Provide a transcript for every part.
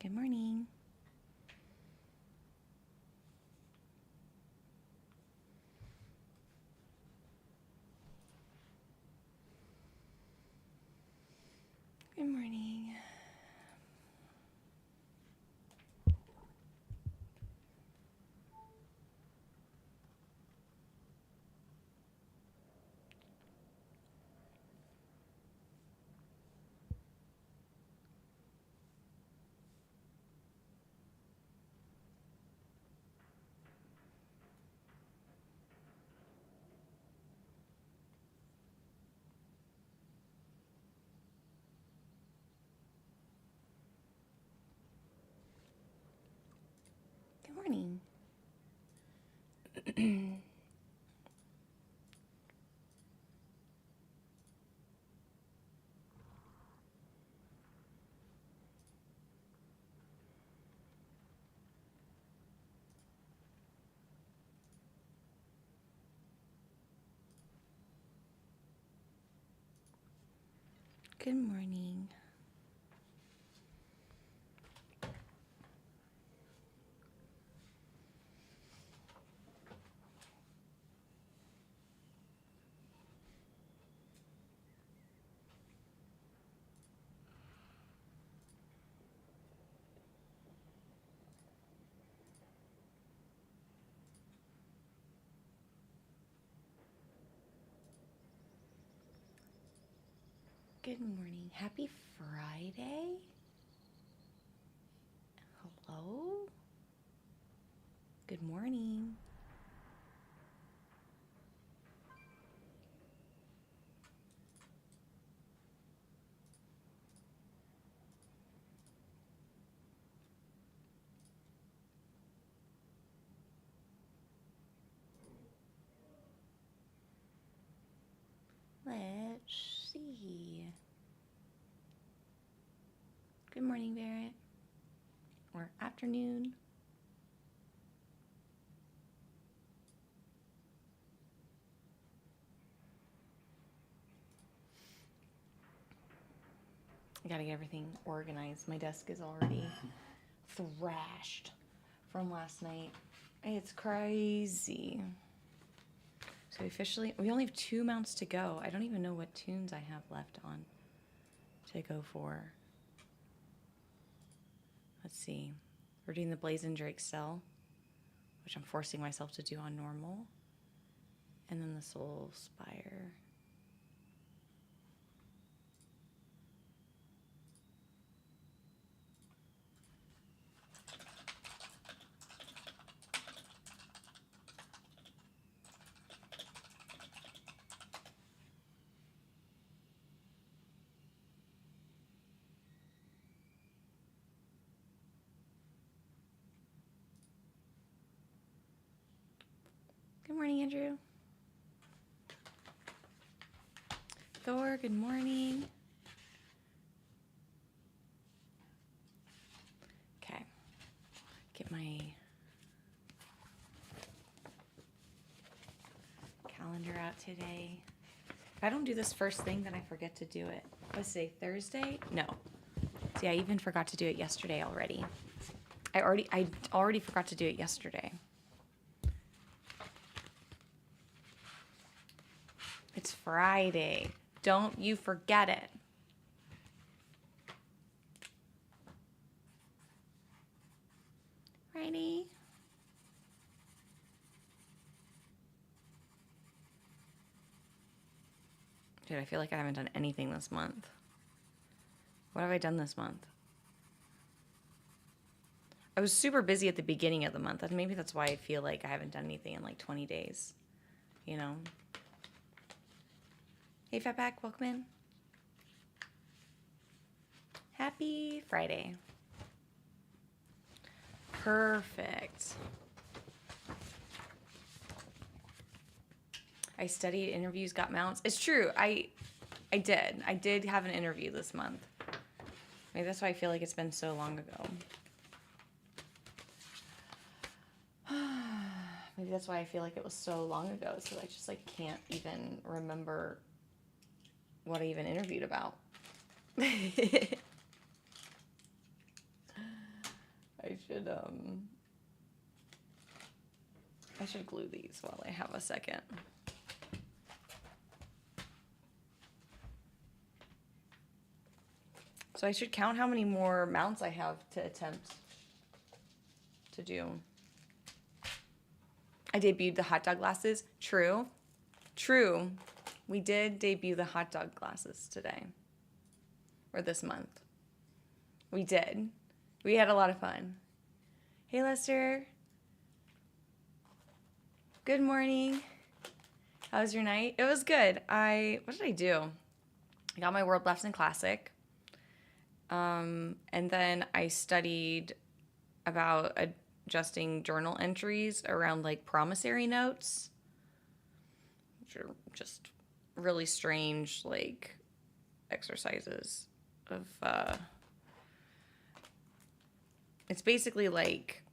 Good morning. Good morning. Good morning. Good morning. Good morning. Happy Friday. Hello. Good morning. Let's see. Good morning, Barrett. Or afternoon. I gotta get everything organized. My desk is already thrashed from last night. It's crazy. So we only have 2 mounts to go. I don't even know what tunes I have left on to go for. Let's see. We're doing the Blazing Drake Cell, which I'm forcing myself to do on normal. And then the Soul Spire. Good morning, Andrew. Thor, good morning. Okay. Get my calendar out today. If I don't do this first thing, then I forget to do it. What's today, Thursday? No. See, I even forgot to do it yesterday already. I already forgot to do it yesterday. It's Friday. Don't you forget it. Friday. Dude, I feel like I haven't done anything this month. What have I done this month? I was super busy at the beginning of the month. And maybe that's why I feel like I haven't done anything in like 20 days. You know? Hey, Fatback, welcome in. Happy Friday. Perfect. I studied interviews, got mounts. It's true. I did. I did have an interview this month. Maybe that's why I feel like it's been so long ago. Maybe that's why I feel like it was so long ago. So I just like can't even remember what I even interviewed about. should glue these while I have a second. So I should count how many more mounts I have to attempt to do. I debuted the hot dog glasses. True. True. We did debut the hot dog glasses today. Or this month. We did. We had a lot of fun. Hey, Lester. Good morning. How was your night? It was good. What did I do? I got my World Lesson Classic. And then I studied about adjusting journal entries around like promissory notes, which are just really strange like exercises of it's basically like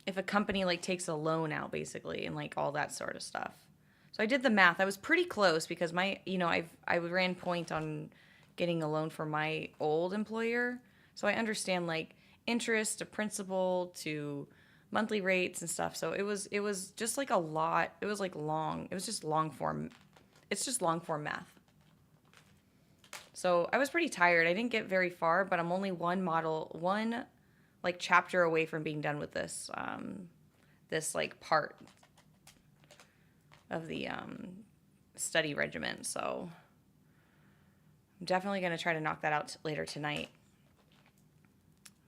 if a company like takes a loan out basically and like all that sort of stuff. So I did the math. I was pretty close because I ran point on getting a loan from my old employer. So I understand like interest to principal to monthly rates and stuff. So it was just like a lot. It was like long. It was just long form. It's just long form math. So I was pretty tired. I didn't get very far, but I'm only one like chapter away from being done with this this like part of the study regimen. So I'm definitely going to try to knock that out later tonight.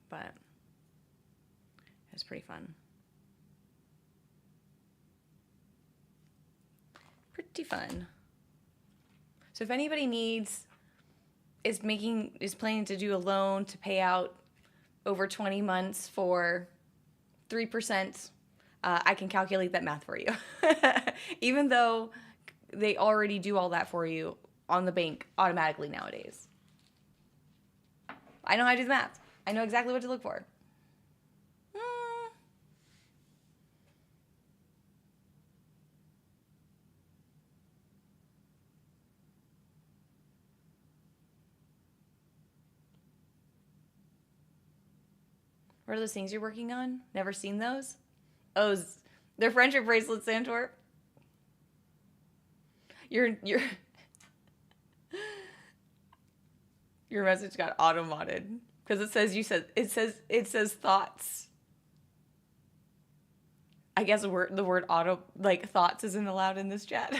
But it was pretty fun. Pretty fun. So if anybody is planning to do a loan to pay out over 20 months for 3%, I can calculate that math for you. Even though they already do all that for you on the bank automatically nowadays. I know how to do the math. I know exactly what to look for. What are those things you're working on? Never seen those? Oh, they're friendship bracelets, Santor. Your message got auto-modded because it says thoughts. I guess the word auto like thoughts isn't allowed in this chat.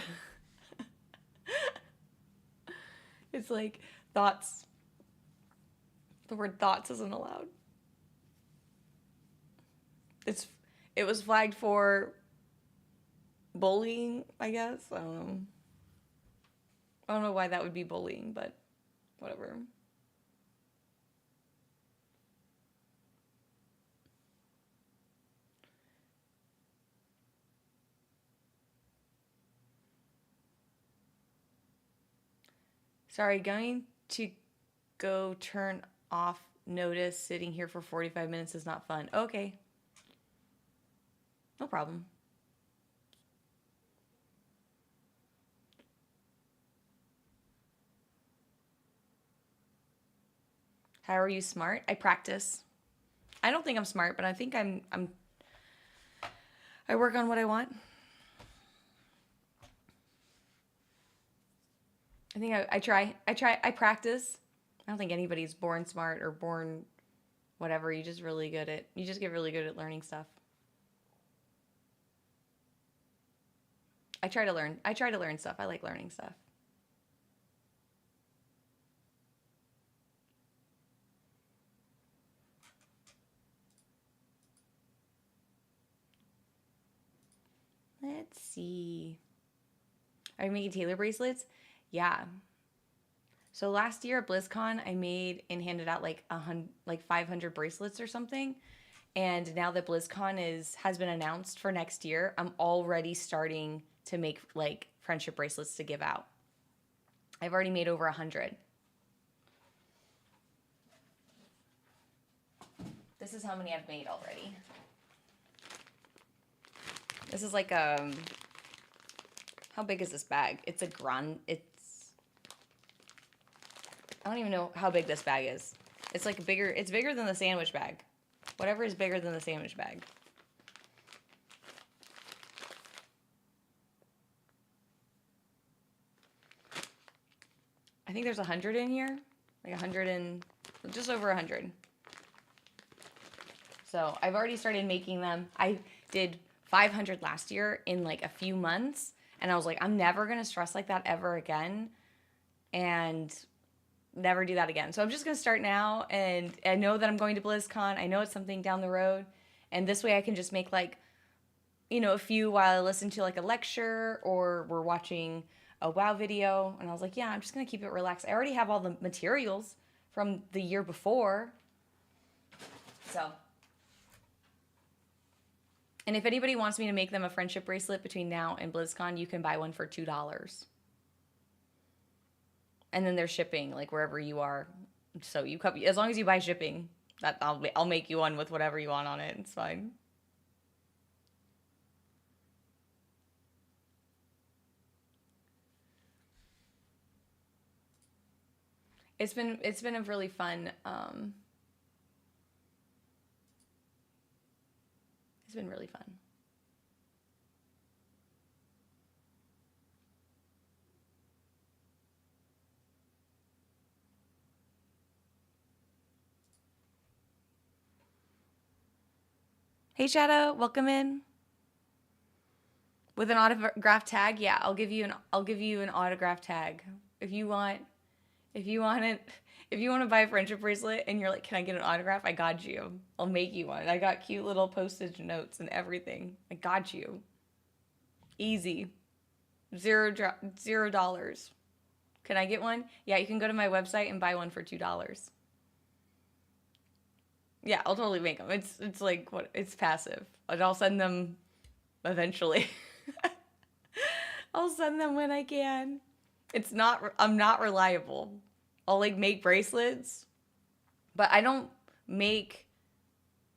It's like thoughts. The word thoughts isn't allowed. It was flagged for bullying, I guess. I don't know why that would be bullying, but whatever. Sorry, going to go turn off notice. Sitting here for 45 minutes is not fun. Okay. No problem. How are you smart? I practice. I don't think I'm smart, but I think I work on what I want. I think I try. I practice. I don't think anybody's born smart or born whatever. You just get really good at learning stuff. I try to learn stuff. I like learning stuff. Let's see. Are you making Taylor bracelets? Yeah. So last year at BlizzCon, I made and handed out like 500 bracelets or something. And now that BlizzCon has been announced for next year, I'm already starting to make like friendship bracelets to give out. I've already made over 100. This is how many I've made already. This is like how big is this bag? It's I don't even know how big this bag is. It's like bigger. It's bigger than the sandwich bag. Whatever is bigger than the sandwich bag. I think there's 100 in here. Like 100 and just over 100. So I've already started making them. I did 500 last year in like a few months. And I was like, I'm never going to stress like that ever again. And never do that again. So I'm just going to start now. And I know that I'm going to BlizzCon. I know it's something down the road. And this way I can just make like, you know, a few while I listen to like a lecture or we're watching a WoW video. And I was like, yeah, I'm just going to keep it relaxed. I already have all the materials from the year before. So. And if anybody wants me to make them a friendship bracelet between now and BlizzCon, you can buy one for $2. And then there's shipping, like wherever you are. So you as long as you buy shipping, that I'll make you one with whatever you want on it. It's fine. It's been a really fun. It's been really fun. Hey Shadow, welcome in. With an autograph tag, yeah, I'll give you an autograph tag if you want to buy a friendship bracelet and you're like, can I get an autograph? I got you. I'll make you one. I got cute little postage notes and everything. I got you. Easy. $0. Can I get one? Yeah, you can go to my website and buy one for $2. Yeah, I'll totally make them. It's like what? It's passive. And I'll send them eventually. I'll send them when I can. I'm not reliable. I'll like make bracelets, but I don't make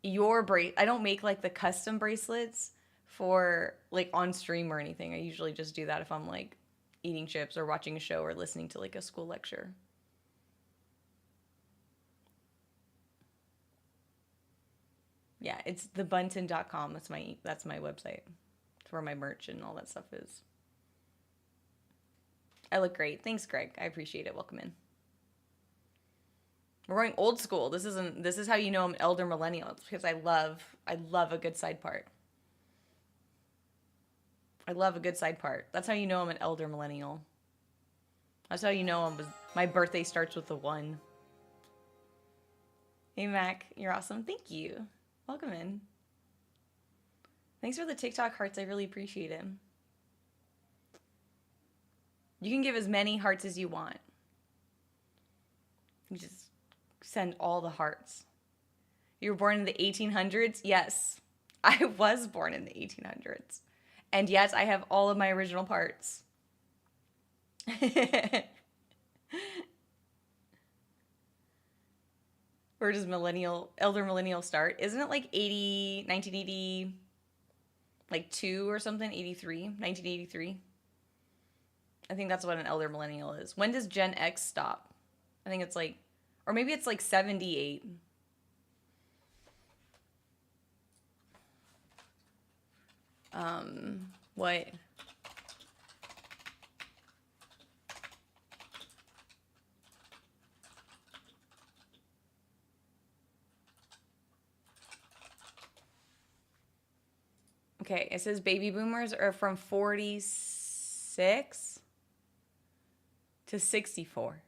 I don't make like the custom bracelets for like on stream or anything. I usually just do that if I'm like eating chips or watching a show or listening to like a school lecture. Yeah, it's thebunton.com. That's my website. It's where my merch and all that stuff is. I look great. Thanks, Greg. I appreciate it. Welcome in. We're going old school. This is how you know I'm an elder millennial. It's because I love a good side part. I love a good side part. That's how you know I'm an elder millennial. That's how you know my birthday starts with a 1. Hey Mac, you're awesome. Thank you. Welcome in. Thanks for the TikTok hearts. I really appreciate it. You can give as many hearts as you want. You just send all the hearts. You were born in the 1800s? Yes, I was born in the 1800s. And yes, I have all of my original parts. Where does elder millennial start? Isn't it like 1980, like 2 or something? 1983? I think that's what an elder millennial is. When does Gen X stop? I think it's like, or maybe it's like 78. What? Okay, it says baby boomers are from 46 to 64.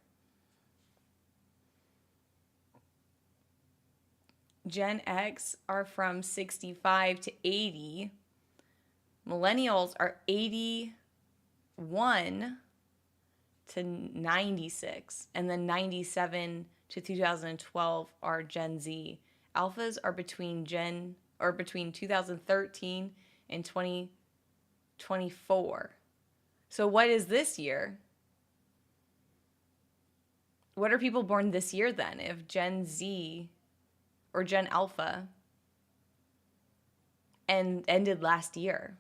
Gen X are from 65 to 80. Millennials are 81 to 96. And then 97 to 2012 are Gen Z. Alphas are between 2013 and 2024. So what is this year? What are people born this year then if Gen Z or Gen Alpha ended last year?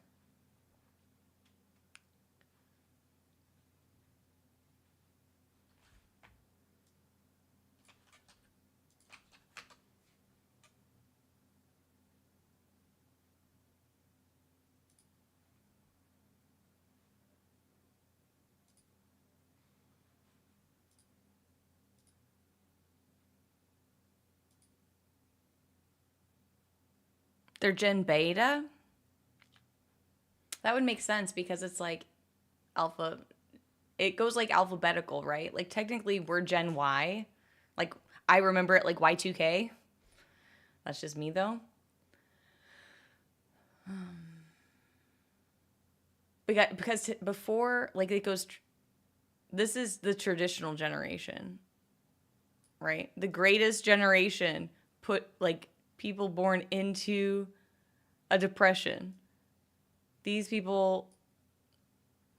They're Gen Beta? That would make sense because it's like alpha. It goes like alphabetical, right? Like technically we're Gen Y. Like I remember it like Y2K. That's just me though. Because before, like it goes, this is the traditional generation, right? The greatest generation put like people born into a depression. These people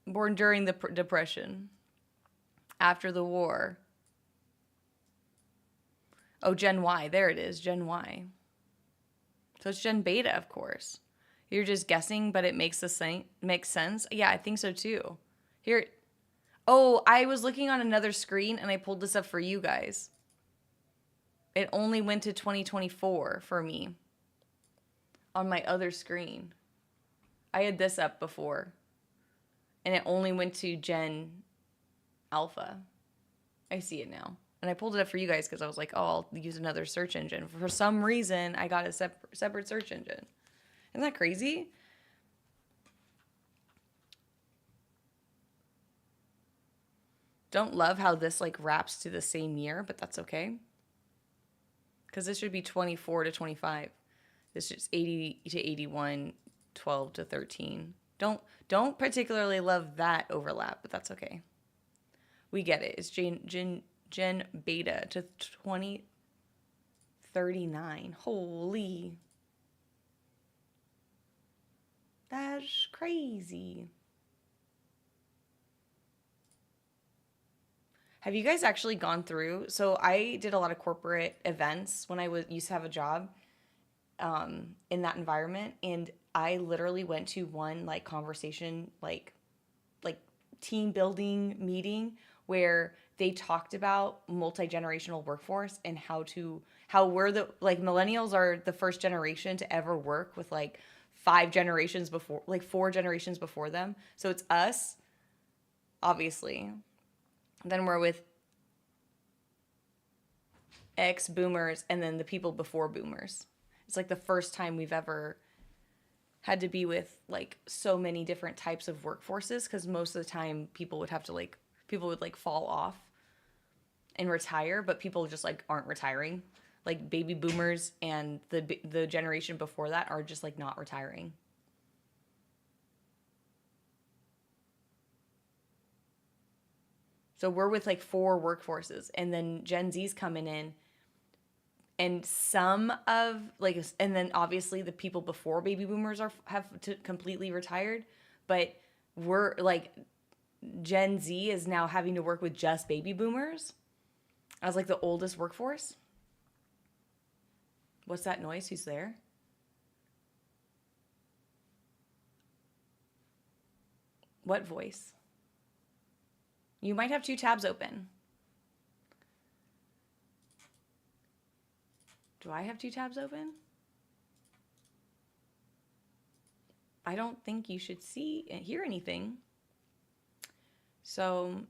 born during the depression, after the war. Oh, Gen Y. There it is, Gen Y. So it's Gen Beta, of course. You're just guessing, but it makes sense. Yeah, I think so too. Here. Oh, I was looking on another screen and I pulled this up for you guys. It only went to 2024 for me on my other screen. I had this up before and it only went to Gen Alpha. I see it now. And I pulled it up for you guys because I was like, oh, I'll use another search engine. For some reason, I got a separate search engine. Isn't that crazy? Don't love how this like wraps to the same year, but that's okay. Because this should be 24 to 25. This is 80 to 81, 12 to 13. Don't particularly love that overlap, but that's okay. We get it. It's Gen Beta to 2039. Holy. That's crazy. Have you guys actually gone through? So I did a lot of corporate events when I used to have a job in that environment, and I literally went to one like conversation, like team building meeting where they talked about multi-generational workforce and how we're the like millennials are the first generation to ever work with like 4 generations before them. So it's us, obviously. Then we're with X boomers and then the people before boomers. It's like the first time we've ever had to be with like so many different types of workforces because most of the time people would fall off and retire, but people just like aren't retiring. Like baby boomers and the generation before that are just like not retiring. So we're with like 4 workforces, and then Gen Z's coming in, and and then obviously the people before baby boomers have completely retired, but we're like Gen Z is now having to work with just baby boomers as like the oldest workforce. What's that noise? Who's there? What voice? You might have 2 tabs open. Do I have 2 tabs open? I don't think you should see and hear anything. So,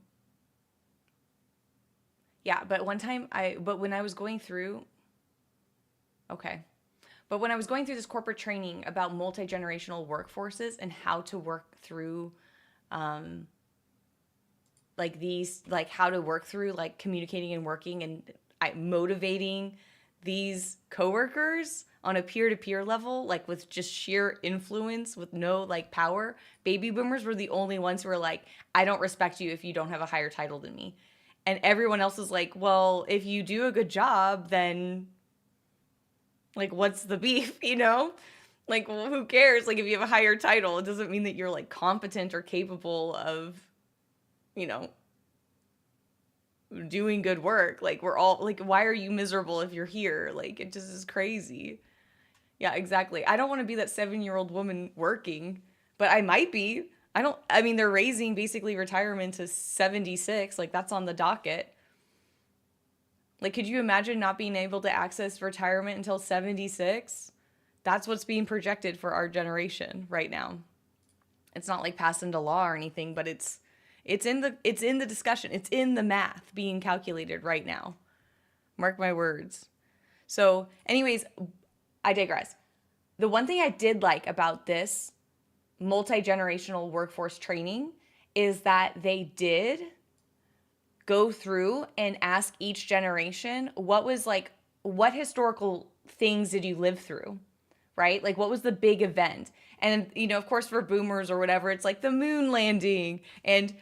yeah, but when I was going through, okay. But when I was going through this corporate training about multi-generational workforces and how to work through, like how to work through like communicating and working and motivating these coworkers on a peer-to-peer level, like with just sheer influence with no like power. Baby boomers were the only ones who were like, I don't respect you if you don't have a higher title than me. And everyone else is like, well, if you do a good job, then like what's the beef, you know? Like, well, who cares? Like if you have a higher title, it doesn't mean that you're like competent or capable of, you know, doing good work. Like we're all like, why are you miserable if you're here? Like it just is crazy. Yeah, exactly. I don't want to be that 7-year-old woman working, but I might be. I mean, they're raising basically retirement to 76. Like that's on the docket. Like, could you imagine not being able to access retirement until 76? That's what's being projected for our generation right now. It's not like passed into law or anything, but it's in the discussion. It's in the math being calculated right now. Mark my words. So, anyways, I digress. the one thing I did like about this multi-generational workforce training is that they did go through and ask each generation what historical things did you live through, right? Like, what was the big event? And, of course, for boomers or whatever, it's like the moon landing and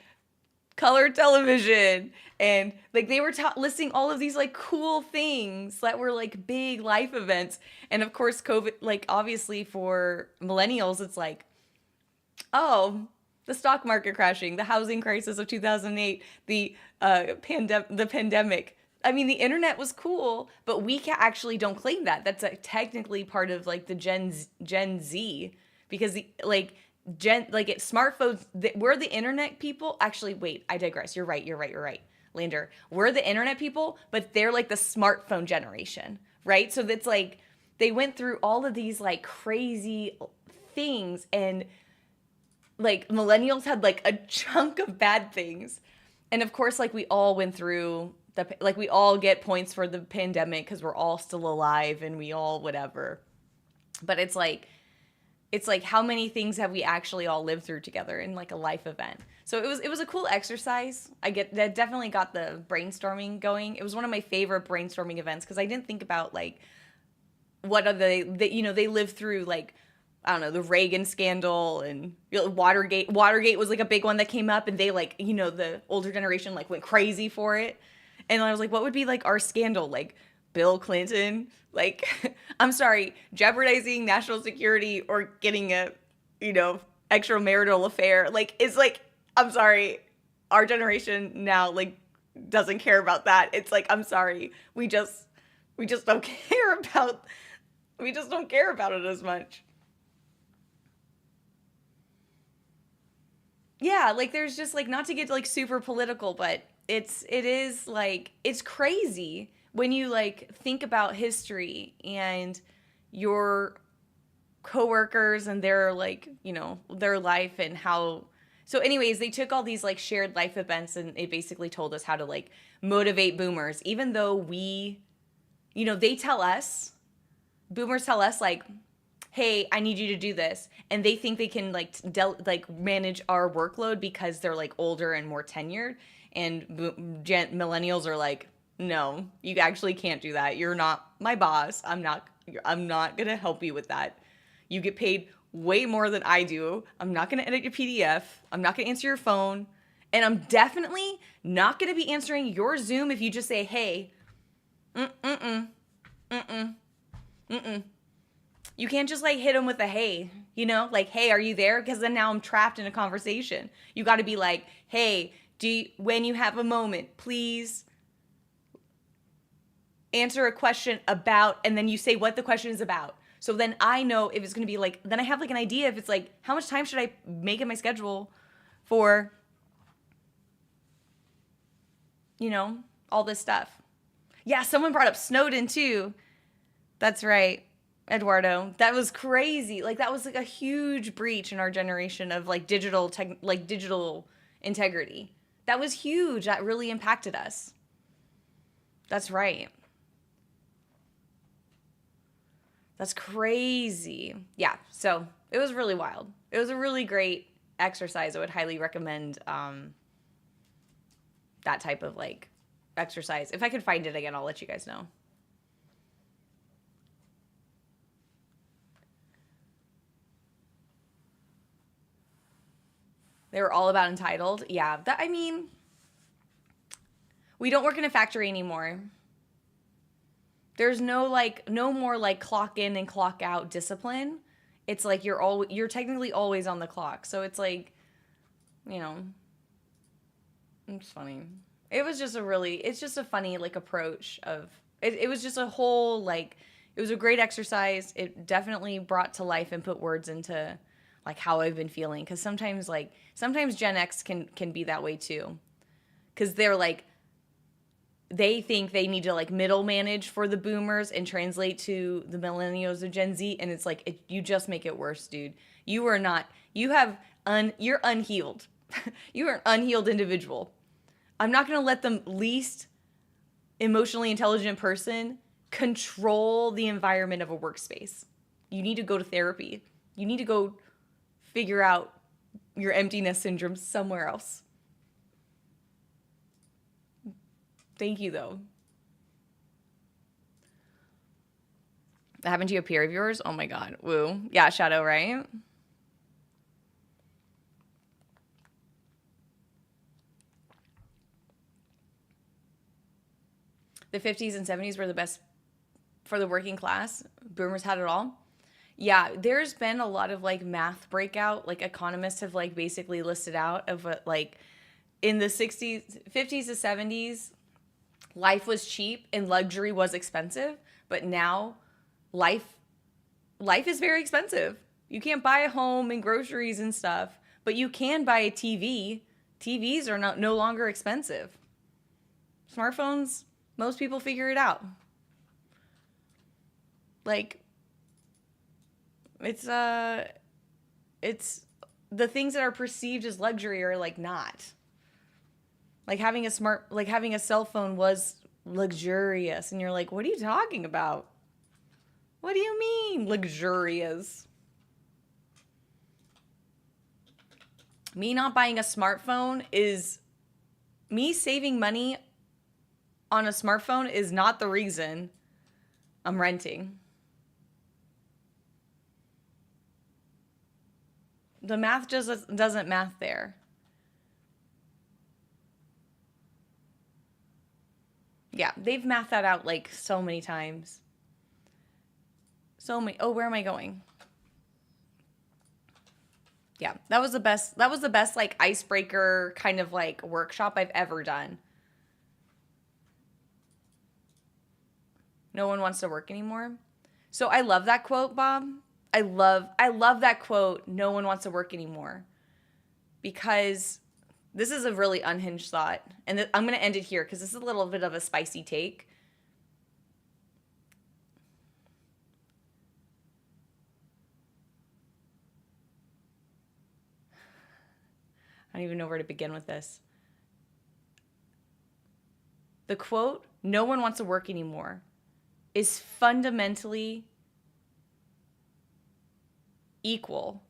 color television. And, like, they were listing all of these, like, cool things that were, like, big life events. And, of course, COVID, like, obviously for millennials, it's like, oh, the stock market crashing, the housing crisis of 2008, the pandemic. I mean, the internet was cool, but we actually don't claim that. That's technically part of like the Gen Z, because smartphones. We're the internet people. Actually, wait, I digress. You're right. Lander. We're the internet people, but they're like the smartphone generation, right? So that's like they went through all of these like crazy things, and like millennials had like a chunk of bad things. And of course, like we all went through we all get points for the pandemic because we're all still alive and we all whatever. But it's like how many things have we actually all lived through together in like a life event? So it was a cool exercise. That definitely got the brainstorming going. It was one of my favorite brainstorming events because I didn't think about like what are they lived through, like, I don't know, the Reagan scandal and Watergate. Watergate was like a big one that came up, and they like, the older generation like went crazy for it. And I was like, what would be like our scandal? Like Bill Clinton, like, I'm sorry, jeopardizing national security or getting a, extramarital affair. Like, it's like, I'm sorry, our generation now like doesn't care about that. It's like, I'm sorry, we just don't care about it as much. Yeah, like there's just like, not to get like super political, but it is like, it's crazy when you like think about history and your coworkers and their like, their life and how. So anyways, they took all these like shared life events and it basically told us how to like motivate boomers, even though we, boomers tell us like, hey, I need you to do this. And they think they can like manage our workload because they're like older and more tenured. And millennials are like, no, you actually can't do that. You're not my boss. I'm not going to help you with that. You get paid way more than I do. I'm not going to edit your PDF. I'm not going to answer your phone. And I'm definitely not going to be answering your Zoom if you just say, hey, You can't just like hit them with a hey, like, hey, are you there? Because then now I'm trapped in a conversation. You got to be like, hey, when you have a moment, please answer a question about, and then you say what the question is about. So then I know if it's going to be like, then I have like an idea if it's like, how much time should I make in my schedule for, all this stuff. Yeah, someone brought up Snowden too. That's right, Eduardo. That was crazy. Like that was like a huge breach in our generation of like digital integrity. That was huge. That really impacted us. That's right. That's crazy. Yeah, so it was really wild. It was a really great exercise. I would highly recommend that type of like exercise. If I could find it again, I'll let you guys know. They were all about entitled. Yeah, we don't work in a factory anymore. There's no more like clock in and clock out discipline. It's like you're technically always on the clock. So it's like, it's funny. It's just a funny like approach of it. It was just a whole like, it was a great exercise. It definitely brought to life and put words into like how I've been feeling. Cause sometimes Gen X can be that way too. Cause they're like, they think they need to like middle manage for the boomers and translate to the millennials or Gen Z. And it's like, you just make it worse, dude. You're unhealed. You're an unhealed individual. I'm not going to let the least emotionally intelligent person control the environment of a workspace. You need to go to therapy. You need to go figure out your emptiness syndrome somewhere else. Thank you, though. That happened to a peer of yours? Oh my God. Woo. Yeah, Shadow, right? The 50s and 70s were the best for the working class. Boomers had it all. Yeah, there's been a lot of like math breakout. Like economists have like basically listed out of what like in the 60s, 50s to 70s, life was cheap and luxury was expensive. But now life is very expensive. You can't buy a home and groceries and stuff, but you can buy a TV. TVs are no longer expensive. Smartphones, most people figure it out. Like it's the things that are perceived as luxury are like not. Like having a cell phone was luxurious and you're like, "What are you talking about? What do you mean luxurious?" Me not buying a smartphone is me saving money on a smartphone is not the reason I'm renting. The math just doesn't math there. Yeah, they've mathed that out like so many times. So many. Oh, where am I going? Yeah, that was the best. That was the best like icebreaker kind of like workshop I've ever done. No one wants to work anymore. So I love that quote, Bob. I love that quote, no one wants to work anymore. Because this is a really unhinged thought. And I'm going to end it here because this is a little bit of a spicy take. I don't even know where to begin with this. The quote, no one wants to work anymore, is fundamentally equal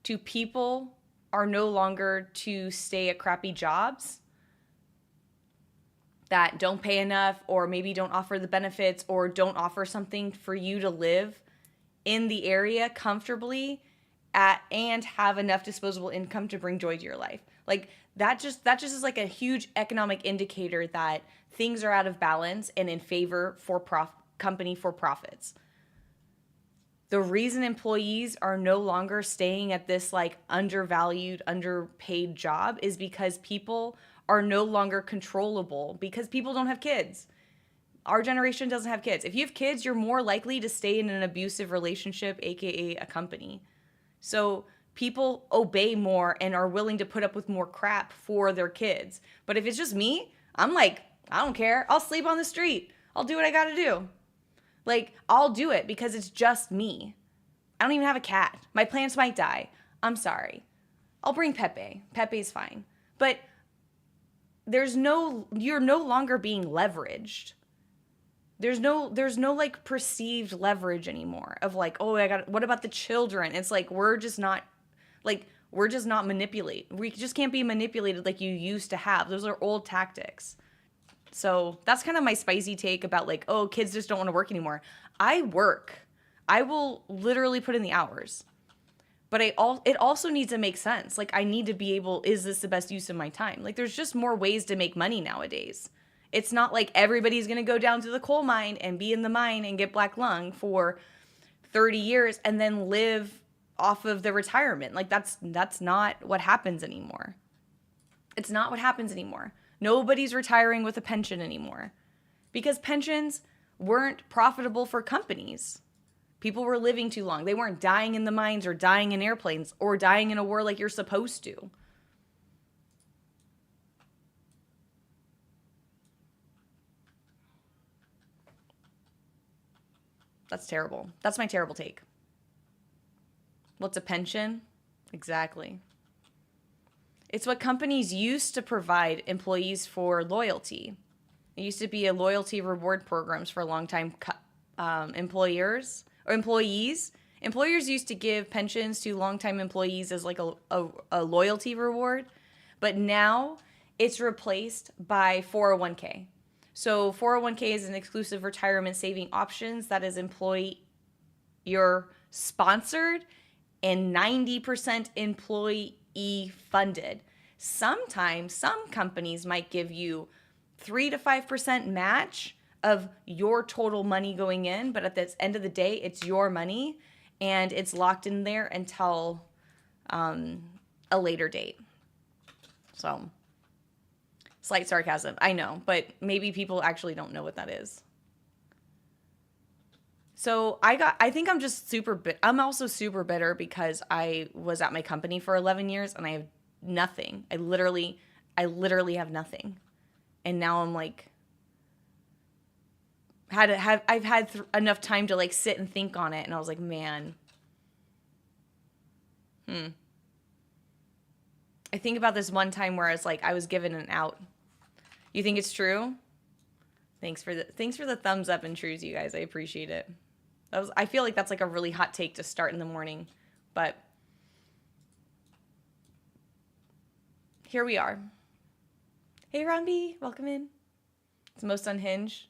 to people are no longer to stay at crappy jobs that don't pay enough or maybe don't offer the benefits or don't offer something for you to live in the area comfortably and have enough disposable income to bring joy to your life. Like that just is like a huge economic indicator that things are out of balance and in favor for company for profits. The reason employees are no longer staying at this like undervalued, underpaid job is because people are no longer controllable because people don't have kids. Our generation doesn't have kids. If you have kids, you're more likely to stay in an abusive relationship, aka a company. So people obey more and are willing to put up with more crap for their kids. But if it's just me, I'm like, I don't care. I'll sleep on the street. I'll do what I got to do. Like, I'll do it because it's just me. I don't even have a cat. My plants might die. I'm sorry. I'll bring Pepe. Pepe's fine. But you're no longer being leveraged. There's no like perceived leverage anymore of like, oh, what about the children? It's like, we're just not manipulated. We just can't be manipulated like you used to have. Those are old tactics. So that's kind of my spicy take about like, oh, kids just don't want to work anymore. I work. I will literally put in the hours. But it also needs to make sense. Like I need to be able, is this the best use of my time? Like there's just more ways to make money nowadays. It's not like everybody's going to go down to the coal mine and be in the mine and get black lung for 30 years and then live off of the retirement. Like that's not what happens anymore. It's not what happens anymore. Nobody's retiring with a pension anymore because pensions weren't profitable for companies. People were living too long. They weren't dying in the mines or dying in airplanes or dying in a war like you're supposed to. That's terrible. That's my terrible take. What's a pension? Exactly. It's what companies used to provide employees for loyalty. It used to be a loyalty reward programs for long time employers or employees. Employers used to give pensions to longtime employees as like a loyalty reward, but now it's replaced by 401k. So 401k is an exclusive retirement saving options that is employer sponsored and 90% employee funded. Sometimes some companies might give you 3 to 5% match of your total money going in, but at the end of the day, it's your money and it's locked in there until a later date. So, slight sarcasm, I know, but maybe people actually don't know what that is. So I think I'm just I'm also super bitter because I was at my company for 11 years and I have nothing. I literally have nothing. And now I'm like, I've had enough time to like sit and think on it. And I was like, man, I think about this one time where it's like, I was given an out. You think it's true? Thanks for the thumbs up and trues, you guys. I appreciate it. I feel like that's like a really hot take to start in the morning, but here we are. Hey, Ron B, welcome in. It's most unhinged.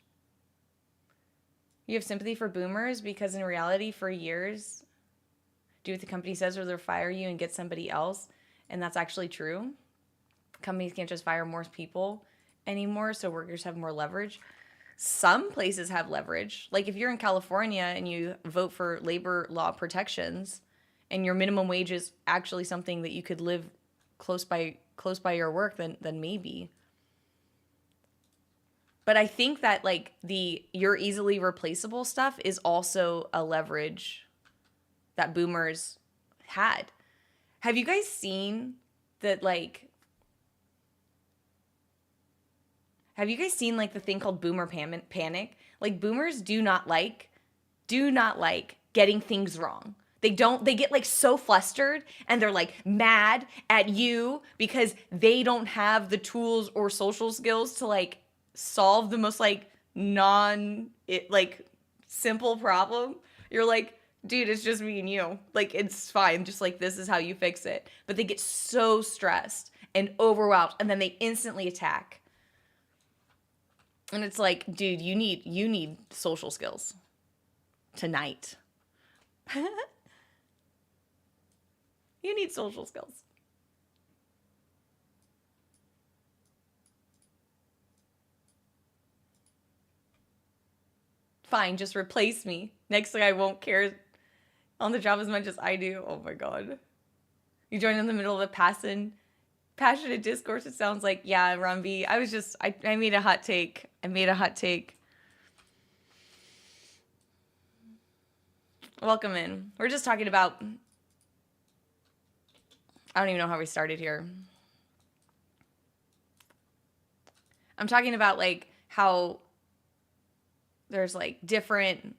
You have sympathy for boomers because in reality, for years, do what the company says or they'll fire you and get somebody else, and that's actually true. Companies can't just fire more people anymore, so workers have more leverage. Some places have leverage. Like if you're in California and you vote for labor law protections and your minimum wage is actually something that you could live close by your work, then maybe. But I think that like you're easily replaceable stuff is also a leverage that boomers had. Have you guys seen that like Have you guys seen like the thing called boomer panic? Like boomers do not like getting things wrong. They get like so flustered and they're like mad at you because they don't have the tools or social skills to like solve the most like simple problem. You're like, dude, it's just me and you. Like, it's fine. Just like, this is how you fix it. But they get so stressed and overwhelmed and then they instantly attack. And it's like, dude, you need social skills tonight. You need social skills. Fine, just replace me. Next guy won't care on the job as much as I do. Oh my God. You join in the middle of a passionate discourse. It sounds like, yeah, Rumby. I made a hot take. Welcome in. We're just talking about, I don't even know how we started here. I'm talking about like how there's like different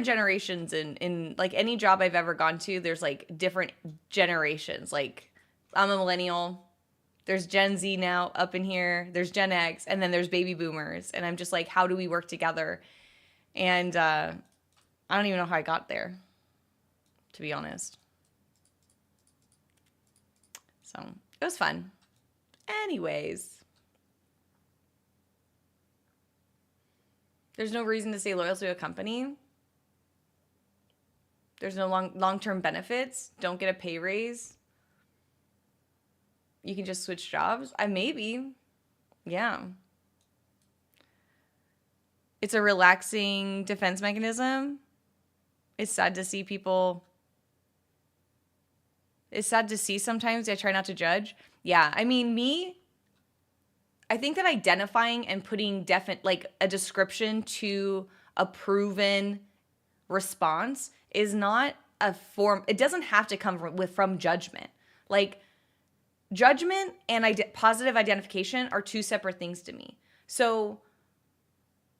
generations in like any job I've ever gone to. There's like different generations. Like I'm a millennial. There's Gen Z now up in here. There's Gen X, and then there's baby boomers. And I'm just like, how do we work together? And I don't even know how I got there, to be honest. So it was fun. Anyways, there's no reason to stay loyal to a company. There's no long-term benefits. Don't get a pay raise. You can just switch jobs. Maybe. Yeah. It's a relaxing defense mechanism. It's sad to see people. It's sad to see sometimes. I try not to judge. Yeah. I mean, I think that identifying and putting like a description to a proven response is not a form. It doesn't have to come from judgment. Like judgment and positive identification are two separate things to me. So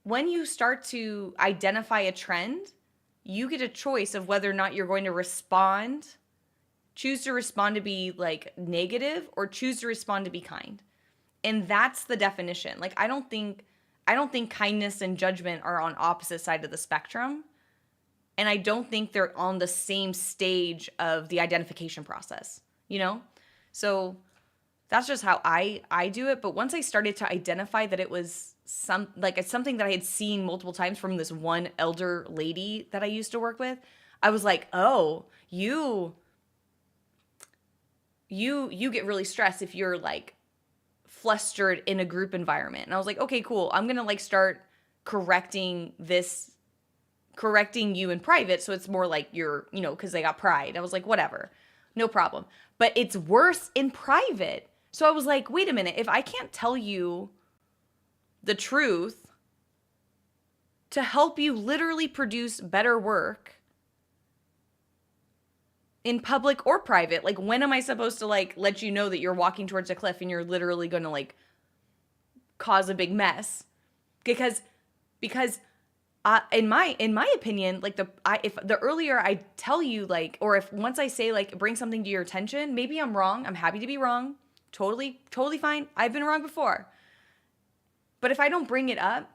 when you start to identify a trend, you get a choice of whether or not you're going to choose to respond to be like negative or choose to respond to be kind. And that's the definition. Like, I don't think kindness and judgment are on opposite side of the spectrum. And I don't think they're on the same stage of the identification process, you know? So that's just how I do it. But once I started to identify that it was it's something that I had seen multiple times from this one elder lady that I used to work with, I was like, oh, you get really stressed if you're like flustered in a group environment. And I was like, okay, cool. I'm gonna like start correcting you in private, so it's more like you're, because they got pride. I was like, whatever, no problem. But it's worse in private. So I was like, wait a minute, if I can't tell you the truth to help you literally produce better work in public or private, like when am I supposed to like let you know that you're walking towards a cliff and you're literally going to like cause a big mess? Because in my opinion, like if the earlier I tell you, like, or if once I say like bring something to your attention, maybe I'm wrong. I'm happy to be wrong. Totally fine. I've been wrong before. But if I don't bring it up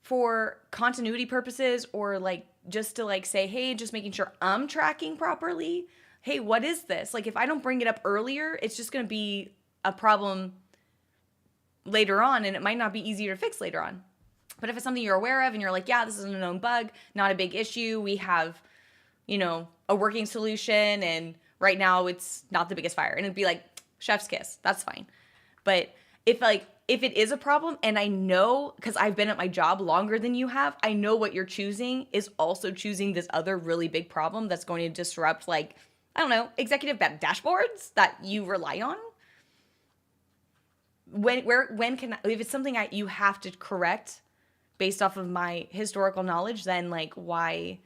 for continuity purposes, or like just to like say, hey, just making sure I'm tracking properly. Hey, what is this? Like if I don't bring it up earlier, it's just going to be a problem later on, and it might not be easier to fix later on. But if it's something you're aware of and you're like, yeah, this is a known bug, not a big issue. We have, a working solution, and right now it's not the biggest fire. And it'd be like, chef's kiss. That's fine. But if it is a problem, and I know, because I've been at my job longer than you have, I know what you're choosing is also choosing this other really big problem that's going to disrupt, like, I don't know, executive dashboards that you rely on. If it's something you have to correct based off of my historical knowledge, then like why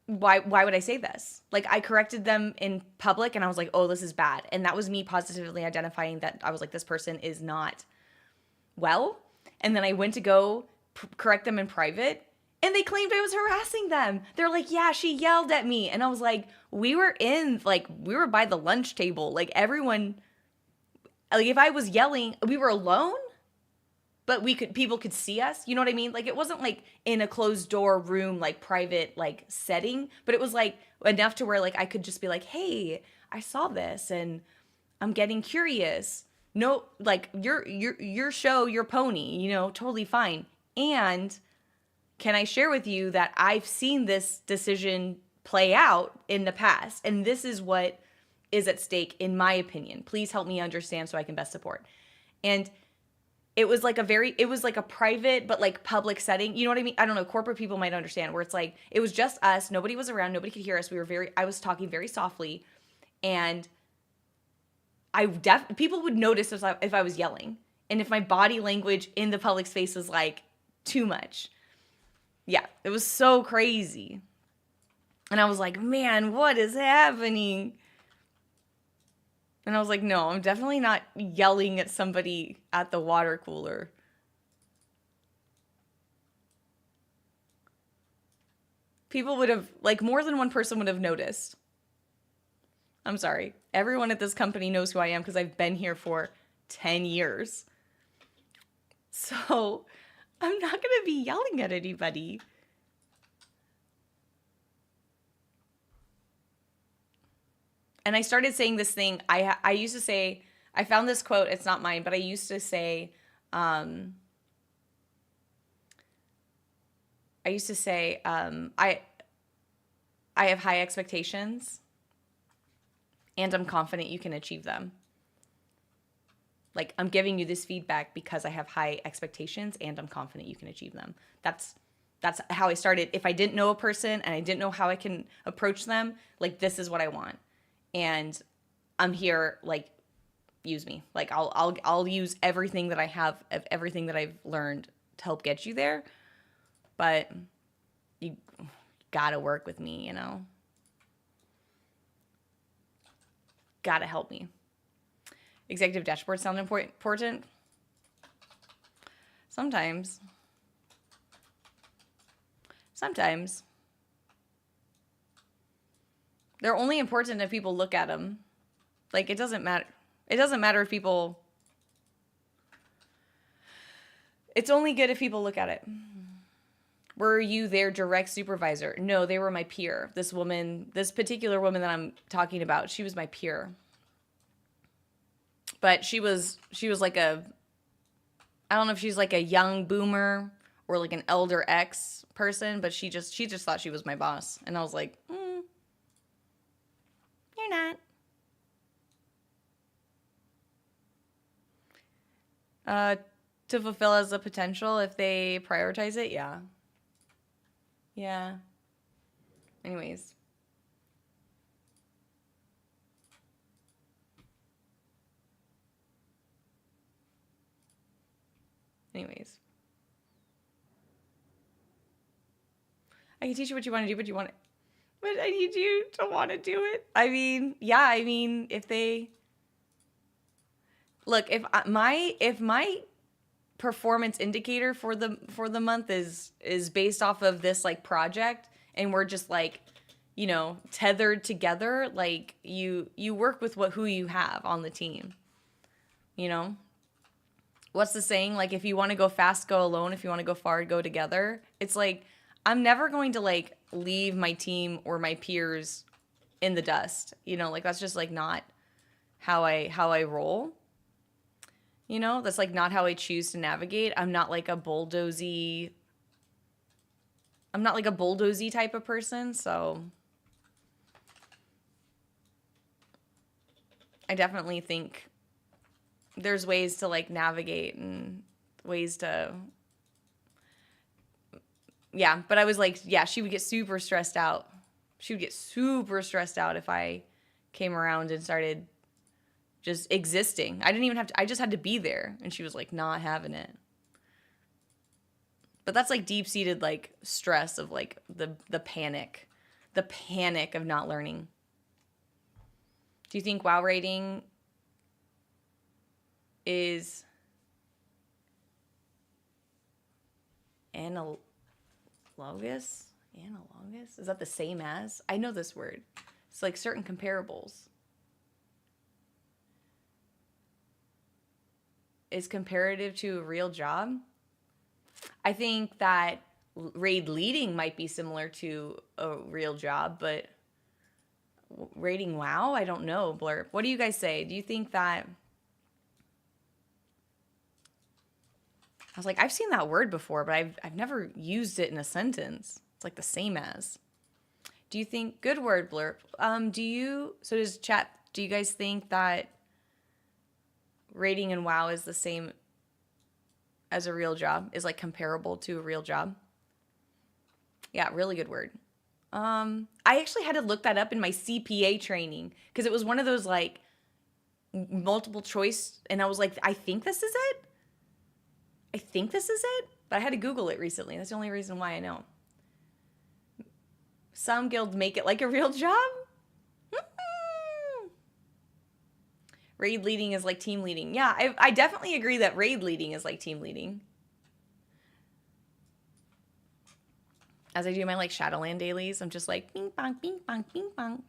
would I say this? Like I corrected them in public and I was like, oh, this is bad. And that was me positively identifying that I was like, this person is not well. And then I went to go correct them in private, and they claimed I was harassing them. They're like, yeah, she yelled at me. And I was like, we were by the lunch table. Like everyone, like if I was yelling, we were alone, but people could see us. You know what I mean? Like it wasn't like in a closed door room, like private, like setting, but it was like enough to where like I could just be like, hey, I saw this and I'm getting curious. No, like your show, your pony, totally fine. And can I share with you that I've seen this decision play out in the past, and this is what is at stake in my opinion. Please help me understand so I can best support. And it was like a private but like public setting. You know what I mean? I don't know. Corporate people might understand, where it's like it was just us. Nobody was around. Nobody could hear us. I was talking very softly, and people would notice if I was yelling, and if my body language in the public space was like too much. Yeah, it was so crazy. And I was like, man, what is happening? And I was like, no, I'm definitely not yelling at somebody at the water cooler. People would have, like, more than one person would have noticed. I'm sorry. Everyone at this company knows who I am because I've been here for 10 years. So I'm not going to be yelling at anybody. And I started saying this thing. I used to say, I found this quote. It's not mine, but I used to say, I have high expectations, and I'm confident you can achieve them. Like, I'm giving you this feedback because I have high expectations and I'm confident you can achieve them. That's how I started. If I didn't know a person and I didn't know how I can approach them, like, this is what I want. And I'm here, like, use me. Like, I'll use everything that I have, everything that I've learned to help get you there. But you gotta work with me, Gotta help me. Executive dashboard sound important? Sometimes. They're only important if people look at them. Like, it doesn't matter. It doesn't matter if people... It's only good if people look at it. Were you their direct supervisor? No, they were my peer. This woman, this particular woman that I'm talking about, she was my peer. But she was like a, I don't know if she's like a young boomer or like an elder X person, but she just thought she was my boss. And I was like, you're not. To fulfill as a potential if they prioritize it, yeah. Yeah. Anyways. I can teach you what you want to do, but I need you to want to do it. I mean, yeah, I mean, if they look, if my performance indicator for the month is based off of this like project, and we're just like, you know, tethered together, like you work with who you have on the team. You know? What's the saying? Like, if you want to go fast, go alone. If you want to go far, go together. It's like, I'm never going to like leave my team or my peers in the dust. You know, like that's just like not how I roll. You know, that's like not how I choose to navigate. I'm not like a bulldozy type of person, so I definitely think there's ways to like navigate and ways to, yeah, but I was like, yeah, she would get super stressed out. She would get super stressed out if I came around and started just existing. I didn't even have to, I just had to be there. And she was like not having it. But that's like deep-seated like stress of like the panic of not learning. Do you think WoW rating is analogous? Analogous? Is that the same as? I know this word. It's like certain comparables. Is comparative to a real job? I think that raid leading might be similar to a real job, but raiding WoW, I don't know. Blurb. What do you guys say? Do you think that? I was like, I've seen that word before, but I've never used it in a sentence. It's like the same as. Do you think, good word, Blurb. So does chat, do you guys think that raiding in WoW is the same as a real job? Is like comparable to a real job? Yeah, really good word. I actually had to look that up in my CPA training because it was one of those like multiple choice, and I was like, I think this is it. But I had to Google it recently. That's the only reason why I know. Some guilds make it like a real job. Raid leading is like team leading. Yeah, I definitely agree that raid leading is like team leading. As I do my like Shadowland dailies, I'm just like bing bong, bing bong, bing bong.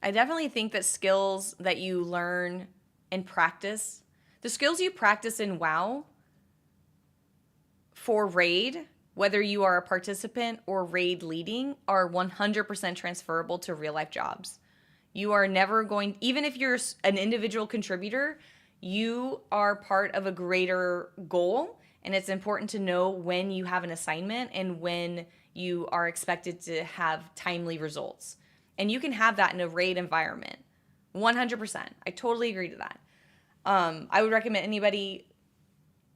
I definitely think that skills that you learn and practice, the skills you practice in WoW for raid, whether you are a participant or raid leading, are 100% transferable to real life jobs. You are never going, even if you're an individual contributor, you are part of a greater goal. And it's important to know when you have an assignment and when you are expected to have timely results. And you can have that in a raid environment. 100%. I totally agree to that. I would recommend anybody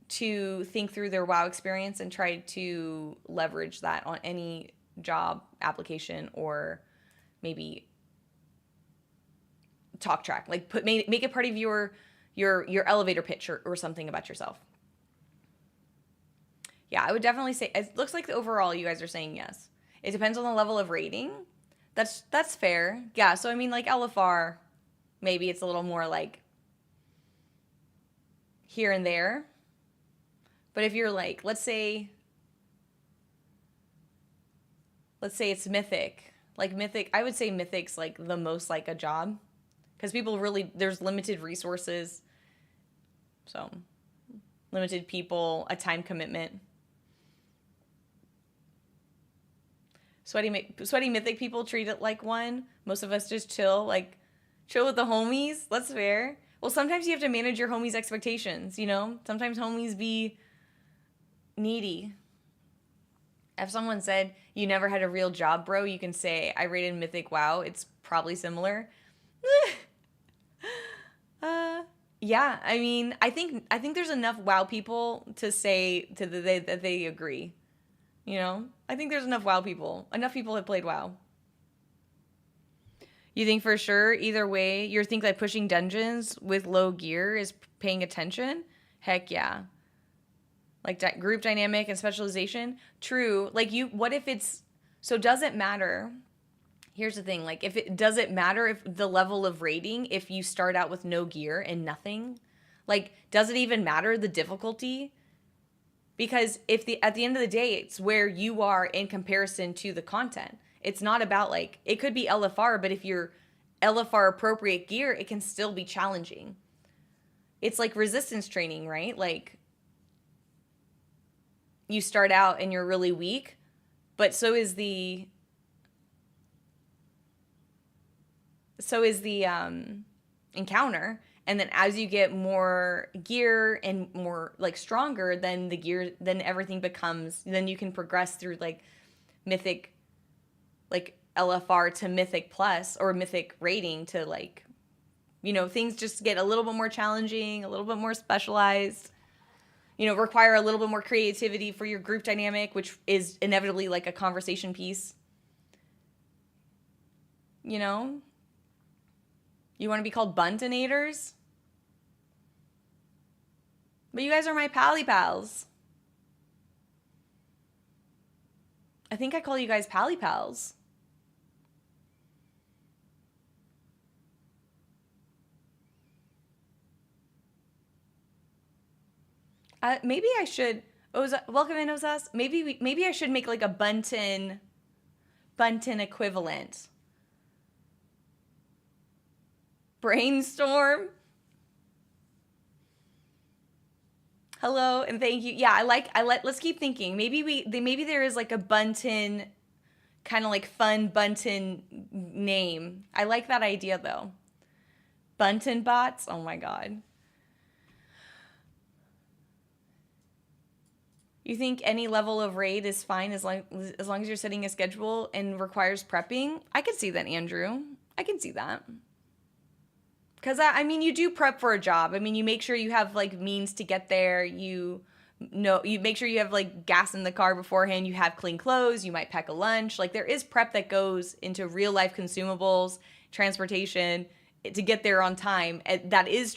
to think through their WoW experience and try to leverage that on any job application or maybe talk track. Like make it part of your elevator pitch or something about yourself. Yeah, I would definitely say, it looks like overall you guys are saying yes. It depends on the level of rating. That's fair. Yeah, so I mean like LFR, maybe it's a little more like here and there. But if you're like, let's say it's Mythic. Like Mythic, I would say Mythic's like the most like a job because people really, there's limited resources, so limited people, a time commitment. Sweaty mythic people treat it like one. Most of us just chill with the homies. That's fair. Well, sometimes you have to manage your homies' expectations, you know? Sometimes homies be needy. If someone said, you never had a real job, bro, you can say, I rated Mythic WoW. It's probably similar. Yeah, I mean, I think there's enough WoW people to say that they agree. You know? I think there's enough WoW people. Enough people have played WoW. You think for sure, either way, you think that pushing dungeons with low gear is paying attention? Heck yeah. Like group dynamic and specialization? True. Like what if it's, so does it matter? Here's the thing, like does it matter if the level of rating, if you start out with no gear and nothing? Like, does it even matter the difficulty? Because at the end of the day, it's where you are in comparison to the content. It's not about like, it could be LFR, but if you're LFR appropriate gear, it can still be challenging. It's like resistance training, right? Like you start out and you're really weak, but so is the encounter. And then as you get more gear and more like stronger, then everything becomes, then you can progress through like mythic, like LFR to mythic plus or mythic rating to like, you know, things just get a little bit more challenging, a little bit more specialized, you know, require a little bit more creativity for your group dynamic, which is inevitably like a conversation piece. You know? You want to be called buntinators? But you guys are my pally pals. I think I call you guys pally pals. Maybe I should. Welcome in, Ozas. Maybe I should make like a buntin equivalent. Brainstorm. Hello and thank you. Yeah, let's keep thinking. Maybe there is like a buntin, kind of like fun buntin name. I like that idea though. Buntin bots. Oh my god. You think any level of raid is fine as long as you're setting a schedule and requires prepping? I can see that, Andrew. I can see that. Because, I mean, you do prep for a job. I mean, you make sure you have, like, means to get there. You make sure you have, like, gas in the car beforehand. You have clean clothes. You might pack a lunch. Like, there is prep that goes into real-life consumables, transportation, to get there on time. That is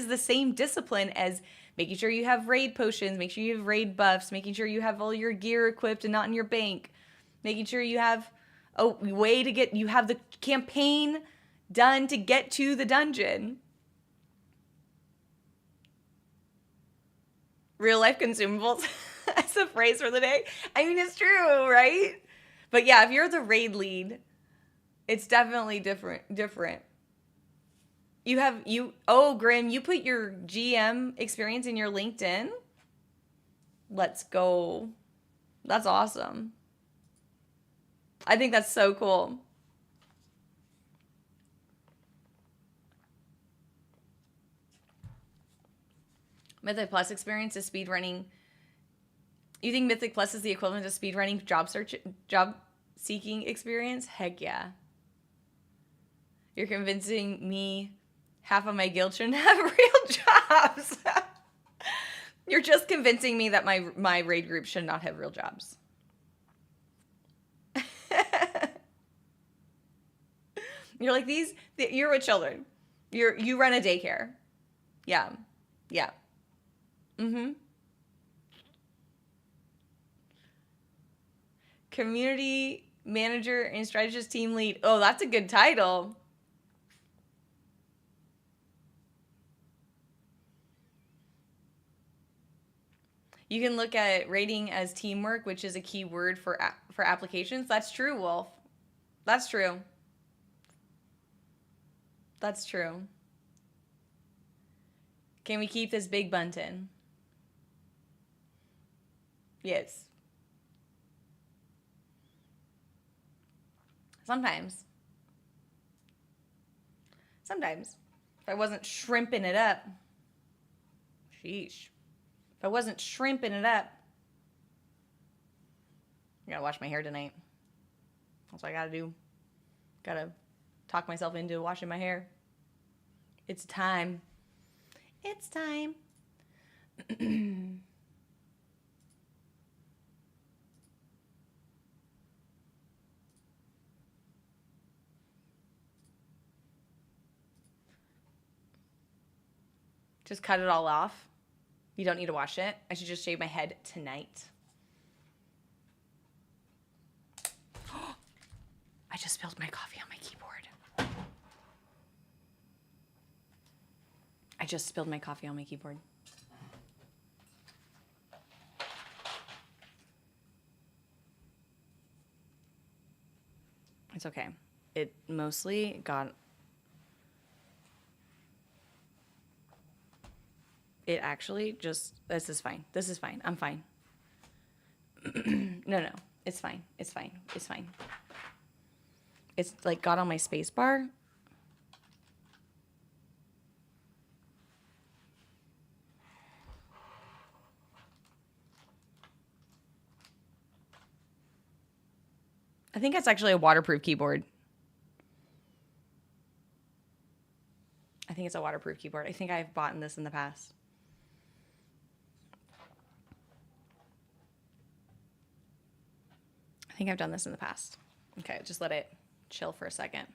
the same discipline as making sure you have raid potions, make sure you have raid buffs, making sure you have all your gear equipped and not in your bank, making sure you have a way to you have the campaign done to get to the dungeon. Real life consumables as a phrase for the day. I mean, it's true, right? But yeah, if you're the raid lead, it's definitely different. Grim, you put your GM experience in your LinkedIn? Let's go. That's awesome. I think that's so cool. Mythic Plus experience is speedrunning. You think Mythic Plus is the equivalent of speedrunning job seeking experience? Heck yeah. You're convincing me half of my guild shouldn't have real jobs. You're just convincing me that my raid group should not have real jobs. You're like you're with children. You run a daycare. Yeah. Community manager and strategist team lead. Oh, that's a good title. You can look at rating as teamwork, which is a key word for applications. That's true, Wolf. That's true. That's true. Can we keep this big button? Yes. Sometimes. Sometimes. If I wasn't shrimping it up. Sheesh. If I wasn't shrimping it up. I gotta wash my hair tonight. That's what I gotta do. Gotta talk myself into washing my hair. It's time. It's time. Just cut it all off. You don't need to wash it. I should just shave my head tonight. I just spilled my coffee on my keyboard. I just spilled my coffee on my keyboard. It's okay. It mostly got... It actually just... This is fine. This is fine. I'm fine. No. It's fine. It's fine. It's fine. It's like got on my space bar. I think it's actually a waterproof keyboard. I think it's a waterproof keyboard. I think I've bought this in the past. I think I've done this in the past. Okay, just let it chill for a second.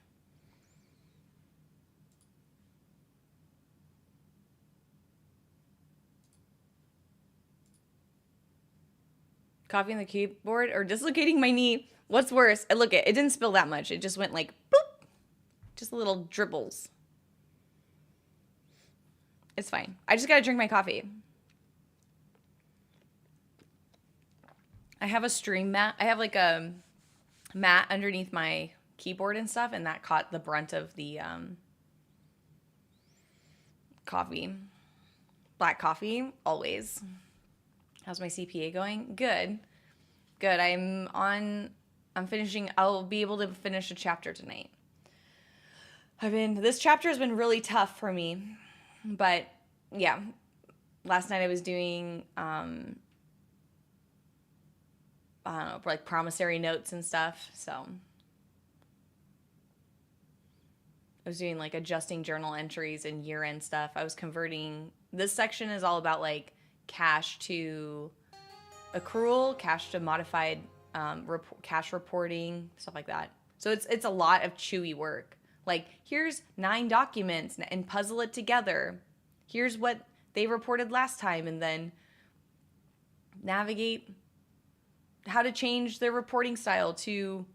Coffee on the keyboard or dislocating my knee? What's worse? Look, it didn't spill that much. It just went like boop. Just little dribbles. It's fine. I just gotta drink my coffee. I have a stream mat. I have like a mat underneath my keyboard and stuff, and that caught the brunt of the coffee. Black coffee, always. How's my CPA going? Good. Good. I'm finishing, I'll be able to finish a chapter tonight. This chapter has been really tough for me, but yeah, last night I was doing, I don't know, like promissory notes and stuff, so I was doing like adjusting journal entries and year-end stuff. I was converting, this section is all about like cash to accrual, cash to modified cash reporting, stuff like that. So it's a lot of chewy work. Like, here's 9 documents and puzzle it together. Here's what they reported last time, and then navigate how to change their reporting style to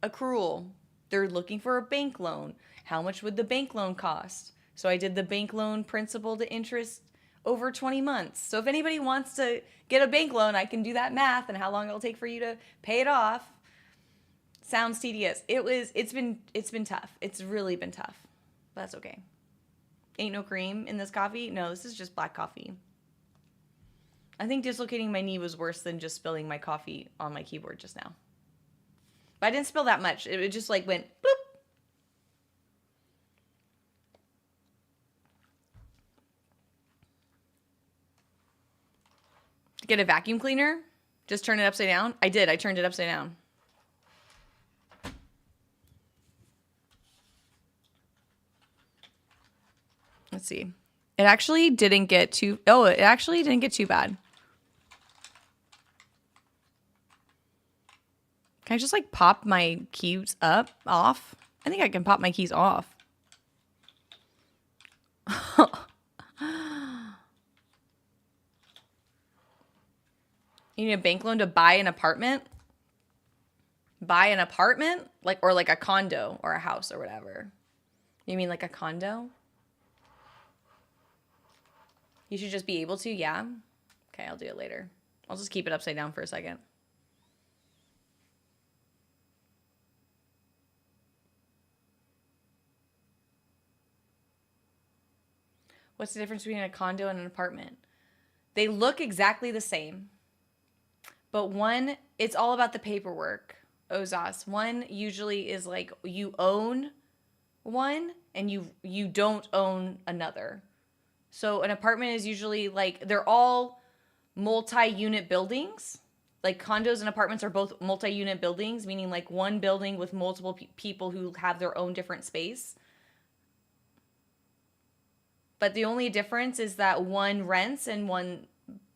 accrual. They're looking for a bank loan. How much would the bank loan cost? So I did the bank loan principal to interest over 20 months. So if anybody wants to get a bank loan, I can do that math and how long it'll take for you to pay it off. Sounds tedious. It's been tough. It's really been tough. But that's okay. Ain't no cream in this coffee. No, this is just black coffee. I think dislocating my knee was worse than just spilling my coffee on my keyboard just now. But I didn't spill that much. It just like went boop. Get a vacuum cleaner? Just turn it upside down? I did. I turned it upside down. Let's see. It actually didn't get too... Oh, it actually didn't get too bad. Can I just like pop my keys off? I think I can pop my keys off. You need a bank loan to buy an apartment? Buy an apartment? Like, or like a condo or a house or whatever. You mean like a condo? You should just be able to, yeah? Okay, I'll do it later. I'll just keep it upside down for a second. What's the difference between a condo and an apartment? They look exactly the same, but one, it's all about the paperwork, Ozas. One usually is like you own one and you don't own another. So an apartment is usually like they're all multi-unit buildings. Like condos and apartments are both multi-unit buildings, meaning like one building with multiple people who have their own different space. But the only difference is that one rents and one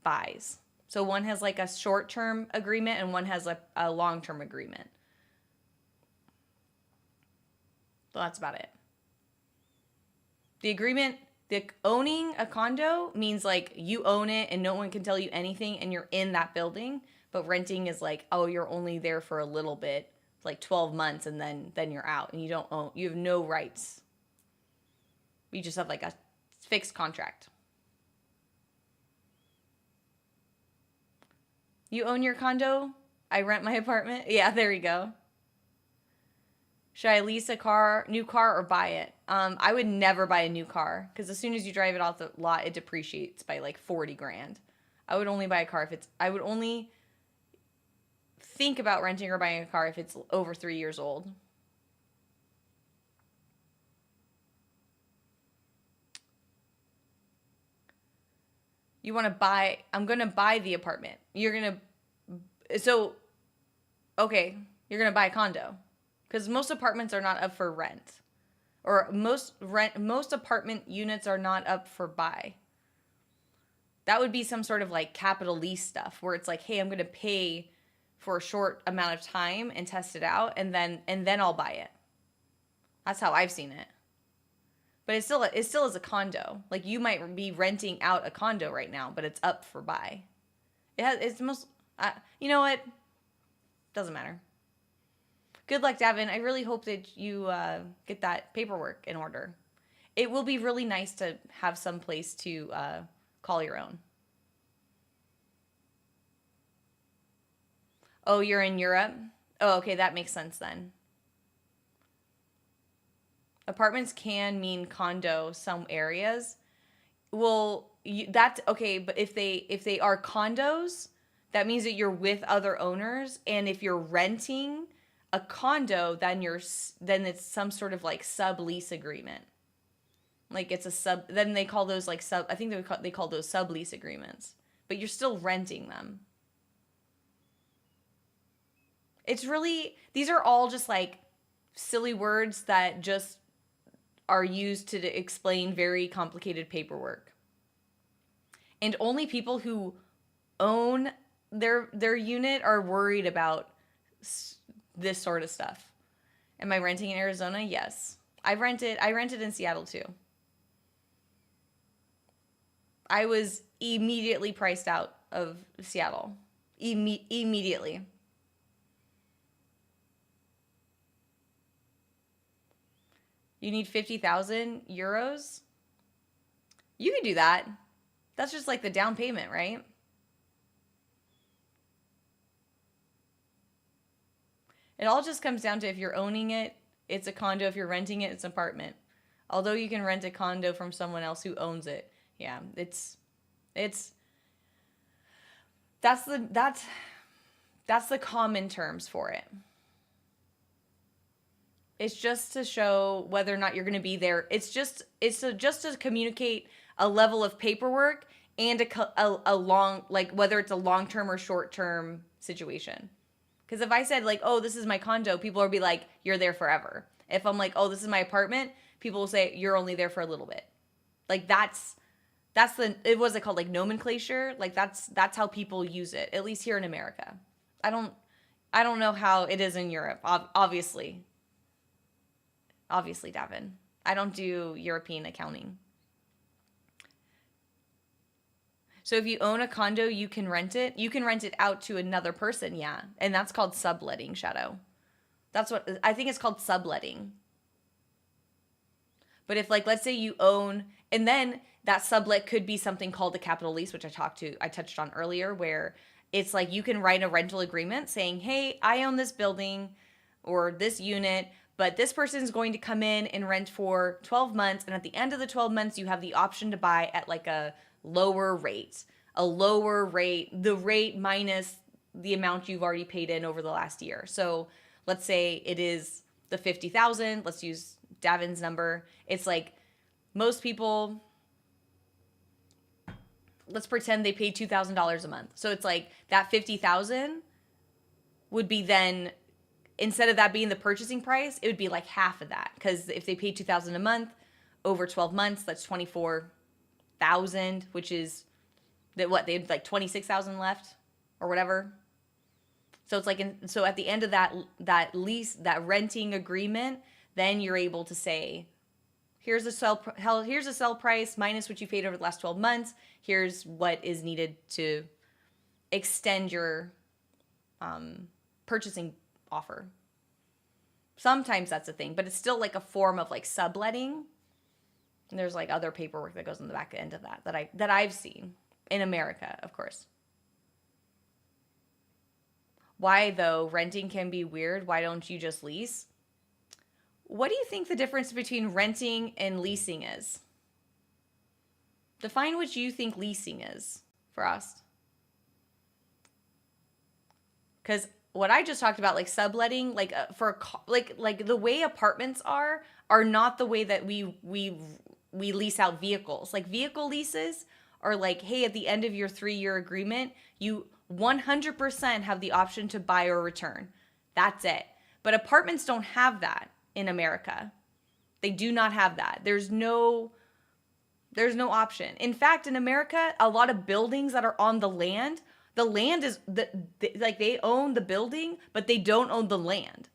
buys. So one has like a short-term agreement and one has a long-term agreement. So that's about it. The agreement, the owning a condo means like you own it and no one can tell you anything and you're in that building. But renting is like, oh, you're only there for a little bit, like 12 months, and then you're out and you have no rights. You just have like a fixed contract. You own your condo? I rent my apartment? Yeah, there you go. Should I lease a new car, or buy it? I would never buy a new car because as soon as you drive it off the lot, it depreciates by like 40 grand. I would only buy a car I would only think about renting or buying a car if it's over 3 years old. You want to buy, I'm going to buy the apartment. You're going to buy a condo. Because most apartments are not up for rent. Or most apartment units are not up for buy. That would be some sort of like capital lease stuff where it's like, hey, I'm going to pay for a short amount of time and test it out and then I'll buy it. That's how I've seen it. But it still is a condo. Like you might be renting out a condo right now, but it's up for buy. It's most you know what? Doesn't matter. Good luck, Davin. I really hope that you get that paperwork in order. It will be really nice to have some place to call your own. Oh, you're in Europe? Oh, okay, that makes sense then. Apartments can mean condo some areas. Well, that's okay, but if they are condos, that means that you're with other owners, and if you're renting a condo, then it's some sort of like sublease agreement. Like it's a sub. Then they call those like sub. I think they call those sublease agreements. But you're still renting them. It's really, these are all just like silly words that just are used to explain very complicated paperwork. And only people who own their unit are worried about this sort of stuff. Am I renting in Arizona? Yes. I rented in Seattle too. I was immediately priced out of Seattle. Immediately. You need 50,000 euros? You can do that. That's just like the down payment, right? It all just comes down to if you're owning it, it's a condo. If you're renting it, it's an apartment. Although you can rent a condo from someone else who owns it. Yeah, that's the common terms for it. It's just to show whether or not you're going to be there. It's just to communicate a level of paperwork and a long, like whether it's a long-term or short-term situation. Because if I said like, oh, this is my condo, people will be like, you're there forever. If I'm like, oh, this is my apartment, people will say you're only there for a little bit. Like that's it was called like nomenclature. Like that's how people use it, at least here in America. I don't know how it is in Europe. Obviously, Davin. I don't do European accounting. So if you own a condo, you can rent it. You can rent it out to another person, yeah. And that's called subletting, Shadow. That's what I think it's called, subletting. But if like let's say you own, and then that sublet could be something called a capital lease, which I touched on earlier, where it's like you can write a rental agreement saying, "Hey, I own this building or this unit, but this person is going to come in and rent for 12 months. And at the end of the 12 months, you have the option to buy at like a lower rate, the rate minus the amount you've already paid in over the last year. So let's say it is the 50,000. Let's use Davin's number. It's like most people, let's pretend they paid $2,000 a month. So it's like that 50,000 would be then, instead of that being the purchasing price, it would be like half of that. Because if they paid $2,000 a month over 12 months, that's 24,000, which is that what they had like 26,000 left or whatever. So it's like, so at the end of that lease, that renting agreement, then you're able to say, here's a sell price minus what you paid over the last 12 months. Here's what is needed to extend your purchasing offer. Sometimes that's a thing, but it's still like a form of like subletting. And there's like other paperwork that goes on the back end of that I've seen in America, of course. Why though? Renting can be weird. Why don't you just lease? What do you think the difference between renting and leasing is? Define what you think leasing is for us. Because what I just talked about, like subletting, like like the way apartments are not the way that we lease out vehicles. Like vehicle leases are like, hey, at the end of your 3-year agreement, you 100% have the option to buy or return. That's it. But apartments don't have that in America. They do not have that. There's no option. In fact, in America, a lot of buildings that are on the land is like they own the building, but they don't own the land.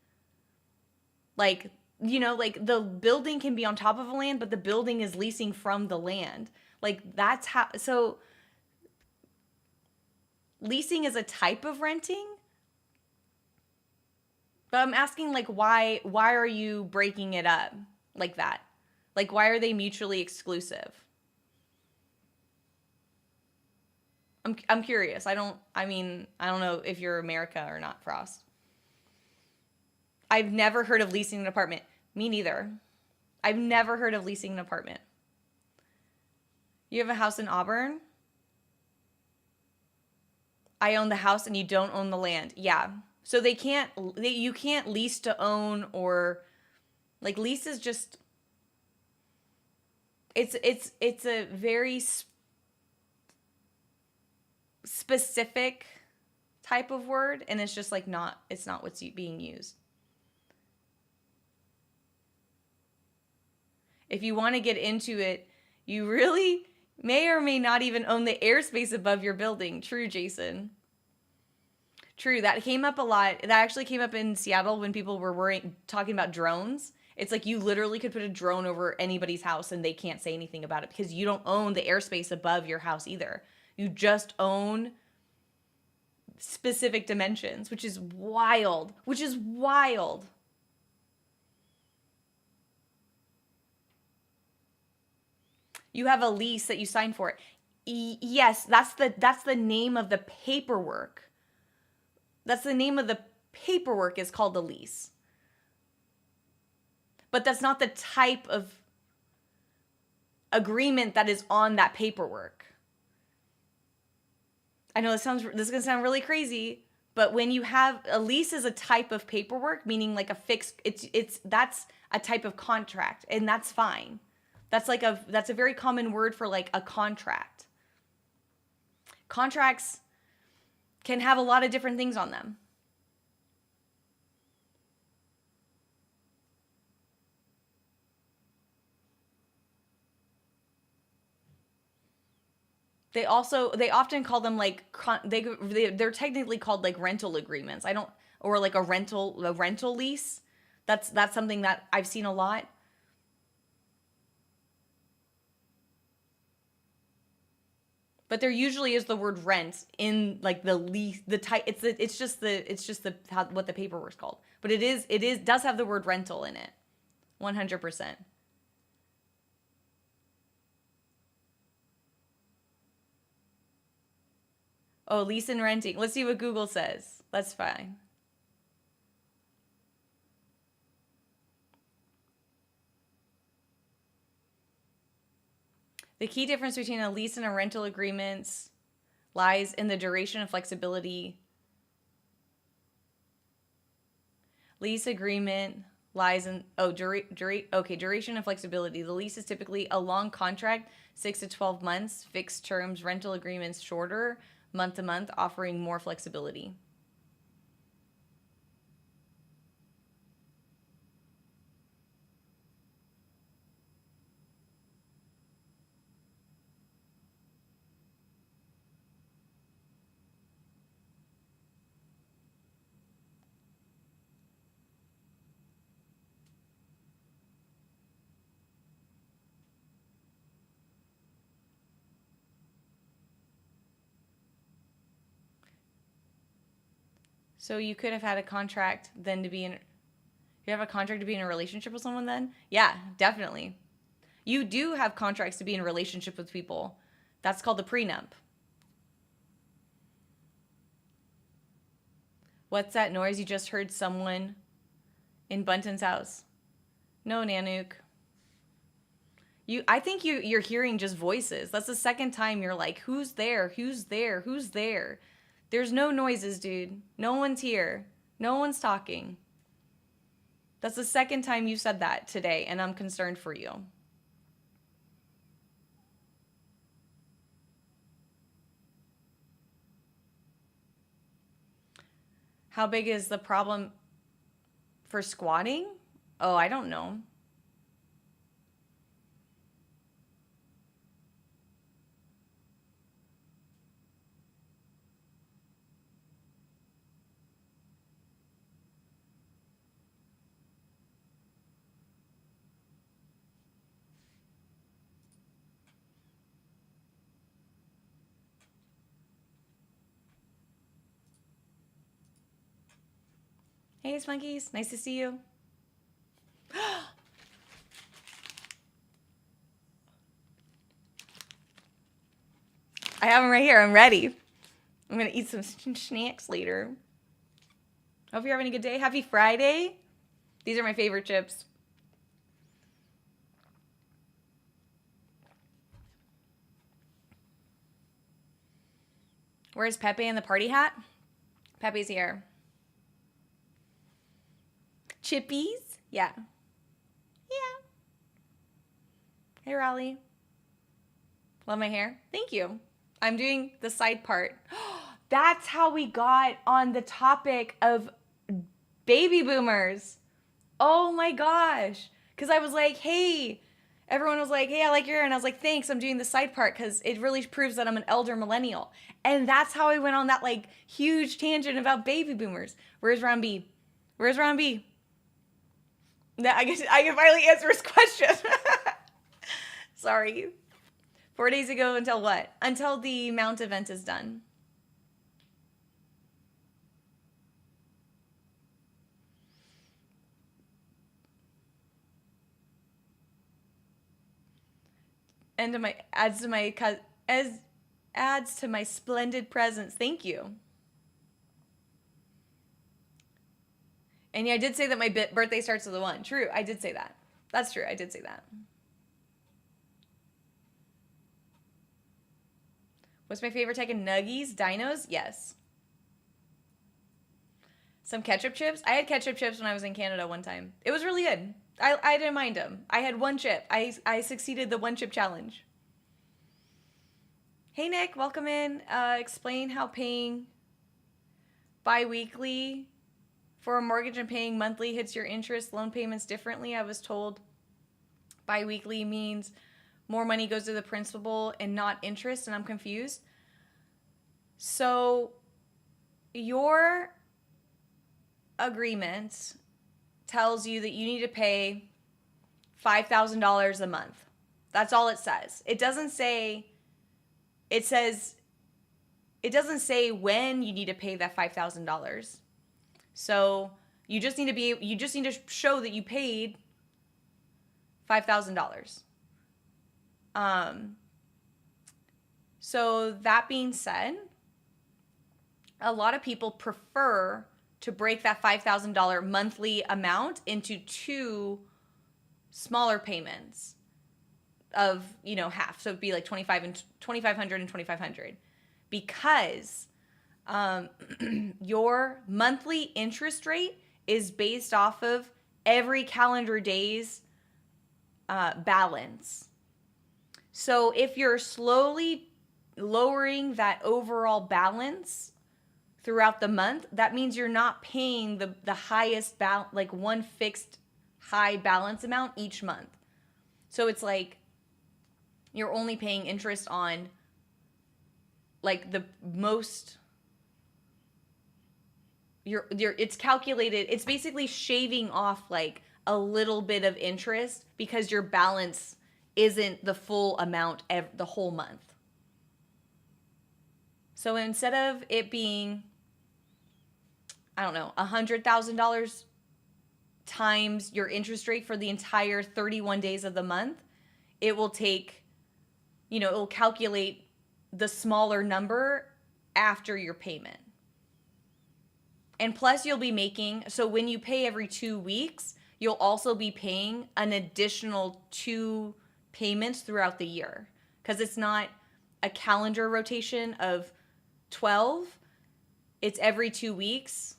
Like, you know, like the building can be on top of a land, but the building is leasing from the land. Like that's how, so leasing is a type of renting. But I'm asking, like, why are you breaking it up like that? Like, why are they mutually exclusive? I'm curious. I don't know if you're America or not, Frost. I've never heard of leasing an apartment. Me neither. I've never heard of leasing an apartment. You have a house in Auburn? I own the house and you don't own the land. Yeah. So you can't lease to own, or like lease is just, it's a very specific type of word, and it's just like it's not what's being used. If you want to get into it, you really may or may not even own the airspace above your building. True, Jason. True, that came up a lot. That actually came up in Seattle when people were talking about drones. It's like you literally could put a drone over anybody's house and they can't say anything about it because you don't own the airspace above your house either. You just own specific dimensions, which is wild. You have a lease that you signed for it. Yes, that's the name of the paperwork. That's the name of the paperwork, is called a lease. But that's not the type of agreement that is on that paperwork. I know this is going to sound really crazy, but when you have a lease is a type of paperwork, meaning like a fixed, that's a type of contract, and that's fine. That's a very common word for like a contract. Contracts can have a lot of different things on them. They often call them like they're technically called like rental agreements. Or like a rental lease. That's something that I've seen a lot. But there usually is the word rent in like the lease, the type. It's just what the paperwork's called. But it does have the word rental in it, 100%. Oh, lease and renting. Let's see what Google says. That's fine. The key difference between a lease and a rental agreement lies in the duration and flexibility. Lease agreement lies in duration and flexibility. The lease is typically a long contract, 6 to 12 months, fixed terms. Rental agreements shorter, month to month, offering more flexibility. So you could have had a contract then to be in, you have a contract to be in a relationship with someone then? Yeah, definitely. You do have contracts to be in a relationship with people. That's called the prenup. What's that noise? You just heard someone in Bunton's house. No, Nanook. I think you're hearing just voices. That's the second time you're like, who's there? Who's there? Who's there? There's no noises, dude. No one's here. No one's talking. That's the second time you said that today, and I'm concerned for you. How big is the problem for squatting? Oh, I don't know. Hey, Spunkies. Nice to see you. I have them right here. I'm ready. I'm going to eat some snacks later. Hope you're having a good day. Happy Friday. These are my favorite chips. Where's Pepe in the party hat? Pepe's here. Chippies? Yeah. Yeah. Hey, Raleigh. Love my hair. Thank you. I'm doing the side part. That's how we got on the topic of baby boomers. Oh my gosh. Because I was like, hey, everyone was like, hey, I like your hair. And I was like, thanks, I'm doing the side part because it really proves that I'm an elder millennial. And that's how I went on that like huge tangent about baby boomers. Where's Ron B? Where's Ron B? I guess I can finally answer his question. Sorry. 4 days ago until what? Until the Mount event is done. And to my adds to my splendid presence. Thank you. And yeah, I did say that my birthday starts with a 1. True, I did say that. That's true, I did say that. What's my favorite type of nuggies? Dinos? Yes. Some ketchup chips? I had ketchup chips when I was in Canada one time. It was really good. I didn't mind them. I had one chip. I succeeded the one chip challenge. Hey, Nick. Welcome in. Explain how paying bi-weekly for a mortgage and paying monthly hits your interest loan payments differently. I was told bi-weekly means more money goes to the principal and not interest, and I'm confused. So your agreement tells you that you need to pay $5,000 a month. That's all it says. It doesn't say when you need to pay that $5,000. So you just need to show that you paid $5,000. So that being said, a lot of people prefer to break that $5,000 monthly amount into 2 smaller payments. of, you know, half. So it'd be like 2,500 and 2,500 because your monthly interest rate is based off of every calendar day's balance. So if you're slowly lowering that overall balance throughout the month, that means you're not paying the highest like one fixed high balance amount each month. So it's like you're only paying interest on like the most it's calculated, it's basically shaving off like a little bit of interest because your balance isn't the full amount the whole month. So instead of it being, I don't know, $100,000 times your interest rate for the entire 31 days of the month, it will take, you know, it will calculate the smaller number after your payment. And plus you'll be making, so when you pay every 2 weeks, you'll also be paying an additional 2 payments throughout the year. Because it's not a calendar rotation of 12, it's every 2 weeks,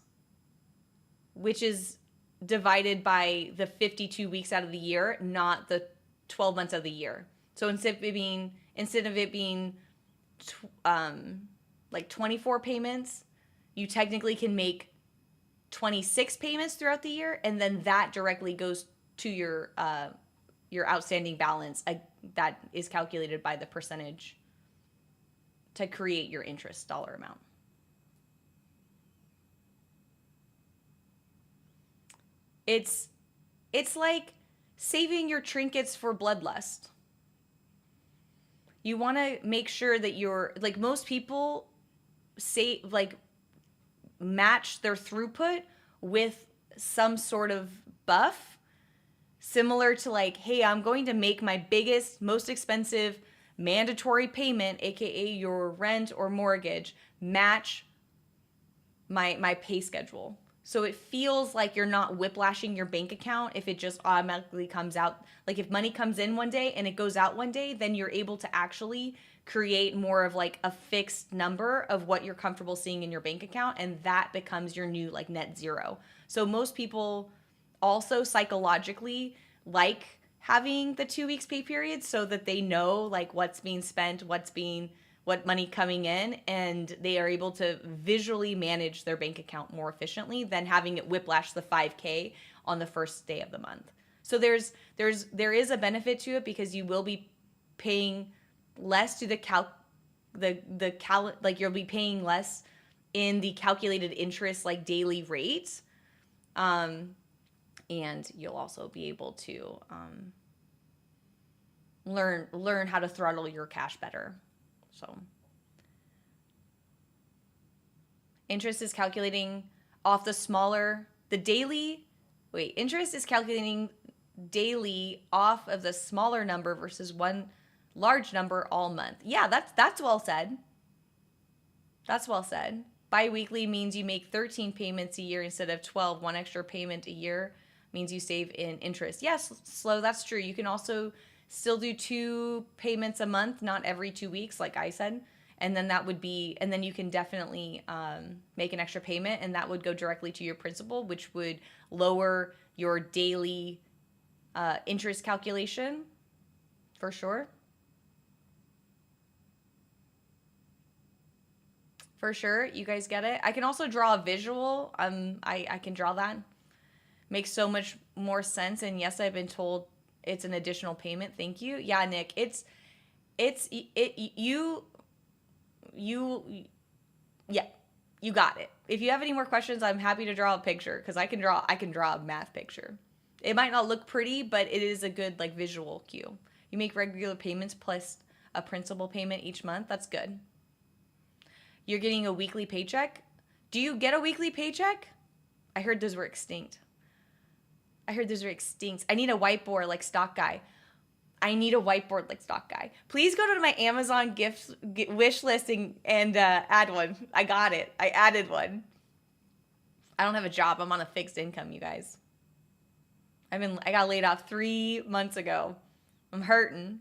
which is divided by the 52 weeks out of the year, not the 12 months of the year. So instead of it being like 24 payments, you technically can make 26 payments throughout the year, and then that directly goes to your outstanding balance that is calculated by the percentage to create your interest dollar amount. It's like saving your trinkets for bloodlust. You want to make sure that you're, like, most people say, like, match their throughput with some sort of buff, similar to like, hey, I'm going to make my biggest, most expensive mandatory payment, aka your rent or mortgage, match my pay schedule. So it feels like you're not whiplashing your bank account if it just automatically comes out. Like if money comes in one day and it goes out one day, then you're able to actually create more of like a fixed number of what you're comfortable seeing in your bank account, and that becomes your new like net zero. So most people also psychologically like having the 2 weeks pay period so that they know like what's being spent, what money coming in, and they are able to visually manage their bank account more efficiently than having it whiplash the 5K on the first day of the month. So there is a benefit to it because you will be paying less to like you'll be paying less in the calculated interest like daily rate, and you'll also be able to learn how to throttle your cash better. So interest is calculating off interest is calculating daily off of the smaller number versus one large number all month. Yeah, that's well said. That's well said. Biweekly means you make 13 payments a year instead of 12. One extra payment a year means you save in interest. Yes, Slow, that's true. You can also still do 2 payments a month, not every 2 weeks, like I said. And then then you can definitely make an extra payment, and that would go directly to your principal, which would lower your daily interest calculation for sure. For sure, you guys get it. I can also draw a visual. I can draw that. Makes so much more sense. And yes, I've been told it's an additional payment. Thank you. Yeah, Nick, you got it. If you have any more questions, I'm happy to draw a picture because I can draw a math picture. It might not look pretty, but it is a good like visual cue. You make regular payments plus a principal payment each month. That's good. You're getting a weekly paycheck. Do you get a weekly paycheck? I heard those were extinct. I need a whiteboard like Stock Guy. Please go to my Amazon wish list and add one. I got it. I added one. I don't have a job. I'm on a fixed income, you guys. I got laid off 3 months ago. I'm hurting.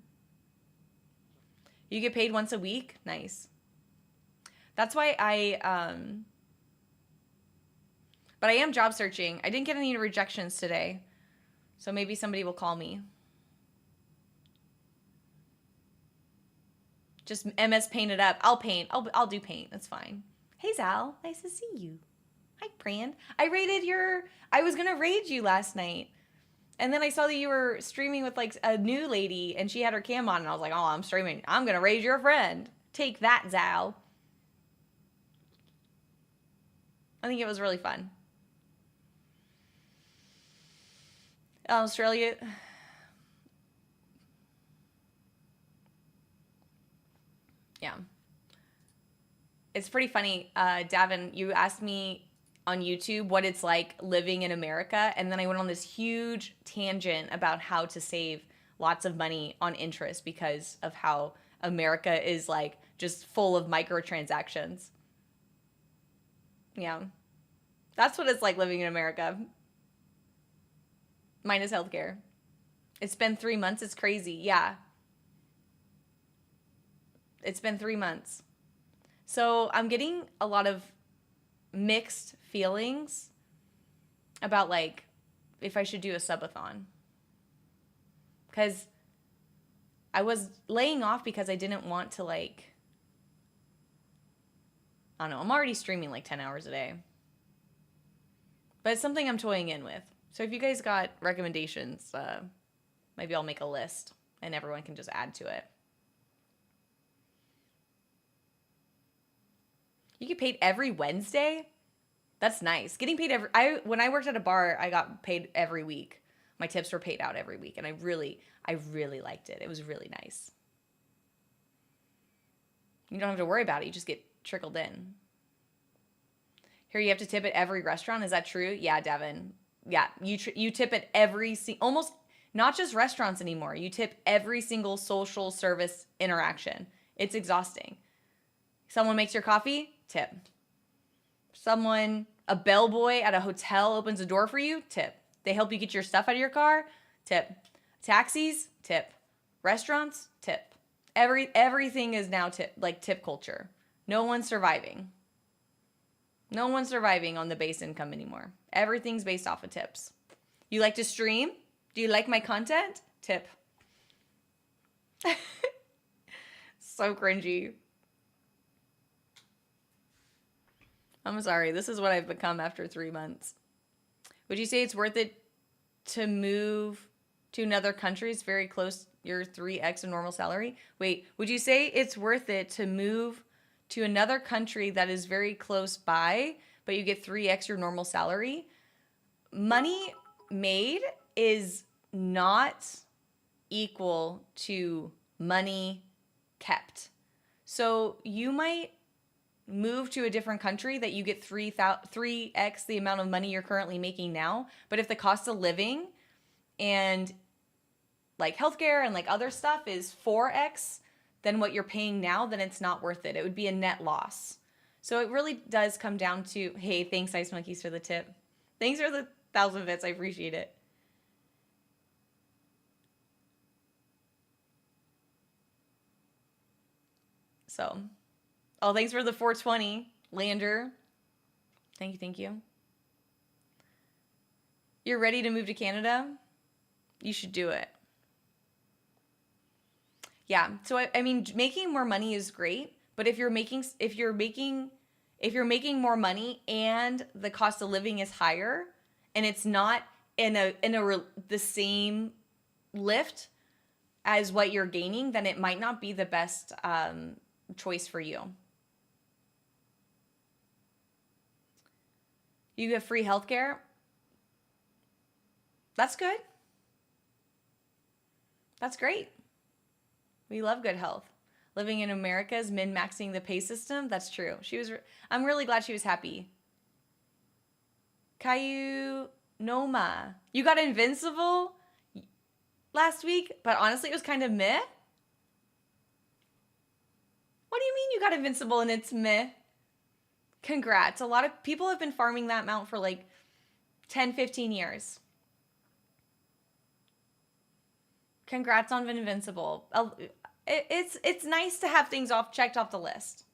You get paid once a week? Nice. That's why but I am job searching. I didn't get any rejections today. So maybe somebody will call me. Just MS paint it up. I'll paint. I'll do paint. That's fine. Hey, Zal. Nice to see you. Hi, Brand. I was going to raid you last night. And then I saw that you were streaming with like a new lady and she had her cam on and I was like, oh, I'm streaming. I'm going to raid your friend. Take that, Zal. I think it was really fun. Australia. Yeah. It's pretty funny. Davin, you asked me on YouTube what it's like living in America. And then I went on this huge tangent about how to save lots of money on interest because of how America is like just full of microtransactions. Yeah. That's what it's like living in America. Minus healthcare. It's been 3 months. It's crazy. Yeah. It's been 3 months. So I'm getting a lot of mixed feelings about like if I should do a subathon. Because I was laying off because I didn't want to like, I don't know, I'm already streaming like 10 hours a day. But it's something I'm toying in with. So if you guys got recommendations, maybe I'll make a list and everyone can just add to it. You get paid every Wednesday? That's nice. Getting paid when I worked at a bar, I got paid every week. My tips were paid out every week and I really liked it. It was really nice. You don't have to worry about it. You just get trickled in. Here you have to tip at every restaurant. Is that true? Yeah, Devin. Yeah, you tip at almost not just restaurants anymore. You tip every single social service interaction. It's exhausting. Someone makes your coffee, tip. A bellboy at a hotel opens a door for you, tip. They help you get your stuff out of your car, tip. Taxis, tip. Restaurants, tip. Everything is now tip culture. No one's surviving. No one's surviving on the base income anymore. Everything's based off of tips. You like to stream? Do you like my content? Tip. So cringy. I'm sorry. This is what I've become after 3 months. Would you say it's worth it to move to another country? It's very close, your 3x of normal salary. Wait, would you say it's worth it to move to another country that is very close by, but you get 3x your normal salary? Money made is not equal to money kept. So you might move to a different country that you get 3x the amount of money you're currently making now. But if the cost of living and like healthcare and like other stuff is 4x than what you're paying now, then it's not worth it. It would be a net loss. So it really does come down to, hey, thanks Ice Monkeys for the tip. Thanks for the 1,000 bits. I appreciate it. So, oh, thanks for the 420, Lander. Thank you. You're ready to move to Canada? You should do it. Yeah. So I mean, making more money is great, but if you're making more money and the cost of living is higher, and it's not in the same lift as what you're gaining, then it might not be the best choice for you. You have free healthcare. That's good. That's great. We love good health. Living in America is min-maxing the pay system. That's true. I'm really glad she was happy. Caillou Noma. You got Invincible last week, but honestly, it was kind of meh. What do you mean you got Invincible and it's meh? Congrats. A lot of people have been farming that mount for like 10, 15 years. Congrats on Invincible. It's nice to have things checked off the list.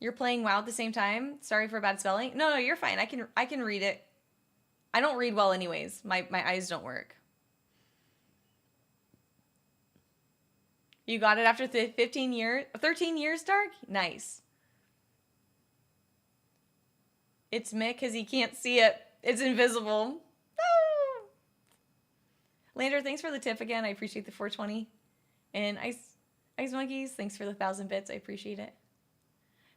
You're playing WoW at the same time. Sorry for bad spelling. No, you're fine. I can read it. I don't read well anyways. My eyes don't work. You got it after 15 years, 13 years, Dark? Nice. It's Mick because he can't see it. It's invisible. Oh. Lander, thanks for the tip again. I appreciate the 420. And Ice Monkeys, thanks for the 1,000 bits. I appreciate it.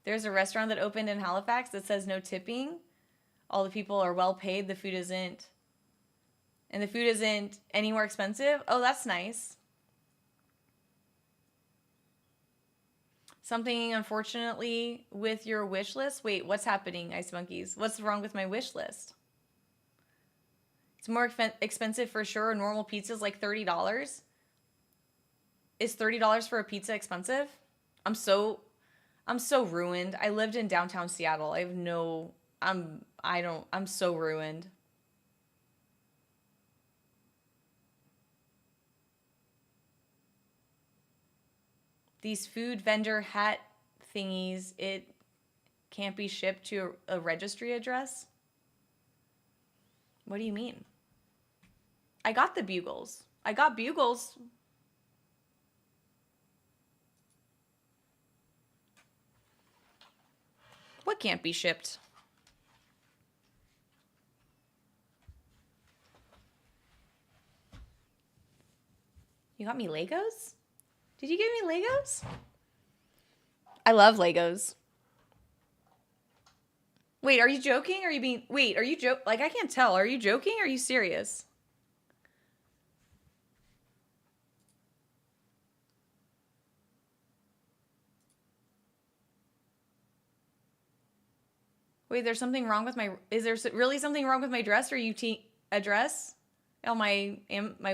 There's a restaurant that opened in Halifax that says no tipping. All the people are well paid. The food isn't. And the food isn't any more expensive. Oh, that's nice. Something, unfortunately, with your wish list. Wait, what's happening, Ice Monkeys? What's wrong with my wish list? It's more expensive for sure. Normal pizza's like $30. Is $30 for a pizza expensive? I'm so ruined. I lived in downtown Seattle. I'm so ruined. These food vendor hat thingies, it can't be shipped to a registry address? What do you mean? I got the bugles. I got bugles. What can't be shipped? You got me Legos? Did you give me Legos? I love Legos. Wait, are you joking? Are you like, I can't tell. Are you joking? Or are you serious? Wait, there's something wrong with is there really something wrong with my dress? Or you address on my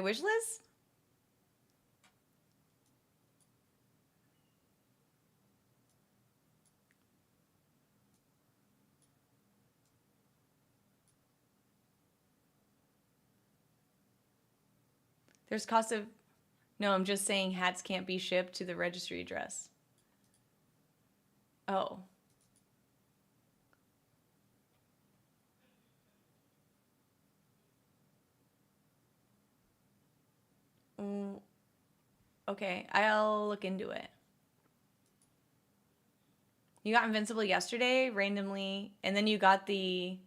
wish list? There's cost of... No, I'm just saying hats can't be shipped to the registry address. Oh. Okay, I'll look into it. You got Invincible yesterday, randomly, and then you got the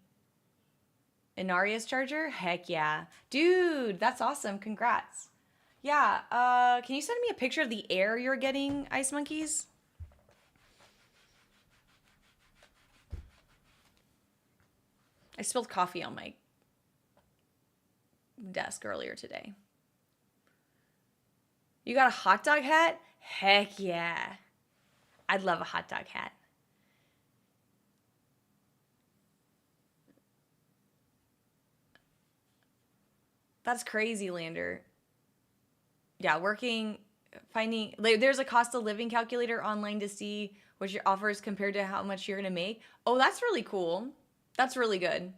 Inarius charger? Heck yeah. Dude, that's awesome. Congrats. Yeah, can you send me a picture of the air you're getting, Ice Monkeys? I spilled coffee on my desk earlier today. You got a hot dog hat? Heck yeah. I'd love a hot dog hat. That's crazy, Lander. Yeah, there's a cost of living calculator online to see what your offers compared to how much you're going to make. Oh, that's really cool. That's really good.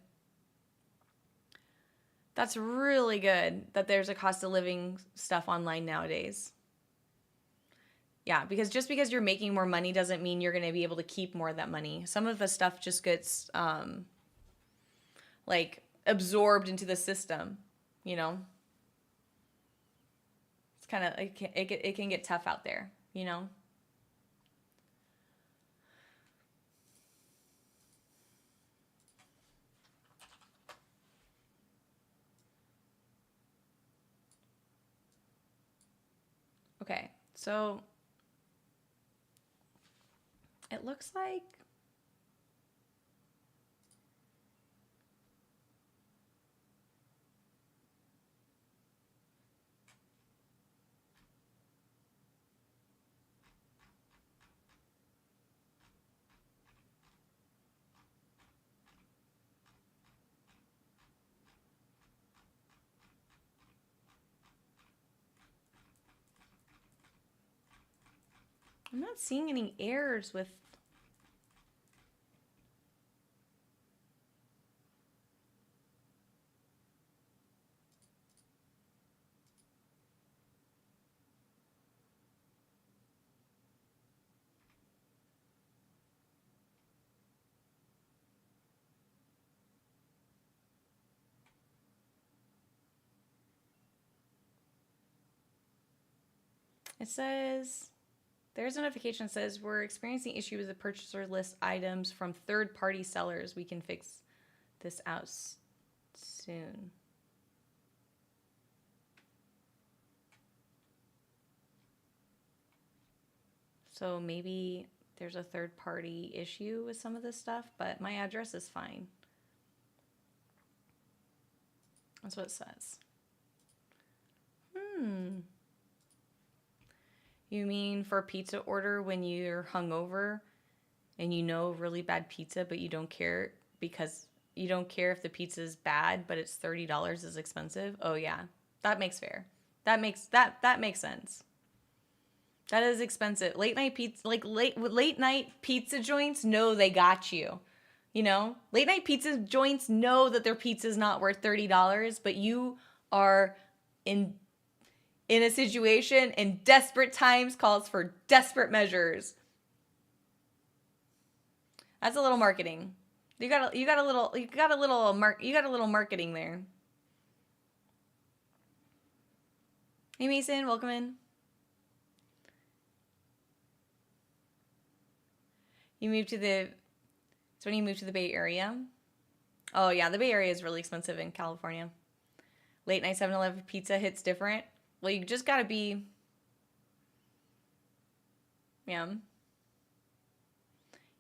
That's really good that there's a cost of living stuff online nowadays. Yeah, because just because you're making more money doesn't mean you're going to be able to keep more of that money. Some of the stuff just gets like absorbed into the system, you know? It's kind of, it can get tough out there, you know? Okay, so it looks like I'm not seeing any errors with... It says, there's a notification that says, we're experiencing issue with the purchaser list items from third-party sellers. We can fix this out soon. So maybe there's a third-party issue with some of this stuff, but my address is fine. That's what it says. You mean for pizza order when you're hungover and you know really bad pizza, but you don't care because you don't care if the pizza is bad, but it's $30 is expensive? Oh yeah, that makes fair. That makes sense. That is expensive. Late night pizza, like late night pizza joints know they got you. You know, late night pizza joints know that their pizza is not worth $30, but you are in a situation in desperate times calls for desperate measures. That's a little marketing. You got a little marketing there. Hey Mason, welcome in. It's when you moved to the Bay Area. Oh yeah, the Bay Area is really expensive in California. Late night 7-Eleven pizza hits different. Well, you just gotta be, yeah.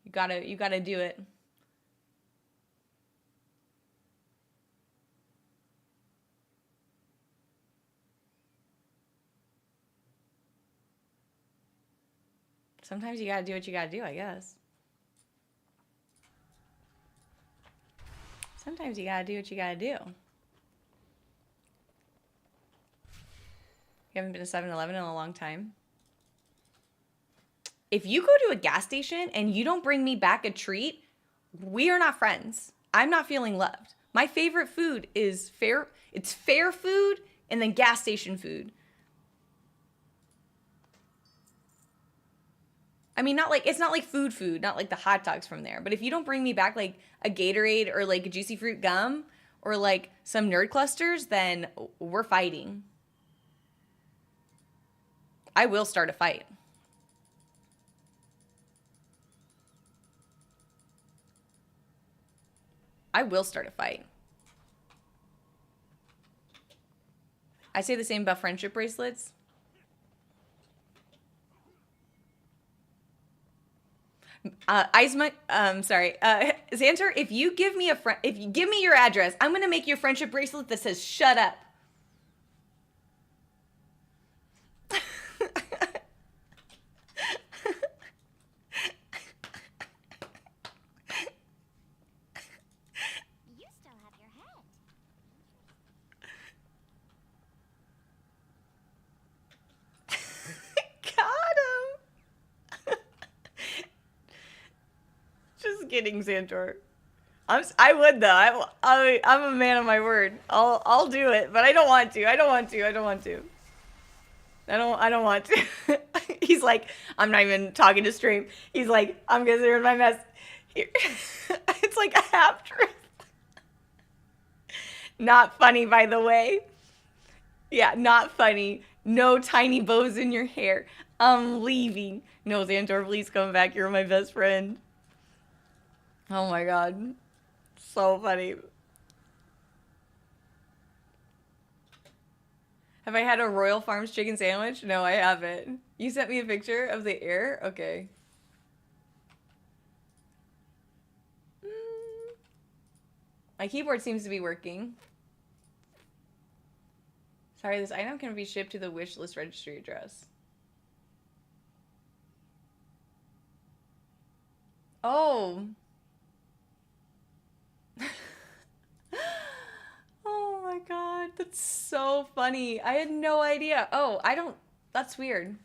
You gotta do it. Sometimes you gotta do what you gotta do, I guess. Sometimes you gotta do what you gotta do. You haven't been to 7-Eleven in a long time. If you go to a gas station and you don't bring me back a treat, we are not friends. I'm not feeling loved. My favorite food is fair. It's fair food and then gas station food. I mean, it's not like food, not like the hot dogs from there. But if you don't bring me back like a Gatorade or like a Juicy Fruit gum or like some Nerd Clusters, then we're fighting. I will start a fight. I will start a fight. I say the same about friendship bracelets. Xanter, if you give me your address, I'm gonna make you a friendship bracelet that says "Shut up." You still have your head. Got him. Just kidding, Xantor. I would though. I'm a man of my word. I'll do it, but I don't want to. I don't want to. He's like, I'm not even talking to stream. He's like, I'm considering my mess. Here. It's like a half truth. Not funny, by the way. Yeah, not funny. No tiny bows in your hair. I'm leaving. No, Xantor, please come back. You're my best friend. Oh my god. So funny. Have I had a Royal Farms chicken sandwich? No, I haven't. You sent me a picture of the air? Okay. My keyboard seems to be working. Sorry, this item can be shipped to the wish list registry address. Oh. Oh my god, that's so funny. I had no idea. Oh, that's weird.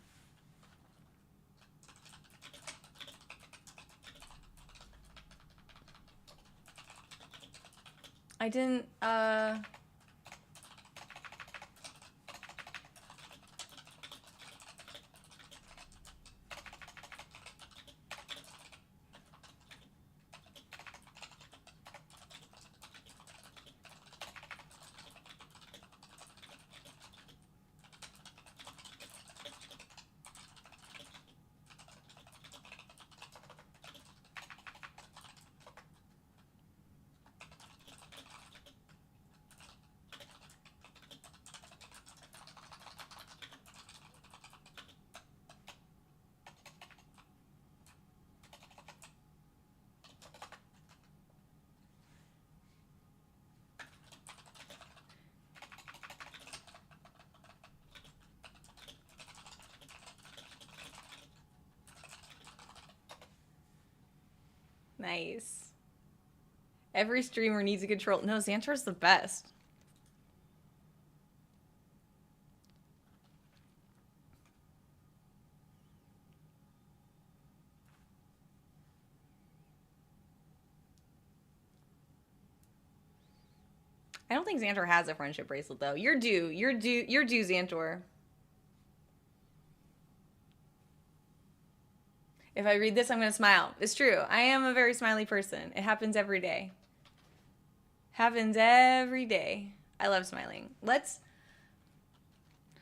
I didn't, Nice. Every streamer needs a control. No, Xantor's the best. I don't think Xantor has a friendship bracelet though. You're due. You're due, Xantor. If I read this, I'm gonna smile. It's true. I am a very smiley person. It happens every day. Happens every day. I love smiling. What's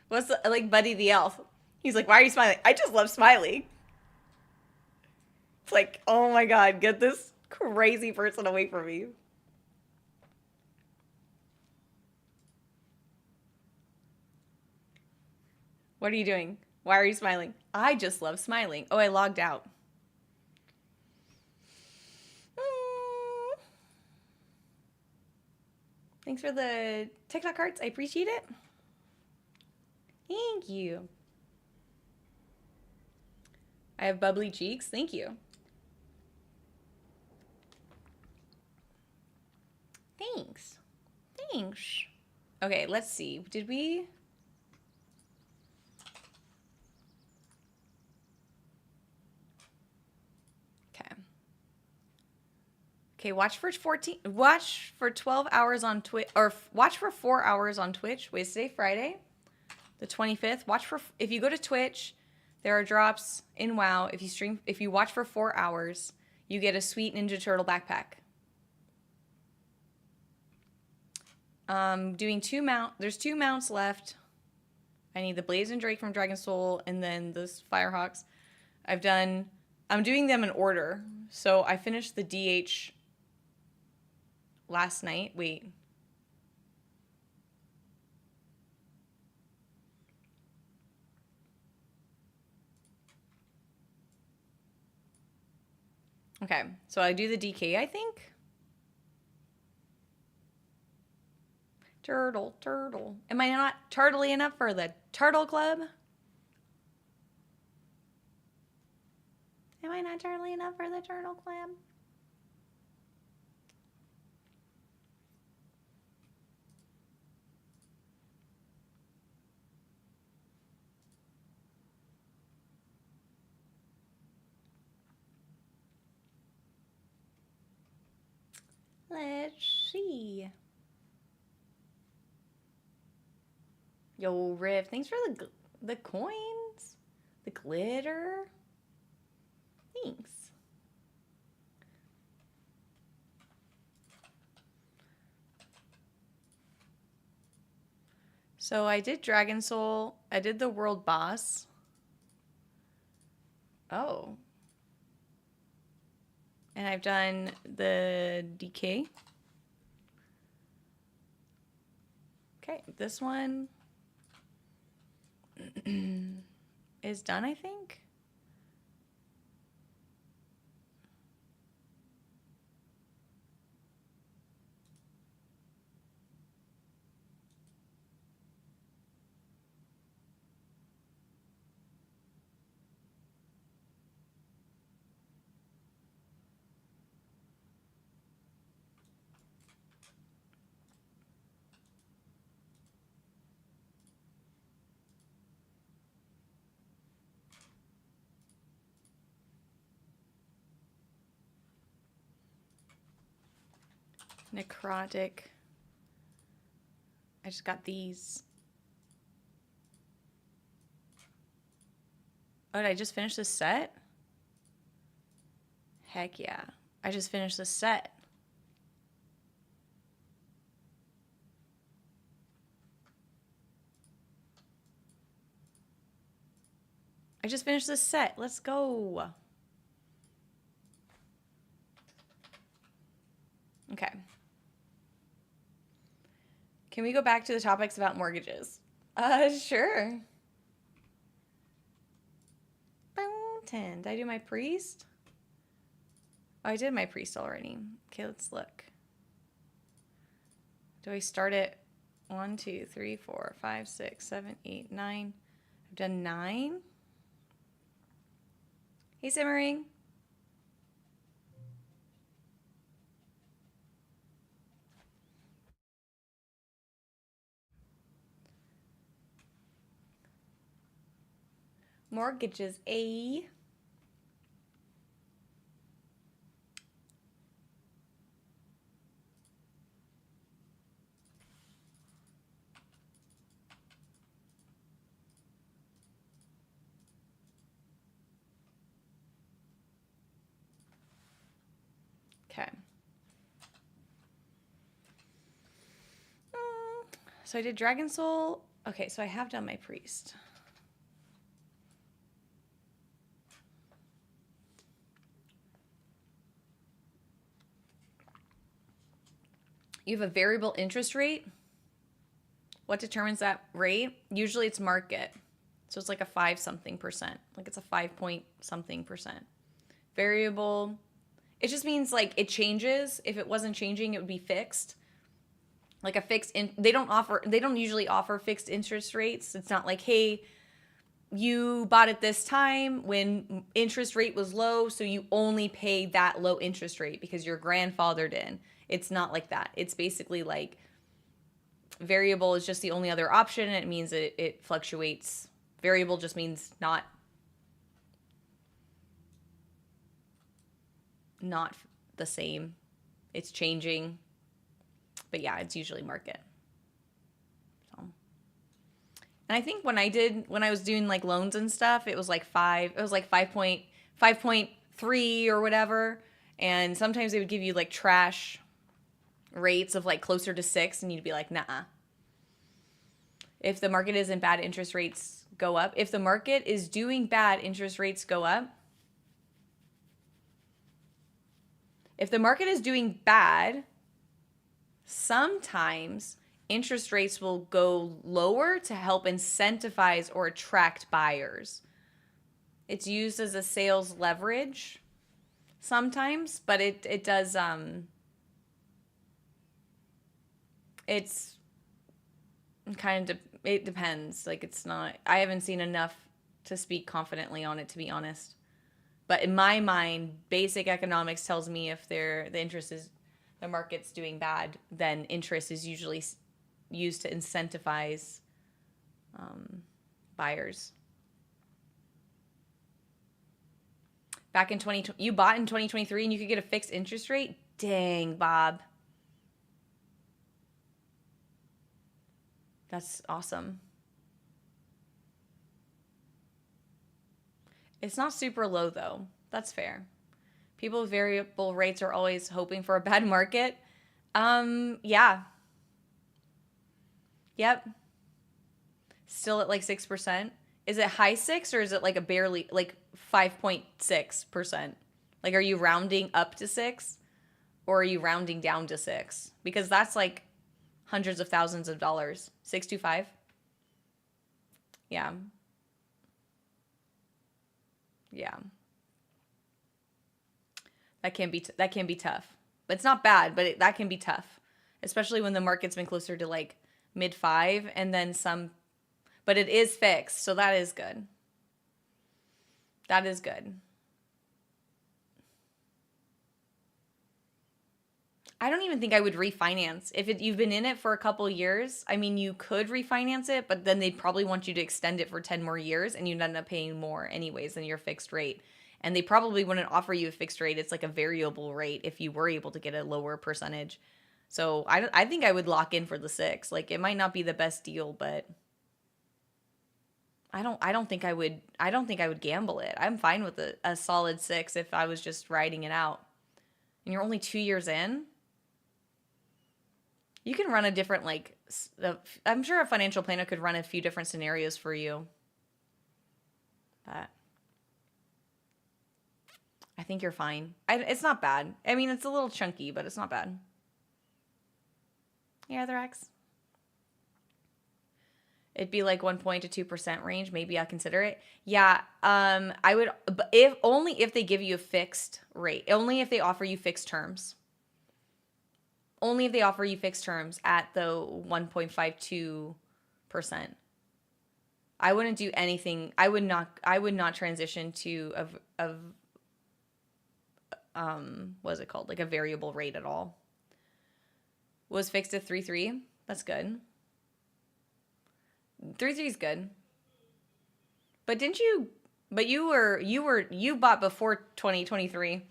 like Buddy the Elf? He's like, why are you smiling? I just love smiling. It's like, oh my god, get this crazy person away from me. What are you doing? Why are you smiling? I just love smiling. Oh, I logged out. Thanks for the TikTok hearts. I appreciate it. Thank you. I have bubbly cheeks. Thank you. Thanks. Thanks. Okay, let's see. Did we... Okay, watch for 12 hours on Twitch, or watch for 4 hours on Twitch. Wait, today Friday, the 25th. Watch for, if you go to Twitch, there are drops in WoW. If you watch for 4 hours, you get a sweet Ninja Turtle backpack. Doing there's 2 mounts left. I need the Blazing Drake from Dragon Soul and then the Firehawks. I'm doing them in order. So I finished the DH last night. Wait. Okay, so I do the DK, I think. Turtle. Am I not turtly enough for the Turtle Club? Am I not turtly enough for the Turtle Club? Let's see. Yo, Riv, thanks for the coins, the glitter. Thanks. So I did Dragon Soul. I did the world boss. Oh. And I've done the DK. Okay, this one is done, I think. Necrotic. I just got these. Oh, did I just finish this set? Heck yeah. I just finished this set. I just finished this set. Let's go. Okay. Can we go back to the topics about mortgages? Sure. 10. Did I do my priest? Oh, I did my priest already. Okay, let's look. Do I start at 1, 2, 3, 4, 5, 6, 7, 8, 9? I've done 9. Hey, Simmering. Mortgages, eh? Okay. So I did Dragon Soul. Okay, so I have done my priest. You have a variable interest rate. What determines that rate? Usually it's market. So it's like a 5-something%. Like it's a 5-point-something%. Variable, it just means like it changes. If it wasn't changing, it would be fixed. Like a fixed they don't usually offer fixed interest rates. It's not like, hey, you bought it this time when interest rate was low, so you only pay that low interest rate because you're grandfathered in. It's not like that. It's basically like variable is just the only other option, and it means it fluctuates. Variable just means not the same. It's changing. But yeah, it's usually market. So. And I think when I was doing like loans and stuff, it was like 5.3 or whatever. And sometimes they would give you like trash rates of like closer to 6, and you'd be like, nah. If the market isn't bad, interest rates go up. If the market is doing bad, interest rates go up. If the market is doing bad, sometimes interest rates will go lower to help incentivize or attract buyers. It's used as a sales leverage sometimes, but it does it's kind of it depends. Like it's not, I haven't seen enough to speak confidently on it, to be honest. But in my mind, basic economics tells me if the market's doing bad, then interest is usually used to incentivize buyers. Back in you bought in 2023 and you could get a fixed interest rate? Dang, Bob. That's awesome. It's not super low, though. That's fair. People with variable rates are always hoping for a bad market. Yeah. Yep. Still at like 6%. Is it high 6 or is it like a barely, like 5.6%? Like, are you rounding up to 6 or are you rounding down to 6? Because that's like hundreds of thousands of dollars. 625? Yeah. Yeah. That can be tough. But it's not bad, but that can be tough, especially when the market's been closer to like mid 5 and then some, but it is fixed, so that is good. That is good. I don't even think I would refinance. If you've been in it for a couple years, I mean, you could refinance it, but then they'd probably want you to extend it for 10 more years, and you'd end up paying more anyways than your fixed rate. And they probably wouldn't offer you a fixed rate. It's like a variable rate if you were able to get a lower percentage. So I think I would lock in for the 6. Like, it might not be the best deal, but I don't think I would gamble it. I'm fine with a solid 6 if I was just riding it out. And you're only 2 years in. You can run a different, like, I'm sure a financial planner could run a few different scenarios for you. But I think you're fine. It's not bad. I mean, it's a little chunky, but it's not bad. Yeah, the Rex. It'd be like 1% to 2% range. Maybe I'll consider it. Yeah, I would, but only if they give you a fixed rate. Only if they offer you fixed terms. Only if they offer you fixed terms at the 1.52%. I wouldn't do anything. I would not transition to what is it called? Like a variable rate at all. Was fixed at 3.3. That's good. 3.3 is good. But didn't you But you bought before 2023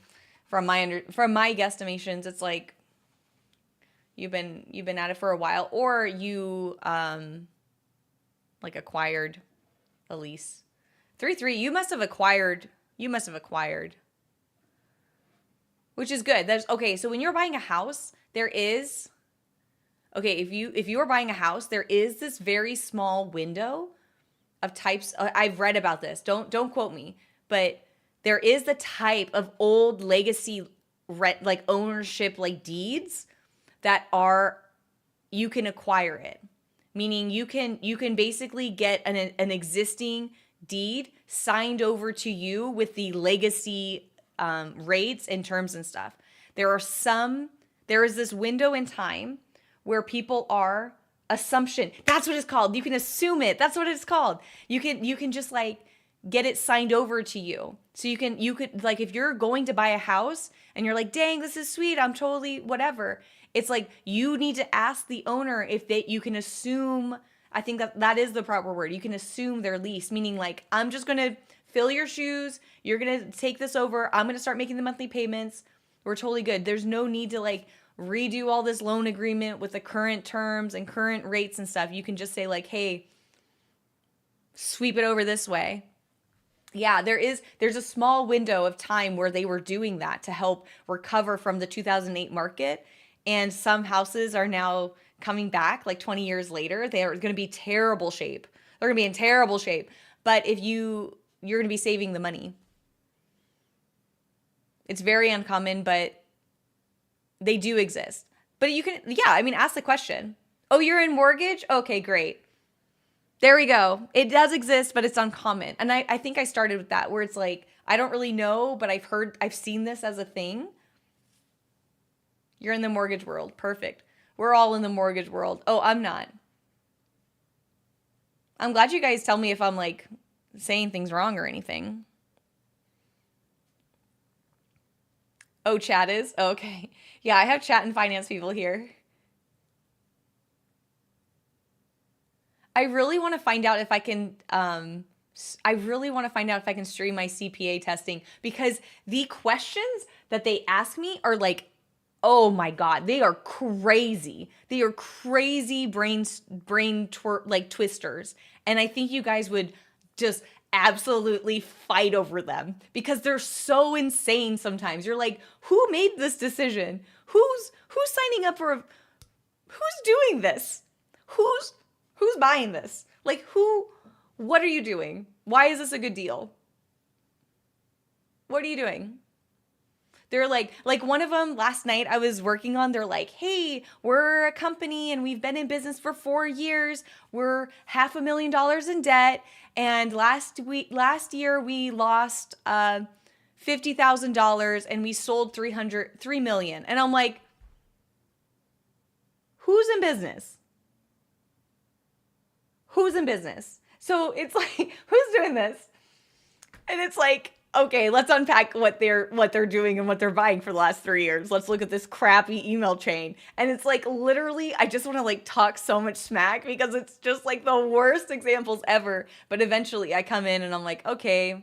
from my guesstimations. It's like you've been at it for a while, or you like acquired a lease. 3-3, you must have acquired, which is good. There's okay, so when you're buying a house, there is okay, if you are buying a house, there is this very small window of types. I've read about this. Don't quote me, but there is the type of old legacy rent, like ownership, like deeds that are, you can acquire it. Meaning you can basically get an existing deed signed over to you with the legacy rates and terms and stuff. There is this window in time where people are assumption. That's what it's called. You can assume it. That's what it's called. You can just like get it signed over to you. So you could like, if you're going to buy a house and you're like, dang, this is sweet, I'm totally whatever. It's like you need to ask the owner if you can assume. I think that is the proper word. You can assume their lease, meaning like, I'm just going to fill your shoes. You're going to take this over. I'm going to start making the monthly payments. We're totally good. There's no need to like redo all this loan agreement with the current terms and current rates and stuff. You can just say like, hey, sweep it over this way. Yeah, there's a small window of time where they were doing that to help recover from the 2008 market. And some houses are now coming back like 20 years later. They're going to be terrible shape. They're going to be in terrible shape. But if you're going to be saving the money. It's very uncommon, but they do exist. But you can, yeah, I mean, ask the question. Oh, you're in mortgage? Okay, great. There we go. It does exist, but it's uncommon. And I think I started with that, where it's like, I don't really know, but I've seen this as a thing. You're in the mortgage world. Perfect. We're all in the mortgage world. Oh, I'm not. I'm glad you guys tell me if I'm like saying things wrong or anything. Oh, chat is? Okay. Yeah, I have chat and finance people here. I really want to find out if I can stream my CPA testing, because the questions that they ask me are like, oh my God, they are crazy. They are crazy like twisters. And I think you guys would just absolutely fight over them because they're so insane sometimes. You're like, who made this decision? Who's signing up for who's doing this? Who's buying this? Like what are you doing? Why is this a good deal? What are you doing? They're like one of them last night I was working on, they're like, hey, we're a company and we've been in business for 4 years. We're $500,000 in debt. And last year we lost $50,000 and we sold $3 million. And I'm like, who's in business? Who's in business? So it's like, who's doing this? And it's like, okay, let's unpack what they're doing and what they're buying for the last 3 years. Let's look at this crappy email chain. And it's like, literally, I just want to like talk so much smack because it's just like the worst examples ever. But eventually I come in and I'm like, okay,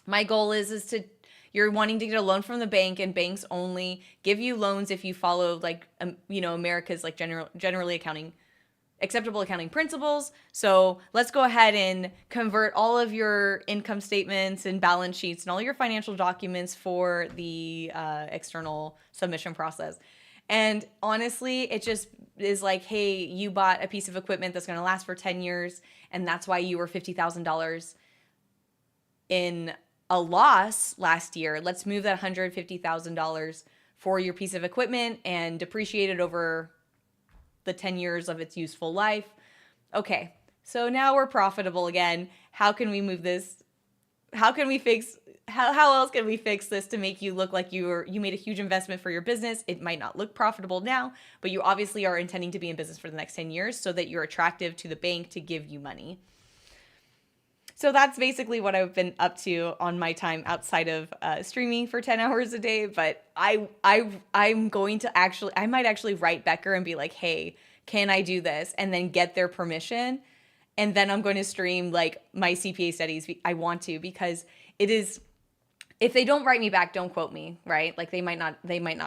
my goal is to, you're wanting to get a loan from the bank, and banks only give you loans if you follow like, America's like generally acceptable accounting principles. So let's go ahead and convert all of your income statements and balance sheets and all your financial documents for the external submission process. And honestly, it just is like, hey, you bought a piece of equipment that's going to last for 10 years. And that's why you were $50,000 in a loss last year. Let's move that $150,000 for your piece of equipment and depreciate it over the 10 years of its useful life. Okay, so now we're profitable again. How can we move this? How else can we fix this to make you look like you made a huge investment for your business? It might not look profitable now, but you obviously are intending to be in business for the next 10 years so that you're attractive to the bank to give you money. So that's basically what I've been up to on my time outside of streaming for 10 hours a day. But I might actually write Becker and be like, hey, can I do this? And then get their permission And then I'm going to stream like my CPA studies. I want to, because it is, if they don't write me back, don't quote me, right? Like they might not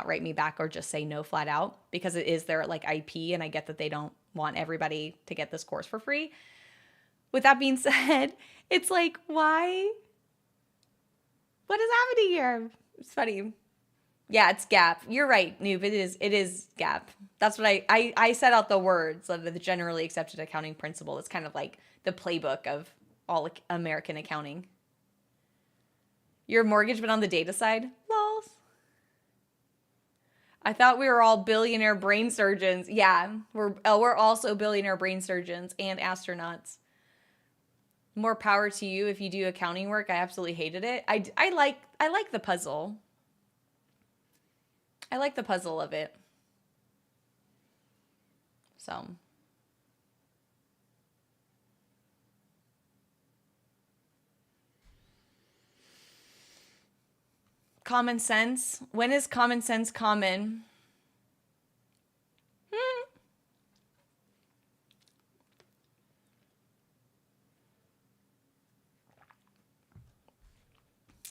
write me back or just say no flat out, because it is their like IP, and I get that they don't want everybody to get this course for free. With that being said, it's like, why? What is happening here? It's funny. Yeah, it's GAAP. You're right, Noob. It is GAAP. That's what I set out the words of the generally accepted accounting principle. It's kind of like the playbook of all American accounting. Your mortgage, but on the data side? Lols. I thought we were all billionaire brain surgeons. Yeah, we're also billionaire brain surgeons and astronauts. More power to you if you do accounting work. I absolutely hated it. I like the puzzle. I like the puzzle of it. So. Common sense. When is common sense common?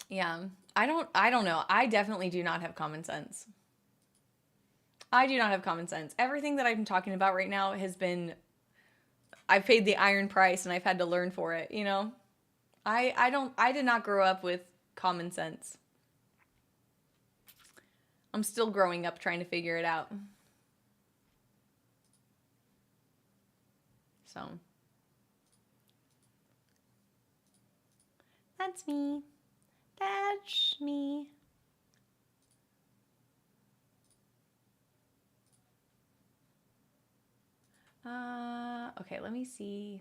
Yeah. I don't know. I definitely do not have common sense. I do not have common sense. Everything that I'm talking about right now has been, I've paid the iron price and I've had to learn for it, you know? I did not grow up with common sense. I'm still growing up trying to figure it out. So. That's me. That's me. Okay, let me see.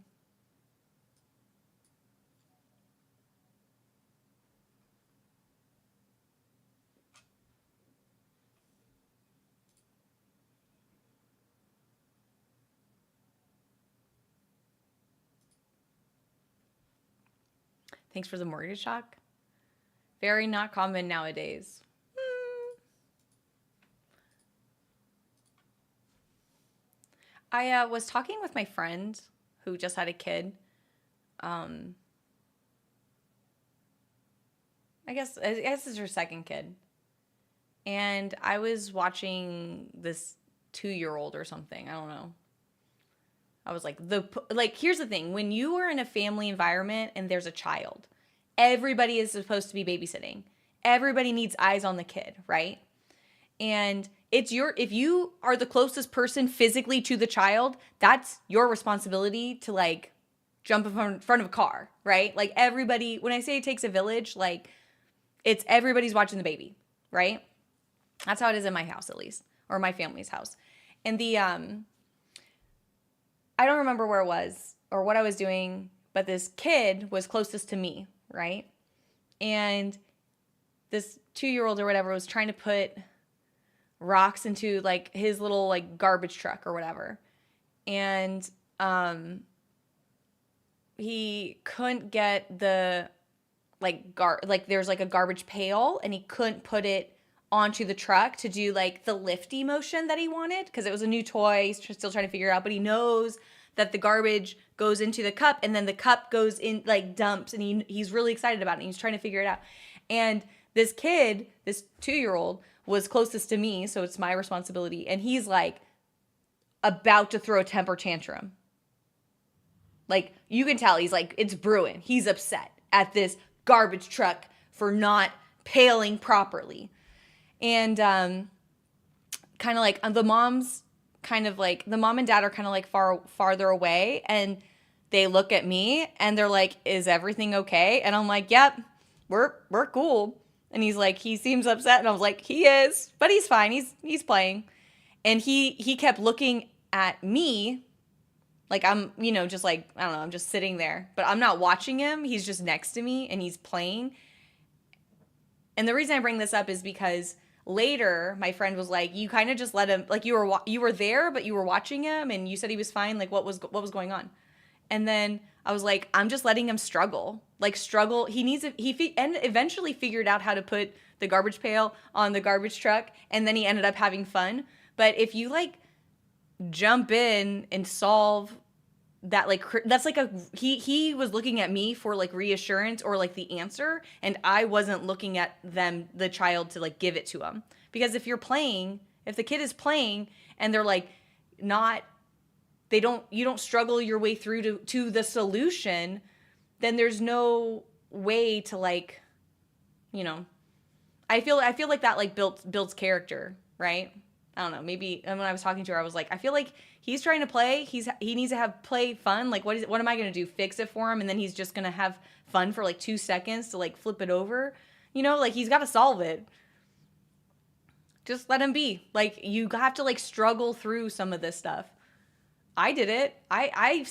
Thanks for the mortgage shock. Very not common nowadays. I was talking with my friend who just had a kid. I guess it's her second kid. And I was watching this 2-year-old or something. I don't know. I was like, here's the thing. When you are in a family environment and there's a child, everybody is supposed to be babysitting. Everybody needs eyes on the kid, right? And if you are the closest person physically to the child, that's your responsibility to like jump in front of a car, right? Like everybody, when I say it takes a village, like it's everybody's watching the baby, right? That's how it is in my house, at least, or my family's house. And I don't remember where it was or what I was doing, but this kid was closest to me, right? And this 2-year-old or whatever was trying to put rocks into like his little like garbage truck or whatever. And he couldn't get the like there's like a garbage pail, and he couldn't put it onto the truck to do like the lifty motion that he wanted, because it was a new toy. He's still trying to figure it out, but he knows that the garbage goes into the cup and then the cup goes in like dumps, and he's really excited about it. And he's trying to figure it out. And this kid, this 2-year-old, was closest to me, so it's my responsibility. And he's like about to throw a temper tantrum. Like you can tell he's like, it's brewing. He's upset at this garbage truck for not paling properly. And kind of like the mom and dad are kind of like farther away, and they look at me and they're like, is everything okay? And I'm like, yep, we're cool. And he's like, he seems upset. And I was like, he is, but he's fine. He's playing. And he kept looking at me like I'm, just like, I don't know, I'm just sitting there, but I'm not watching him. He's just next to me and he's playing. And the reason I bring this up is because later my friend was like, you kind of just let him, like you were there, but you were watching him and you said he was fine. Like what was going on? And then I was like, I'm just letting him struggle. And eventually figured out how to put the garbage pail on the garbage truck. And then he ended up having fun. But if you like jump in and solve that like that's like a he was looking at me for like reassurance or like the answer, and I wasn't looking at the child to like give it to him. Because if the kid is playing and they're like not you don't struggle your way through to the solution, then there's no way to like, you know, I feel like that like builds character, right? I don't know. Maybe when I was talking to her, I was like, I feel like he's trying to play. He needs to have play fun. Like, what am I gonna do? Fix it for him, and then he's just gonna have fun for like 2 seconds to like flip it over. You know, like he's got to solve it. Just let him be. Like you have to like struggle through some of this stuff. I did it. I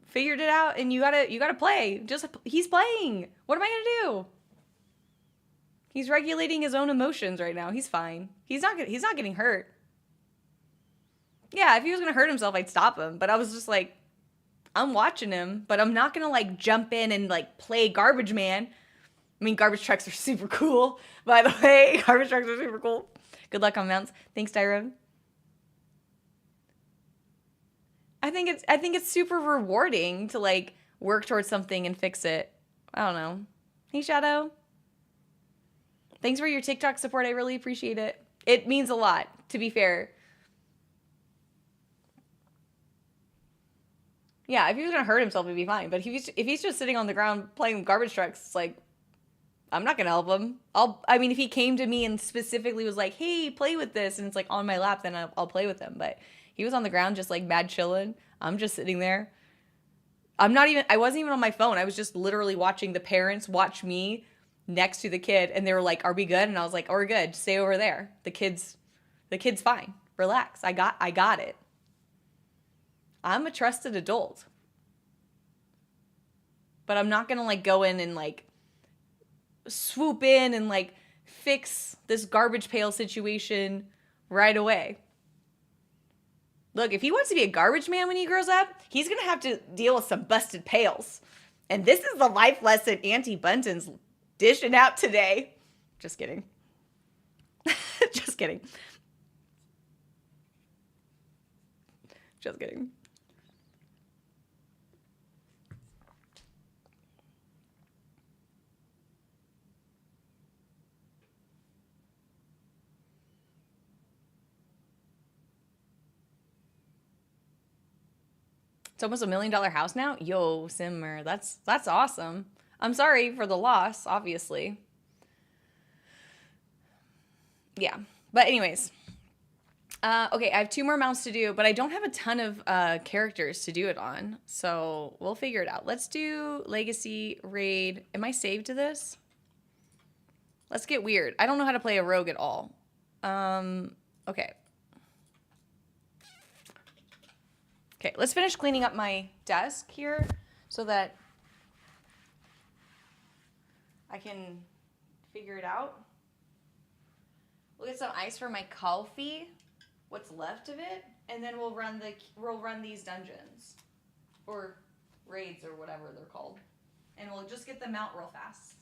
figured it out, and you gotta play. Just he's playing. What am I gonna do? He's regulating his own emotions right now. He's fine. He's not getting hurt. Yeah, if he was gonna hurt himself, I'd stop him. But I was just like, I'm watching him, but I'm not gonna like jump in and like play garbage man. I mean, garbage trucks are super cool, by the way. Garbage trucks are super cool. Good luck on mounts. Thanks, Tyrone. I think it's super rewarding to like work towards something and fix it. I don't know. Hey, Shadow. Thanks for your TikTok support. I really appreciate it. It means a lot, to be fair. Yeah, if he was gonna hurt himself, it'd be fine. But if he's just sitting on the ground playing garbage trucks, it's like, I'm not gonna help him. I mean, if he came to me and specifically was like, "Hey, play with this," and it's like on my lap, then I'll play with him. But he was on the ground just like mad chilling. I'm just sitting there. I wasn't even on my phone. I was just literally watching the parents watch me next to the kid, and they were like, "Are we good?" And I was like, "Oh, we're good. Stay over there. The kid's fine. Relax. I got it. I'm a trusted adult." But I'm not gonna like go in and like swoop in and like fix this garbage pail situation right away. Look, if he wants to be a garbage man when he grows up, he's gonna have to deal with some busted pails. And this is the life lesson Auntie Bunton's dishing out today. Just kidding. Just kidding. Just kidding. It's almost $1 million house now. Yo, Simmer, that's awesome. I'm sorry for the loss, obviously. Yeah, but anyways, okay, I have 2 more mounts to do, but I don't have a ton of characters to do it on, so we'll figure it out. Let's do Legacy Raid. Am I saved to this? Let's get weird. I don't know how to play a rogue at all. Okay. Okay, let's finish cleaning up my desk here so that I can figure it out. We'll get some ice for my coffee, what's left of it, and then we'll run these dungeons or raids or whatever they're called, and we'll just get them out real fast.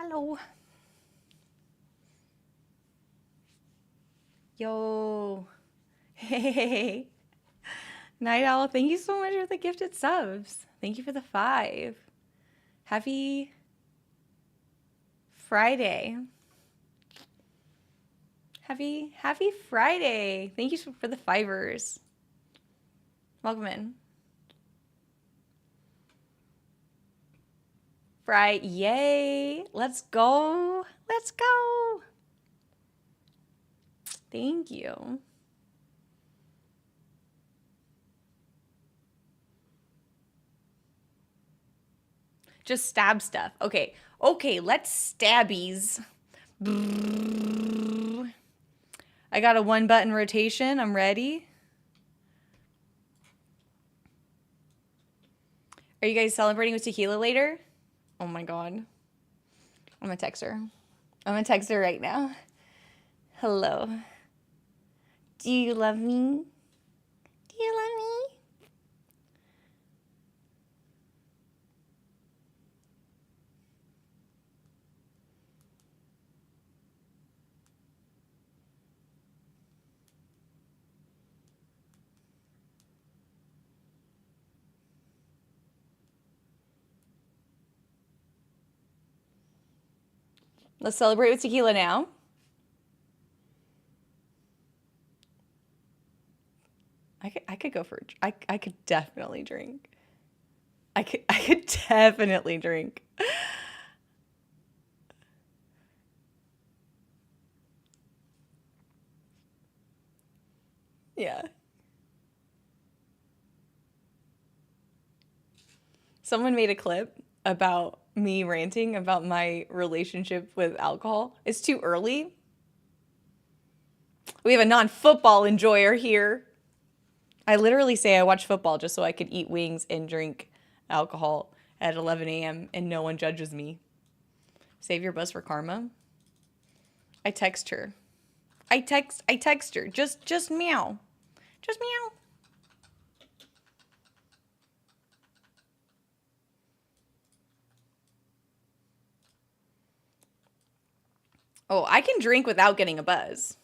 Hello. Yo. Hey. Night Owl, thank you so much for the gifted subs. Thank you for the 5. Happy Friday. Happy Friday. Thank you for the 5ers. Welcome in. Yay. Let's go. Let's go. Thank you. Just stab stuff. Okay. Okay, let's stabbies. I got a 1-button rotation. I'm ready. Are you guys celebrating with tequila later? Oh my god. I'm gonna text her. I'm gonna text her right now. Hello. Do you love me? Do you love me? Let's celebrate with tequila now. I could go for I could definitely drink. I could definitely drink. Yeah. Someone made a clip about me ranting about my relationship with alcohol. It's too early. We have a non-football enjoyer here. I literally say I watch football just so I could eat wings and drink alcohol at 11 a.m. and no one judges me. Save your buzz for karma. I text her. I text her. Just meow. Just meow. Oh, I can drink without getting a buzz.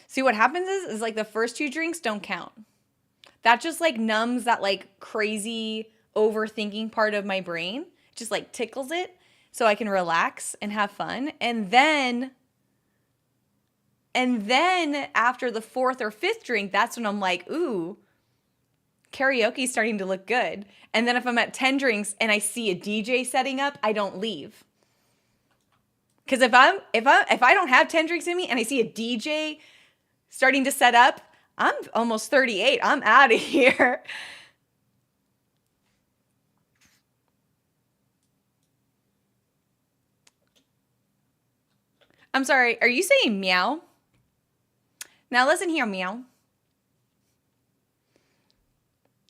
See, what happens is like the first 2 drinks don't count. That just like numbs that like crazy overthinking part of my brain. Just like tickles it so I can relax and have fun. And then after the 4th or 5th drink, that's when I'm like, ooh, karaoke's starting to look good. And then if I'm at 10 drinks and I see a DJ setting up, I don't leave. Because if I don't have 10 drinks in me and I see a DJ starting to set up, I'm almost 38. I'm out of here. I'm sorry, are you saying meow? Now listen here, meow.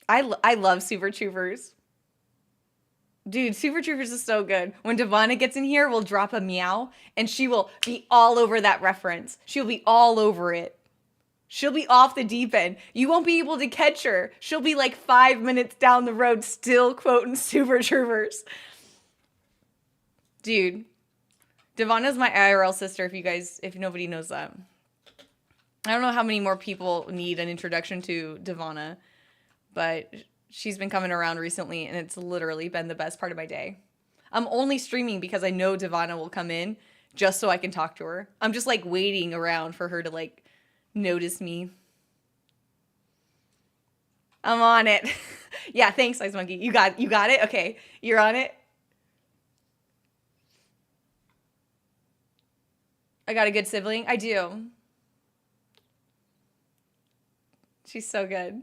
I love Super Troopers. Dude, Super Troopers is so good. When Devonna gets in here, we'll drop a meow, and she will be all over that reference. She'll be all over it. She'll be off the deep end. You won't be able to catch her. She'll be like 5 minutes down the road still quoting Super Troopers. Dude, Devonna's my IRL sister, if nobody knows that. I don't know how many more people need an introduction to Devonna, but she's been coming around recently, and it's literally been the best part of my day. I'm only streaming because I know Devonna will come in just so I can talk to her. I'm just like waiting around for her to like notice me. I'm on it. Yeah, thanks, Ice Monkey. You got it? Okay, you're on it. I got a good sibling. I do. She's so good.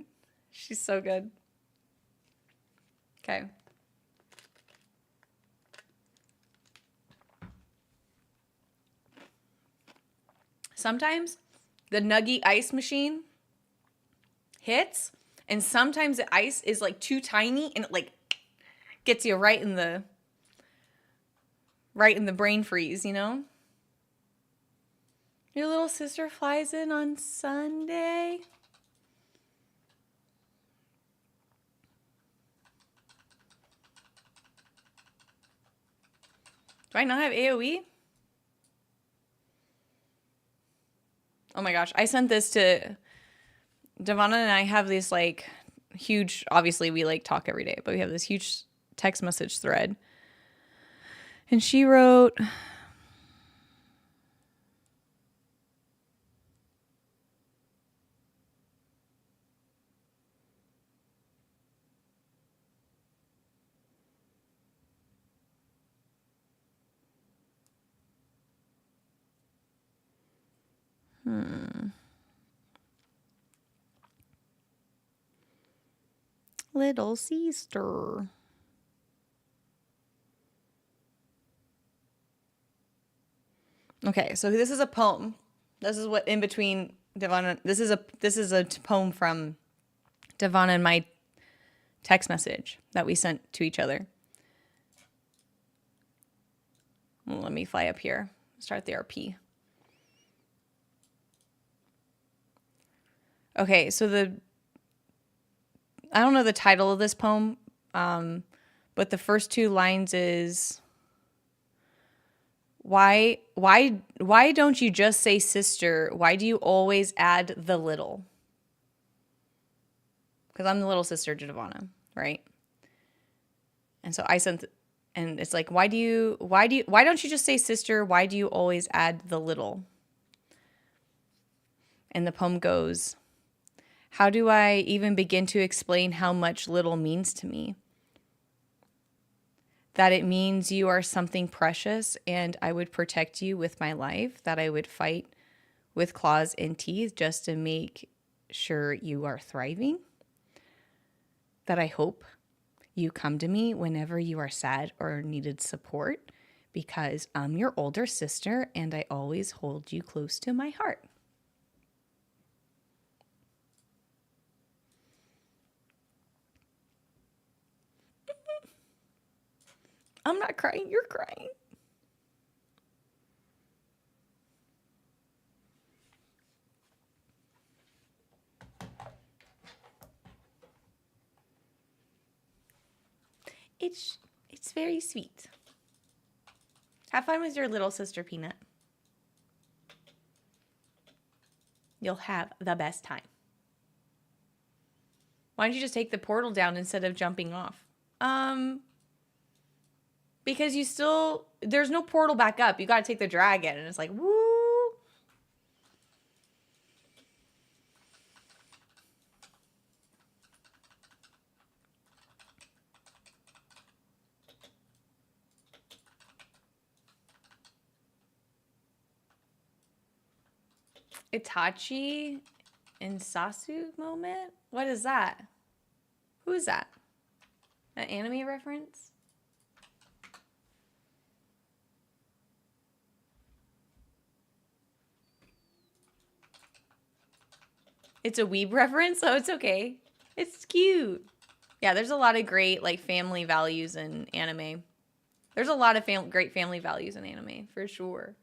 She's so good. Okay. Sometimes the Nuggy ice machine hits, and sometimes the ice is like too tiny and it like gets you right in the brain freeze, you know? Your little sister flies in on Sunday. Do I not have AoE? Oh my gosh. I sent this to Devonna, and I have this like huge, obviously we like talk every day, but we have this huge text message thread. And she wrote, little sister. Okay, so this is a poem. This is what in between Devonna. This is a poem from Devonna and my text message that we sent to each other. Well, let me fly up here. Start the RP. Okay, so I don't know the title of this poem, but the first two lines is why don't you just say sister? Why do you always add the little? Because I'm the little sister to Devonna, right? And so I sent, and it's like, why don't you just say sister? Why do you always add the little? And the poem goes, how do I even begin to explain how much little means to me? That it means you are something precious and I would protect you with my life, that I would fight with claws and teeth just to make sure you are thriving, that I hope you come to me whenever you are sad or needed support because I'm your older sister and I always hold you close to my heart. I'm not crying, you're crying. It's very sweet. Have fun with your little sister, Peanut. You'll have the best time. Why don't you just take the portal down instead of jumping off? Because there's no portal back up. You got to take the dragon, and it's like, woo. Itachi and Sasu moment? What is that? Who is that? An anime reference? It's a weeb reference, so it's okay. It's cute. Yeah, there's a lot of great like family values in anime. There's a lot of great family values in anime, for sure.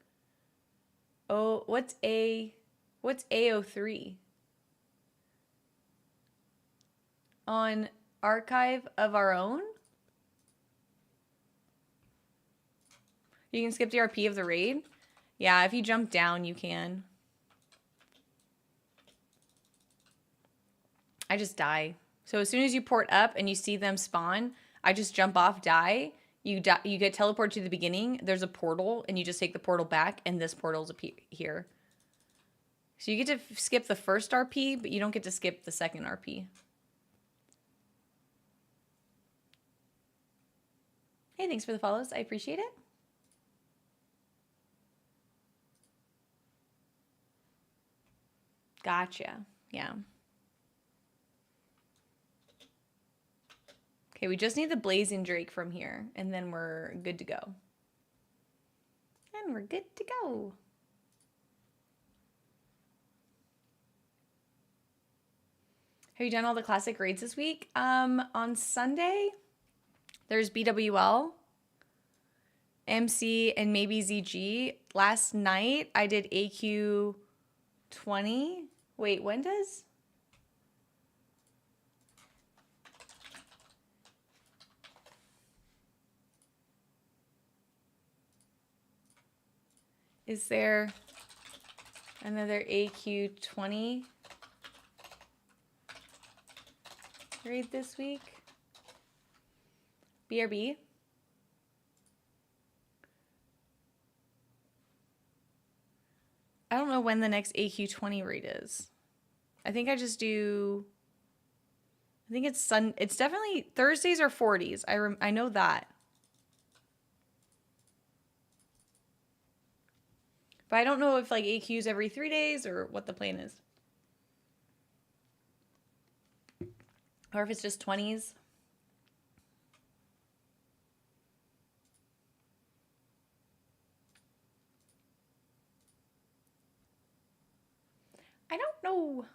Oh, what's AO3? On Archive of Our Own? You can skip the RP of the raid? Yeah, if you jump down, you can. I just die. So as soon as you port up and you see them spawn, I just jump off, die. You get teleported to the beginning. There's a portal, and you just take the portal back, and this portal's here. So you get to skip the first RP, but you don't get to skip the second RP. Hey, thanks for the follows. I appreciate it. Gotcha. Yeah. Okay, we just need the Blazing Drake from here, and then we're good to go. And we're good to go. Have you done all the classic raids this week? On Sunday, there's BWL, MC, and maybe ZG. Last night, I did AQ 20. Wait, when does? Is there another AQ20 raid this week? BRB? I don't know when the next AQ20 raid is. I think I just do... I think it's it's definitely Thursdays or 40s. I know that. But I don't know if like AQ's every 3 days or what the plan is. Or if it's just 20s. I don't know.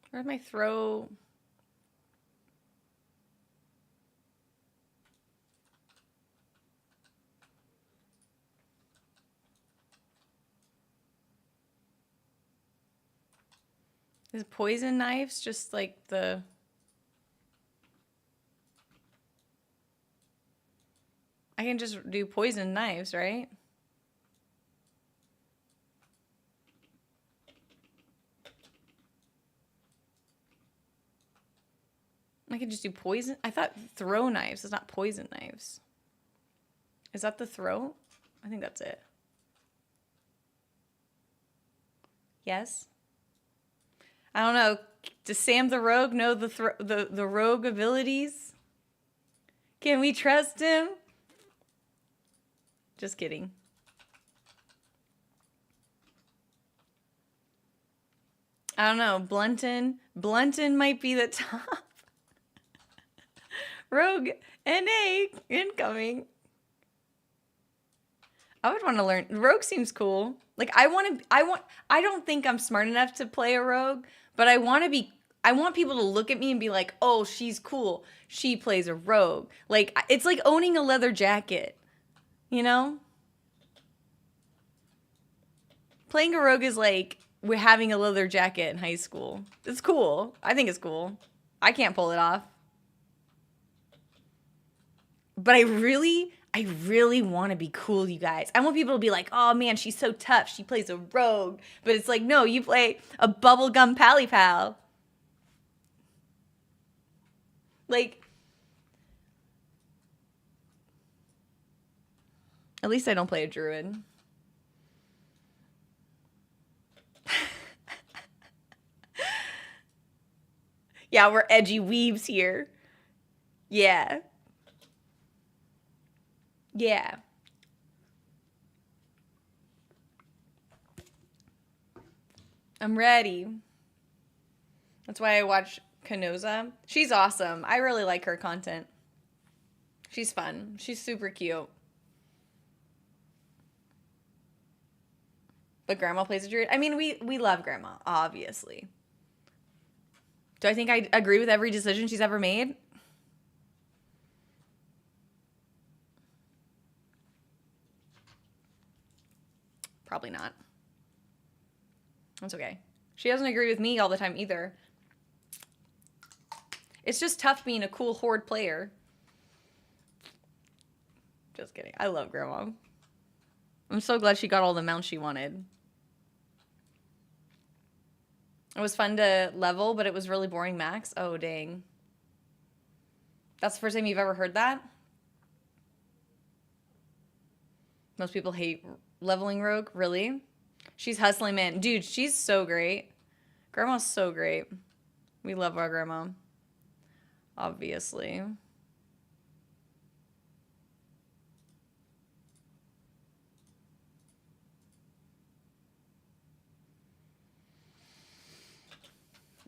Where'd my throw? Is poison knives just like the... I can just do poison knives, right? I can just do poison. I thought throw knives is not poison knives. Is that the throw? I think that's it. Yes. I don't know. Does Sam the Rogue know the rogue abilities? Can we trust him? Just kidding. I don't know. Blunton might be the top. Rogue NA incoming. I would want to learn. Rogue seems cool. Like I don't think I'm smart enough to play a rogue, but I want people to look at me and be like, "Oh, she's cool. She plays a rogue." Like it's like owning a leather jacket. You know? Playing a rogue is like we're having a leather jacket in high school. It's cool. I think it's cool. I can't pull it off. But I really want to be cool, you guys. I want people to be like, oh man, she's so tough. She plays a rogue. But it's like, no, you play a bubblegum pally pal. Like, at least I don't play a druid. Yeah, we're edgy weebs here. Yeah. Yeah. I'm ready. That's why I watch Kanoza. She's awesome. I really like her content. She's fun. She's super cute. But Grandma plays a druid. I mean, we love Grandma, obviously. Do I think I agree with every decision she's ever made? Probably not. That's okay. She doesn't agree with me all the time either. It's just tough being a cool horde player. Just kidding. I love Grandma. I'm so glad she got all the mounts she wanted. It was fun to level, but it was really boring max. Oh, dang. That's the first time you've ever heard that? Most people hate leveling rogue. Really? She's hustling, man. Dude, she's so great. Grandma's so great. We love our grandma. Obviously.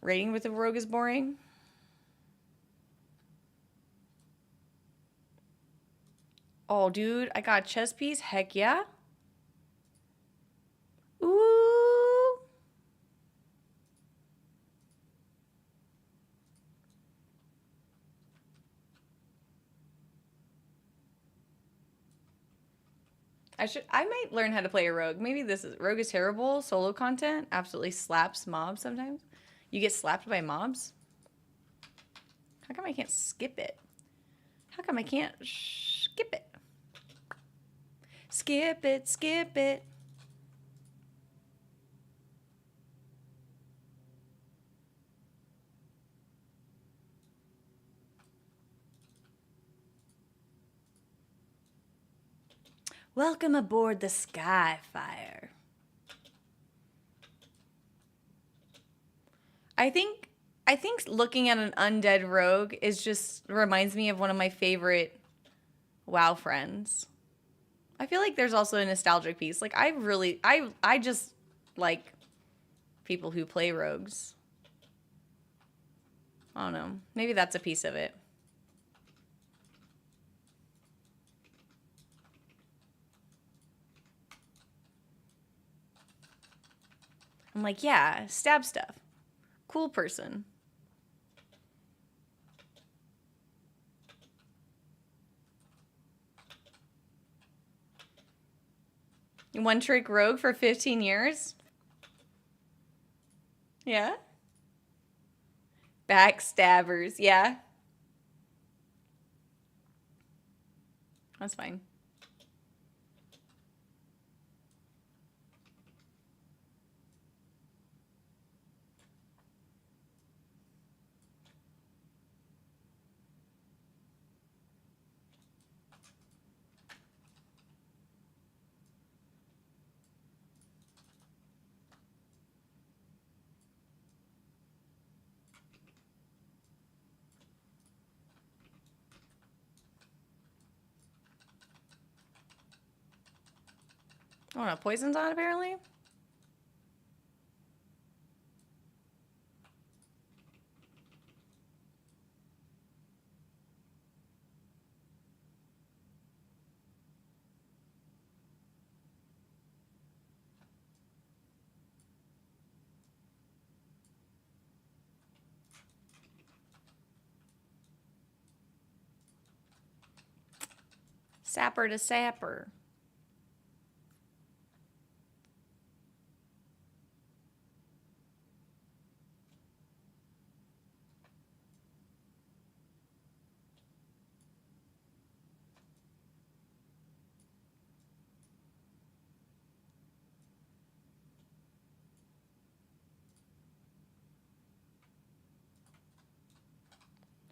Raiding with a rogue is boring. Oh, dude, I got a chess piece. Heck yeah. Ooh. I might learn how to play a rogue. Maybe rogue is terrible. Solo content absolutely slaps mobs sometimes. You get slapped by mobs? How come I can't skip it? How come I can't skip it? Skip it, skip it. Welcome aboard the Skyfire. I think looking at an undead rogue reminds me of one of my favorite WoW friends. I feel like there's also a nostalgic piece. Like I just like people who play rogues. I don't know. Maybe that's a piece of it. I'm like, yeah, stab stuff. Cool person. One trick rogue for 15 years? Yeah. Backstabbers, yeah. That's fine. Oh no, poison's on apparently? Sapper to sapper.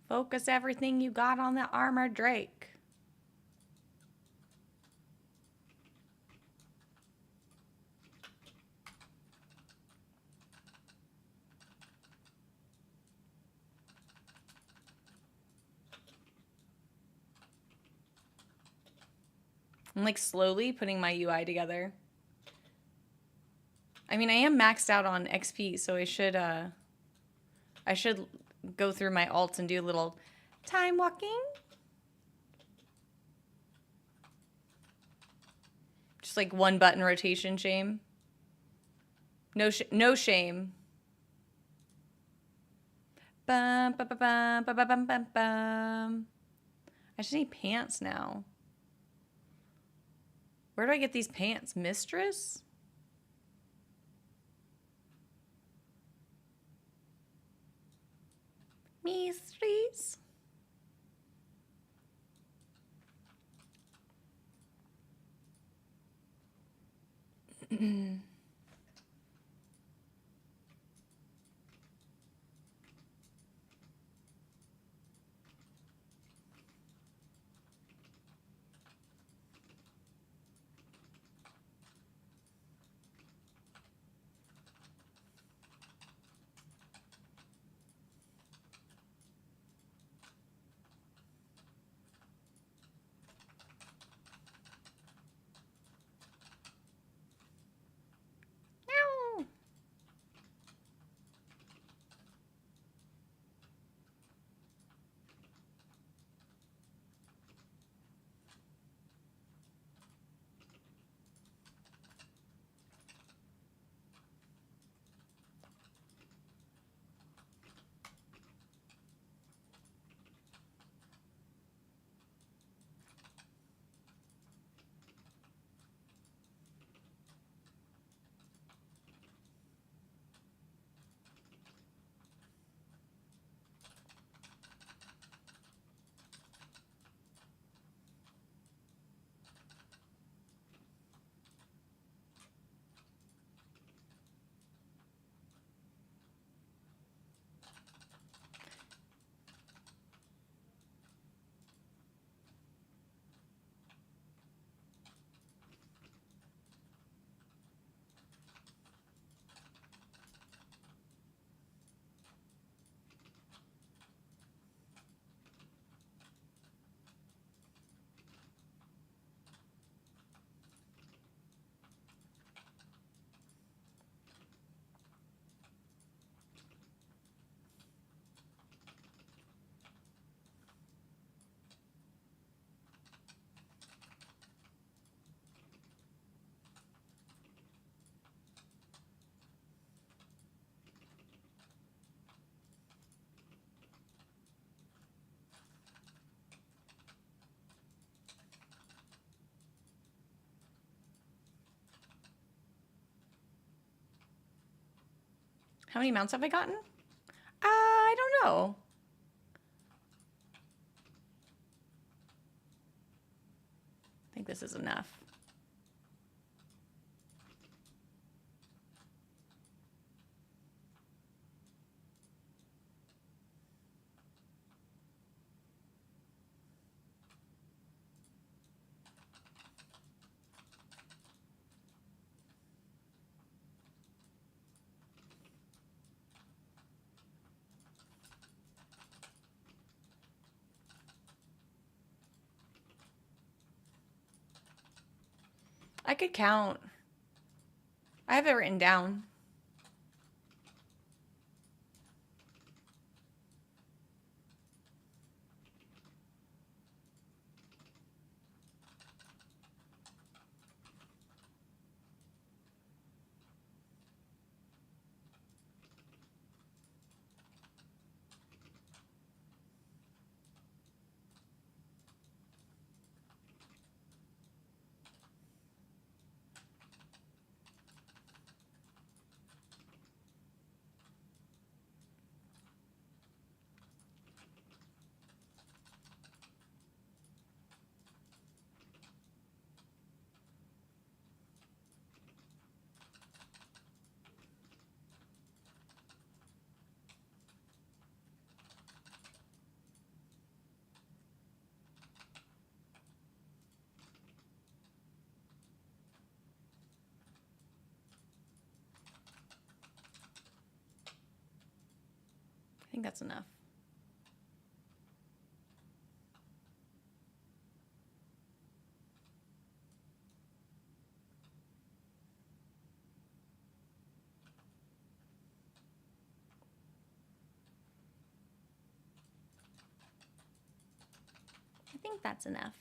Focus everything you got on the armor drake. I'm like slowly putting my UI together. I mean, I am maxed out on XP, so I should go through my alts and do a little time walking. Just like one button rotation shame. No shame. Bum, bum, bum, bum, bum, bum, bum, bum. I just need pants now. Where do I get these pants? Mistress? Mistress? How many mounts have I gotten? I don't know. I think this is enough. I could count. I have it written down. I think that's enough. I think that's enough.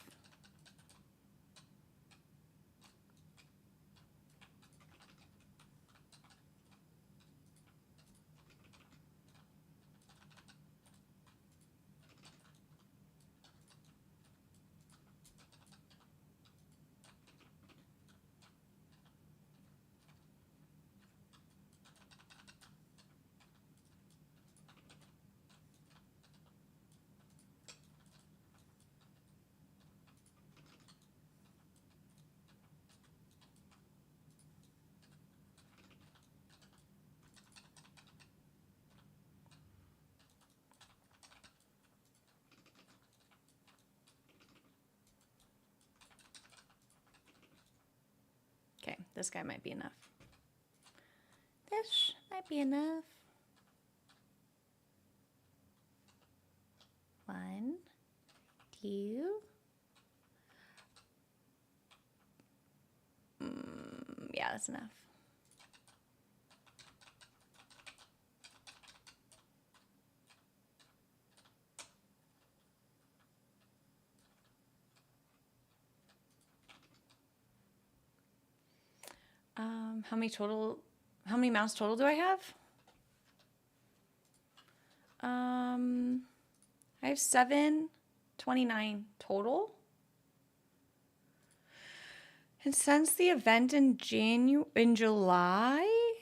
Okay, this guy might be enough. This might be enough. 1, 2. Yeah, that's enough. How many mounts total do I have? I have 729 total. And since the event in July,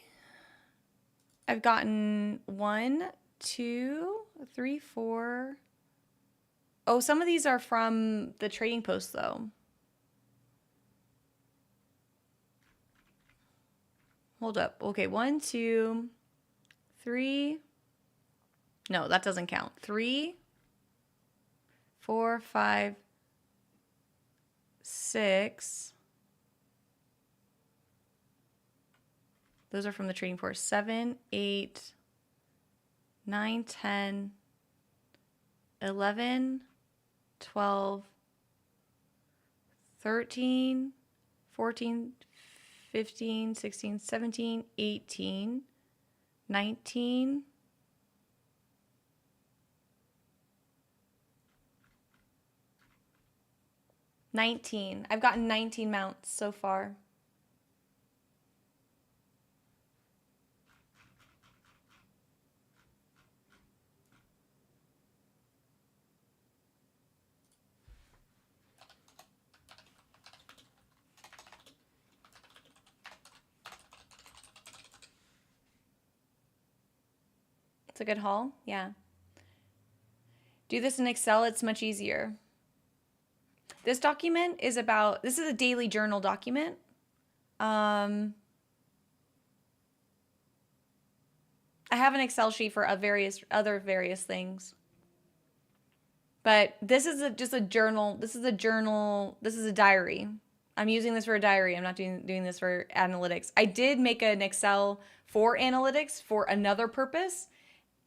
I've gotten 1, 2, 3, 4. Oh, some of these are from the trading post though. Hold up. Okay, 1, 2, 3. No, that doesn't count. 3, 4, 5, 6. Those are from the trading post. 7, 8, 9, 10, 11, 12, 13, 14, 15, 16, 17, 18, 19, 19. I've gotten 19 mounts so far. It's a good haul. Yeah. Do this in Excel. It's much easier. This document is about, this is a daily journal document. I have an Excel sheet for other various things. But this is just a journal. This is a journal. This is a diary. I'm using this for a diary. I'm not doing this for analytics. I did make an Excel for analytics for another purpose,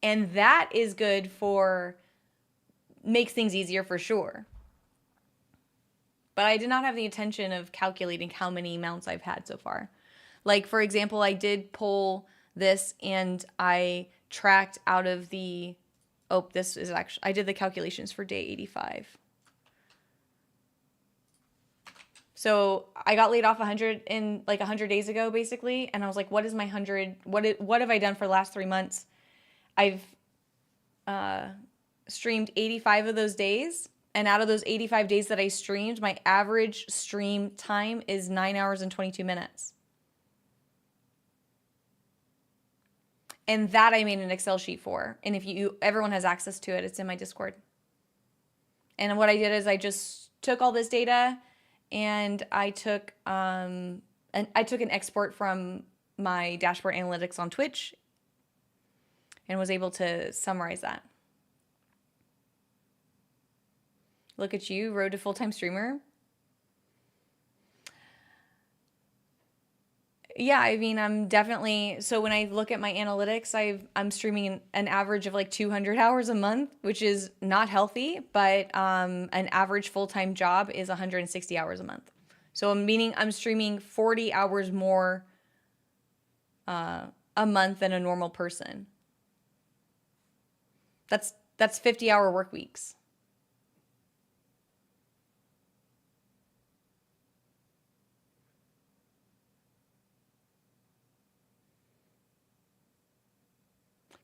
and that is good for, makes things easier for sure. But I did not have the intention of calculating how many mounts I've had so far. Like, for example, I did pull this and I tracked out of the, oh, this is actually, I did the calculations for day 85. So I got laid off 100 days ago, basically. And I was like, what is my 100, what have I done for the last 3 months? I've streamed 85 of those days. And out of those 85 days that I streamed, my average stream time is 9 hours and 22 minutes. And that I made an Excel sheet for. And if everyone has access to it, it's in my Discord. And what I did is I just took all this data and I took an export from my dashboard analytics on Twitch and was able to summarize that. Look at you, road to full-time streamer. Yeah, I mean, I'm definitely, so when I look at my analytics, I'm streaming an average of like 200 hours a month, which is not healthy, but an average full-time job is 160 hours a month. So meaning I'm streaming 40 hours more a month than a normal person. That's 50-hour work weeks.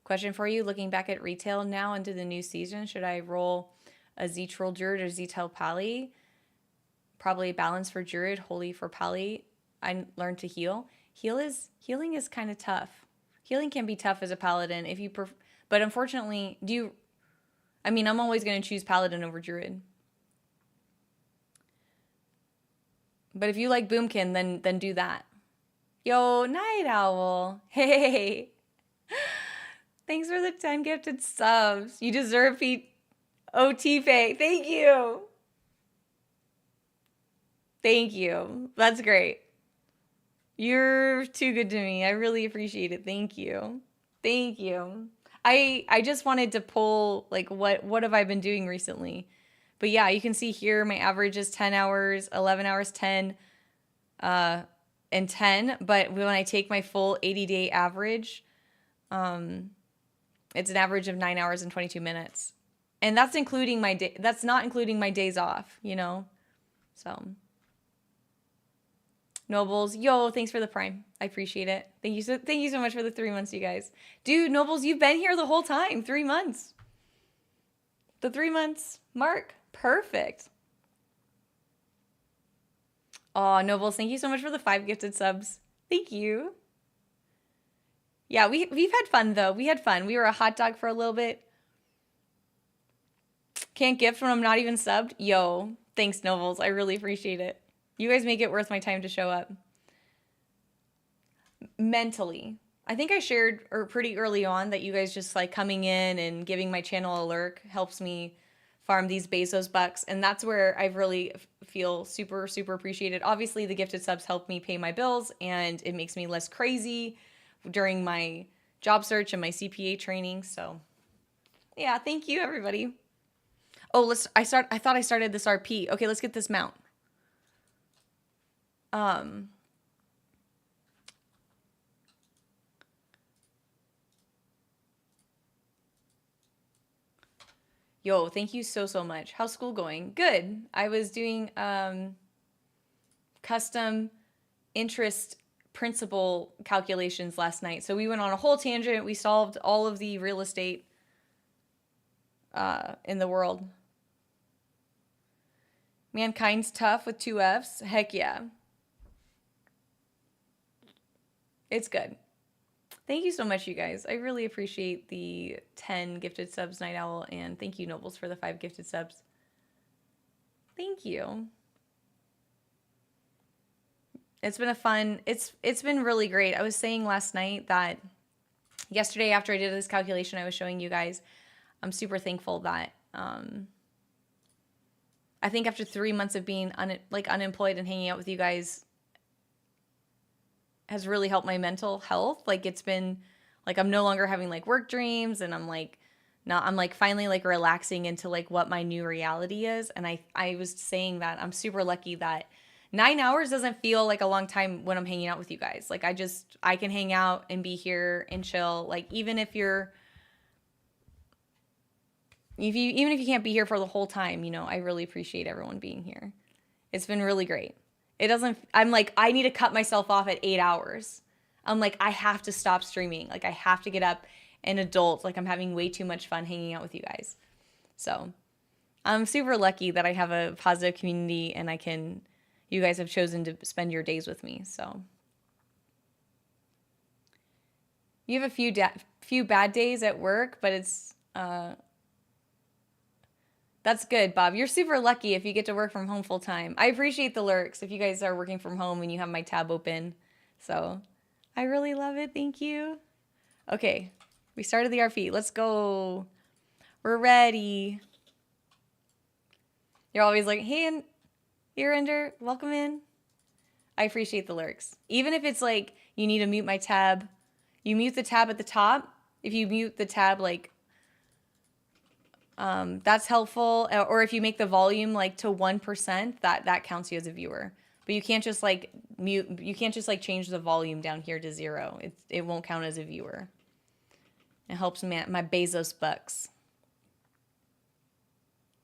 Question for you, looking back at retail now into the new season, should I roll a Z-Troll Druid or Z-Tail Pally? Probably balance for Druid, holy for Pally. I learned to heal. Healing is kind of tough. Healing can be tough as a Paladin if you but unfortunately, I'm always going to choose Paladin over Druid. But if you like Boomkin, then do that. Yo, Night Owl. Hey. Thanks for the 10 gifted subs. You deserve OT pay. Thank you. Thank you. That's great. You're too good to me. I really appreciate it. Thank you. Thank you. I just wanted to pull like what have I been doing recently. But yeah, you can see here my average is 10 hours, 11 hours, 10 and 10, but when I take my full 80-day average, it's an average of 9 hours and 22 minutes. And that's including my day. That's not including my days off, you know? So, Nobles, yo, thanks for the Prime. I appreciate it. Thank you so much for the 3 months, you guys. Dude, Nobles, you've been here the whole time. 3 months. The 3 months mark. Perfect. Aw, Nobles, thank you so much for the 5 gifted subs. Thank you. Yeah, we've had fun, though. We had fun. We were a hot dog for a little bit. Can't gift when I'm not even subbed? Yo, thanks, Nobles. I really appreciate it. You guys make it worth my time to show up. Mentally. I think I shared pretty early on that you guys just like coming in and giving my channel a lurk helps me farm these Bezos bucks. And that's where I really feel super, super appreciated. Obviously, the gifted subs help me pay my bills and it makes me less crazy during my job search and my CPA training. So yeah, thank you everybody. Oh, I thought I started this RP. Okay, let's get this mount. Yo, thank you so much. How's school going? Good. I was doing custom interest principal calculations last night. So we went on a whole tangent. We solved all of the real estate in the world. Mankind's tough with 2 Fs. Heck yeah. It's good. Thank you so much, you guys. I really appreciate the 10 gifted subs, Night Owl, and thank you, Nobles, for the 5 gifted subs. Thank you. It's been a fun, it's been really great. I was saying last night that yesterday after I did this calculation I was showing you guys, I'm super thankful that I think after 3 months of being unemployed and hanging out with you guys has really helped my mental health. Like it's been like I'm no longer having like work dreams, and I'm like finally like relaxing into like what my new reality is. And I was saying that I'm super lucky that 9 hours doesn't feel like a long time when I'm hanging out with you guys. Like I can hang out and be here and chill. Like even if you can't be here for the whole time, you know, I really appreciate everyone being here. It's been really great. I'm like, I need to cut myself off at 8 hours. I'm like, I have to stop streaming. Like I have to get up and adult. Like I'm having way too much fun hanging out with you guys. So I'm super lucky that I have a positive community and you guys have chosen to spend your days with me. So you have a few bad days at work, but it's, that's good, Bob. You're super lucky if you get to work from home full time. I appreciate the lurks if you guys are working from home and you have my tab open. So I really love it. Thank you. Okay, we started the RP. Let's go. We're ready. You're always like, hey, you're under. Welcome in. I appreciate the lurks. Even if it's like you need to mute my tab, you mute the tab at the top. If you mute the tab like that's helpful. Or if you make the volume like to 1%, that counts you as a viewer. But you can't just like mute. You can't just like change the volume down here to 0. It won't count as a viewer. It helps my Bezos bucks.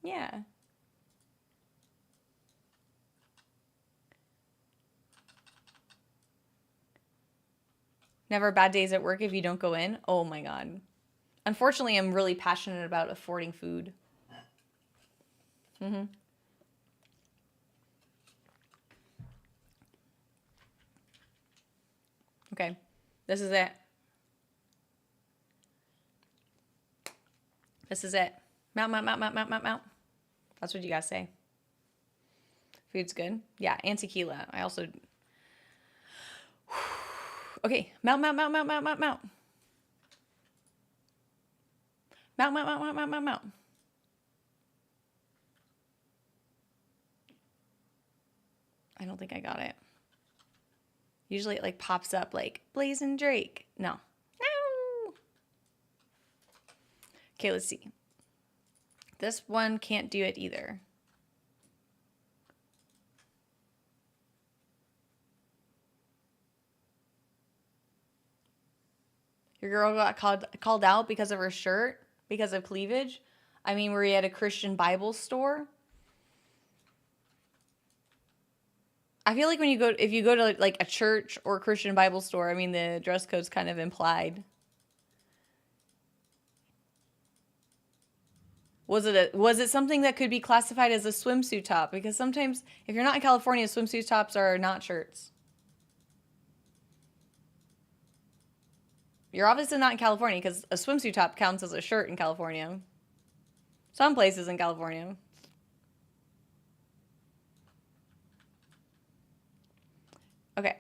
Yeah. Never bad days at work if you don't go in. Oh my God. Unfortunately, I'm really passionate about affording food. Okay, this is it. This is it. Mount. That's what you guys say. Food's good. Yeah, and tequila. I also... Okay, mount. Mount. I don't think I got it. Usually it like pops up like Blazing Drake. No. Okay, let's see. This one can't do it either. Your girl got called out because of her shirt, because of cleavage. I mean, were you at a Christian Bible store? I feel like if you go to like a church or a Christian Bible store, I mean, the dress code's kind of implied. Was it something that could be classified as a swimsuit top? Because sometimes, if you're not in California, swimsuit tops are not shirts. You're obviously not in California because a swimsuit top counts as a shirt in California. Some places in California. Okay.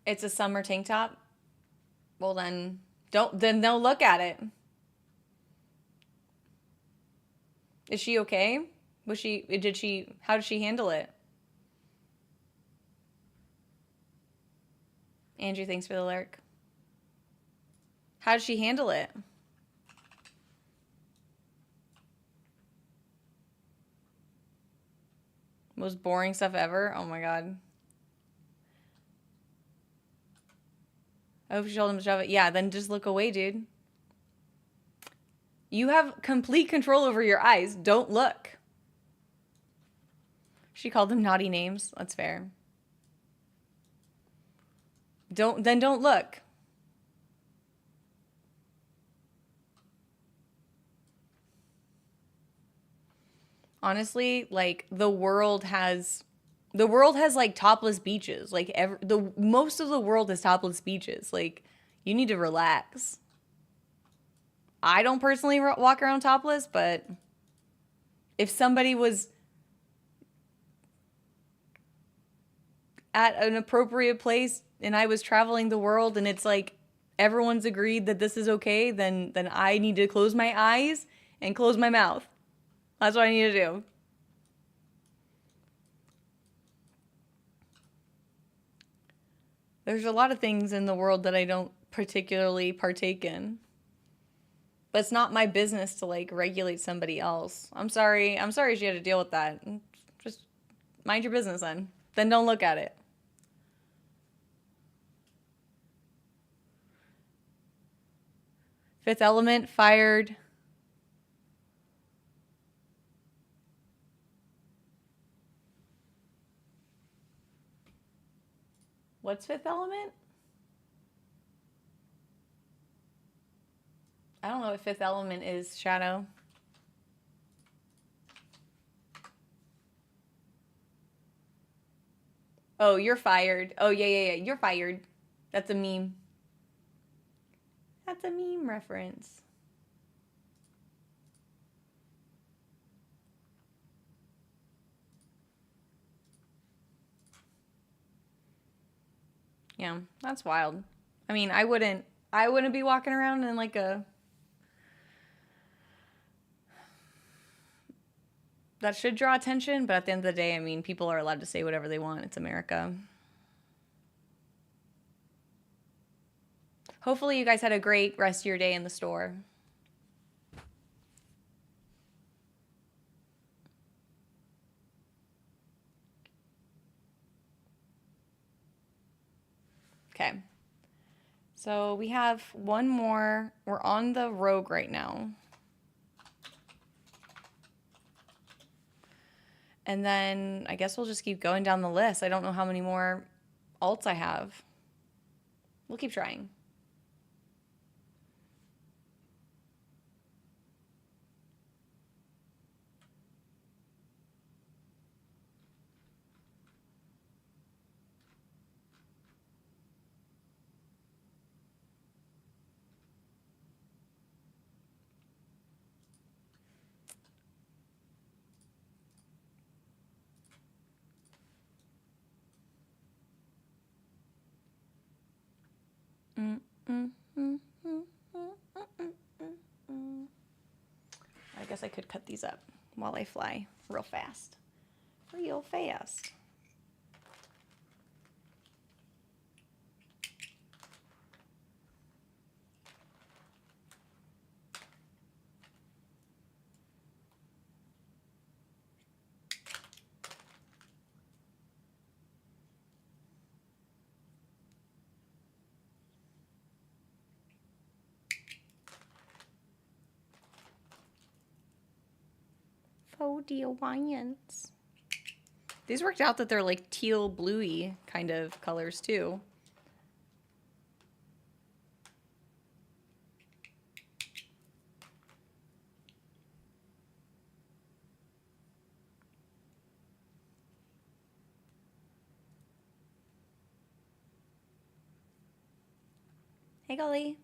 It's a summer tank top. Well then, don't look at it. Is she okay? How did she handle it? Andrew, thanks for the lurk. How did she handle it? Most boring stuff ever? Oh my God. I hope she told him to shove it. Yeah, then just look away, dude. You have complete control over your eyes. Don't look. She called them naughty names. That's fair. Don't look. Honestly, like the world has like topless beaches. Like the most of the world has topless beaches. Like you need to relax. I don't personally walk around topless, but if somebody was at an appropriate place and I was traveling the world and it's like everyone's agreed that this is okay, then I need to close my eyes and close my mouth. That's what I need to do. There's a lot of things in the world that I don't particularly partake in. But it's not my business to like regulate somebody else. I'm sorry. I'm sorry she had to deal with that. Just mind your business then. Then don't look at it. Fifth Element fired. What's Fifth Element? I don't know what Fifth Element is, Shadow. Oh, you're fired. Oh, yeah. You're fired. That's a meme. That's a meme reference. Yeah, that's wild. I mean, I wouldn't be walking around in like a that should draw attention, but at the end of the day, I mean, people are allowed to say whatever they want. It's America. Hopefully you guys had a great rest of your day in the store. Okay. So we have one more. We're on the rogue right now. And then I guess we'll just keep going down the list. I don't know how many more alts I have. We'll keep trying. I guess I could cut these up while I fly real fast. Real fast. Oh, the Alliance. These worked out that they're like teal bluey kind of colors too. Hey, Golly.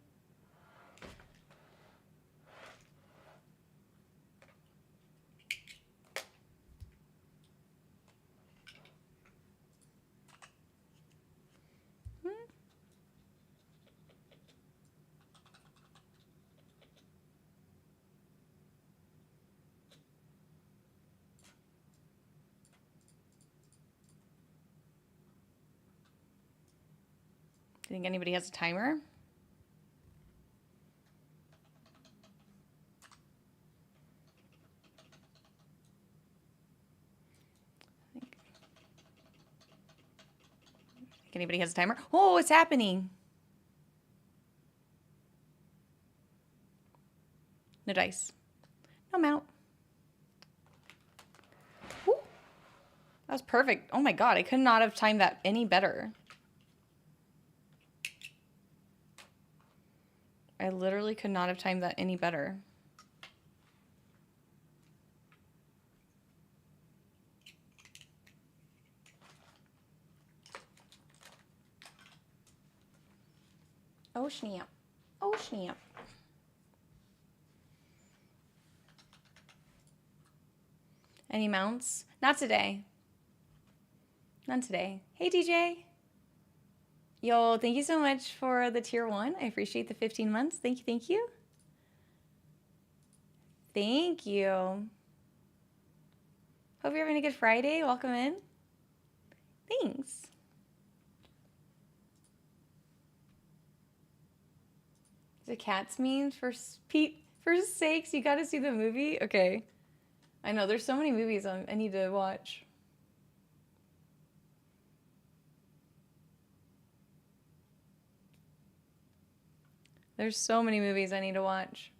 Do you think anybody has a timer? Think anybody has a timer? Oh, it's happening. No dice. No mount. Woo. That was perfect. Oh my god, I could not have timed that any better. I literally could not have timed that any better. Oh, snap. Oh, snap. Any mounts? Not today. None today. Hey, DJ. Yo, thank you so much for the tier 1. I appreciate the 15 months. Thank you, thank you. Thank you. Hope you're having a good Friday. Welcome in. Thanks. Is it Cats mean? For sakes, you gotta see the movie? Okay. I know, there's so many movies I need to watch. There's so many movies I need to watch.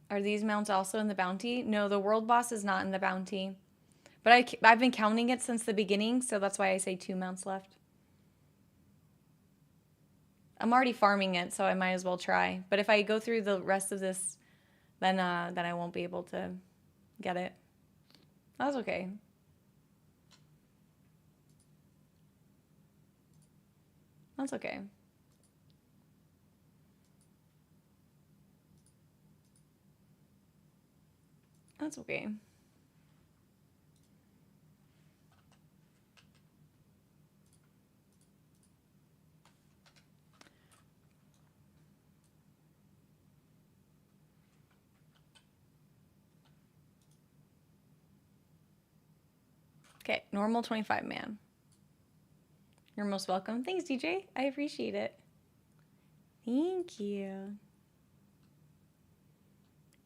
Are these mounts also in the bounty? No, the world boss is not in the bounty. But I've been counting it since the beginning, so that's why I say 2 mounts left. I'm already farming it, so I might as well try. But if I go through the rest of this, then I won't be able to get it. That's okay. That's okay. That's okay. Okay, normal 25 man. You're most welcome. Thanks, DJ. I appreciate it. Thank you.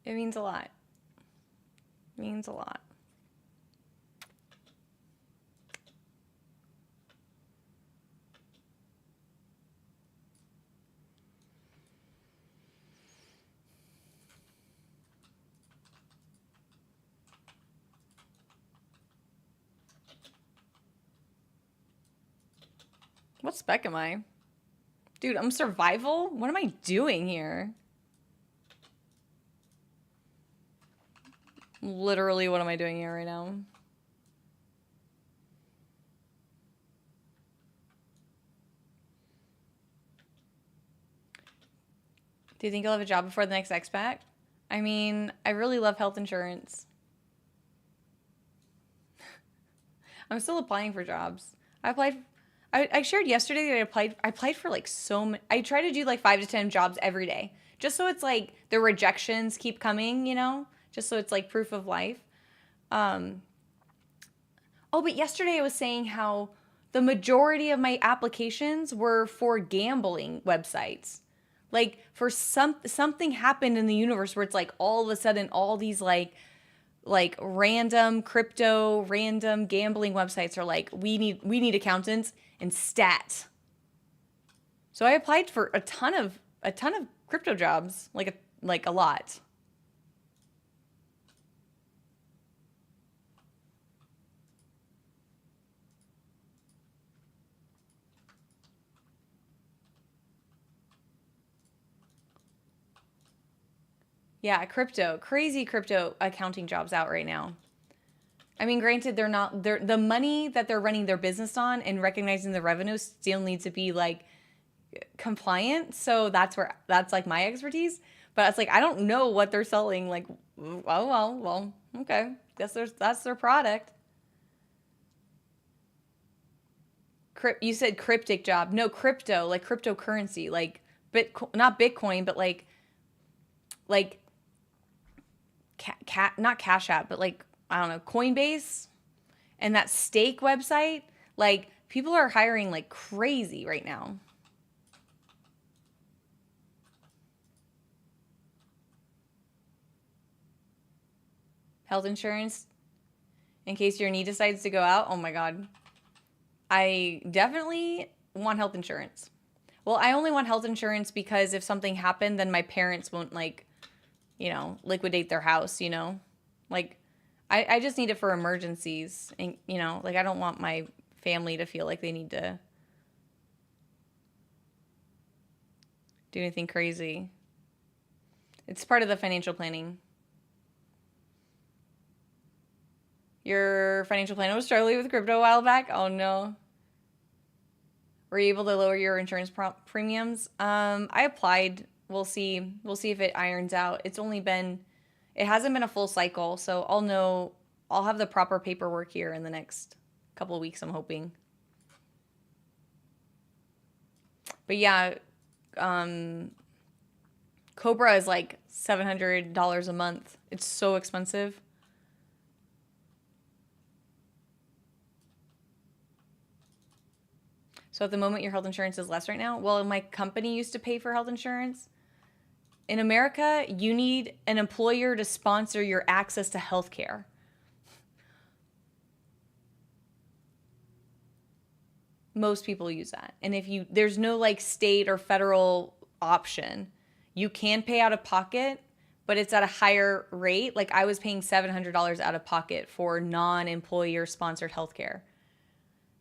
It means a lot. It means a lot. What spec am I? Dude, I'm survival? What am I doing here? Literally, what am I doing here right now? Do you think you'll have a job before the next expat? I mean, I really love health insurance. I'm still applying for jobs. I shared yesterday that I applied for like so many. I try to do like 5 to 10 jobs every day, just so it's like the rejections keep coming, you know, just so it's like proof of life. Oh, but yesterday I was saying how the majority of my applications were for gambling websites. Like for something happened in the universe where it's like all of a sudden all these like random crypto, random gambling websites are like, we need accountants and stat. So I applied for a ton of crypto jobs, like a lot. Yeah, crazy crypto accounting jobs out right now. I mean, granted, they're the money that they're running their business on and recognizing the revenue still needs to be like compliant. So that's like my expertise. But it's like I don't know what they're selling. Like, oh well, okay. That's their product. You said cryptic job. No, crypto, like cryptocurrency, like not Bitcoin, but like not Cash App, but like, I don't know, Coinbase and that stake website. Like, people are hiring like crazy right now. Health insurance in case your knee decides to go out. Oh my God. I definitely want health insurance. Well, I only want health insurance because if something happened, then my parents won't like, you know, liquidate their house, you know? Like, I just need it for emergencies. And, you know, like, I don't want my family to feel like they need to. do anything crazy. It's part of the financial planning. Your financial planner was struggling with crypto a while back. Oh no. Were you able to lower your insurance premiums? I applied. We'll see. We'll see if it irons out. It hasn't been a full cycle, so I'll know. I'll have the proper paperwork here in the next couple of weeks, I'm hoping. But yeah, Cobra is like $700 a month. It's so expensive. So at the moment, your health insurance is less right now. Well, my company used to pay for health insurance. In America, you need an employer to sponsor your access to health care. Most people use that. And there's no like state or federal option. You can pay out of pocket, but it's at a higher rate. Like I was paying $700 out of pocket for non-employer sponsored healthcare.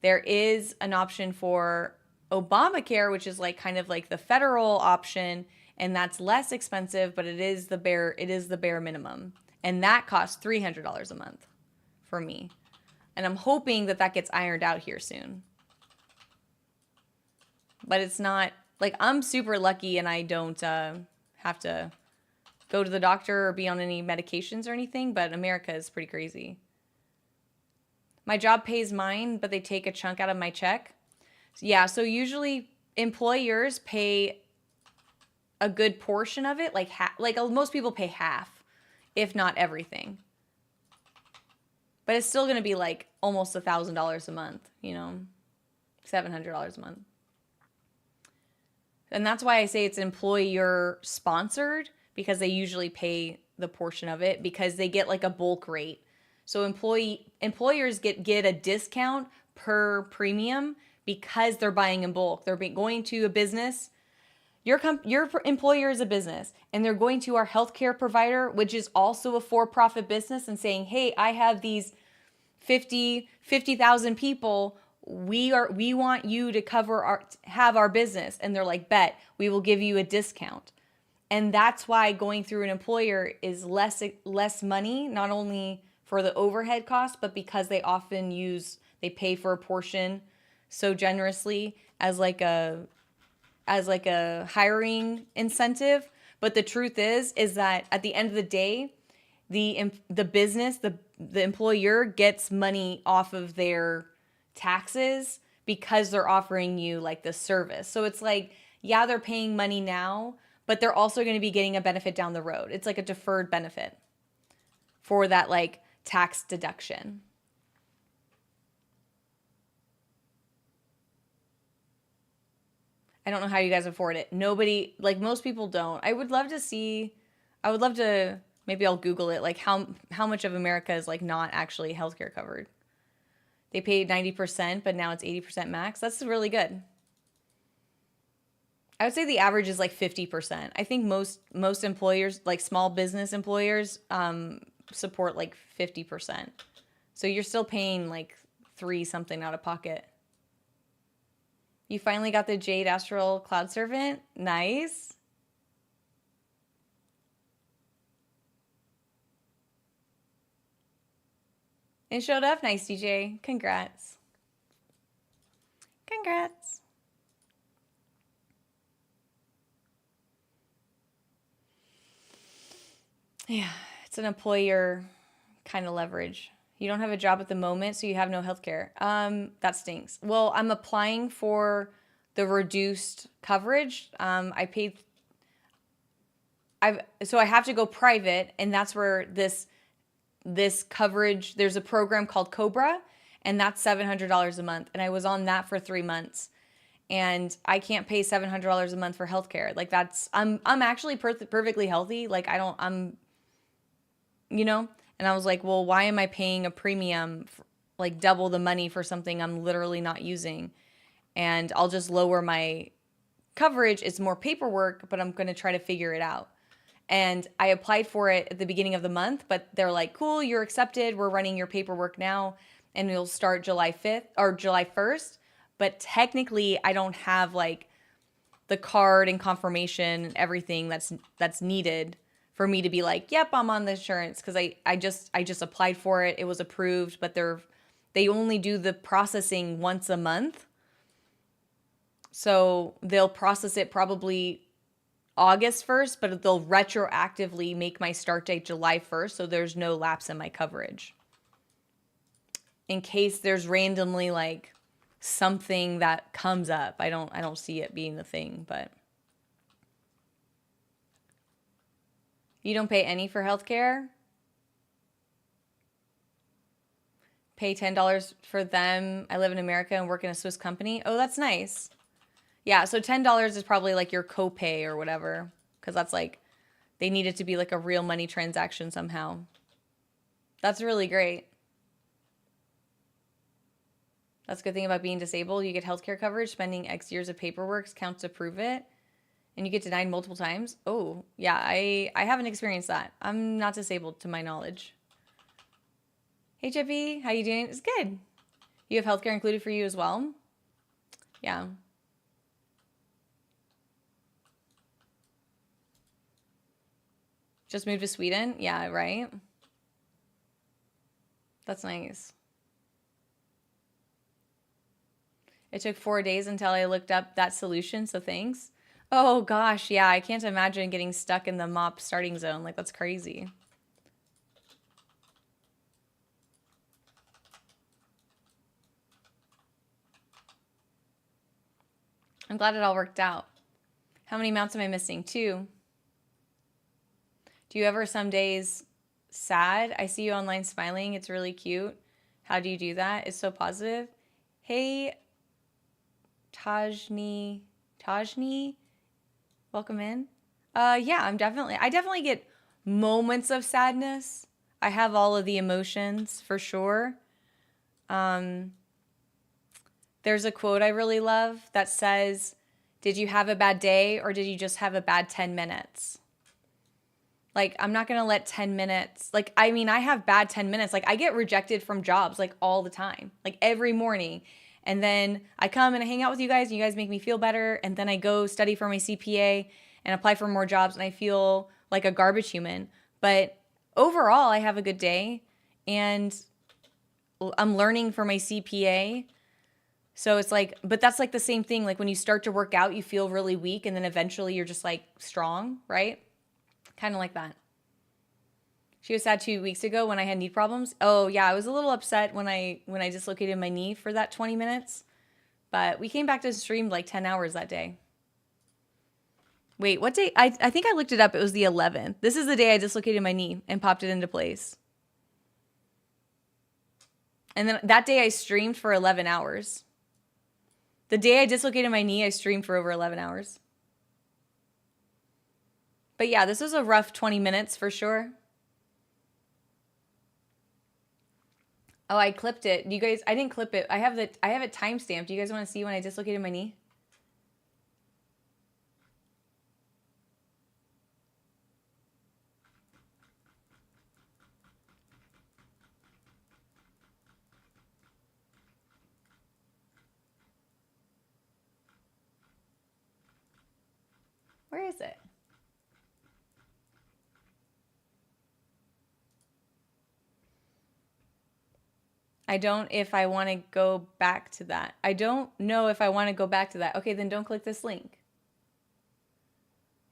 There is an option for Obamacare, which is like kind of like the federal option, and that's less expensive, but it is the bare minimum. And that costs $300 a month for me. And I'm hoping that gets ironed out here soon. But it's not like I'm super lucky and I don't have to go to the doctor or be on any medications or anything, but America is pretty crazy. My job pays mine, but they take a chunk out of my check. Yeah, so usually employers pay a good portion of it, like most people pay half, if not everything. But it's still going to be like almost $1,000 a month, $700 a month. And that's why I say it's employer sponsored, because they usually pay the portion of it because they get like a bulk rate. So employers get a discount per premium because they're buying in bulk. They're going to a business. Your employer is a business, and they're going to our healthcare provider, which is also a for-profit business, and saying, "Hey, I have these 50,000 people. We want you to have our business." And they're like, "Bet, we will give you a discount." And that's why going through an employer is less money, not only for the overhead costs, but because they often they pay for a portion so generously as like a hiring incentive. But the truth is that at the end of the day, the business, the employer gets money off of their taxes because they're offering you like the service. So it's like, yeah, they're paying money now, but they're also going to be getting a benefit down the road. It's like a deferred benefit for that like tax deduction. I don't know how you guys afford it. Nobody, like most people don't. I would love to, maybe I'll Google it, like how much of America is like not actually healthcare covered. They paid 90%, but now it's 80% max. That's really good. I would say the average is like 50%. I think most employers, like small business employers, support like 50%. So you're still paying like $3 something out of pocket. You finally got the Jade Astral Cloud Servant. Nice. It showed up. Nice, DJ. Congrats. Congrats. Yeah, it's an employer kind of leverage. You don't have a job at the moment, so you have no health care. That stinks. Well, I'm applying for the reduced coverage. So I have to go private, and that's where this coverage, there's a program called Cobra, and that's $700 a month. And I was on that for 3 months, and I can't pay $700 a month for healthcare. Like I'm actually perfectly healthy. Like and I was like, well, why am I paying a premium, like double the money for something I'm literally not using? And I'll just lower my coverage. It's more paperwork, but I'm going to try to figure it out. And I applied for it at the beginning of the month, but they're like, cool, you're accepted. We're running your paperwork now, and it'll start July 5th or July 1st. But technically, I don't have like the card and confirmation and everything that's needed for me to be like, yep, I'm on the insurance, because I just applied for it. It was approved, but they only do the processing once a month. So they'll process it probably August 1st, but they'll retroactively make my start date July 1st, so there's no lapse in my coverage. In case there's randomly like something that comes up. I don't see it being the thing, but you don't pay any for healthcare? Pay $10 for them. I live in America and work in a Swiss company. Oh, that's nice. Yeah, so $10 is probably like your copay or whatever, because that's like, they need it to be like a real money transaction somehow. That's really great. That's a good thing about being disabled. You get healthcare coverage, spending X years of paperwork counts to prove it, and you get denied multiple times. Oh, yeah, I haven't experienced that. I'm not disabled to my knowledge. Hey, Chippy, how you doing? It's good. You have healthcare included for you as well? Yeah. Just moved to Sweden? Yeah, right? That's nice. It took 4 days until I looked up that solution, so thanks. Oh gosh, yeah, I can't imagine getting stuck in the mop starting zone. Like, that's crazy. I'm glad it all worked out. How many mounts am I missing? 2. Do you ever some days sad? I see you online smiling. It's really cute. How do you do that? It's so positive. Hey, Tajni, welcome in. Yeah, I definitely get moments of sadness. I have all of the emotions for sure. There's a quote I really love that says, did you have a bad day or did you just have a bad 10 minutes? Like, I'm not going to let 10 minutes, like, I mean, I have bad 10 minutes. Like, I get rejected from jobs, like, all the time, like, every morning. And then I come and I hang out with you guys, and you guys make me feel better. And then I go study for my CPA and apply for more jobs, and I feel like a garbage human. But overall, I have a good day, and I'm learning for my CPA. So it's like, but that's like the same thing. Like, when you start to work out, you feel really weak, and then eventually you're just like strong, right? Kind of like that. She was sad 2 weeks ago when I had knee problems. Oh yeah, I was a little upset when I dislocated my knee for that 20 minutes. But we came back to stream like 10 hours that day. Wait, what day? I think I looked it up. It was the 11th. This is the day I dislocated my knee and popped it into place. And then that day I streamed for 11 hours. The day I dislocated my knee, I streamed for over 11 hours. But yeah, this was a rough 20 minutes for sure. Oh, I clipped it. You guys, I didn't clip it. I have it timestamped. Do you guys want to see when I dislocated my knee? Where is it? I don't if I want to go back to that. I don't know if I want to go back to that. Okay, then don't click this link.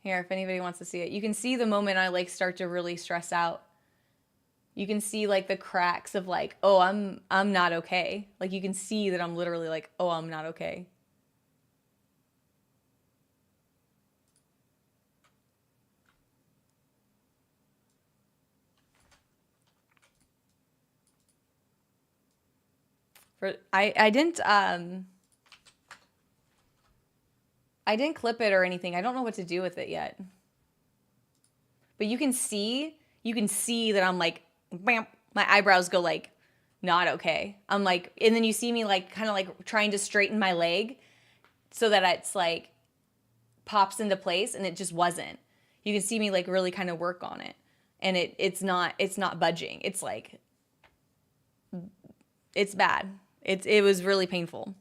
Here, if anybody wants to see it. You can see the moment I like start to really stress out. You can see like the cracks of like, oh, I'm not okay. Like, you can see that I'm literally like, oh, I'm not okay. I didn't clip it or anything. I don't know what to do with it yet. But you can see that I'm like, bam, my eyebrows go like not okay. I'm like, and then you see me like kind of like trying to straighten my leg so that it's like pops into place, and it just wasn't. You can see me like really kind of work on it, and it's not budging. It's like, it's bad. It was really painful.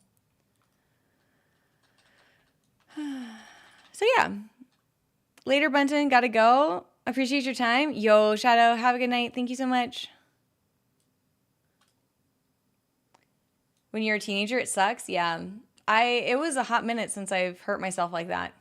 So yeah, later, Bunton, gotta go. Appreciate your time. Yo, Shadow, have a good night. Thank you so much. When you're a teenager, it sucks. Yeah, it was a hot minute since I've hurt myself like that.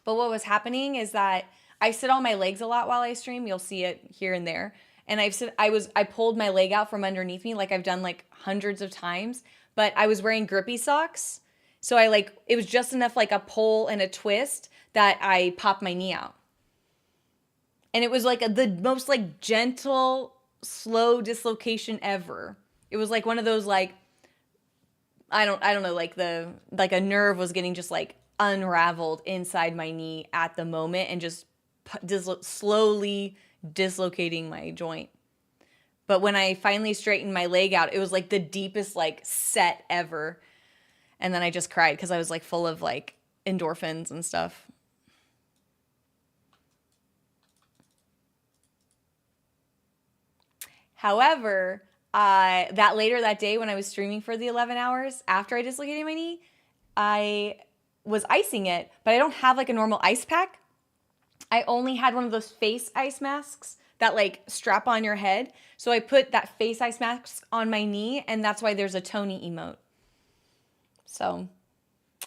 But what was happening is that I sit on my legs a lot while I stream. You'll see it here and there. And I pulled my leg out from underneath me like I've done like hundreds of times, but I was wearing grippy socks. So it was just enough like a pull and a twist that I popped my knee out. And it was like the most like gentle, slow dislocation ever. It was like one of those like, I don't know, like a nerve was getting just like unraveled inside my knee at the moment and just slowly dislocating my joint. But when I finally straightened my leg out, it was like the deepest like set ever. And then I just cried because I was like full of like endorphins and stuff. However, that day when I was streaming for the 11 hours after I dislocated my knee, I was icing it, but I don't have like a normal ice pack. I only had one of those face ice masks that like strap on your head. So I put that face ice mask on my knee, and that's why there's a Tony emote. So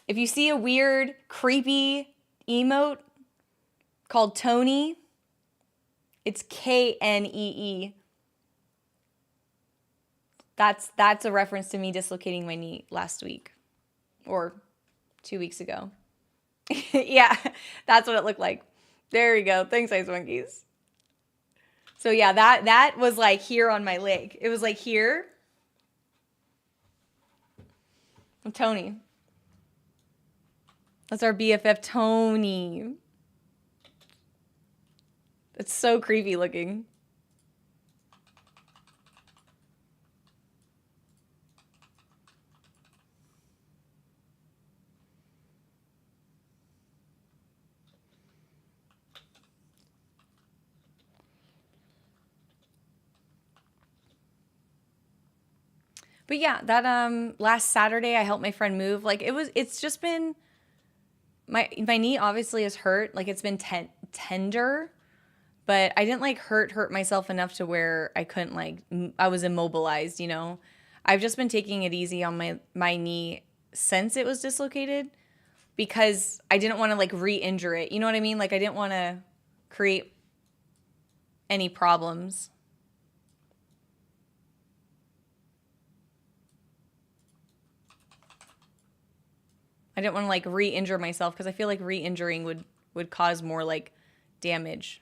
if you see a weird, creepy emote called Tony, it's Knee. That's a reference to me dislocating my knee last week or 2 weeks ago. Yeah, that's what it looked like. There we go. Thanks, Ice Monkeys. So yeah, that was like here on my leg. It was like here. Tony. That's our BFF, Tony. It's so creepy looking. But yeah, that last Saturday I helped my friend move. Like it's just been my knee obviously is hurt. Like it's been tender, but I didn't like hurt myself enough to where I couldn't like I was immobilized, you know. I've just been taking it easy on my knee since it was dislocated because I didn't want to like re-injure it. You know what I mean? Like I didn't want to create any problems. I didn't want to like re-injure myself because I feel like re-injuring would cause more like damage.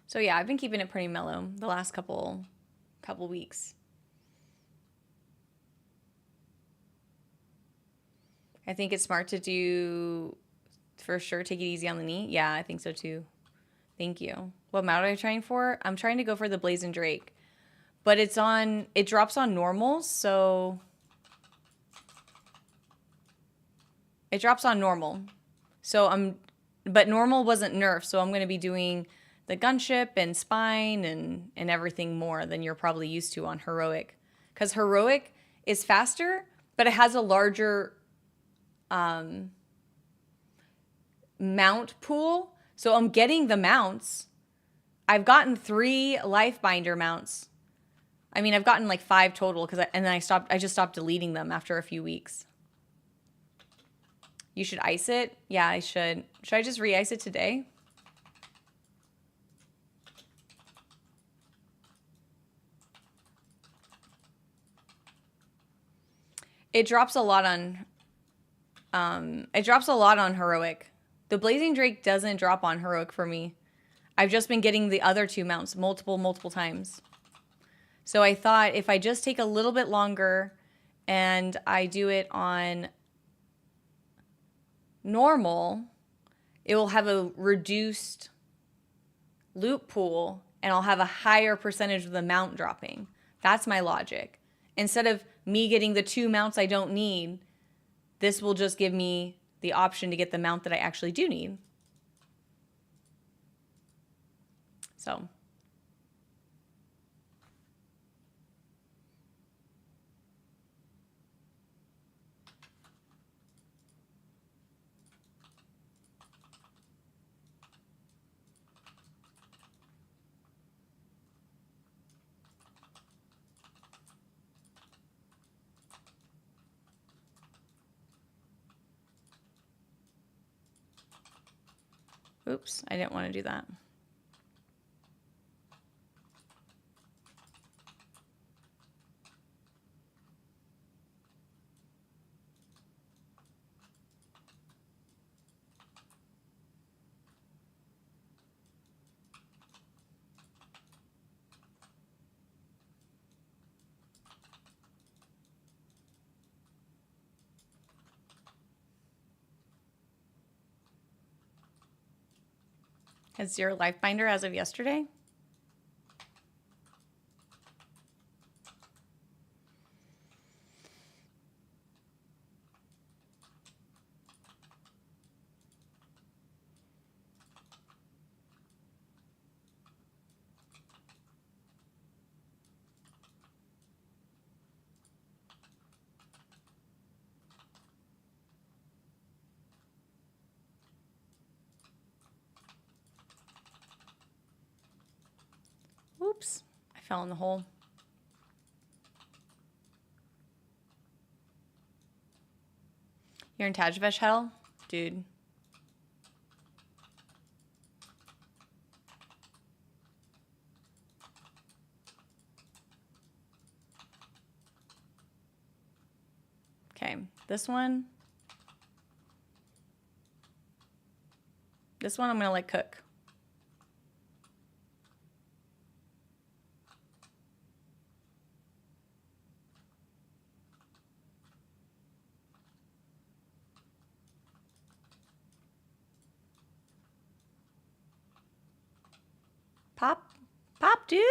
So yeah, I've been keeping it pretty mellow the last couple weeks. I think it's smart to do, for sure, take it easy on the knee. Yeah, I think so too. Thank you. What mount are you trying for? I'm trying to go for the Blazing Drake. But it drops on normal, so it drops on normal. But normal wasn't nerfed, so I'm going to be doing the gunship and spine and everything more than you're probably used to on heroic. Because heroic is faster, but it has a larger mount pool. So I'm getting the mounts. I've gotten 3 life binder mounts. I mean, I've gotten like 5 total and then I just stopped deleting them after a few weeks. You should ice it? Yeah, I should. Should I just re-ice it today? It drops a lot on heroic. The Blazing Drake doesn't drop on heroic for me. I've just been getting the other 2 mounts multiple times. So I thought if I just take a little bit longer and I do it on normal, it will have a reduced loop pool and I'll have a higher percentage of the mount dropping. That's my logic. Instead of me getting the 2 mounts I don't need, this will just give me the option to get the mount that I actually do need. So oops, I didn't want to do that. Has 0 life binder as of yesterday? Oops, I fell in the hole. You're in Tajvesh hell? Dude. Okay, this one I'm gonna let cook. Pop, pop, dude.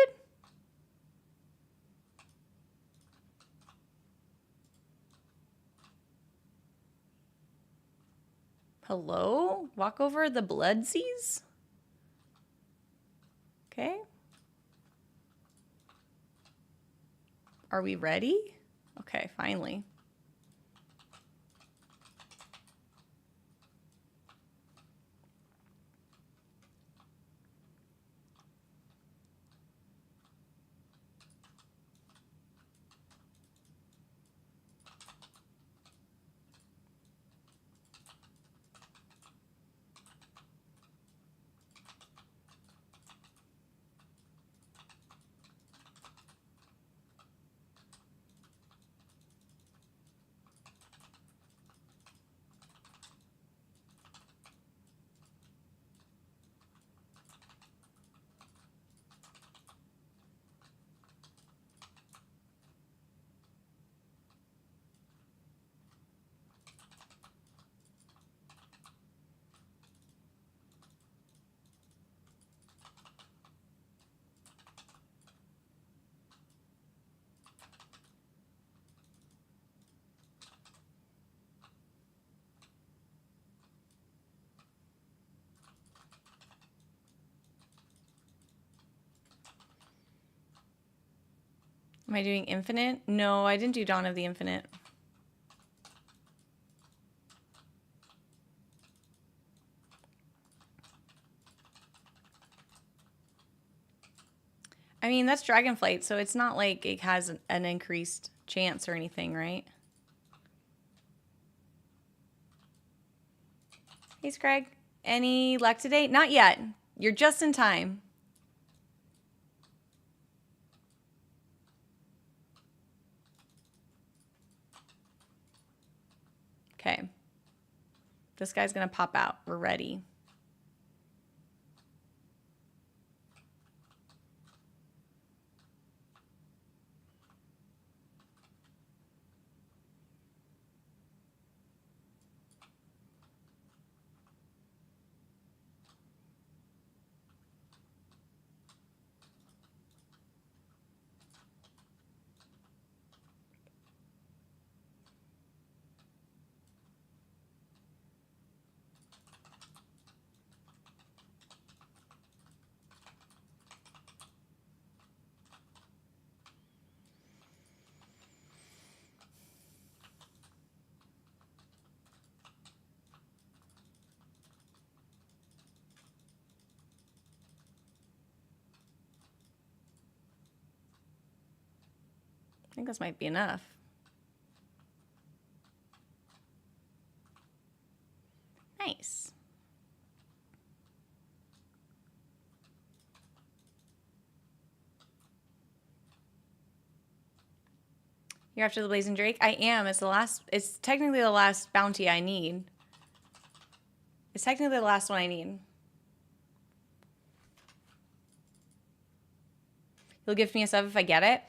Hello? Walk over the bloodsies? Okay. Are we ready? Okay, finally. Am I doing infinite? No, I didn't do Dawn of the Infinite. I mean, that's Dragonflight, so it's not like it has an increased chance or anything, right? Hey, Scrag. Any luck today? Not yet. You're just in time. Okay. This guy's going to pop out. We're ready. think this might be enough. Nice. You're after the Blazing Drake? I am. It's technically the last bounty I need. It's technically the last one I need. You'll gift me a sub if I get it?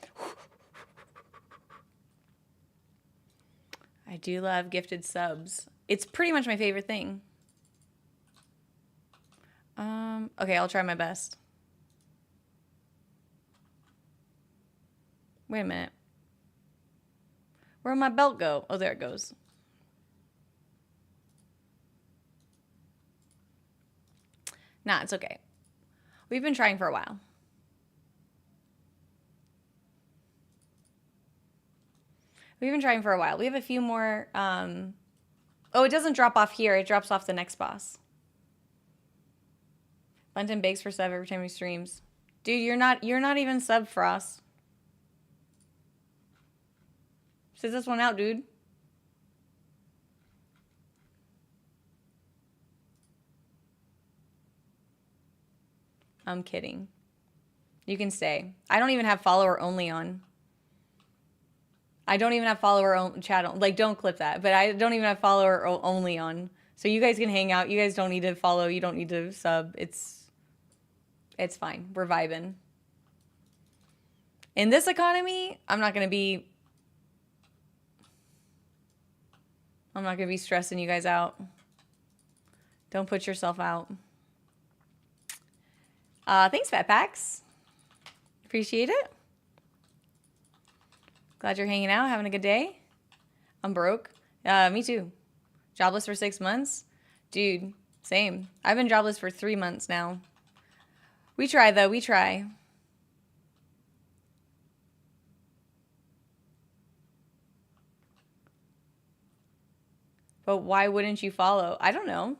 I do love gifted subs. It's pretty much my favorite thing. Okay, I'll try my best. Wait a minute. Where'd my belt go? Oh, there it goes. Nah, it's okay. We've been trying for a while. We've been trying for a while. We have a few more. Oh, it doesn't drop off here. It drops off the next boss. Bunton begs for sub every time he streams. Dude, you're not even sub, Frost. Sit this one out, dude. I'm kidding. You can stay. I don't even have follower only on. I don't even have follower chat on. Like, don't clip that. But I don't even have follower only on. So you guys can hang out. You guys don't need to follow. You don't need to sub. It's fine. We're vibing. In this economy, I'm not gonna be stressing you guys out. Don't put yourself out. Thanks, Fat Packs. Appreciate it. Glad you're hanging out, having a good day. I'm broke. Me too. Jobless for 6 months. Dude, same. I've been jobless for 3 months now. We try, though. We try. But why wouldn't you follow? I don't know.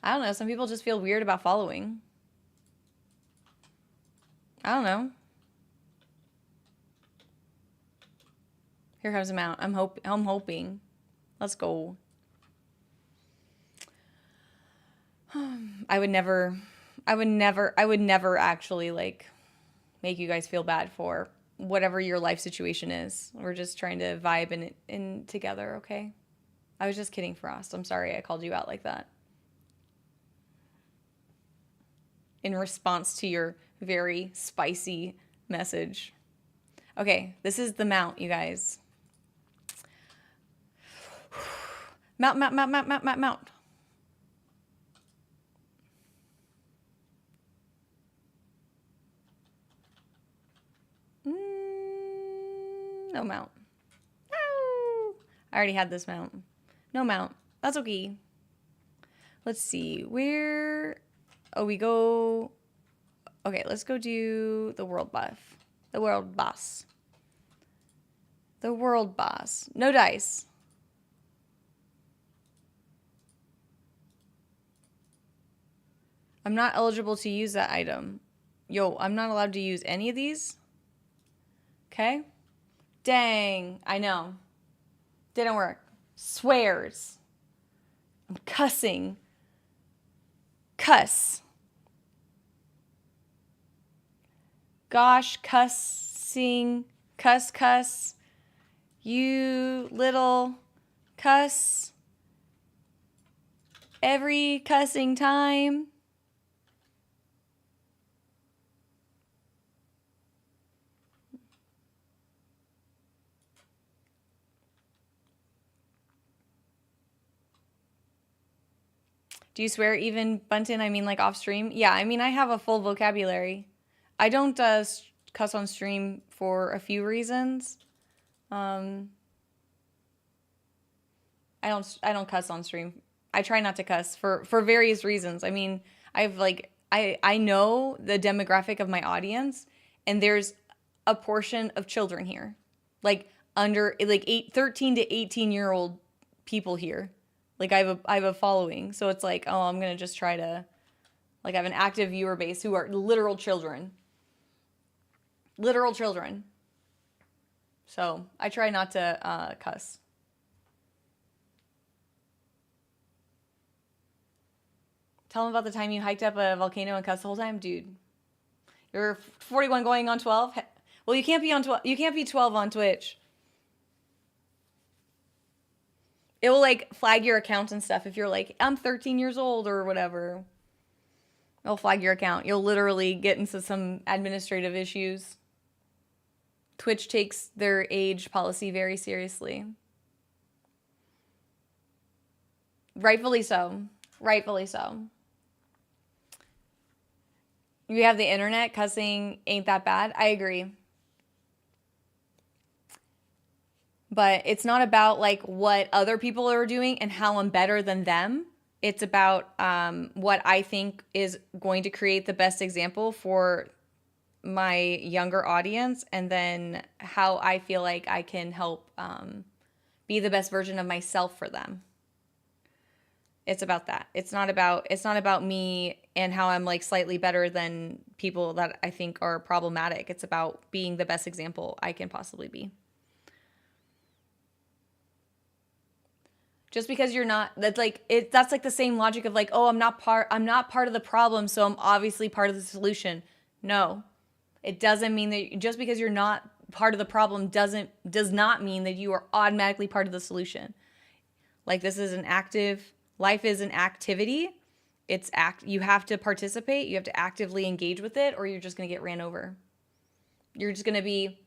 I don't know. Some people just feel weird about following. I don't know. Here comes a mount. I'm hoping. Let's go. I would never actually like make you guys feel bad for whatever your life situation is. We're just trying to vibe in together, okay? I was just kidding, Frost. I'm sorry I called you out like that. In response to your very spicy message. Okay, this is the mount, you guys. Mount. No mount. No! I already had this mount. No mount. That's okay. Let's see. Where... Oh, we go... Okay, let's go do the world buff. The world boss. The world boss. No dice. I'm not eligible to use that item. Yo, I'm not allowed to use any of these? Okay. Dang. I know. Didn't work. Swears. I'm cussing. Cuss. Gosh, cussing. Cuss. You little cuss. Every cussing time. Do you swear even, Bunton? I mean, like off stream? Yeah, I mean, I have a full vocabulary. I don't cuss on stream for a few reasons. I don't cuss on stream. I try not to cuss for various reasons. I mean, I know the demographic of my audience, and there's a portion of children here, like 13 to 18-year-old people here. Like I have a following, so it's like, oh, I'm gonna just try to, like, I have an active viewer base who are literal children. Literal children. So I try not to cuss. Tell them about the time you hiked up a volcano and cussed the whole time, dude. You're 41 going on 12. Well, you can't be on 12. You can't be 12 on Twitch. It will like flag your account and stuff if you're like, I'm 13 years old or whatever. It'll flag your account. You'll literally get into some administrative issues. Twitch takes their age policy very seriously. Rightfully so. Rightfully so. You have the internet, cussing ain't that bad. I agree. But it's not about like what other people are doing and how I'm better than them. It's about what I think is going to create the best example for my younger audience, and then how I feel like I can help be the best version of myself for them. It's about that. It's not about me and how I'm like slightly better than people that I think are problematic. It's about being the best example I can possibly be. Just because you're not, that's like the same logic of like, oh, I'm not part of the problem, so I'm obviously part of the solution. No. It doesn't mean that just because you're not part of the problem does not mean that you are automatically part of the solution. Like, this is life is an activity. You have to participate, you have to actively engage with it, or you're just going to get ran over. You're just going to be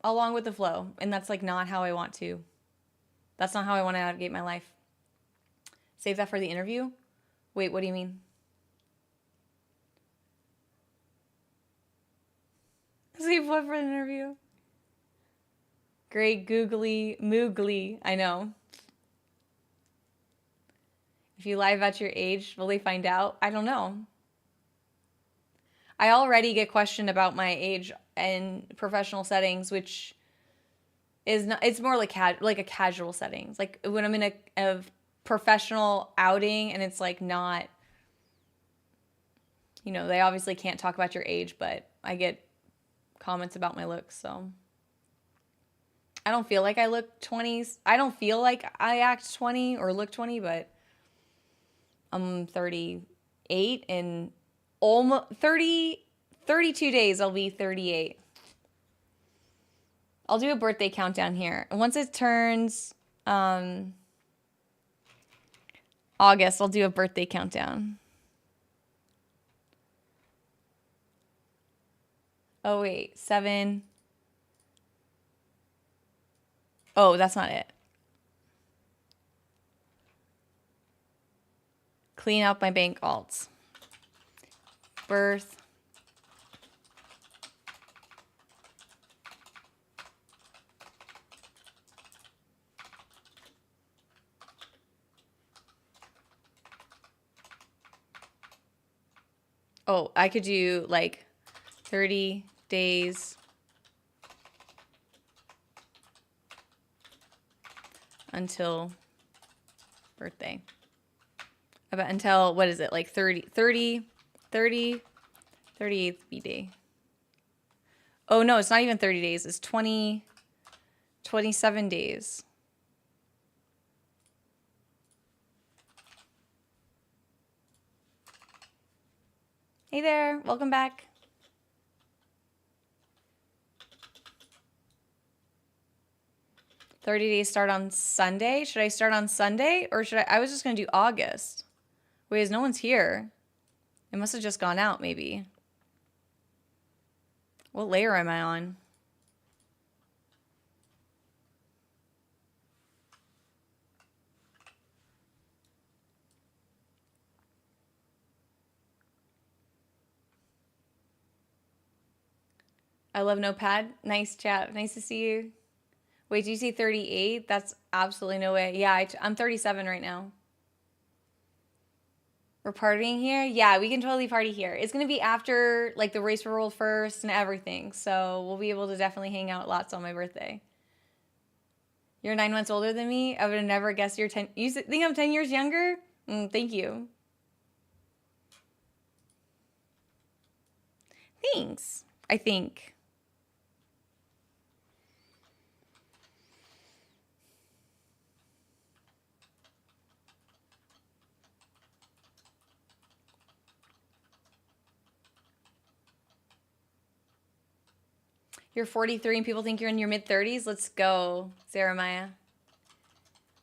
along with the flow, and that's like not how I want to. That's not how I want to navigate my life. Save that for the interview? Wait, what do you mean? Save what for the interview? Great googly moogly. I know. If you lie about your age, will they find out? I don't know. I already get questioned about my age in professional settings, which is not, it's more like a casual settings. Like when I'm in a professional outing and it's like not, they obviously can't talk about your age, but I get comments about my looks, so I don't feel like I look 20s. I don't feel like I act 20 or look 20, but I'm 38 and almost 32 days I'll be 38. I'll do a birthday countdown here. And once it turns August, I'll do a birthday countdown. Oh, wait, 7. Oh, that's not it. Clean out my bank alts. Birth. Oh, I could do like 30 days until birthday. Until, what is it? Like 38th B-Day. Oh, no, it's not even 30 days. It's 27 days. Hey there, welcome back. "30 days start on Sunday." Should I start on Sunday or should I was just going to do August. Wait, no one's here. It must have just gone out, maybe. What layer am I on? I love Notepad. Nice chat. Nice to see you. Wait, do you see 38? That's absolutely no way. Yeah, I'm 37 right now. We're partying here? Yeah, we can totally party here. It's going to be after like the race for World First and everything. So we'll be able to definitely hang out lots on my birthday. You're 9 months older than me? I would have never guessed you're 10. You think I'm 10 years younger? Thank you. Thanks. I think. You're 43 and people think you're in your mid-30s? Let's go, Jeremiah.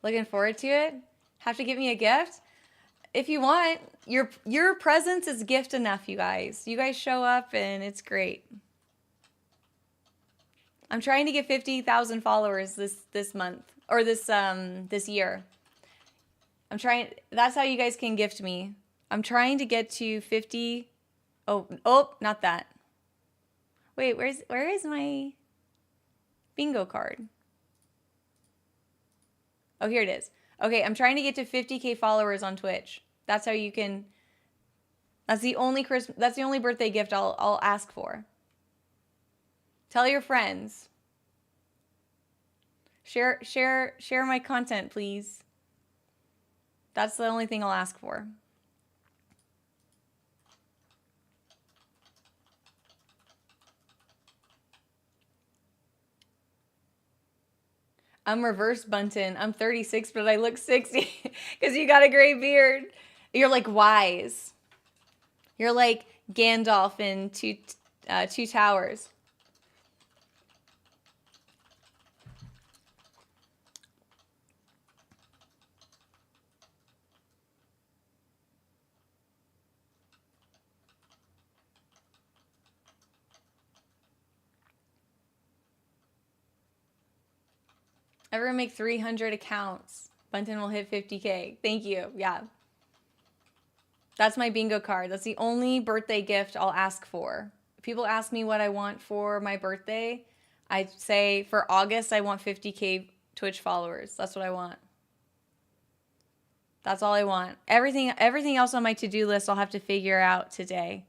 Looking forward to it? Have to get me a gift? If you want. Your presence is gift enough, you guys. You guys show up and it's great. I'm trying to get 50,000 followers this month. Or this year. I'm trying. That's how you guys can gift me. I'm trying to get to 50. Oh, not that. Wait, where is my bingo card? Oh, here it is. Okay, I'm trying to get to 50K followers on Twitch. That's how you can. That's the only birthday gift I'll ask for. Tell your friends. Share my content, please. That's the only thing I'll ask for. I'm reverse Bunton. I'm 36, but I look 60 because you got a gray beard. You're like wise. You're like Gandalf in Two Towers. Everyone make 300 accounts. Bunton will hit 50K. Thank you. Yeah. That's my bingo card. That's the only birthday gift I'll ask for. If people ask me what I want for my birthday, I say for August, I want 50K Twitch followers. That's what I want. That's all I want. Everything else on my to-do list, I'll have to figure out today.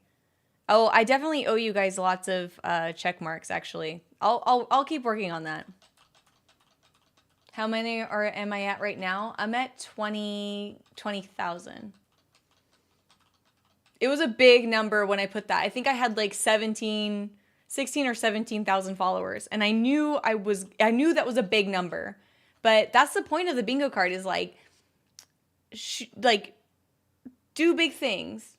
Oh, I definitely owe you guys lots of check marks, actually. I'll keep working on that. How many am I at right now? I'm at 20,000. It was a big number when I put that. I think I had like 16 or 17,000 followers, and I knew that was a big number. But that's the point of the bingo card is like do big things.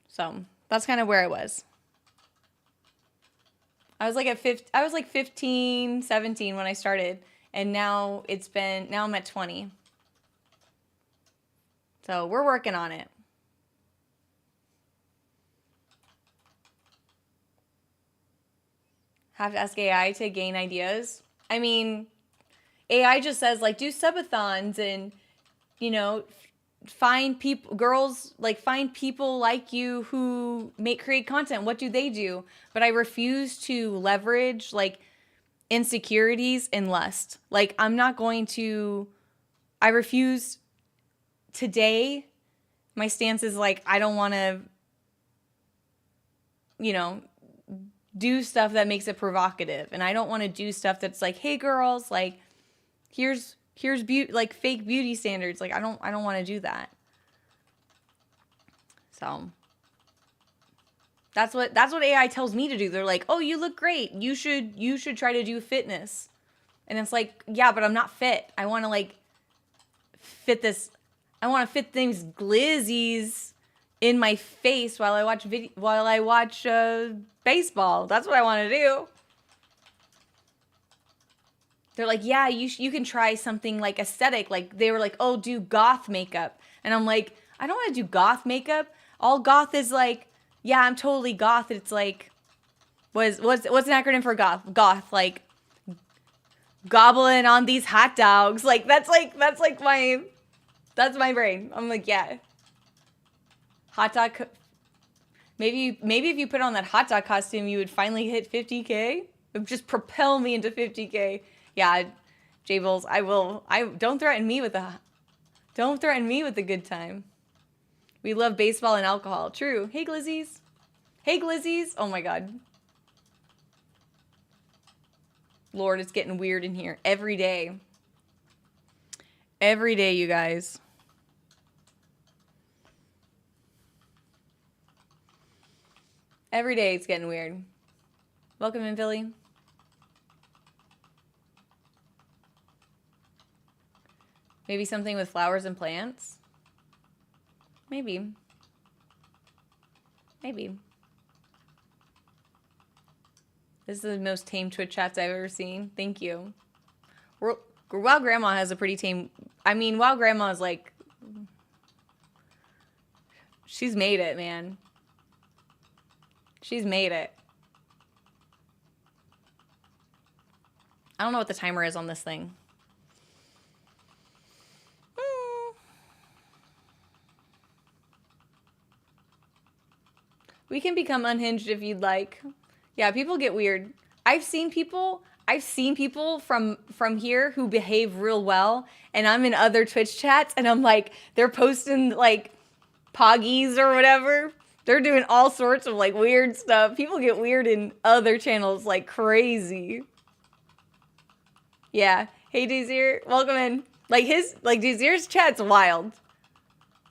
So that's kind of where I was. I was like 15, 17 when I started, and now I'm at 20. So we're working on it. Have to ask AI to gain ideas. I mean, AI just says like do subathons and, you know, find people like you who create content. What do they do? But I refuse to leverage like insecurities and lust. Like I refuse today. My stance is like I don't want to, you know, do stuff that makes it provocative, and I don't want to do stuff that's like, hey girls, like here's beauty, like fake beauty standards. Like I don't want to do that. So that's what AI tells me to do. They're like, oh, you look great. You should try to do fitness. And it's like, yeah, but I'm not fit. I want to like fit this. I want to fit things glizzies in my face while I watch baseball. That's what I want to do. They're like, yeah, you can try something like aesthetic. Like they were like, oh, do goth makeup. And I'm like, I don't want to do goth makeup. All goth is like, yeah, I'm totally goth. It's like, what's an acronym for goth? Goth, like gobbling on these hot dogs. Like that's my brain. I'm like, yeah. Hot dog. Maybe if you put on that hot dog costume, you would finally hit 50K. It would just propel me into 50K. Yeah, J-Bulls, don't threaten me with a good time. We love baseball and alcohol. True. Hey, Glizzies. Hey, Glizzies. Oh, my God. Lord, it's getting weird in here. Every day. Every day, you guys. Every day it's getting weird. Welcome in, Philly. Maybe something with flowers and plants? Maybe. Maybe. This is the most tame Twitch chats I've ever seen. Thank you. Wow, Grandma has a pretty tame... I mean, Wow, Grandma is like... She's made it, man. She's made it. I don't know what the timer is on this thing. We can become unhinged if you'd like. Yeah, people get weird. I've seen people from here who behave real well, and I'm in other Twitch chats, and I'm like, they're posting like poggies or whatever. They're doing all sorts of like weird stuff. People get weird in other channels like crazy. Yeah. Hey, Desir, welcome in. Desir's chat's wild.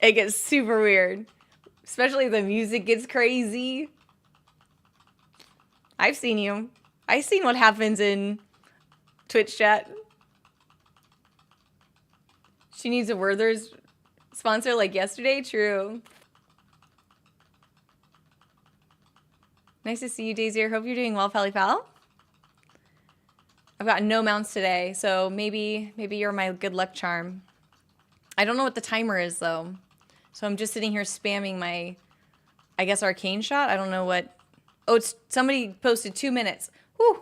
It gets super weird. Especially the music gets crazy. I've seen you. I've seen what happens in Twitch chat. She needs a Werther's sponsor like yesterday? True. Nice to see you, Daisy. Hope you're doing well, Pally Pal. I've got no mounts today, so maybe you're my good luck charm. I don't know what the timer is, though. So I'm just sitting here spamming my, I guess, arcane shot. I don't know what. Oh, it's somebody posted 2 minutes. Whew.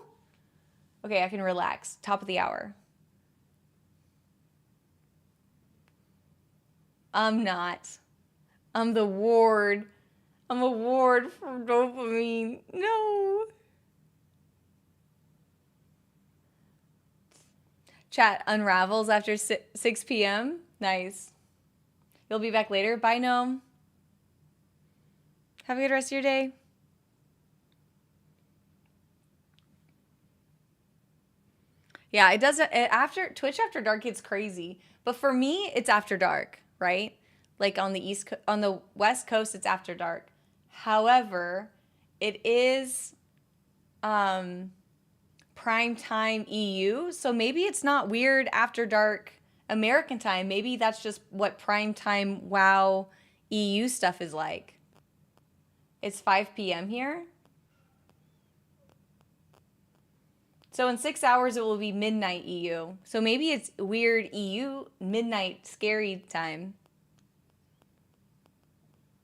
Okay, I can relax. Top of the hour. I'm not. I'm the ward. I'm a ward for dopamine. No. Chat unravels after 6 p.m. Nice. You'll be back later. Bye, Gnome. Have a good rest of your day. Yeah, it does. After Twitch after dark gets crazy, but for me, it's after dark, right? Like on the West Coast, it's after dark. However, it is prime time EU, so maybe it's not weird after dark American time. Maybe that's just what prime time WoW EU stuff is like. It's 5 p.m. here. So in 6 hours, it will be midnight EU. So maybe it's weird EU midnight scary time.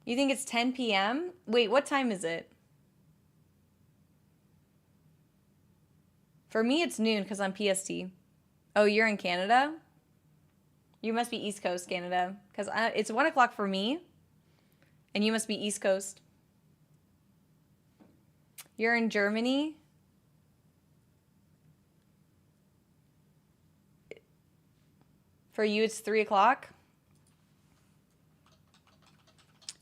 You think it's 10 p.m.? Wait, what time is it? For me, it's noon because I'm PST. Oh, you're in Canada? You must be East Coast, Canada. Because it's 1 o'clock for me. And you must be East Coast. You're in Germany? For you, it's 3 o'clock?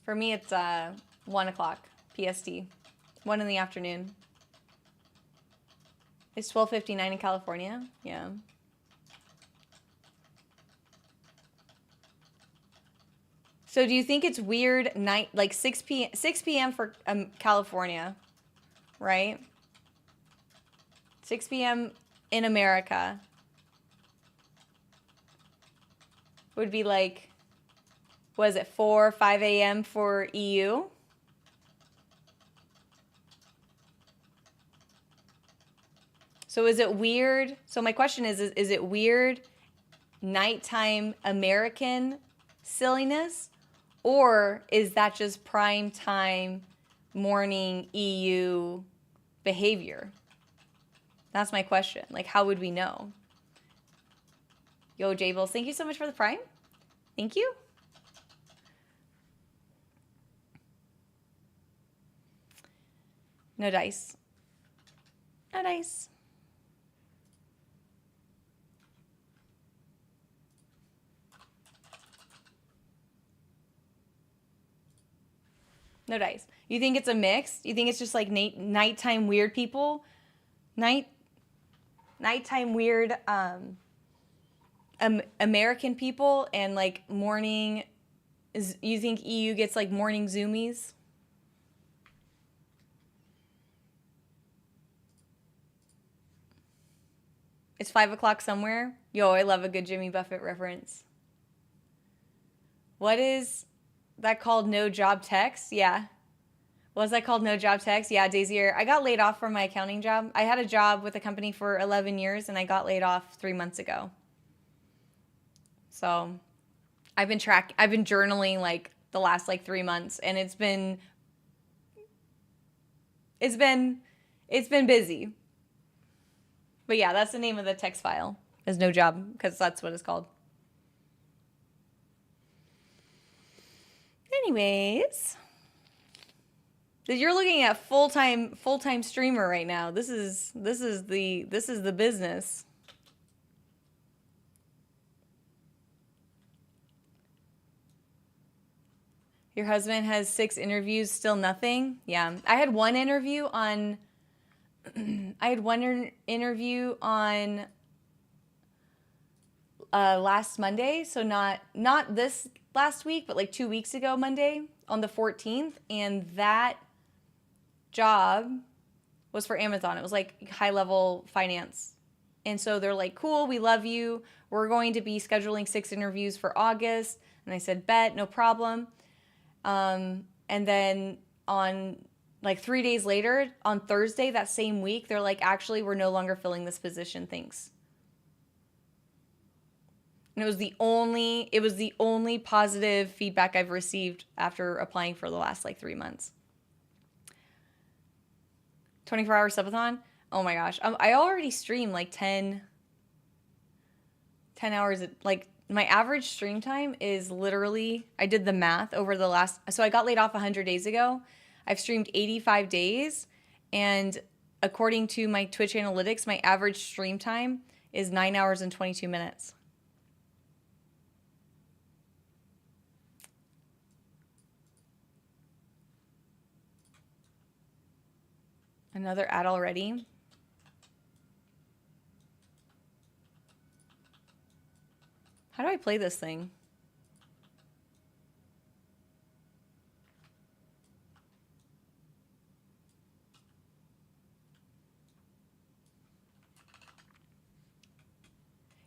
For me, it's 1 o'clock PST. 1 in the afternoon. It's 12:59 in California. Yeah. So do you think it's weird night, like 6 p.m. for California, right? 6 p.m. in America would be like, was it 4, 5 a.m. for EU? So is it weird? So my question is it weird nighttime American silliness? Or is that just prime time morning EU behavior? That's my question. Like, how would we know? Yo, Jables, thank you so much for the prime. Thank you. No dice. No dice. No dice. You think it's a mix? You think it's just like nighttime weird people? Nighttime weird American people and like morning, you think EU gets like morning zoomies? It's 5 o'clock somewhere. Yo, I love a good Jimmy Buffett reference. What is that called? No job text? Yeah. Was that called no job text? Yeah, Daisier. I got laid off from my accounting job. I had a job with a company for 11 years and I got laid off 3 months ago. So I've been journaling like the last like 3 months and it's been busy. But yeah, that's the name of the text file. Is no job because that's what it's called. Anyways, you're looking at full-time streamer right now. This is the business. Your husband has 6 interviews, still nothing? Yeah. I had one interview on last Monday, so not this last week, but like 2 weeks ago Monday on the 14th, and that job was for Amazon. It was like high-level finance. And so they're like, cool, we love you. We're going to be scheduling 6 interviews for August. And I said, bet, no problem. And then on like 3 days later, on Thursday that same week, they're like, actually, we're no longer filling this position. Thanks. And it was the only positive feedback I've received after applying for the last like 3 months. 24-hour subathon? Oh my gosh. I already stream like 10 hours. Like my average stream time is literally, I did the math over the last, so I got laid off 100 days ago. I've streamed 85 days. And according to my Twitch analytics, my average stream time is 9 hours and 22 minutes. Another ad already. How do I play this thing?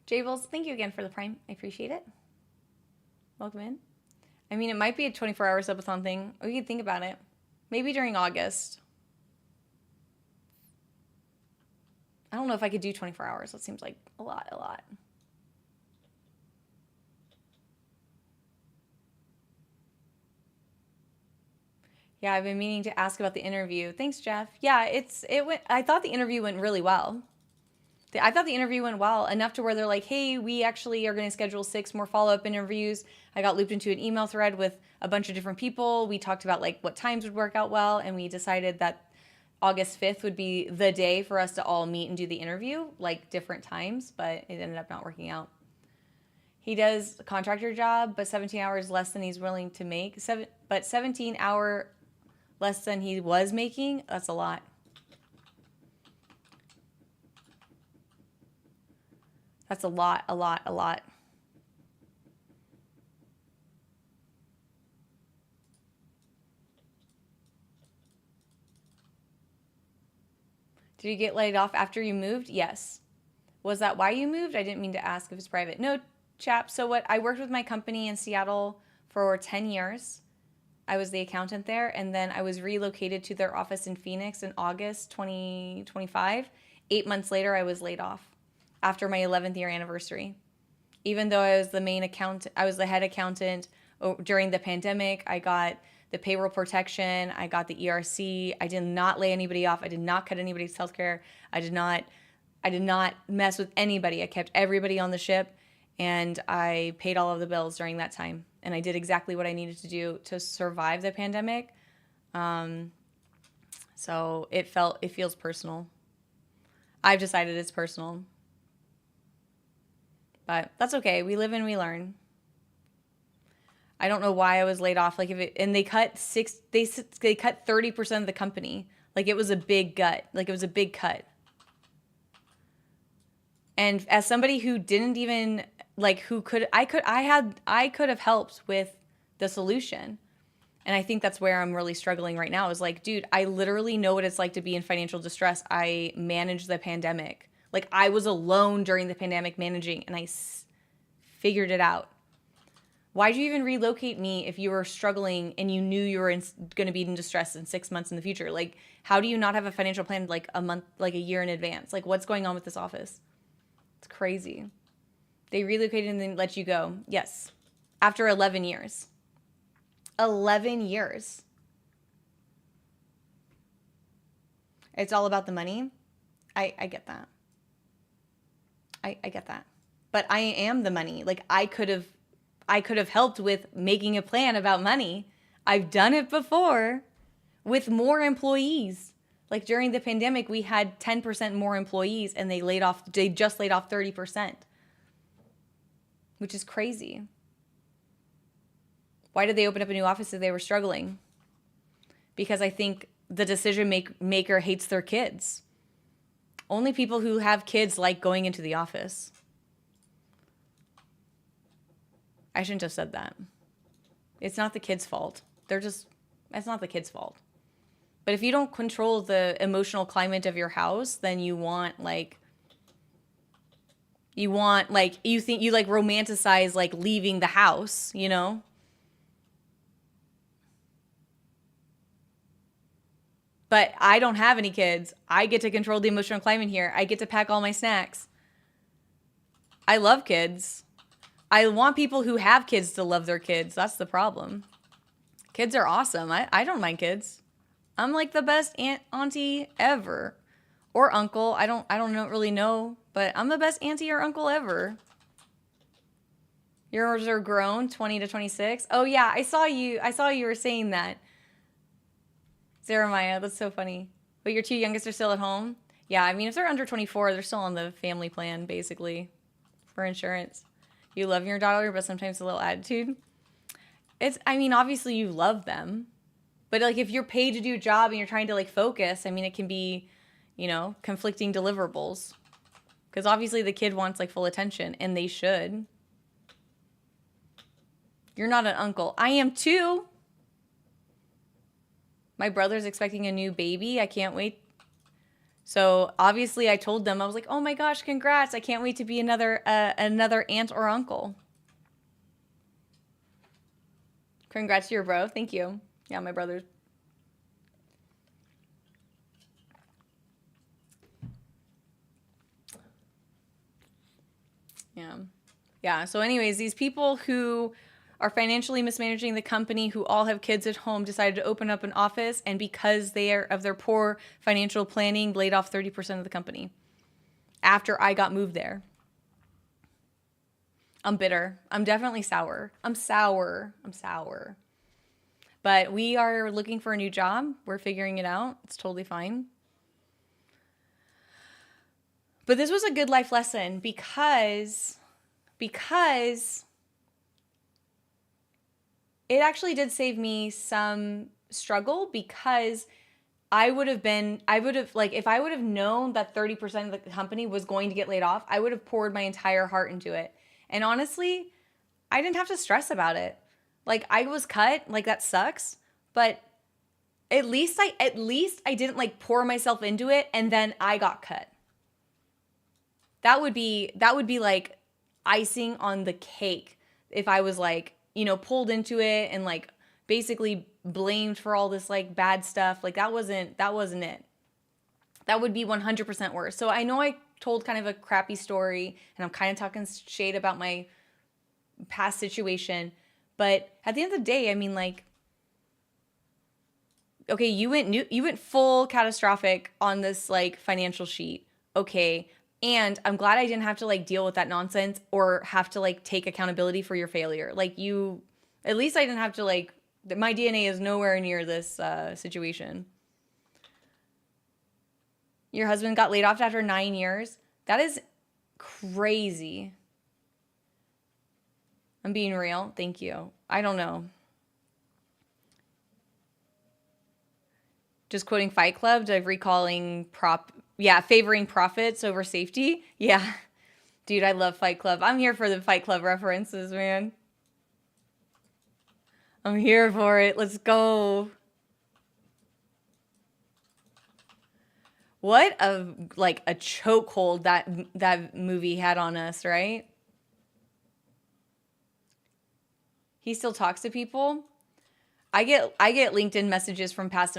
Jables, thank you again for the Prime. I appreciate it. Welcome in. I mean, it might be a 24-hour subathon thing. We could think about it. Maybe during August. I don't know if I could do 24 hours. That seems like a lot. Yeah, I've been meaning to ask about the interview. Thanks, Jeff. Yeah, I thought the interview went really well. I thought the interview went well enough to where they're like, hey, we actually are going to schedule 6 more follow-up interviews. I got looped into an email thread with a bunch of different people. We talked about like what times would work out well, and we decided that August 5th would be the day for us to all meet and do the interview, like different times, but it ended up not working out. He does a contractor job, but 17 hours less than he's willing to make. 17 hour less than he was making, that's a lot. That's a lot. Did you get laid off after you moved? Yes. Was that why you moved? I didn't mean to ask if it's private. No, chap. So I worked with my company in Seattle for 10 years. I was the accountant there, and then I was relocated to their office in Phoenix in August 2025. 8 months later, I was laid off after my 11th year anniversary. Even though I was the main accountant, I was the head accountant during the pandemic. I got the payroll protection. I got the ERC. I did not lay anybody off. I did not cut anybody's healthcare. I did not mess with anybody. I kept everybody on the ship, and I paid all of the bills during that time. And I did exactly what I needed to do to survive the pandemic. So it feels personal. I've decided it's personal. But that's okay. We live and we learn. I don't know why I was laid off. Like they cut 30% of the company. Like it was a big gut. Like it was a big cut. And as somebody who didn't even I could have helped with the solution. And I think that's where I'm really struggling right now is like, dude, I literally know what it's like to be in financial distress. I managed the pandemic. Like I was alone during the pandemic managing, and I figured it out. Why'd you even relocate me if you were struggling and you knew you were going to be in distress in 6 months in the future? Like, how do you not have a financial plan like a month, like a year in advance? Like, what's going on with this office? It's crazy. They relocated and then let you go. Yes. After 11 years. 11 years. It's all about the money. I get that. I get that. But I am the money. Like, I could have helped with making a plan about money. I've done it before with more employees. Like during the pandemic, we had 10% more employees and they just laid off 30%, which is crazy. Why did they open up a new office if they were struggling? Because I think the decision maker hates their kids. Only people who have kids like going into the office. I shouldn't have said that. It's not the kids' fault. It's not the kids' fault. But if you don't control the emotional climate of your house, then you romanticize like leaving the house, you know? But I don't have any kids. I get to control the emotional climate here. I get to pack all my snacks. I love kids. I want people who have kids to love their kids. That's the problem. Kids are awesome. I don't mind kids. I'm like the best auntie ever. Or uncle. I don't really know, but I'm the best auntie or uncle ever. Yours are grown, 20 to 26. Oh yeah, I saw you were saying that. Jeremiah, that's so funny. But your two youngest are still at home? Yeah, I mean, if they're under 24, they're still on the family plan, basically, for insurance. You love your daughter, but sometimes a little attitude. Obviously you love them. But like if you're paid to do a job and you're trying to like focus, I mean, it can be, conflicting deliverables. Because obviously the kid wants like full attention, and they should. You're not an uncle. I am too. My brother's expecting a new baby. I can't wait. So obviously I told them, I was like, oh my gosh, congrats. I can't wait to be another aunt or uncle. Congrats to your bro. Thank you. Yeah, my brother's. Yeah. Yeah. So anyways, these people who are financially mismanaging the company, who all have kids at home, decided to open up an office, and because they are of their poor financial planning, laid off 30% of the company after I got moved there. I'm bitter. I'm definitely sour. I'm sour. But we are looking for a new job. We're figuring it out. It's totally fine. But this was a good life lesson because it actually did save me some struggle, because if I would have known that 30% of the company was going to get laid off, I would have poured my entire heart into it. And honestly, I didn't have to stress about it. Like, I was cut, like that sucks, but at least I didn't like pour myself into it and then I got cut. That would be like icing on the cake if I was like, pulled into it and like basically blamed for all this like bad stuff. Like that wasn't it. That would be 100% worse. So I know I told kind of a crappy story and I'm kind of talking shade about my past situation, but at the end of the day, I mean, like, okay, you went full catastrophic on this like financial sheet. Okay. And I'm glad I didn't have to like deal with that nonsense or have to like take accountability for your failure. Like at least I didn't have to like, my DNA is nowhere near this situation. Your husband got laid off after 9 years. That is crazy. I'm being real. Thank you. I don't know. Just quoting Fight Club, favoring profits over safety. Yeah. Dude, I love Fight Club. I'm here for the Fight Club references, man. I'm here for it. Let's go. What a chokehold that movie had on us, right? He still talks to people. I get LinkedIn messages from past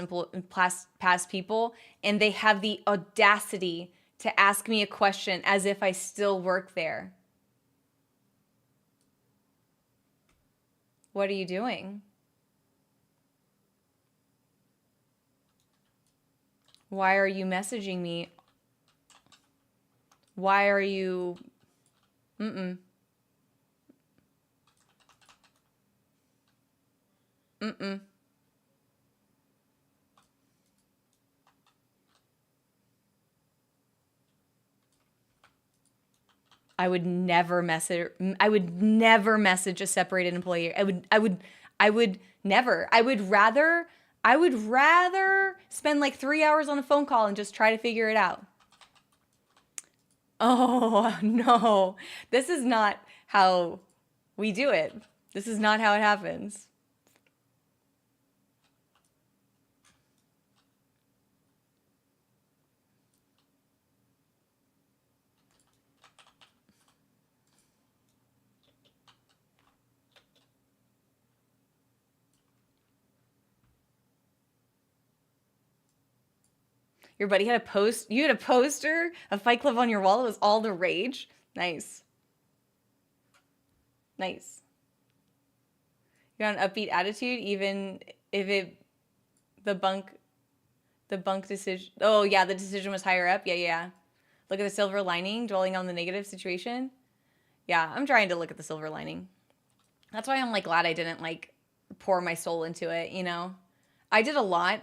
people, and they have the audacity to ask me a question as if I still work there. What are you doing? Why are you messaging me? Why are you... Mm-mm. Mm-mm. I would never message a separated employee. I would never. I would rather spend like 3 hours on a phone call and just try to figure it out. Oh, no. This is not how we do it. This is not how it happens. Your buddy had you had a poster of Fight Club on your wall. It was all the rage. Nice. Nice. You got an upbeat attitude, even if the bunk decision. Oh yeah, the decision was higher up. Yeah. Look at the silver lining, dwelling on the negative situation. Yeah, I'm trying to look at the silver lining. That's why I'm like glad I didn't like pour my soul into it, you know? I did a lot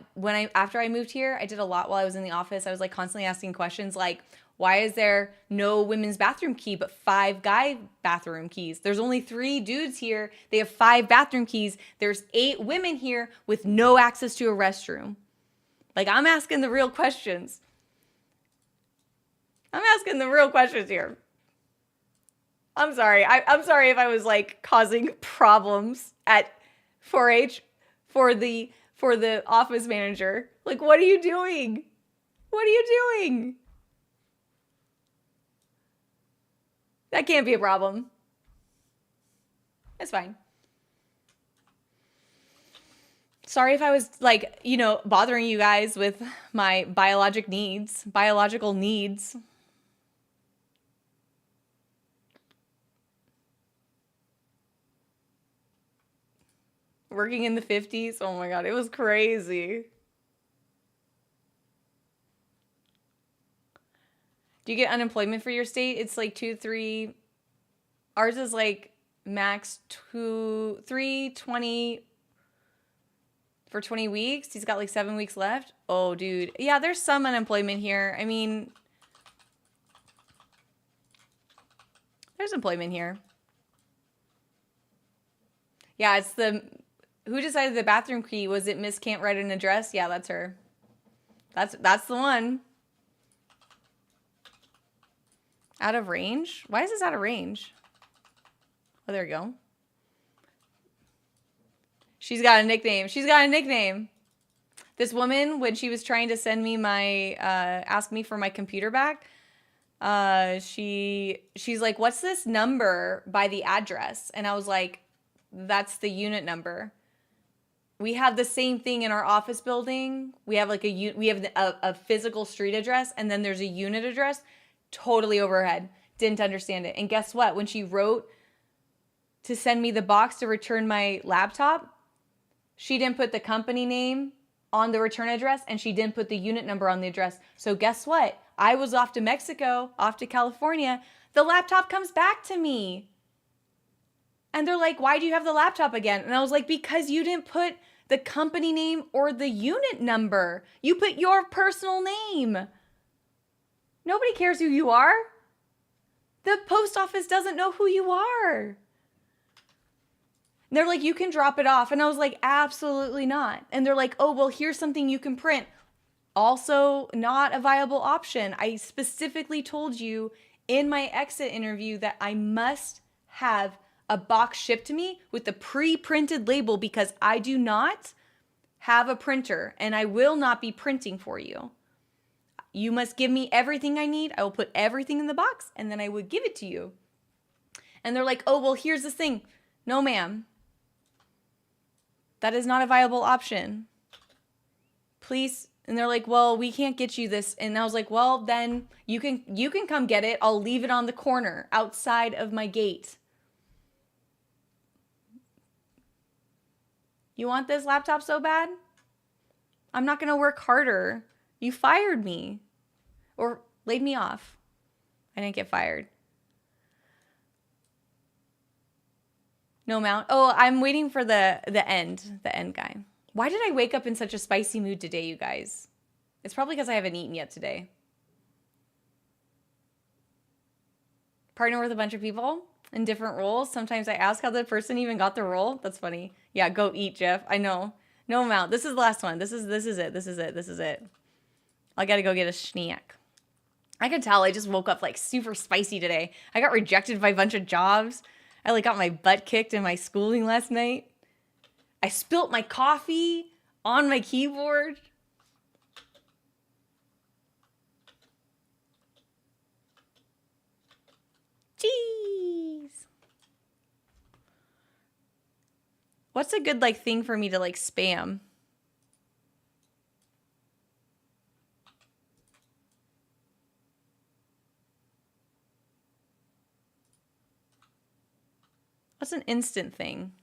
after I moved here. I did a lot while I was in the office. I was like constantly asking questions like, why is there no women's bathroom key but 5 guy bathroom keys? There's only 3 dudes here. They have 5 bathroom keys. There's 8 women here with no access to a restroom. Like, I'm asking the real questions. I'm asking the real questions here. I'm sorry. I'm sorry if I was like causing problems at 4-H for the office manager. Like, what are you doing? What are you doing? That can't be a problem. It's fine. Sorry if I was like, you know, bothering you guys with my biological needs. Working in the 50s. Oh my God, it was crazy. Do you get unemployment for your state? It's like 2-3. Ours is like max 320 for 20 weeks. He's got like 7 weeks left. Oh, dude. Yeah, there's some unemployment here. I mean, there's employment here. Yeah, it's who decided the bathroom key? Was it Miss Can't Write an Address? Yeah, that's her. That's the one. Out of range? Why is this out of range? Oh, there we go. She's got a nickname. She's got a nickname. This woman, when she was trying to send me my, ask me for my computer back, she's like, what's this number by the address? And I was like, that's the unit number. We have the same thing in our office building. We have like a physical street address, and then there's a unit address. Totally over her head. Didn't understand it. And guess what? When she wrote to send me the box to return my laptop, she didn't put the company name on the return address, and she didn't put the unit number on the address. So guess what? I was off to Mexico, off to California. The laptop comes back to me. And they're like, why do you have the laptop again? And I was like, because you didn't put the company name or the unit number. You put your personal name. Nobody cares who you are. The post office doesn't know who you are. And they're like, you can drop it off. And I was like, absolutely not. And they're like, oh, well, here's something you can print. Also not a viable option. I specifically told you in my exit interview that I must have a box shipped to me with the pre-printed label because I do not have a printer and I will not be printing for you. You must give me everything I need. I will put everything in the box and then I would give it to you. And they're like, oh, well, here's this thing. No, ma'am. That is not a viable option. Please. And they're like, well, we can't get you this. And I was like, well, then you can come get it. I'll leave it on the corner outside of my gate. You want this laptop so bad? I'm not going to work harder. You fired me or laid me off. I didn't get fired. No amount. Oh, I'm waiting for the end guy. Why did I wake up in such a spicy mood today, you guys? It's probably because I haven't eaten yet today. Partner with a bunch of people in different roles. Sometimes I ask how the person even got the role. That's funny. Yeah, go eat, Jeff. I know. No amount. This is the last one. This is it. I gotta go get a snack. I could tell I just woke up like super spicy today. I got rejected by a bunch of jobs. I like got my butt kicked in my schooling last night. I spilt my coffee on my keyboard. Jeez. What's a good like thing for me to like spam? What's an instant thing?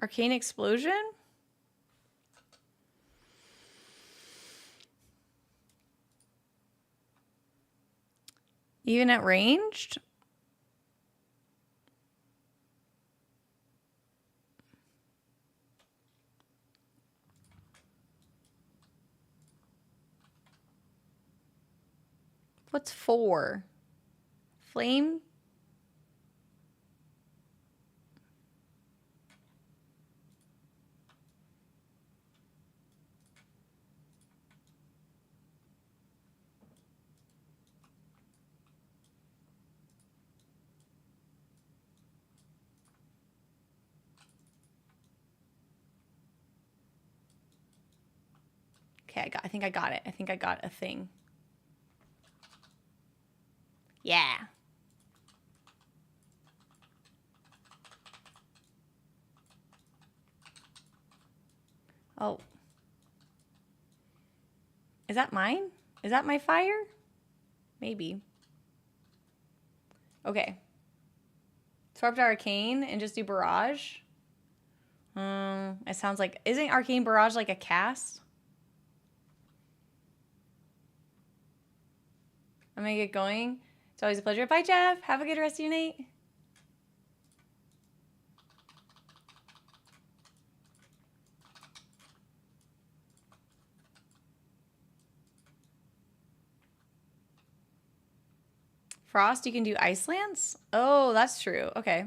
Arcane explosion? Even at ranged? What's 4? Flame? Okay, I think I got it. I think I got a thing. Yeah. Oh. Is that mine? Is that my fire? Maybe. Okay. Swap to Arcane and just do Barrage. It sounds like... Isn't Arcane Barrage like a cast? I'm gonna get going. It's always a pleasure. Bye, Jeff. Have a good rest of your night. Frost, you can do Ice Lance? Oh, that's true. Okay.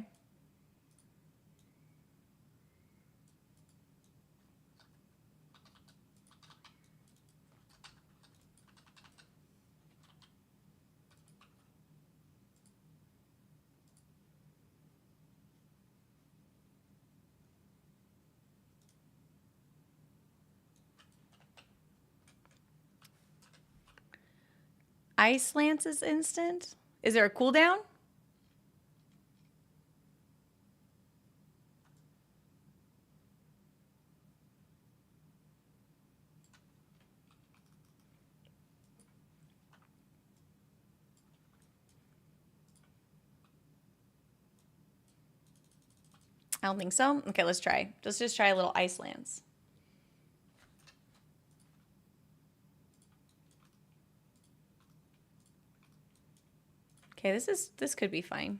Ice Lance is instant? Is there a cooldown? I don't think so. Okay, let's try. Let's just try a little Ice Lance. Okay, this could be fine.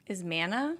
Is mana?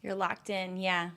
You're locked in, yeah.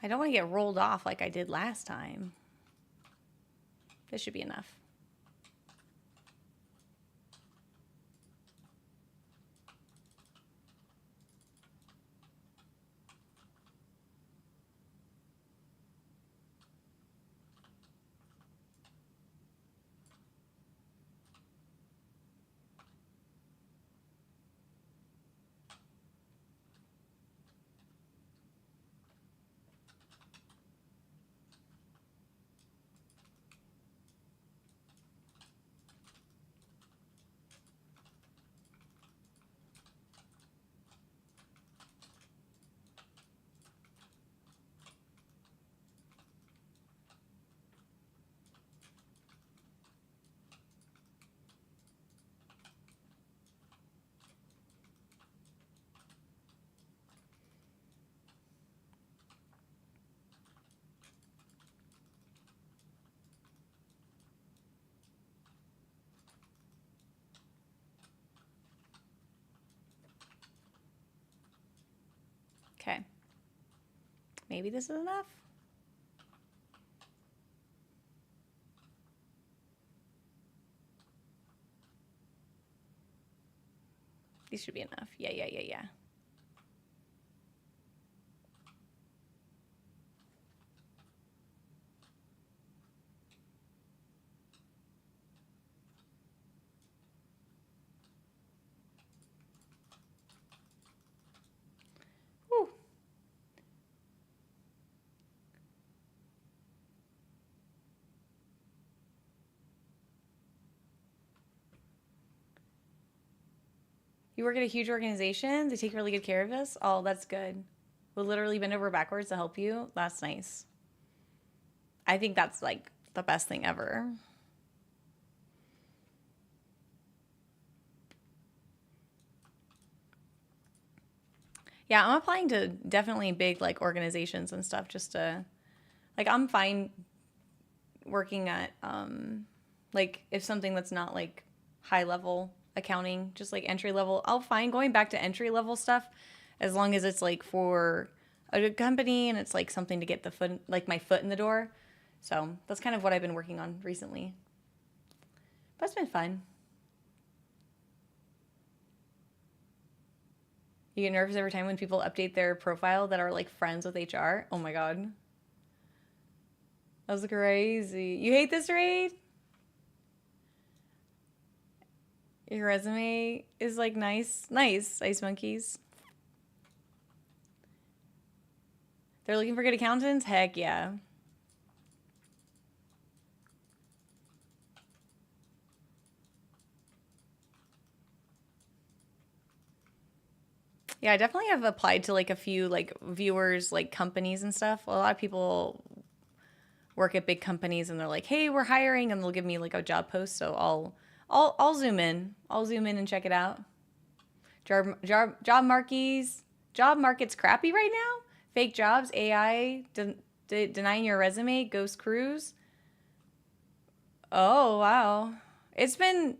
I don't want to get rolled off like I did last time. This should be enough. Okay. Maybe this is enough. These should be enough. Yeah. Whew. You work at a huge organization. They take really good care of us. Oh, that's good. We'll literally bend over backwards to help you. That's nice. I think that's like the best thing ever. Yeah, I'm applying to definitely big like organizations and stuff just to like I'm fine working at like if something that's not like high level accounting, just like entry level, I'll find going back to entry level stuff as long as it's like for a good company and it's like something to get the foot like my foot in the door. So that's kind of what I've been working on recently. But it's been fun. You get nervous every time when people update their profile that are like friends with HR. Oh my god. That was crazy. You hate this raid? Your resume is like nice. Nice, Ice Monkeys. They're looking for good accountants? Heck yeah. Yeah, I definitely have applied to like a few like viewers, like companies and stuff. A lot of people work at big companies and they're like, "Hey, we're hiring," and they'll give me like a job post. So I'll zoom in. I'll zoom in and check it out. Job marquees, job market's crappy right now. Fake jobs, AI, denying your resume, ghost crews. Oh, wow. It's been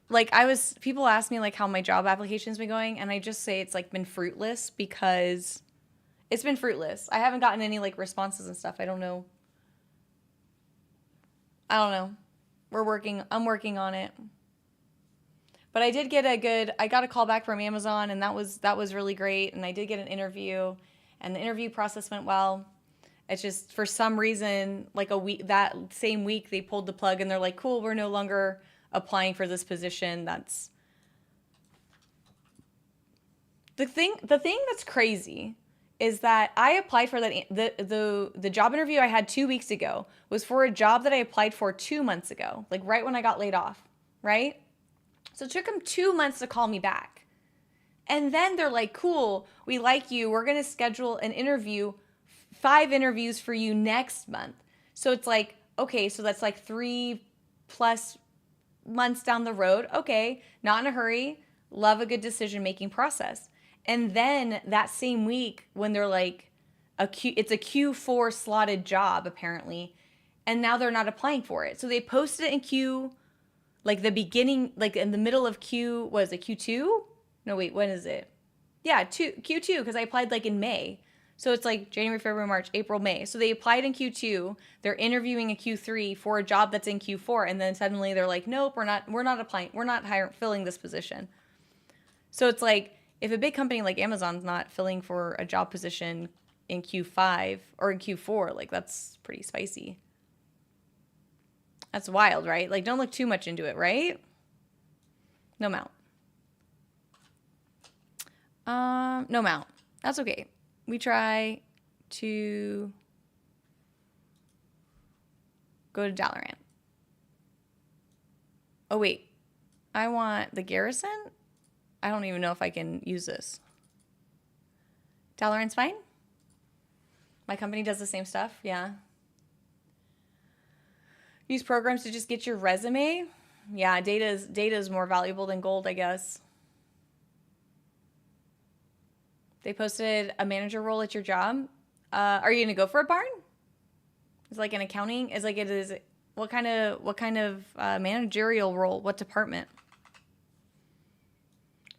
like people ask me like how my job application's been going, and I just say it's like been fruitless because it's been fruitless. I haven't gotten any like responses and stuff. I don't know. I'm working on it. But I did get I got a call back from Amazon, and that was really great, and I did get an interview, and the interview process went well. It's just for some reason, like that same week they pulled the plug and they're like, "Cool, we're no longer applying for this position." That's the thing that's crazy is that I applied for that the job interview I had 2 weeks ago was for a job that I applied for 2 months ago, like right when I got laid off, right? So it took them 2 months to call me back. And then they're like, "Cool, we like you. We're going to schedule an interview, 5 interviews for you next month." So it's like, okay, so that's like 3+ months down the road. Okay, not in a hurry. Love a good decision-making process. And then that same week when they're like, it's a Q4 slotted job apparently, and now they're not applying for it. So they posted it in like the beginning, like in the middle of was it Q2? No, wait, when is it? Yeah, Q2, because I applied like in May. So it's like January, February, March, April, May. So they applied in Q2. They're interviewing in Q3 for a job that's in Q4, and then suddenly they're like, "Nope, we're not applying. We're not filling this position." So it's like if a big company like Amazon's not filling for a job position in Q5 or in Q4, like that's pretty spicy. That's wild, right? Like don't look too much into it, right? No mount. No mount. That's okay. We try to go to Dalaran. Oh, wait. I want the garrison? I don't even know if I can use this. Dalaran's fine? My company does the same stuff? Yeah. Use programs to just get your resume? Yeah, data is more valuable than gold, I guess. They posted a manager role at your job. Are you gonna go for a barn? It's like an accounting. It's like it is. What kind of managerial role? What department?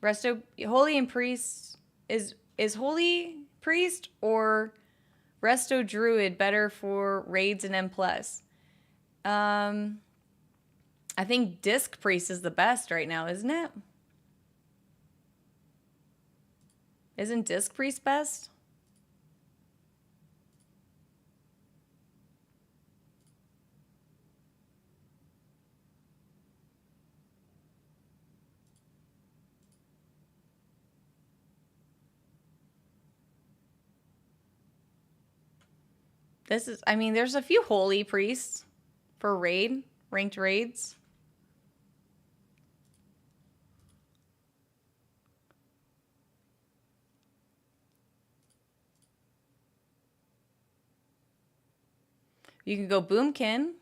Holy and priest is holy priest or resto druid better for raids and M+. I think disc priest is the best right now, isn't it? Isn't disc priest best? There's a few holy priests for ranked raids. You can go boomkin.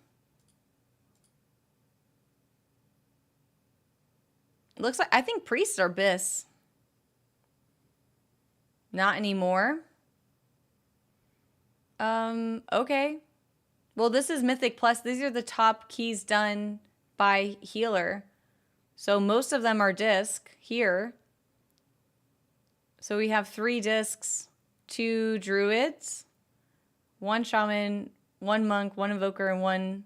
Looks like I think priests are bis. Not anymore. Okay. Well, this is Mythic Plus. These are the top keys done by healer. So most of them are disc here. So we have 3 discs, 2 druids, 1 shaman, 1 monk, 1 invoker, and 1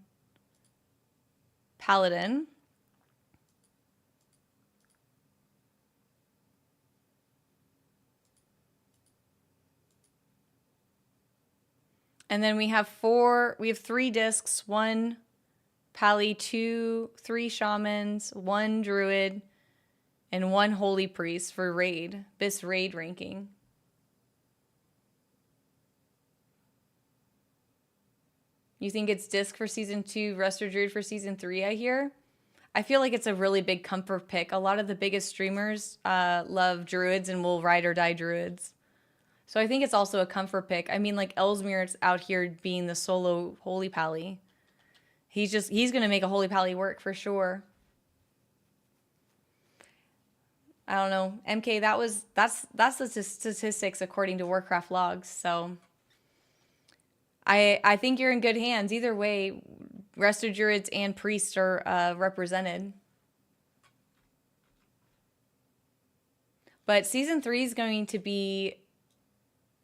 paladin. And then we have 3 discs, 1 pally, 3 shamans, 1 druid, and 1 holy priest for raid, bis raid ranking. You think it's disc for season 2, resto druid for season 3, I hear? I feel like it's a really big comfort pick. A lot of the biggest streamers love druids and will ride or die druids. So I think it's also a comfort pick. I mean, like Ellesmere's out here being the solo holy pally. He's going to make a holy pally work for sure. I don't know. MK, that's the statistics according to Warcraft logs. So I think you're in good hands. Either way, Resto Druids and Priests are represented. But Season 3 is going to be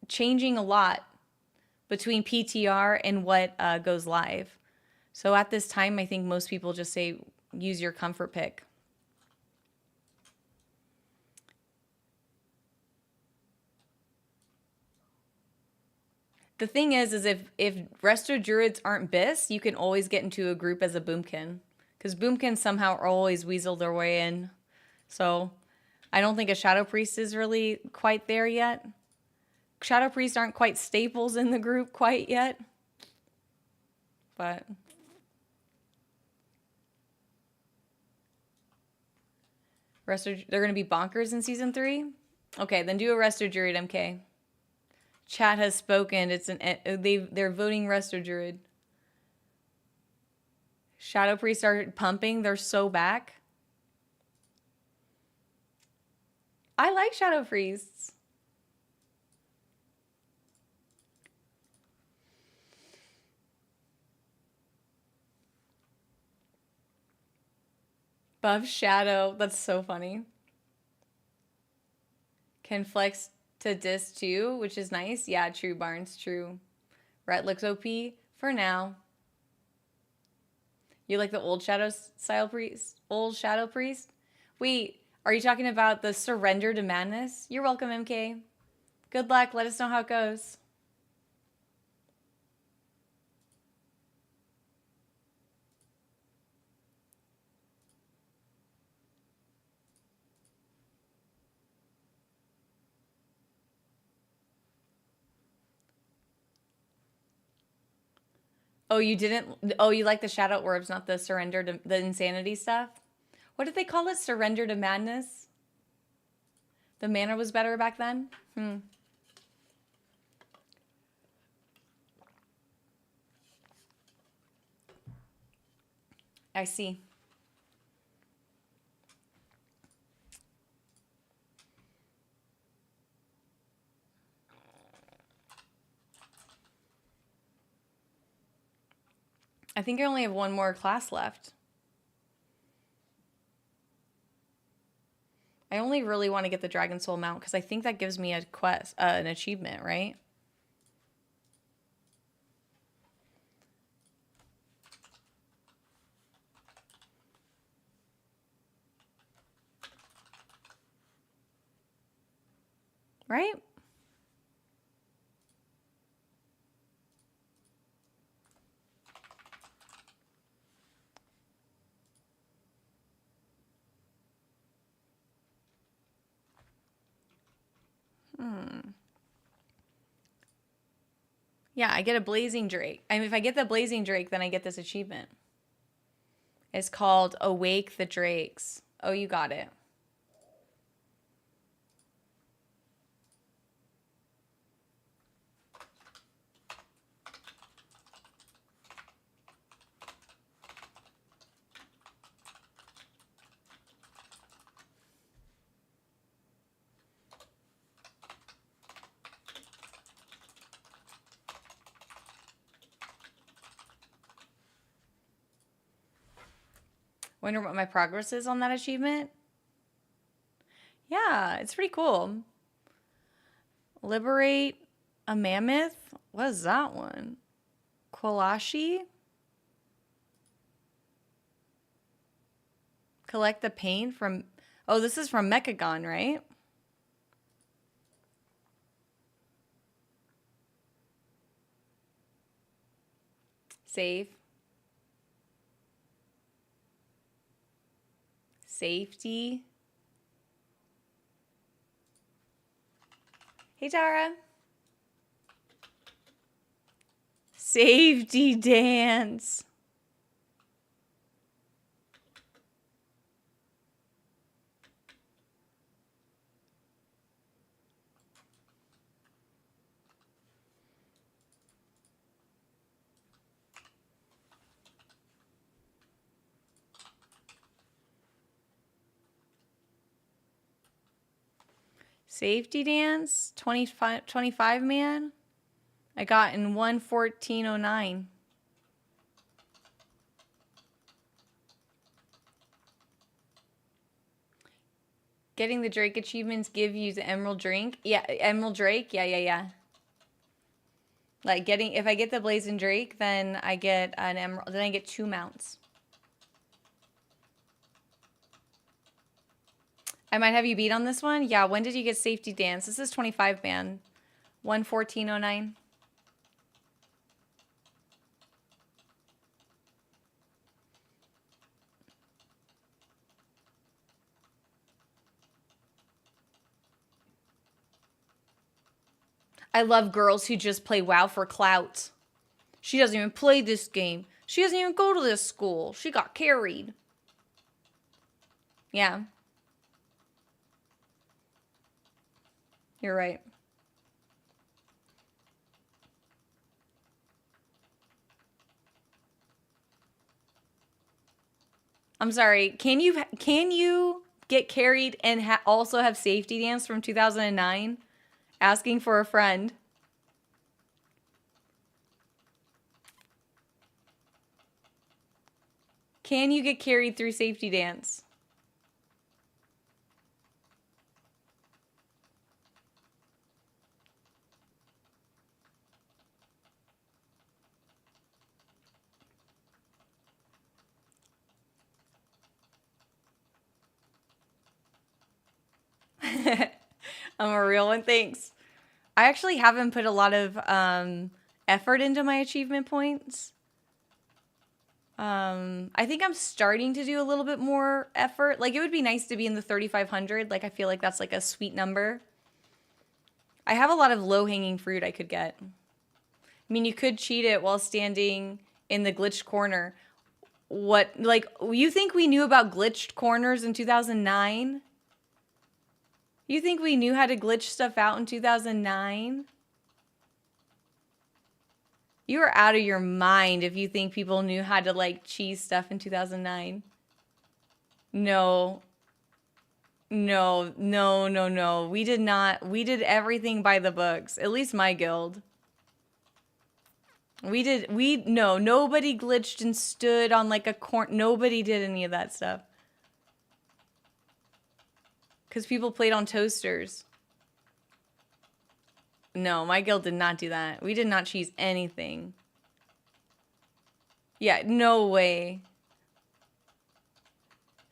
changing a lot between PTR and what goes live. So at this time, I think most people just say use your comfort pick. The thing is if Resto Druids aren't bis, you can always get into a group as a Boomkin. Because Boomkins somehow always weasel their way in. So I don't think a Shadow Priest is really quite there yet. Shadow Priests aren't quite staples in the group quite yet. But they're going to be bonkers in Season 3? Okay, then do a Resto Druid, MK. Chat has spoken. They're voting Resto Druid. Shadow Priests are pumping. They're so back. I like Shadow Priests. Buff Shadow. That's so funny. Can flex to dis too, which is nice. Yeah, true, Barnes, true. Ret looks OP for now. You like the old Shadow style priest? Old Shadow Priest? Wait, are you talking about the Surrender to Madness? You're welcome, MK. Good luck. Let us know how it goes. Oh, you didn't? Oh, you like the Shadow Orbs, not the Surrender to the Insanity stuff? What did they call it? Surrender to Madness? The mana was better back then? I see. I think I only have one more class left. I only really want to get the Dragon Soul mount because I think that gives me a quest, an achievement, right? Right? Yeah, I get a Blazing Drake. I mean, if I get the Blazing Drake, then I get this achievement. It's called Awake the Drakes. Oh, you got it. Wonder what my progress is on that achievement? Yeah, it's pretty cool. Liberate a mammoth? What is that one? Kwalashi? Collect the paint from... Oh, this is from Mechagon, right? Save. Safety. Hey, Tara. Safety dance. Safety dance, 25 man. I got in 1:14:09. Getting the Drake achievements give you the Emerald Drink. Yeah, Emerald Drake. Yeah. Like if I get the Blazing Drake, then I get an Emerald. Then I get 2 mounts. I might have you beat on this one. Yeah, when did you get Safety Dance? This is 25 man. 1:14:09. I love girls who just play WoW for clout. She doesn't even play this game. She doesn't even go to this school. She got carried. Yeah. You're right. I'm sorry. Can you get carried and also have Safety Dance from 2009? Asking for a friend. Can you get carried through Safety Dance? I'm a real one. Thanks. I actually haven't put a lot of effort into my achievement points. I think I'm starting to do a little bit more effort. Like, it would be nice to be in the 3,500. Like, I feel like that's like a sweet number. I have a lot of low-hanging fruit I could get. I mean, you could cheat it while standing in the glitched corner. What, like, you think we knew about glitched corners in 2009? You think we knew how to glitch stuff out in 2009? You are out of your mind if you think people knew how to, like, cheese stuff in 2009. No. We did not. We did everything by the books. At least my guild. No, nobody glitched and stood on, like, a corner. Nobody did any of that stuff. Because people played on toasters. No, my guild did not do that. We did not cheese anything. Yeah, no way.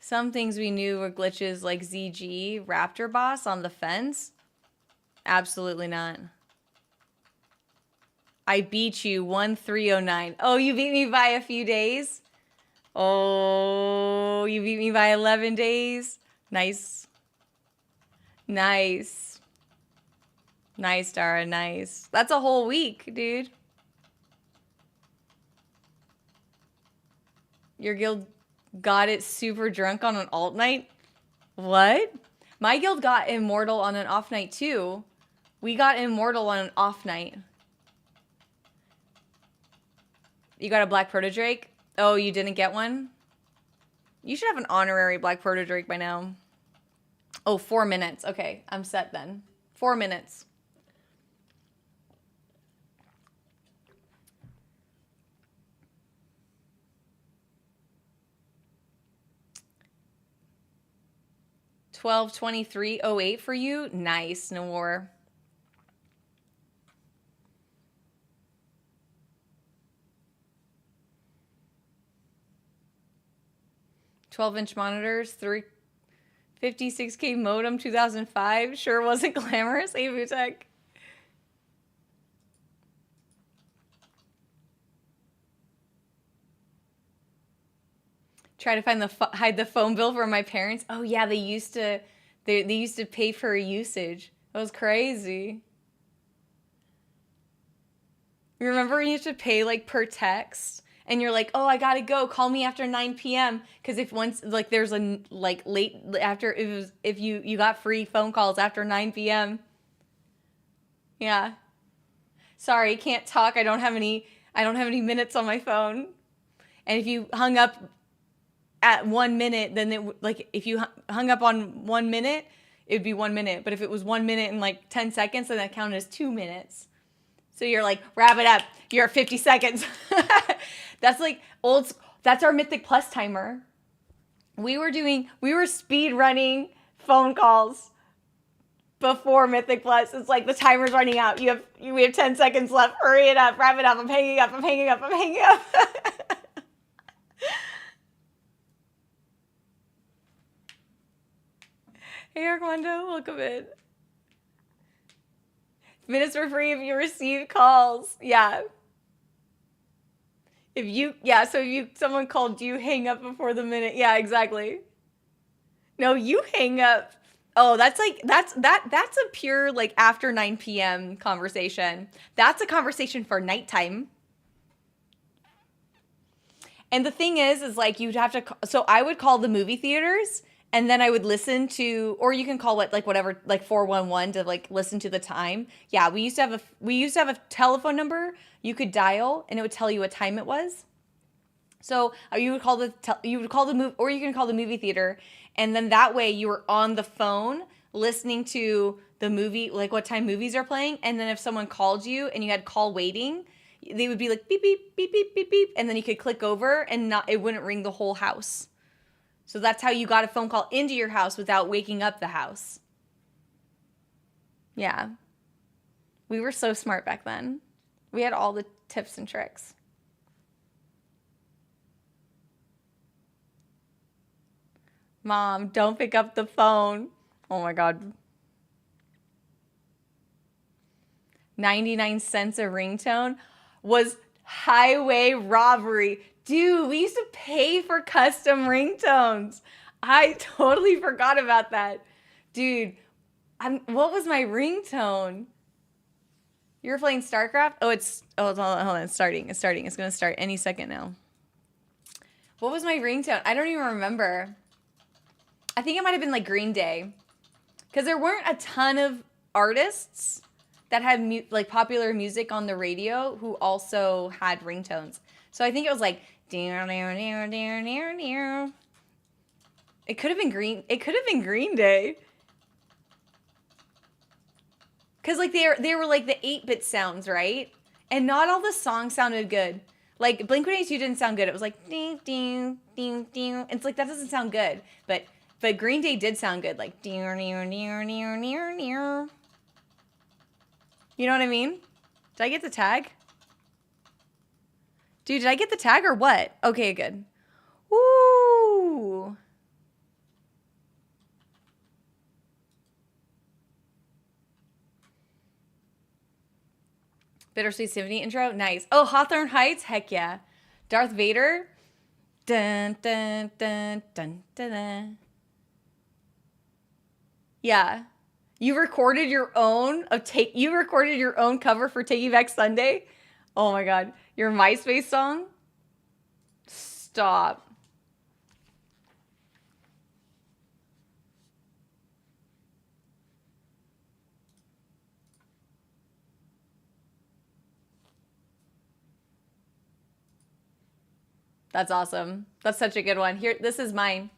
Some things we knew were glitches like ZG, Raptor Boss on the fence. Absolutely not. I beat you 1:3:09. Oh, you beat me by a few days? Oh, you beat me by 11 days? Nice. Nice. Nice, Dara, nice. That's a whole week, dude. Your guild got it super drunk on an alt night? What? My guild got immortal on an off night too. We got immortal on an off night. You got a Black Proto Drake? Oh, you didn't get one? You should have an honorary Black Proto Drake by now. Oh, 4 minutes. Okay, I'm set then. 4 minutes. $12.23.08 for you. Nice, no war. 12-inch monitors, 56K modem, 2005. Sure wasn't glamorous. Hey, Vutek. Try to find hide the phone bill from my parents. Oh yeah, they used to pay for usage. That was crazy. You remember when you used to pay like per text? And you're like, oh, I gotta go. Call me after 9 p.m. Because if once like there's a like late after if you got free phone calls after 9 p.m. Yeah. Sorry, can't talk. I don't have any minutes on my phone. And if you hung up at 1 minute, then if you hung up on 1 minute, it would be 1 minute. But if it was 1 minute and like 10 seconds, then that counted as 2 minutes. So you're like, wrap it up. You're at 50 seconds. That's like that's our Mythic Plus timer. We were speed running phone calls before Mythic Plus. It's like the timer's running out. We have 10 seconds left. Hurry it up. Wrap it up. I'm hanging up. Hey, Armando, welcome in. Minutes for free if you receive calls. Yeah. So if someone called you, hang up before the minute. Yeah, exactly. No, you hang up. Oh, that's a pure like after 9 p.m. conversation. That's a conversation for nighttime. And the thing is like you'd have to, so I would call the movie theaters and then I would listen to, or you can call it like whatever, like 411 to like listen to the time. Yeah, we used to have a telephone number you could dial and it would tell you what time it was. So you would call the movie, or you can call the movie theater, and then that way you were on the phone listening to the movie, like what time movies are playing, and then if someone called you and you had call waiting, they would be like beep beep beep beep beep beep, and then you could click over and it wouldn't ring the whole house. So that's how you got a phone call into your house without waking up the house. Yeah. We were so smart back then. We had all the tips and tricks. Mom, don't pick up the phone. Oh my God. 99 cents a ringtone was highway robbery. Dude, we used to pay for custom ringtones. I totally forgot about that. Dude, what was my ringtone? You were playing StarCraft? Oh, hold on. It's starting. It's going to start any second now. What was my ringtone? I don't even remember. I think it might have been like Green Day. Because there weren't a ton of artists that had like popular music on the radio who also had ringtones. So I think it was like it could have been Green Day. Cause like they were like the 8-bit sounds, right? And not all the songs sounded good. Like Blink-182 didn't sound good. It was like ding ding ding ding. It's like that doesn't sound good. But Green Day did sound good. Like near near near near near near. You know what I mean? Did I get the tag? Dude, did I get the tag or what? Okay, good. Woo! Bittersweet Symphony intro? Nice. Oh, Hawthorne Heights? Heck yeah. Darth Vader? Dun, dun, dun, dun, dun, dun. Yeah. You recorded your own cover for Taking Back Sunday? Oh my God. Your MySpace song? Stop. That's awesome. That's such a good one. Here, this is mine.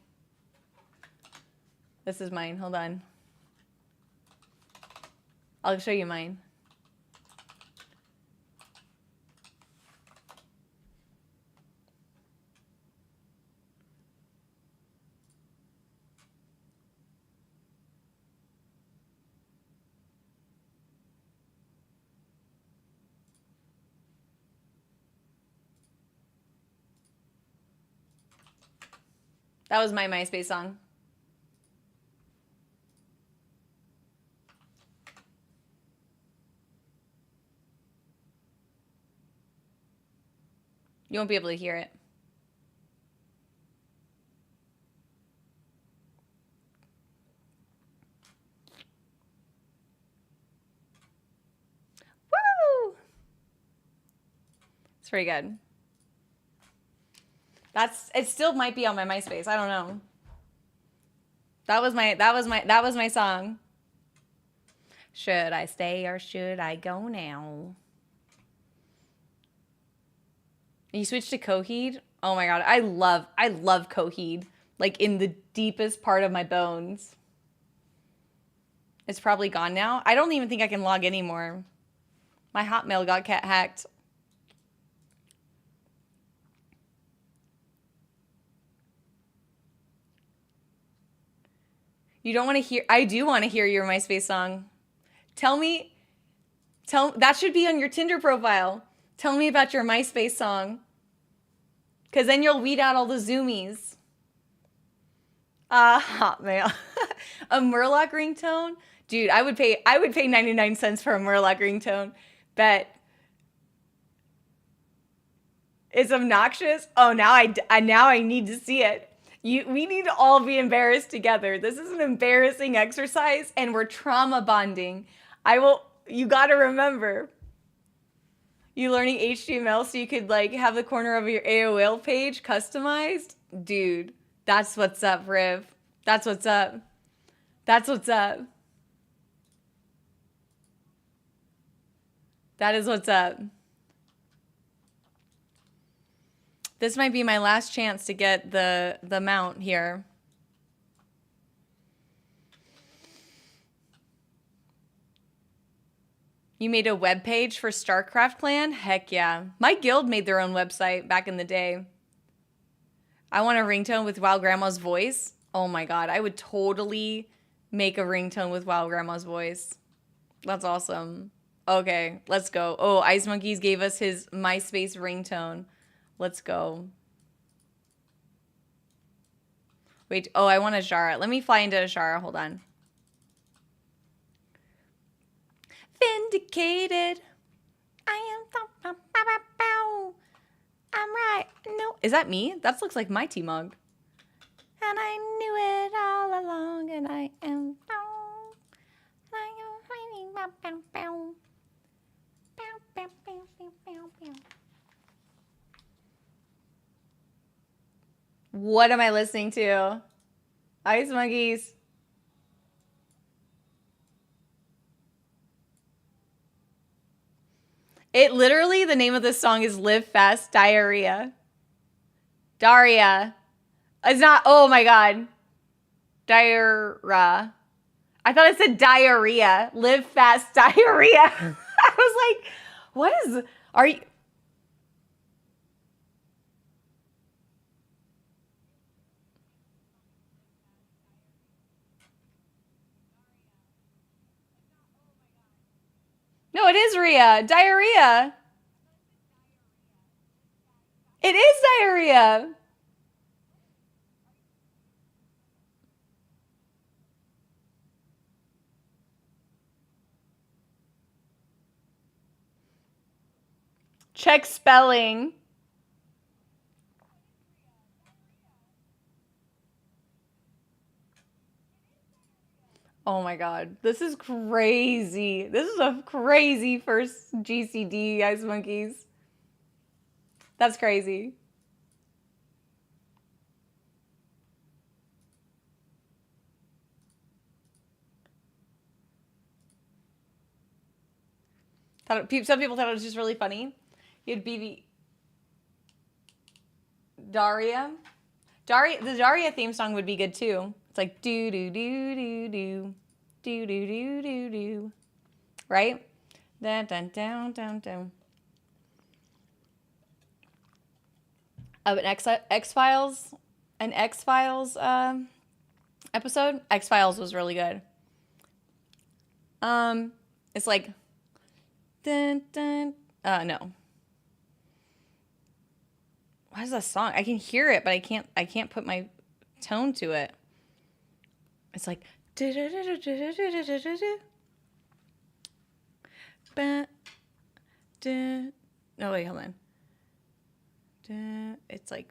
Hold on. I'll show you mine. That was my MySpace song. You won't be able to hear it. Woo! It's pretty good. It still might be on my MySpace. I don't know. That was my song. Should I stay or should I go now? You switched to Coheed? Oh my God. I love Coheed. Like in the deepest part of my bones. It's probably gone now. I don't even think I can log anymore. My Hotmail got hacked. You don't want to hear... I do want to hear your MySpace song. That should be on your Tinder profile. Tell me about your MySpace song. Because then you'll weed out all the zoomies. Hotmail. A Murloc ringtone? Dude, I would pay 99 cents for a Murloc ringtone. Bet. It's obnoxious. Oh, now I need to see it. We need to all be embarrassed together. This is an embarrassing exercise, and we're trauma bonding. You gotta remember. You learning HTML so you could like have the corner of your AOL page customized? Dude, that's what's up, Riv. That's what's up. That's what's up. That is what's up. This might be my last chance to get the mount here. You made a web page for StarCraft Clan? Heck yeah. My guild made their own website back in the day. I want a ringtone with Wild Grandma's voice. Oh my god, I would totally make a ringtone with Wild Grandma's voice. That's awesome. Okay, let's go. Oh, Ice Monkeys gave us his MySpace ringtone. Let's go. Wait, oh, I want Ashara. Let me fly into Ashara. Hold on. Vindicated. I am. I'm right. No, is that me? That looks like my T-Mog. And I knew it all along, and I am. What am I listening to? Ice Monkeys. It literally, the name of this song is Live Fast Diarrhea. Daria. It's not, oh my god. Diarrhea. I thought it said diarrhea. Live Fast Diarrhea. I was like, what is, are you? No, it is Rhea. Diarrhea. It is diarrhea. Check spelling. Oh my god. This is crazy. This is a crazy first GCD, Ice Monkeys. That's crazy. Some people thought it was just really funny. You'd be Daria. The Daria theme song would be good too. It's like do do do do do do do do do do, right? Dun dun dun dun dun. An X-Files episode. X-Files was really good. It's like dun dun. No. What is that song? I can hear it, but I can't put my tone to it. It's like no, wait, hold on. It's like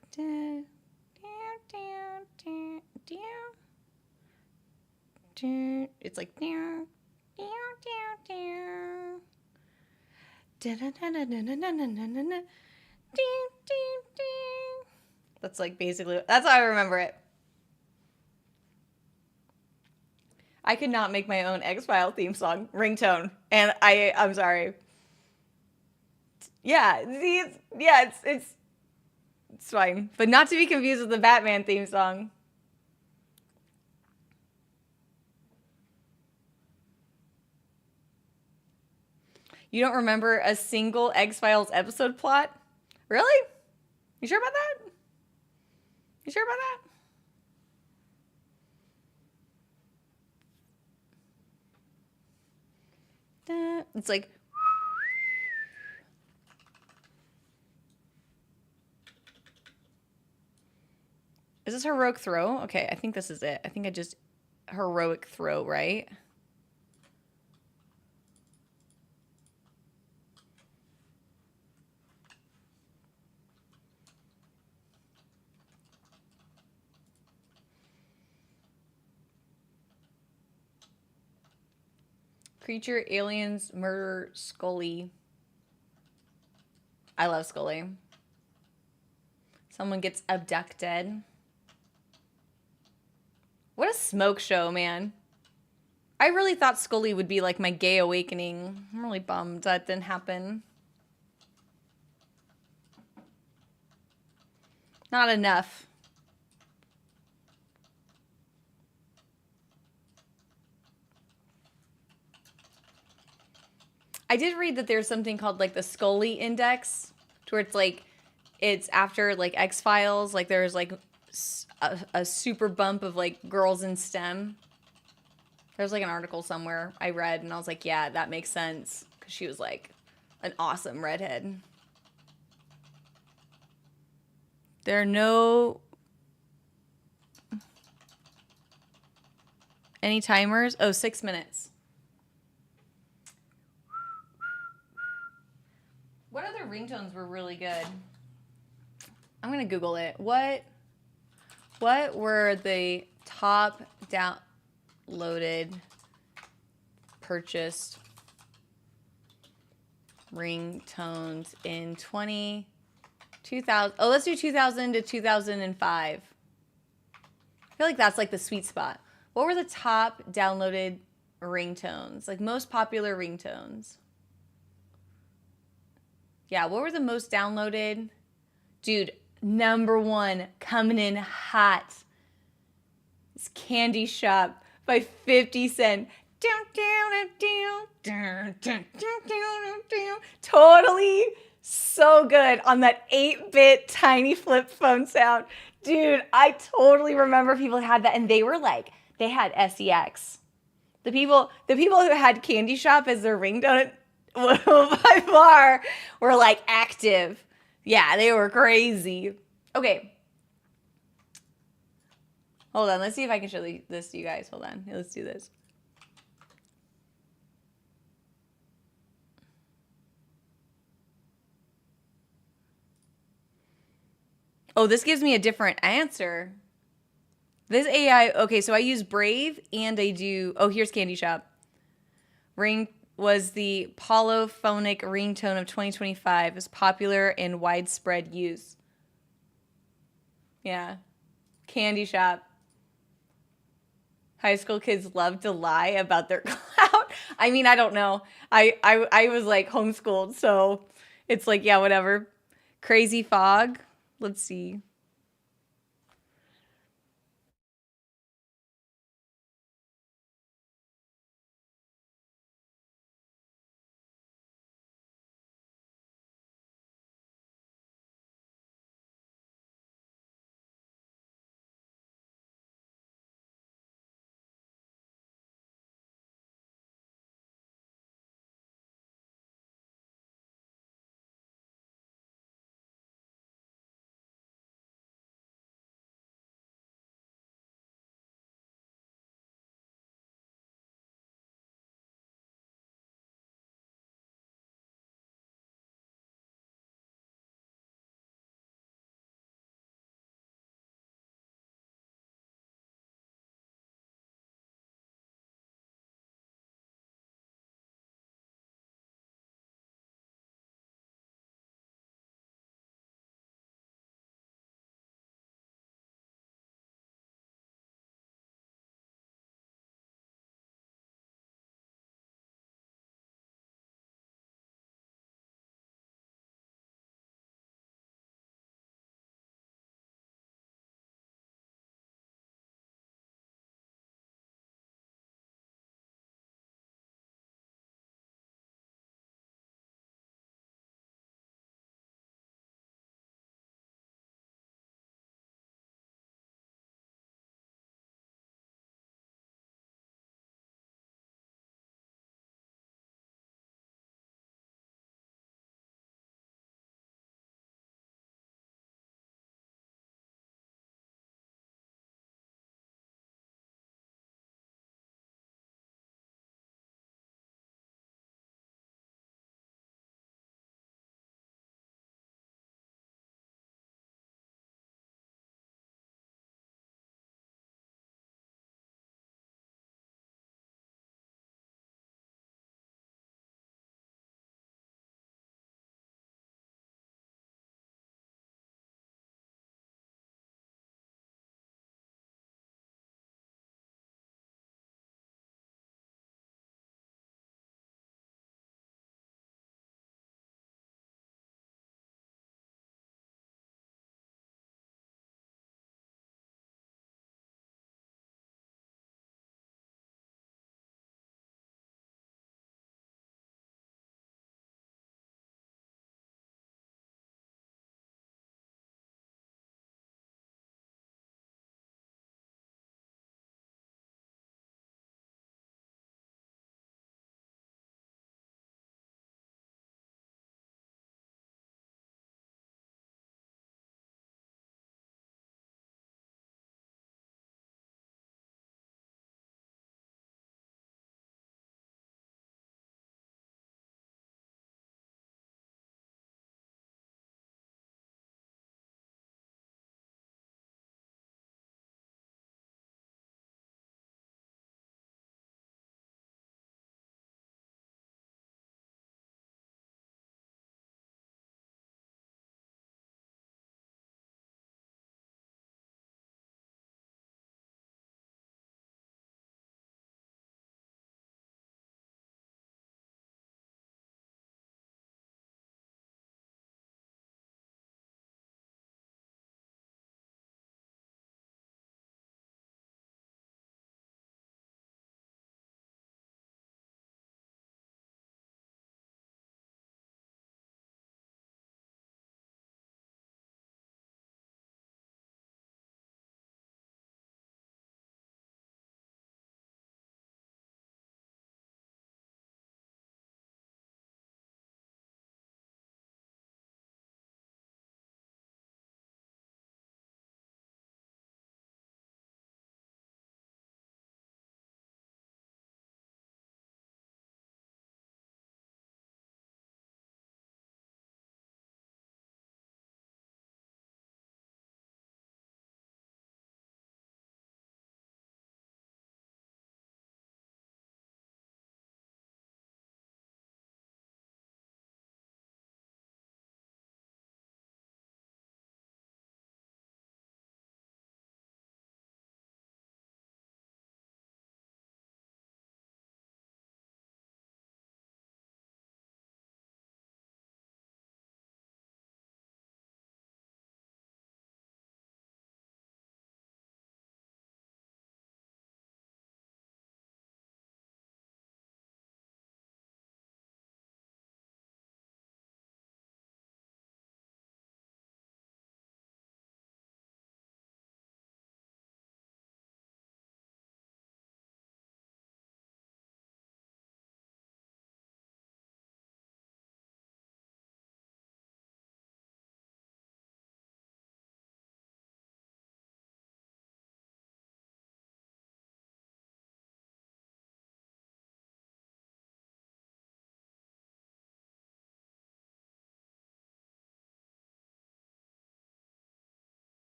it's like that's like basically, that's how I remember it. I could not make my own X-File theme song ringtone, and I'm sorry. Yeah, see, it's fine, but not to be confused with the Batman theme song. You don't remember a single X-Files episode plot? Really? You sure about that? You sure about that? It's like... Is this heroic throw? Okay, I think this is it. I think I just... Heroic throw, right? Creature, aliens, murder, Scully. I love Scully. Someone gets abducted. What a smoke show, man. I really thought Scully would be like my gay awakening. I'm really bummed that didn't happen. Not enough. I did read that there's something called like the Scully Index, to where it's like, it's after like X-Files, like there's like a super bump of like girls in STEM. There's like an article somewhere I read and I was like, yeah, that makes sense. Because she was like an awesome redhead. There are no... Any timers? Oh, 6 minutes. What other ringtones were really good? I'm going to Google it. What were the top downloaded, purchased ringtones in 2000? Oh, let's do 2000 to 2005. I feel like that's like the sweet spot. What were the top downloaded ringtones? Like most popular ringtones. Yeah, what were the most downloaded? Dude, #1 coming in hot. It's Candy Shop by 50 Cent. Totally so good on that 8-bit tiny flip phone sound. Dude, I totally remember people had that, and they were like, they had SEX. The people who had Candy Shop as their ringtone by far were like active. Yeah, they were crazy. Okay. Hold on, let's see if I can show this to you guys. Hold on, let's do this. Oh, this gives me a different answer. This AI, okay, so I use Brave and I do, oh, here's Candy Shop. Ring was the polyphonic ringtone of 2025. Is popular in widespread use. Yeah. Candy Shop. High school kids love to lie about their clout. I mean, I don't know. I was like homeschooled, so it's like, yeah, whatever. Crazy Fog. Let's see.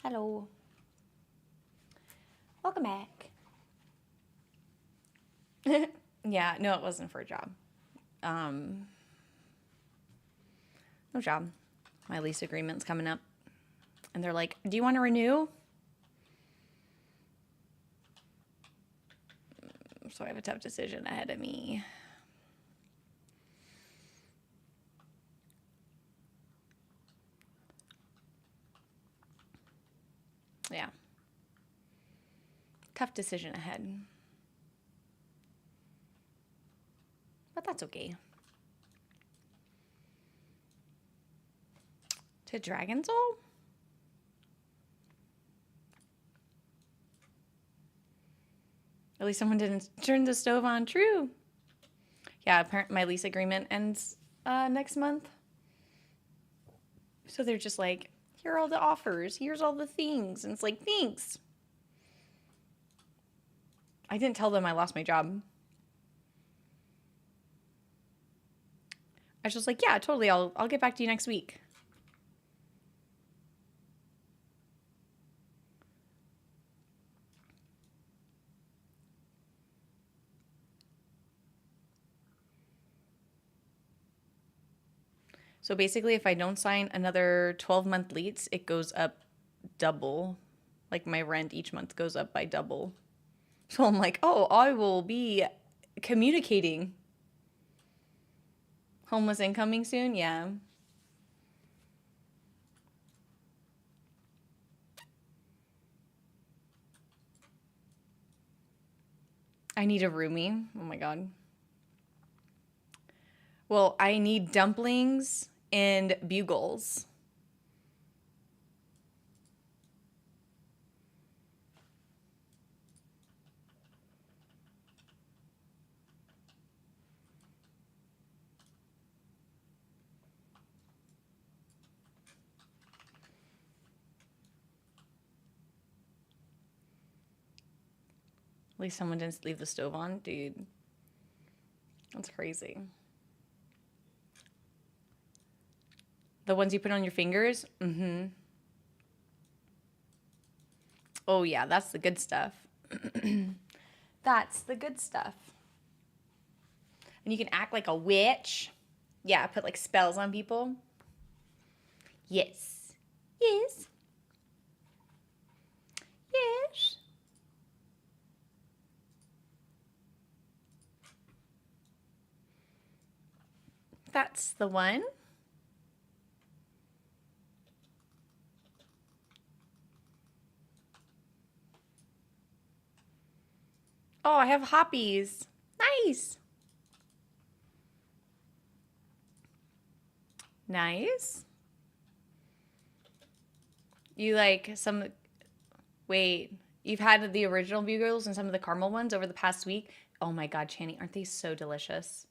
Hello. Welcome back. Yeah, no, it wasn't for a job. No job. My lease agreement's coming up. And they're like, do you want to renew? So I have a tough decision ahead of me. Yeah. Tough decision ahead. But that's okay. To Dragon Soul? At least someone didn't turn the stove on. True. Yeah, my lease agreement ends next month. So they're just like, here are all the offers. Here's all the things. And it's like, thanks. I didn't tell them I lost my job. I was just like, yeah, totally. I'll get back to you next week. So basically, if I don't sign another 12-month lease, it goes up double. Like my rent each month goes up by double. So I'm like, oh, I will be communicating. Homeless incoming soon? Yeah. I need a roomie. Oh my God. Well, I need dumplings and bugles. At least someone didn't leave the stove on. Dude, that's crazy. The ones you put on your fingers? Mm-hmm. Oh, yeah, that's the good stuff. That's the good stuff. And you can act like a witch. Yeah, put like spells on people. Yes. Yes. Yes. That's the one. Oh, I have hoppies. Nice. Nice. You like some, wait, you've had the original bugles and some of the caramel ones over the past week? Oh my God, Channy, aren't they so delicious?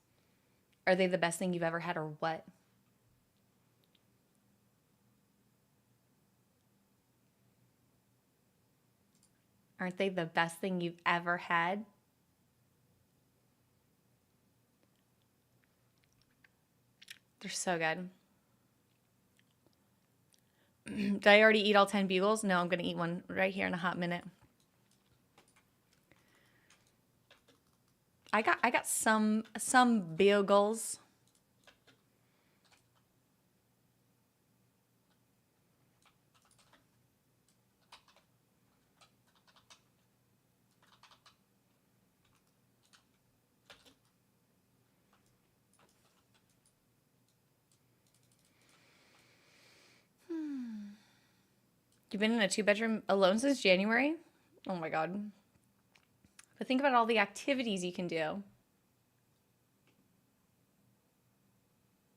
Are they the best thing you've ever had or what? Aren't they the best thing you've ever had? They're so good. Did I already eat all 10 bugles? No, I'm going to eat one right here in a hot minute. I got some bugles. You've been in a 2-bedroom alone since January? Oh my God. But think about all the activities you can do.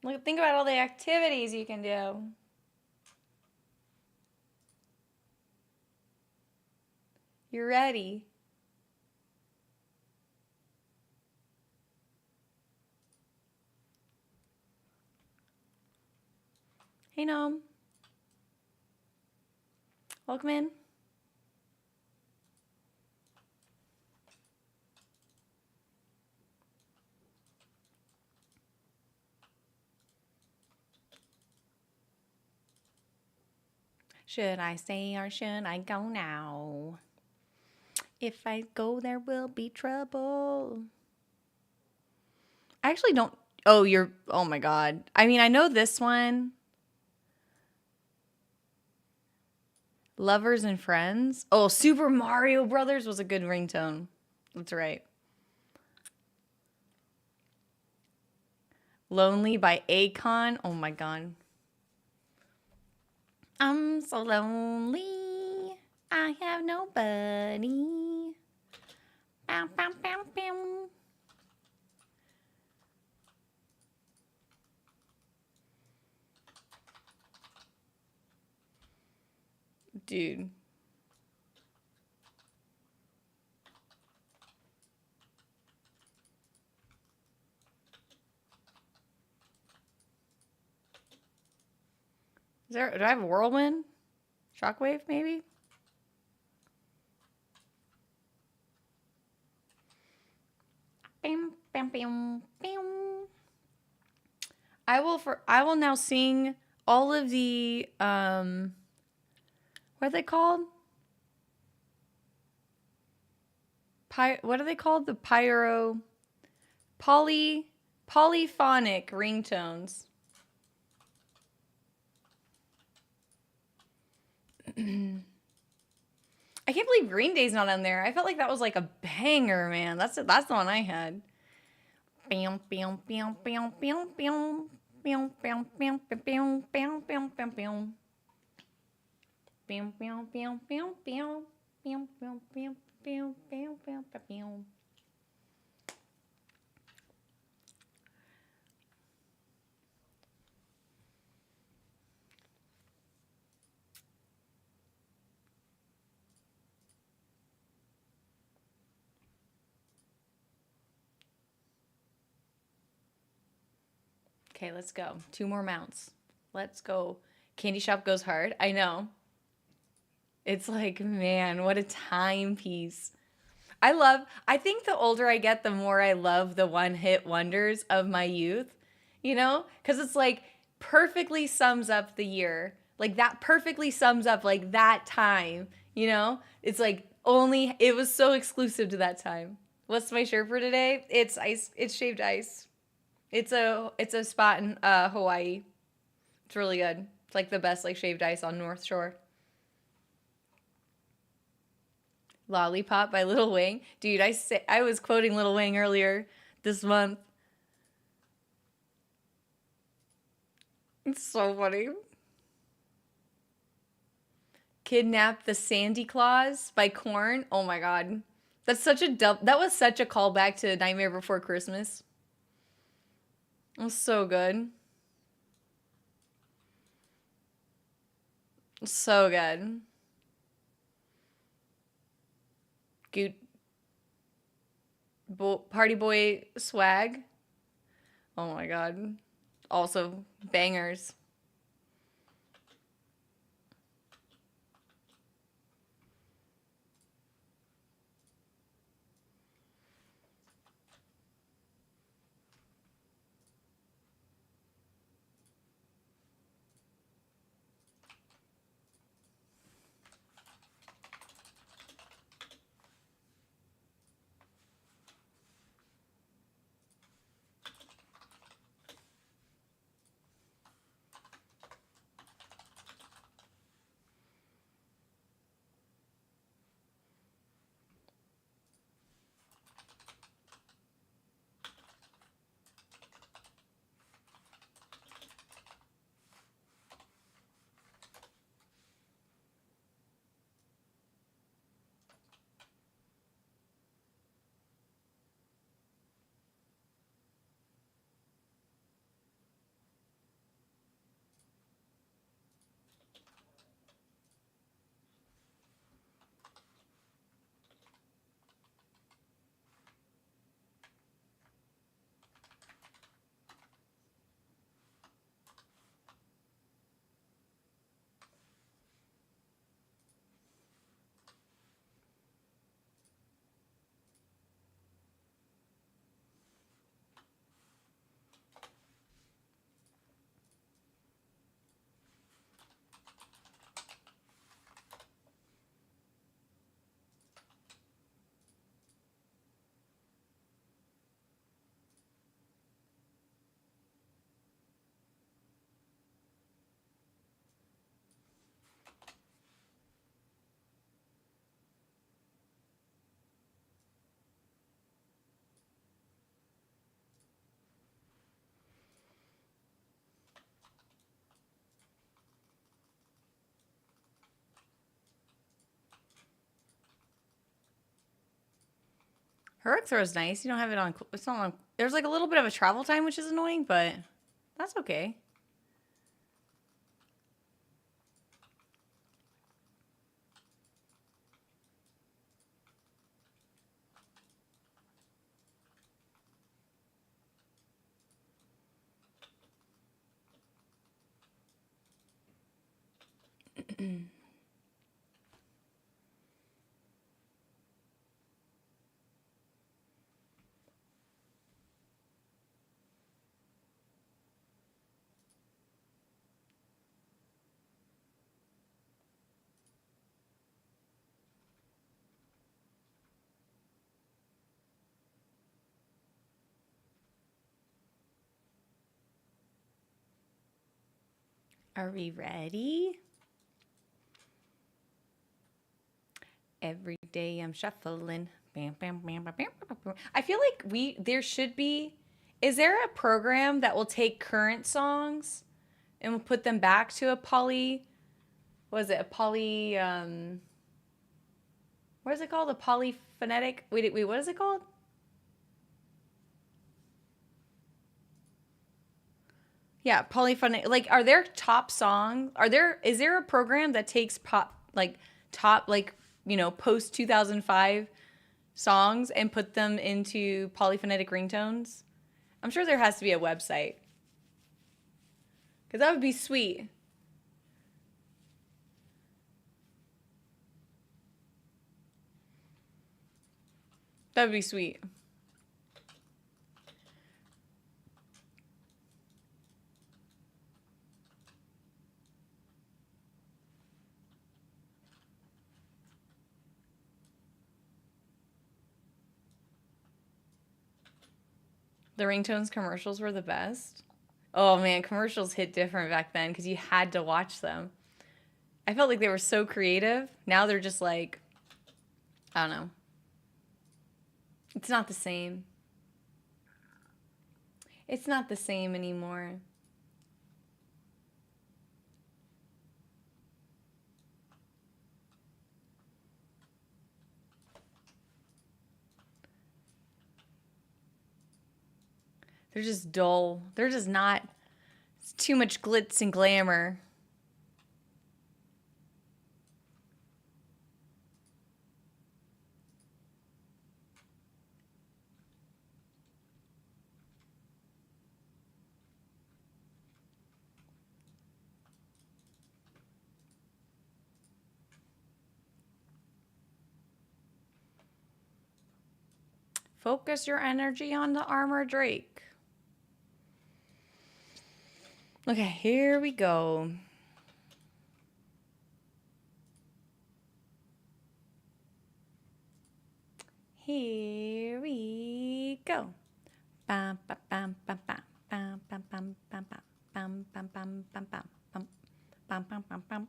Look, think about all the activities you can do. You're ready. Hey, Nom. Welcome in. Should I stay or should I go now? If I go, there will be trouble. I actually don't. Oh, oh my God. I mean, I know this one. Lovers and Friends. Oh, Super Mario Brothers was a good ringtone. That's right. Lonely by Akon. Oh my God. I'm so lonely. I have nobody. Bam, bam, bam, bam. Dude. Do I have a whirlwind? Shockwave, maybe? Bam, bam, bam, bam. I will now sing all of the what are they called? What are they called? The polyphonic ringtones. I can't believe Green Day's not on there. I felt like that was like a banger, man. That's the one I had. Bam, bam, bam, bam, bam, bam. Bam, bam, bam, bam, bam, bam, bam, bam, bam. Bam, bam, bam, bam, bam. Bam, bam, bam, bam, bam, bam, bam. Okay, let's go. 2 more mounts. Let's go. Candy Shop goes hard. I know. It's like, man, what a timepiece. I think the older I get, the more I love the one-hit wonders of my youth, you know? Because it's like perfectly sums up the year. Like that perfectly sums up like that time, you know? It's like it was so exclusive to that time. What's my shirt for today? It's ice. It's shaved ice. It's a spot in Hawaii. It's really good. It's like the best like shaved ice on North Shore. Lollipop by Lil Wayne. Dude, I was quoting Lil Wayne earlier this month. It's so funny. Kidnap the Sandy Claus by Korn. Oh my God. That was such a callback to Nightmare Before Christmas. It was so good. So good. Party Boy Swag. Oh my God. Also bangers. Heroic Throw's nice. You don't have it on. It's not on. There's like a little bit of a travel time, which is annoying, but that's okay. Are we ready? Every day I'm shuffling. Bam, bam, bam, bam, bam, bam, bam. I feel like there should be. Is there a program that will take current songs and will put them back to a poly? Was it a poly? What is it called? A polyphonetic? Wait, what is it called? Yeah, polyphonic. Like, are there top songs? Is there a program that takes pop, like, top, like, post 2005 songs and put them into polyphonetic ringtones? I'm sure there has to be a website. Because that would be sweet. That would be sweet. The ringtones commercials were the best. Oh man, commercials hit different back then because you had to watch them. I felt like they were so creative. Now they're just like, I don't know. It's not the same. It's not the same anymore. They're just dull. They're just not. It's too much glitz and glamour. Focus your energy on the armor drake. Okay, here we go. Here we go. Bam, bam, bam, bam, bam, bam, bam, bam, bam, bam, bam, bam, bam, bam, bam, bam, bam, bam, bam.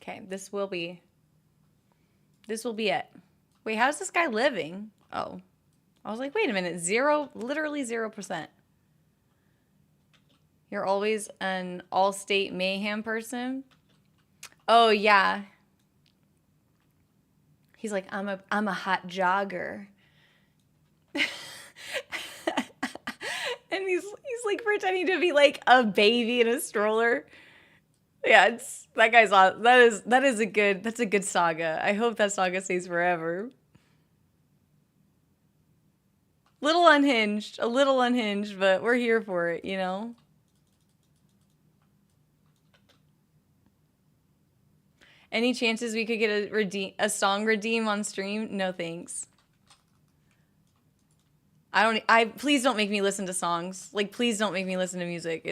Okay, this will be it. Wait, how's this guy living? Oh, I was like, wait a minute, literally 0%. You're always an all-state mayhem person? Oh yeah. He's like, I'm a hot jogger. And he's like pretending to be like a baby in a stroller. Yeah, that guy's awesome. That's a good saga. I hope that saga stays forever. A little unhinged, but we're here for it, you know? Any chances we could get a song redeem on stream? No thanks. Please don't make me listen to songs. Like, please don't make me listen to music.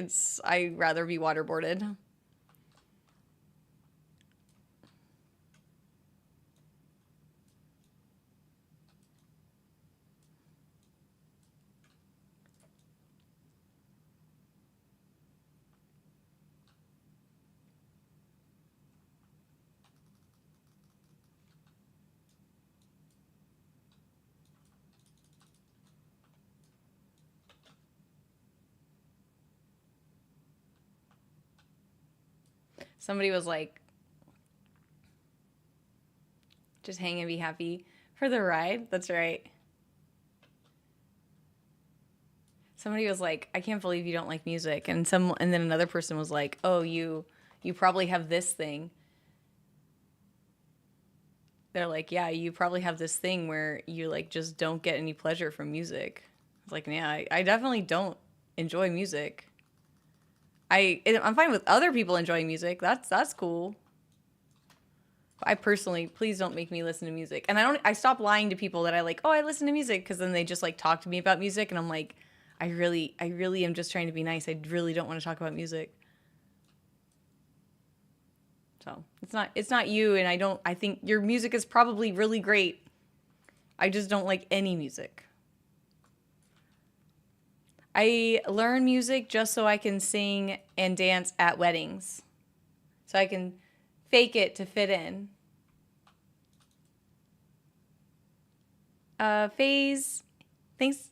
I'd rather be waterboarded. Somebody was like, just hang and be happy for the ride. That's right. Somebody was like, I can't believe you don't like music. And then another person was like, oh, you probably have this thing. They're like, yeah, you probably have this thing where you like just don't get any pleasure from music. It's like, yeah, I definitely don't enjoy music. I'm fine with other people enjoying music. That's cool. I personally, please don't make me listen to music. And I stop lying to people that I like, oh, I listen to music, because then they just like talk to me about music and I'm like, I really am just trying to be nice. I really don't want to talk about music. So it's not you, and I think your music is probably really great. I just don't like any music. I learn music just so I can sing and dance at weddings. So I can fake it to fit in. Phase, thanks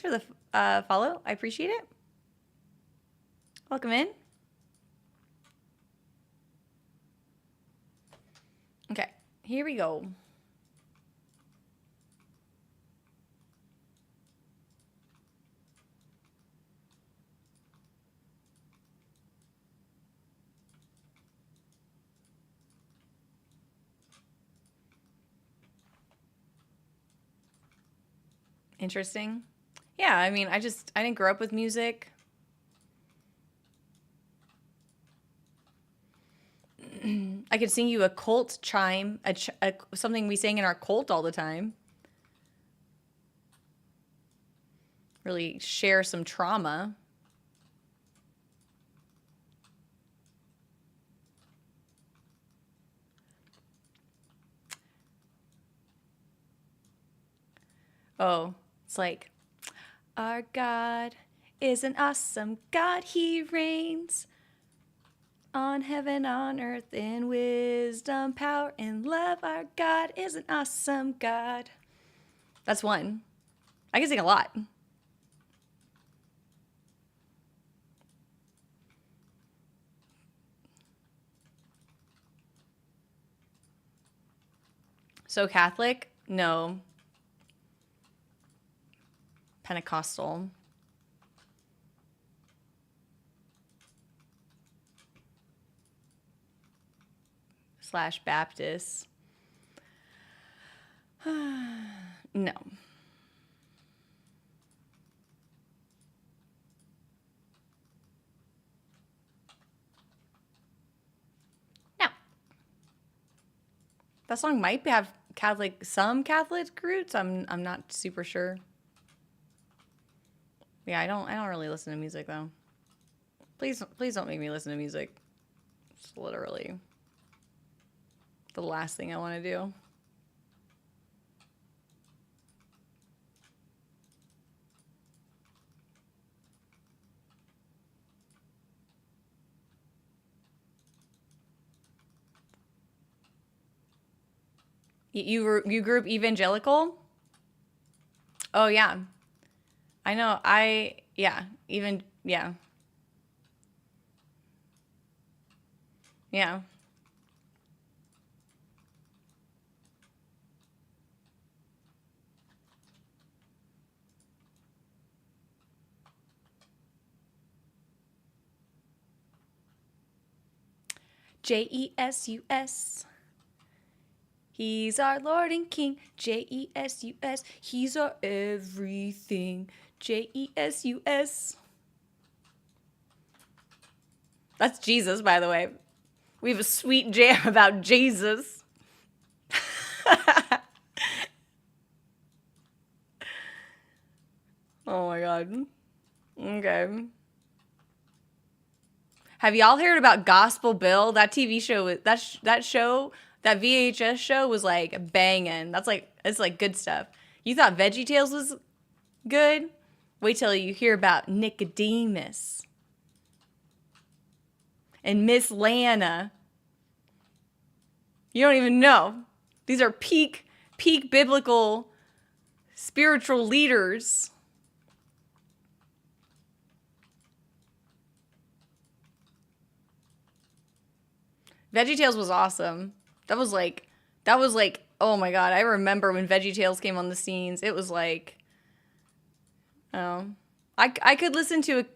for the follow. I appreciate it. Welcome in. Okay, here we go. Interesting. Yeah, I mean, I didn't grow up with music. I could sing you a cult chime, something we sang in our cult all the time. Really share some trauma. Oh, it's like, our God is an awesome God. He reigns on heaven, on earth, in wisdom, power, and love. Our God is an awesome God. That's one. I can sing a lot. So Catholic? No. Pentecostal. / Baptist. No. No. That song might have some Catholic roots. I'm not super sure. Yeah, I don't really listen to music though. Please don't make me listen to music. It's literally the last thing I want to do. You grew up evangelical? Oh yeah. I know. Yeah. Yeah. Jesus. He's our Lord and King. Jesus. He's our everything. Jesus. That's Jesus, by the way. We have a sweet jam about Jesus. Oh my God. Okay. Have y'all heard about Gospel Bill? That TV show, that VHS show was like banging. It's like good stuff. You thought VeggieTales was good? Wait till you hear about Nicodemus and Miss Lana. You don't even know. These are peak biblical spiritual leaders. VeggieTales was awesome. That was like, oh my god, I remember when VeggieTales came on the scenes. It was like, oh, I could listen to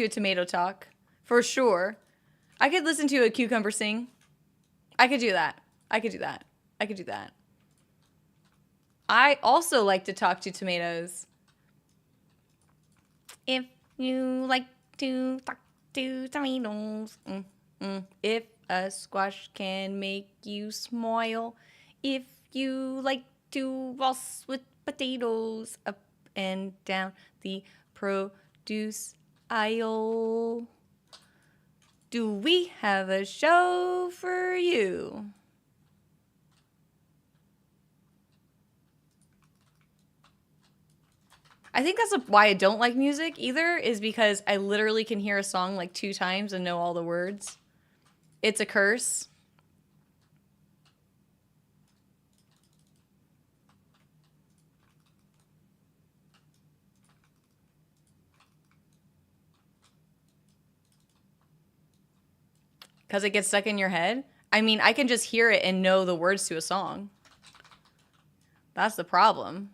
a tomato talk for sure. I could listen to a cucumber sing. I could do that. I could do that. I could do that. I also like to talk to tomatoes. If you like to talk to tomatoes, if a squash can make you smile, if you like to waltz with potatoes up and down the produce aisle, do we have a show for you? I think that's why I don't like music either, is because I literally can hear a song like 2 times and know all the words. It's a curse. Because it gets stuck in your head. I mean, I can just hear it and know the words to a song. That's the problem.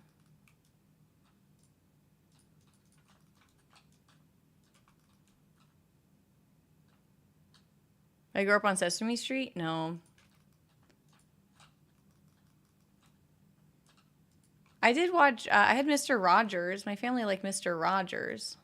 I grew up on Sesame Street? No. I did watch, I had Mr. Rogers. My family liked Mr. Rogers.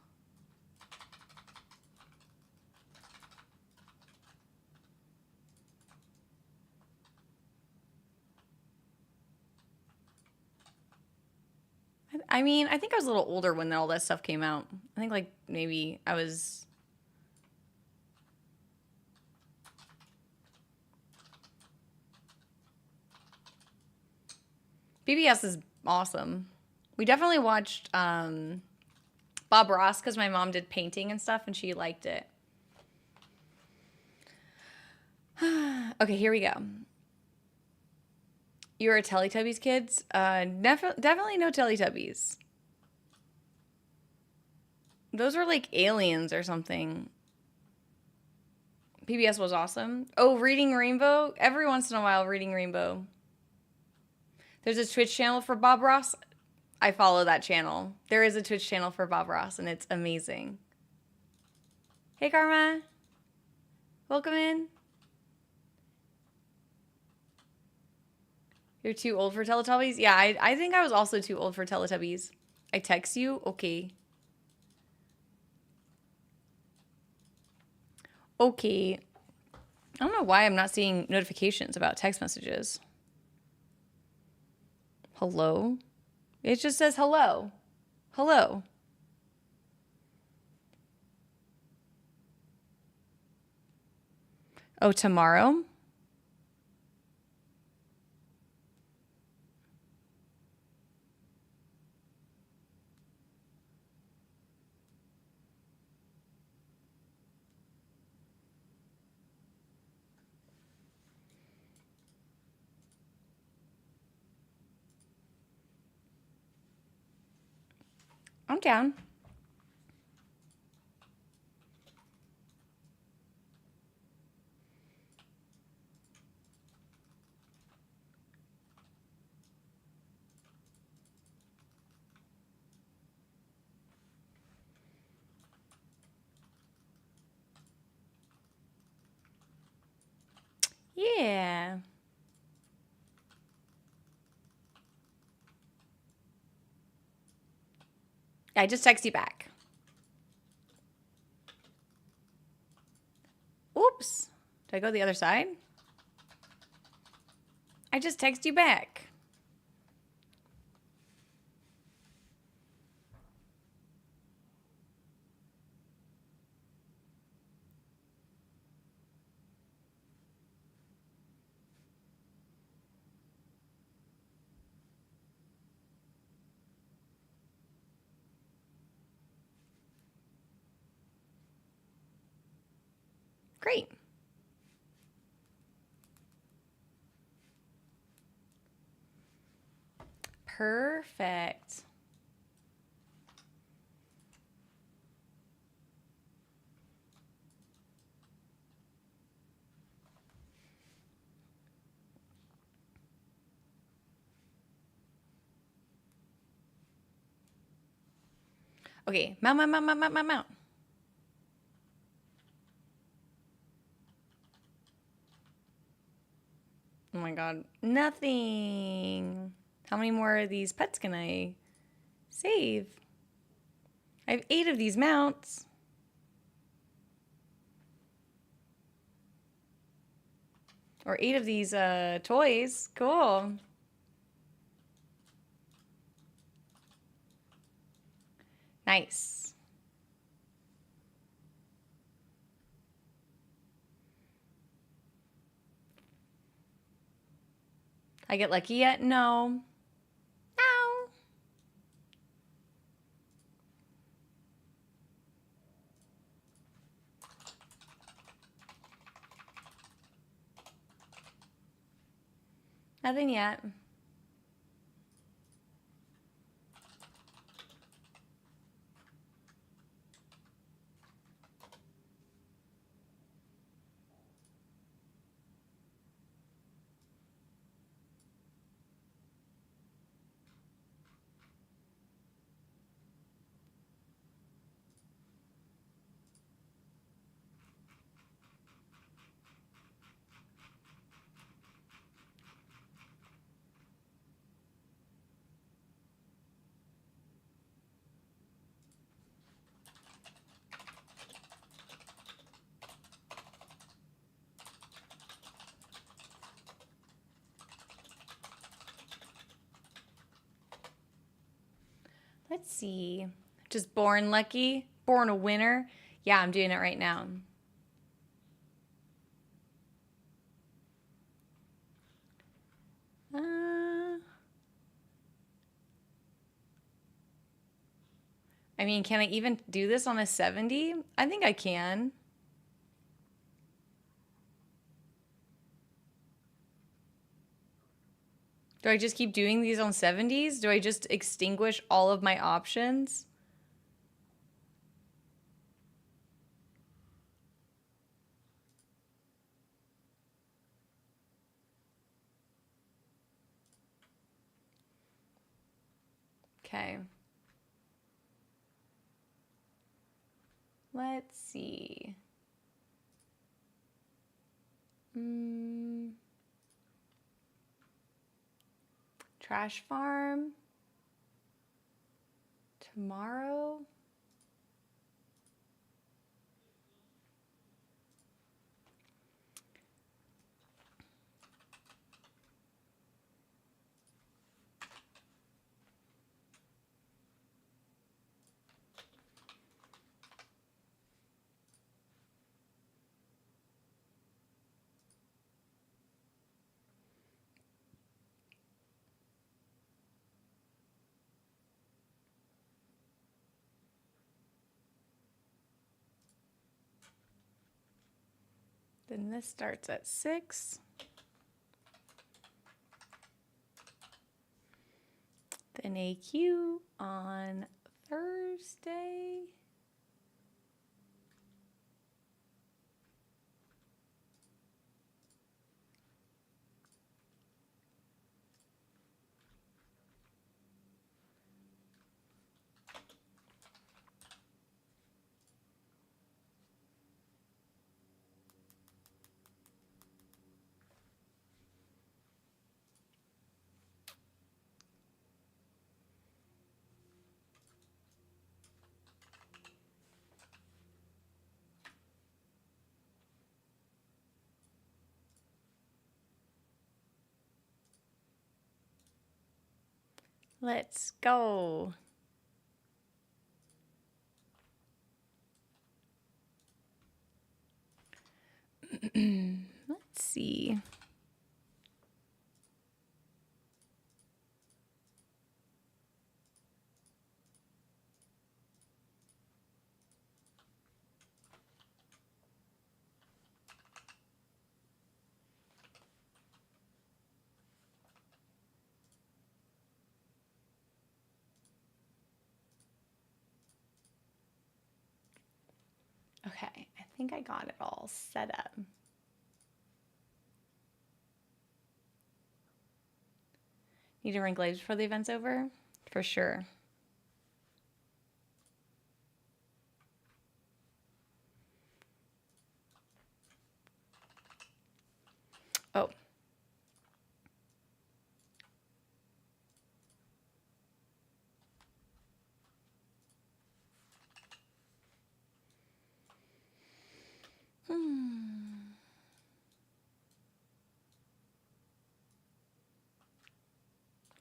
I mean, I think I was a little older when all that stuff came out. I think like maybe I was... BBS is awesome. We definitely watched Bob Ross because my mom did painting and stuff and she liked it. Okay, here we go. You're a Teletubbies kids? Definitely no Teletubbies. Those were like aliens or something. PBS was awesome. Oh, Reading Rainbow? Every once in a while, Reading Rainbow. There's a Twitch channel for Bob Ross. I follow that channel. There is a Twitch channel for Bob Ross, and it's amazing. Hey, Karma. Welcome in. You're too old for Teletubbies? Yeah, I think I was also too old for Teletubbies. I text you? Okay. Okay. I don't know why I'm not seeing notifications about text messages. Hello? It just says hello. Hello. Oh, tomorrow? I'm down. Yeah. I just text you back. Oops. Did I go the other side? I just text you back. Great. Perfect. Okay, mount, mount, mount, mount, mount, mount, mount. Oh my god, nothing. How many more of these pets can I save? I have 8 of these mounts. Or 8 of these toys. Cool. Nice. I get lucky yet? No. No. Nothing yet. Let's see. Just born lucky? Born a winner? Yeah, I'm doing it right now. I mean, can I even do this on a 70? I think I can. Do I just keep doing these on 70s? Do I just extinguish all of my options? Okay. Let's see. Trash farm. Tomorrow. Then this starts at 6. Then AQ on Thursday. Let's go. Let's see. Okay, I think I got it all set up. Need to ring glades before the event's over? For sure.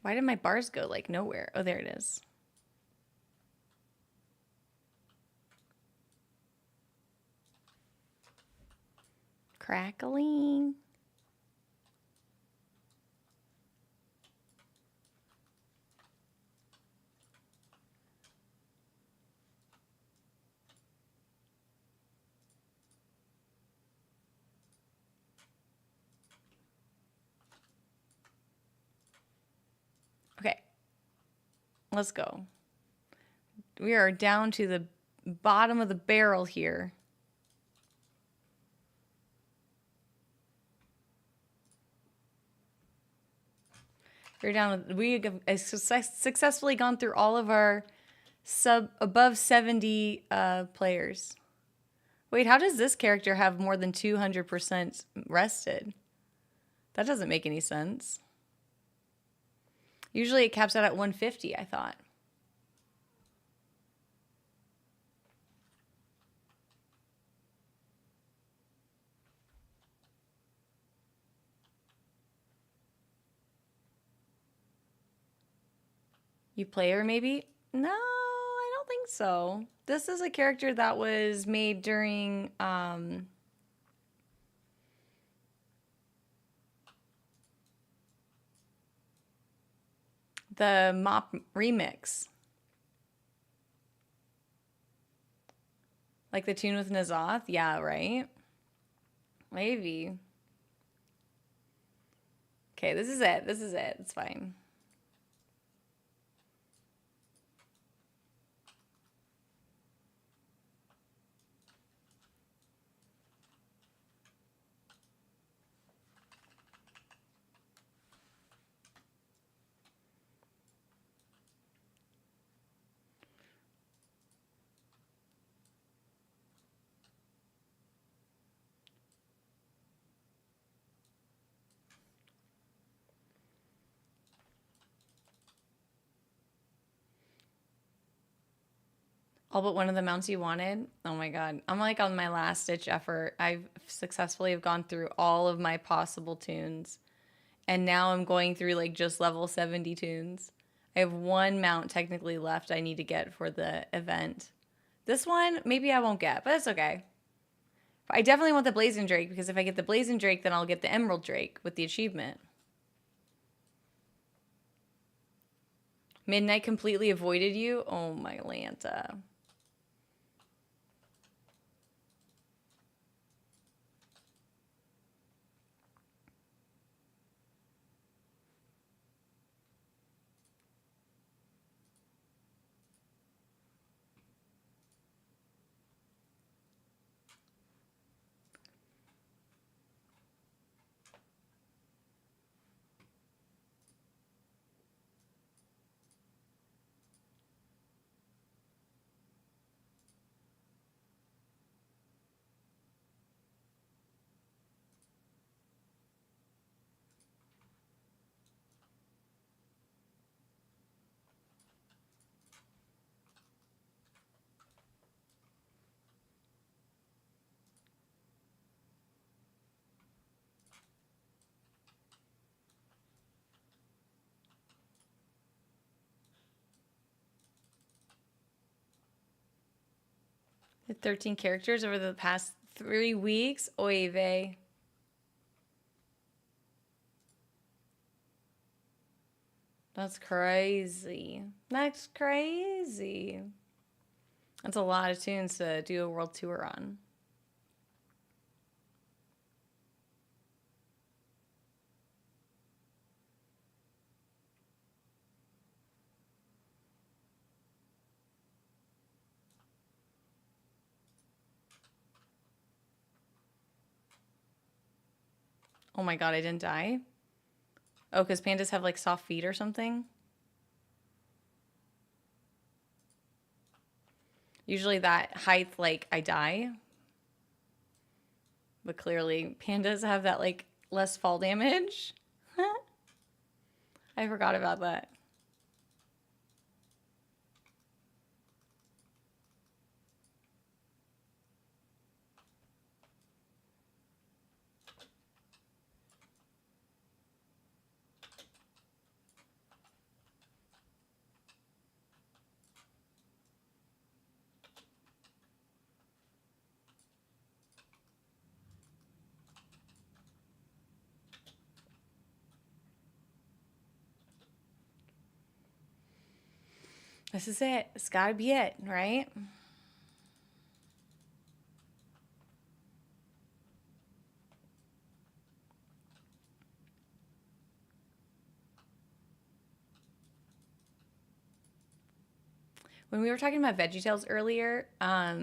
Why did my bars go like nowhere? Oh, there it is. Crackling. Okay. Let's go. We are down to the bottom of the barrel here. We're down. We have successfully gone through all of our above 70 players. Wait, how does this character have more than 200% rested? That doesn't make any sense. Usually it caps out at 150, I thought. You player maybe? No, I don't think so. This is a character that was made during the Mop remix. Like the tune with Nazoth? Yeah, right? Maybe. Okay, this is it. This is it. It's fine. All but one of the mounts you wanted? Oh my god. I'm like on my last ditch effort. I've successfully have gone through all of my possible tunes. And now I'm going through like just level 70 tunes. I have one mount technically left I need to get for the event. This one, maybe I won't get, but it's okay. I definitely want the Blazing Drake because if I get the Blazing Drake, then I'll get the Emerald Drake with the achievement. Midnight completely avoided you? Oh my Lanta. The 13 characters over the past 3 weeks? Oy vey. That's crazy. That's crazy. That's a lot of tunes to do a world tour on. Oh my god, I didn't die? Oh, because pandas have like soft feet or something? Usually that height, like, I die. But clearly pandas have that like less fall damage. I forgot about that. This is it. It's gotta be it, right? When we were talking about VeggieTales earlier, I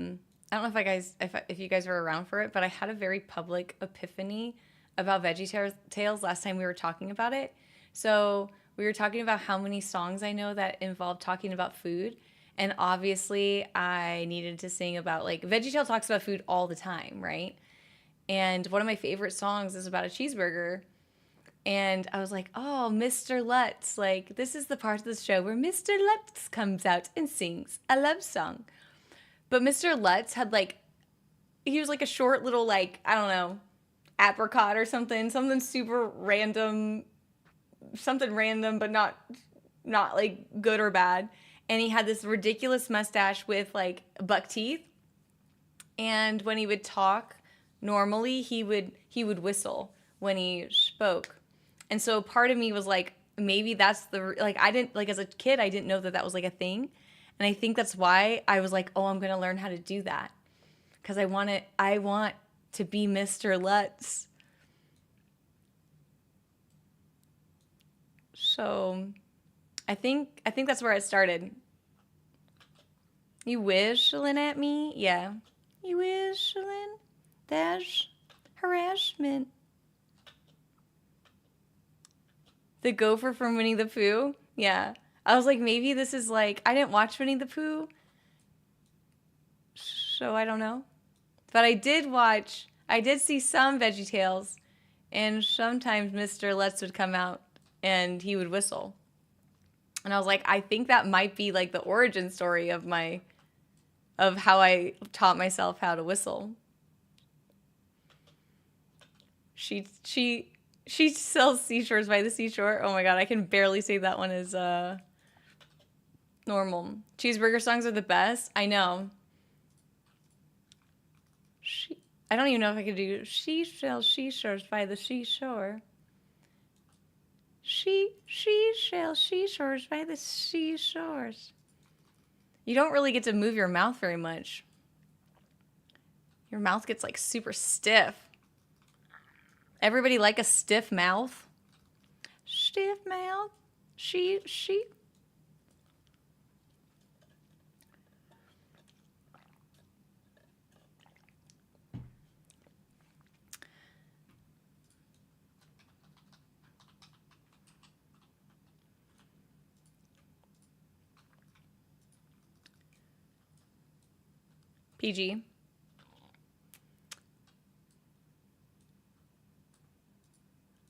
don't know if you guys were around for it, but I had a very public epiphany about VeggieTales last time we were talking about it. So we were talking about how many songs I know that involve talking about food, and obviously I needed to sing about, like, VeggieTales talks about food all the time, right? And one of my favorite songs is about a cheeseburger. And I was like, oh, Mr. Lutz. Like, this is the part of the show where Mr. Lutz comes out and sings a love song. But Mr. Lutz had, like, he was like a short little, like, I don't know, apricot or something super random, something random, but not like good or bad. And he had this ridiculous mustache with, like, buck teeth. And when he would talk normally, he would whistle when he spoke. And so part of me was like, maybe that's like, I didn't, like, as a kid, I didn't know that was like a thing. And I think that's why I was like, oh, I'm going to learn how to do that. Because I want to be Mr. Lutz. So I think that's where it started. You whistling at me? Yeah. You whistling? That's harassment. The gopher from Winnie the Pooh? Yeah. I was like, maybe this is like, I didn't watch Winnie the Pooh, so I don't know. But I did see some VeggieTales, and sometimes Mr. Lutz would come out and he would whistle. And I was like, I think that might be like the origin story of how I taught myself how to whistle. She sells seashores by the seashore. Oh my god, I can barely say that one is normal. Cheeseburger songs are the best. I know. I don't even know if I could do she sells seashores by the seashore. She sells seashores by the seashores. You don't really get to move your mouth very much. Your mouth gets like super stiff. Everybody like a stiff mouth? Stiff mouth? She. PG.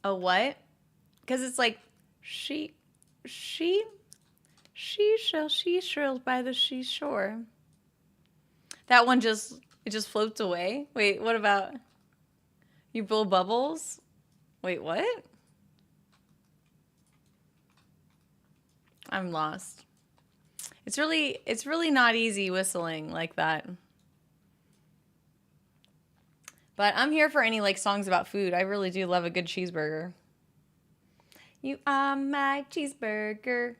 A what? Because it's like, she sells seashells by the seashore. That one just floats away. Wait, what about you blow bubbles? Wait, what? I'm lost. It's really not easy whistling like that. But I'm here for any, like, songs about food. I really do love a good cheeseburger. You are my cheeseburger.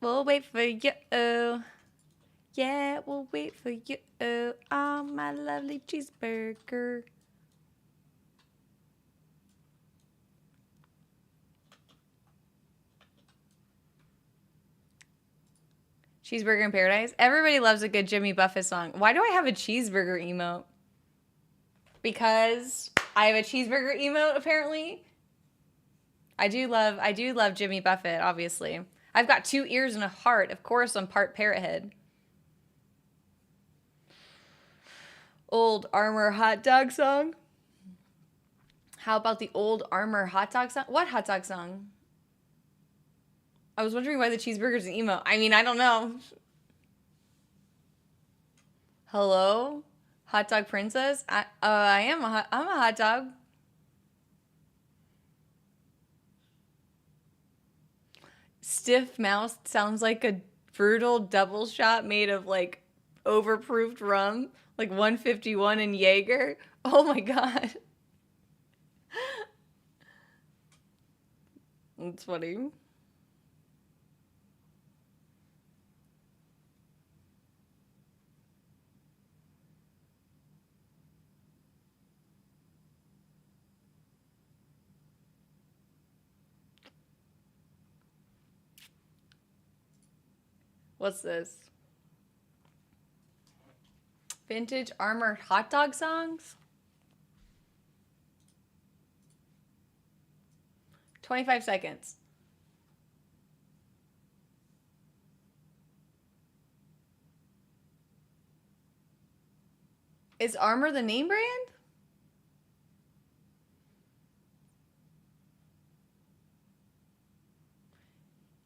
We'll wait for you. Yeah, we'll wait for you. Oh, my lovely cheeseburger. Cheeseburger in Paradise. Everybody loves a good Jimmy Buffett song. Why do I have a cheeseburger emote? Because I have a cheeseburger emote, apparently. I do love Jimmy Buffett, obviously. I've got 2 ears and a heart. Of course, I'm part parrot head. Old Armour hot dog song? How about the Old Armour hot dog song? What hot dog song? I was wondering why the cheeseburger's an emo. I mean, I don't know. Hello? Hot dog princess? I'm a hot dog. Stiff mouth sounds like a brutal double shot made of, like, overproofed rum. Like 151 and Jaeger. Oh my god. That's funny. What's this? Vintage armored hot dog songs? 25 seconds. Is Armor the name brand?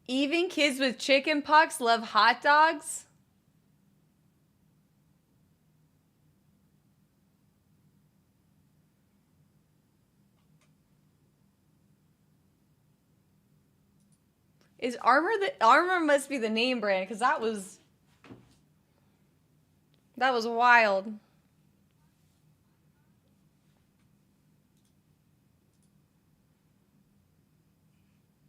Even kids with chicken pox love hot dogs? Is Armor Armor must be the name brand, because that was wild.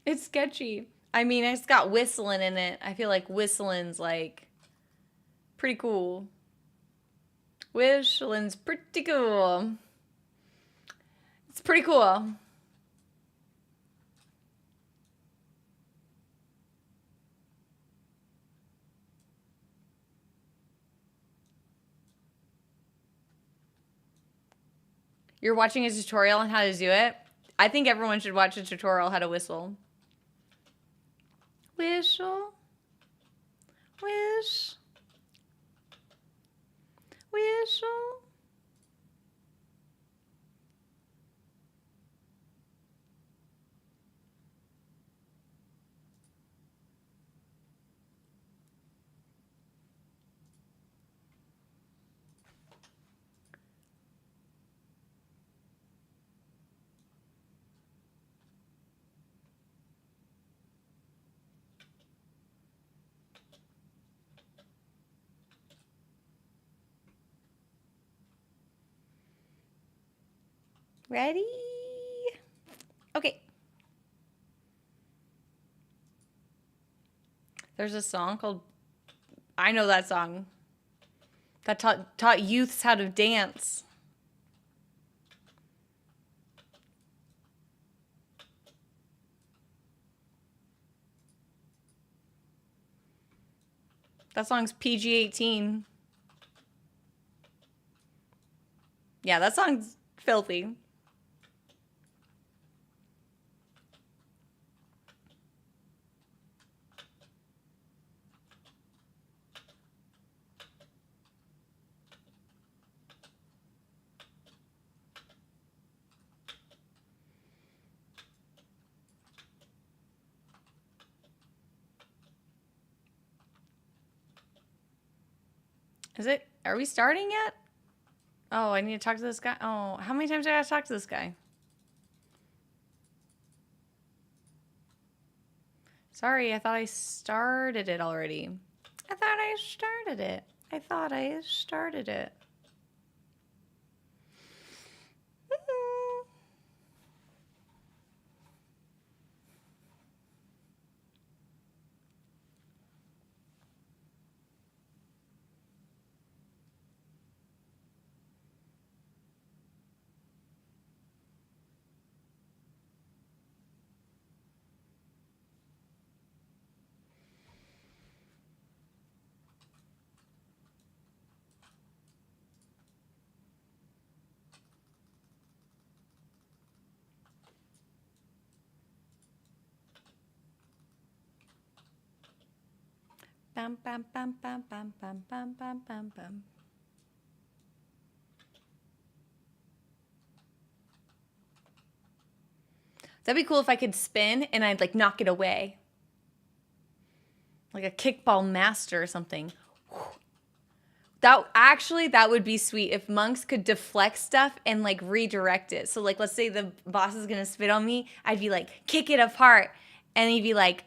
It's sketchy. I mean, it's got whistling in it. I feel like whistling's like pretty cool. Whistling's pretty cool. It's pretty cool. You're watching a tutorial on how to do it? I think everyone should watch a tutorial on how to whistle. Whistle. Wish. Whistle. Ready? Okay. There's a song called, I know that song, that taught youths how to dance. That song's PG-18. Yeah, that song's filthy. Is it? Are we starting yet? Oh, I need to talk to this guy. Oh, how many times do I have to talk to this guy? Sorry, I thought I started it already. I thought I started it. I thought I started it. Bam, bam, bam, bam, bam, bam, bam, bam, bam, bam. That'd be cool if I could spin and I'd like knock it away. Like a kickball master or something. That would be sweet if monks could deflect stuff and like redirect it. So like, let's say the boss is gonna spit on me, I'd be like, kick it apart, and he'd be like,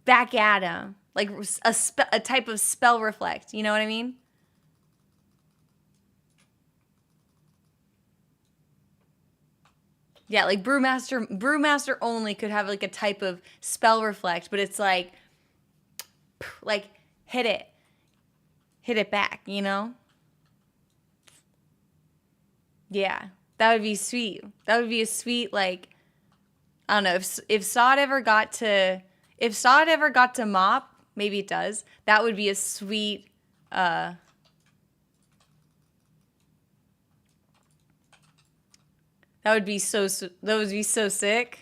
back at him, like a type of spell reflect. You know what I mean? Yeah, like Brewmaster only could have like a type of spell reflect, but it's like hit it back, you know? Yeah, that would be sweet. That would be a sweet, like, I don't know, if Sod ever got to mop, maybe it does. That would be a sweet that would be so sick.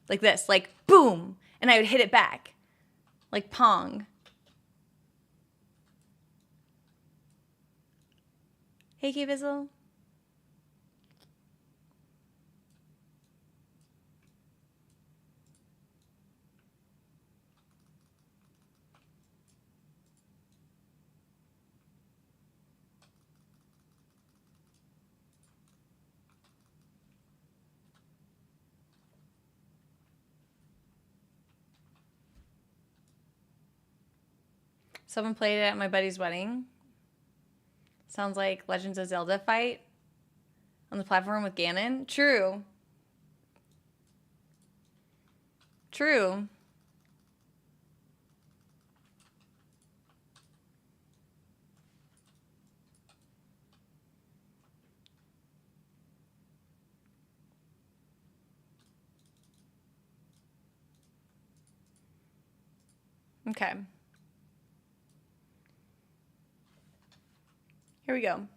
Like this, like boom, and I would hit it back. Like Pong. Hey, K-Bizzle. Someone played it at my buddy's wedding. Sounds like Legends of Zelda fight on the platform with Ganon. True. True. Okay. Here we go.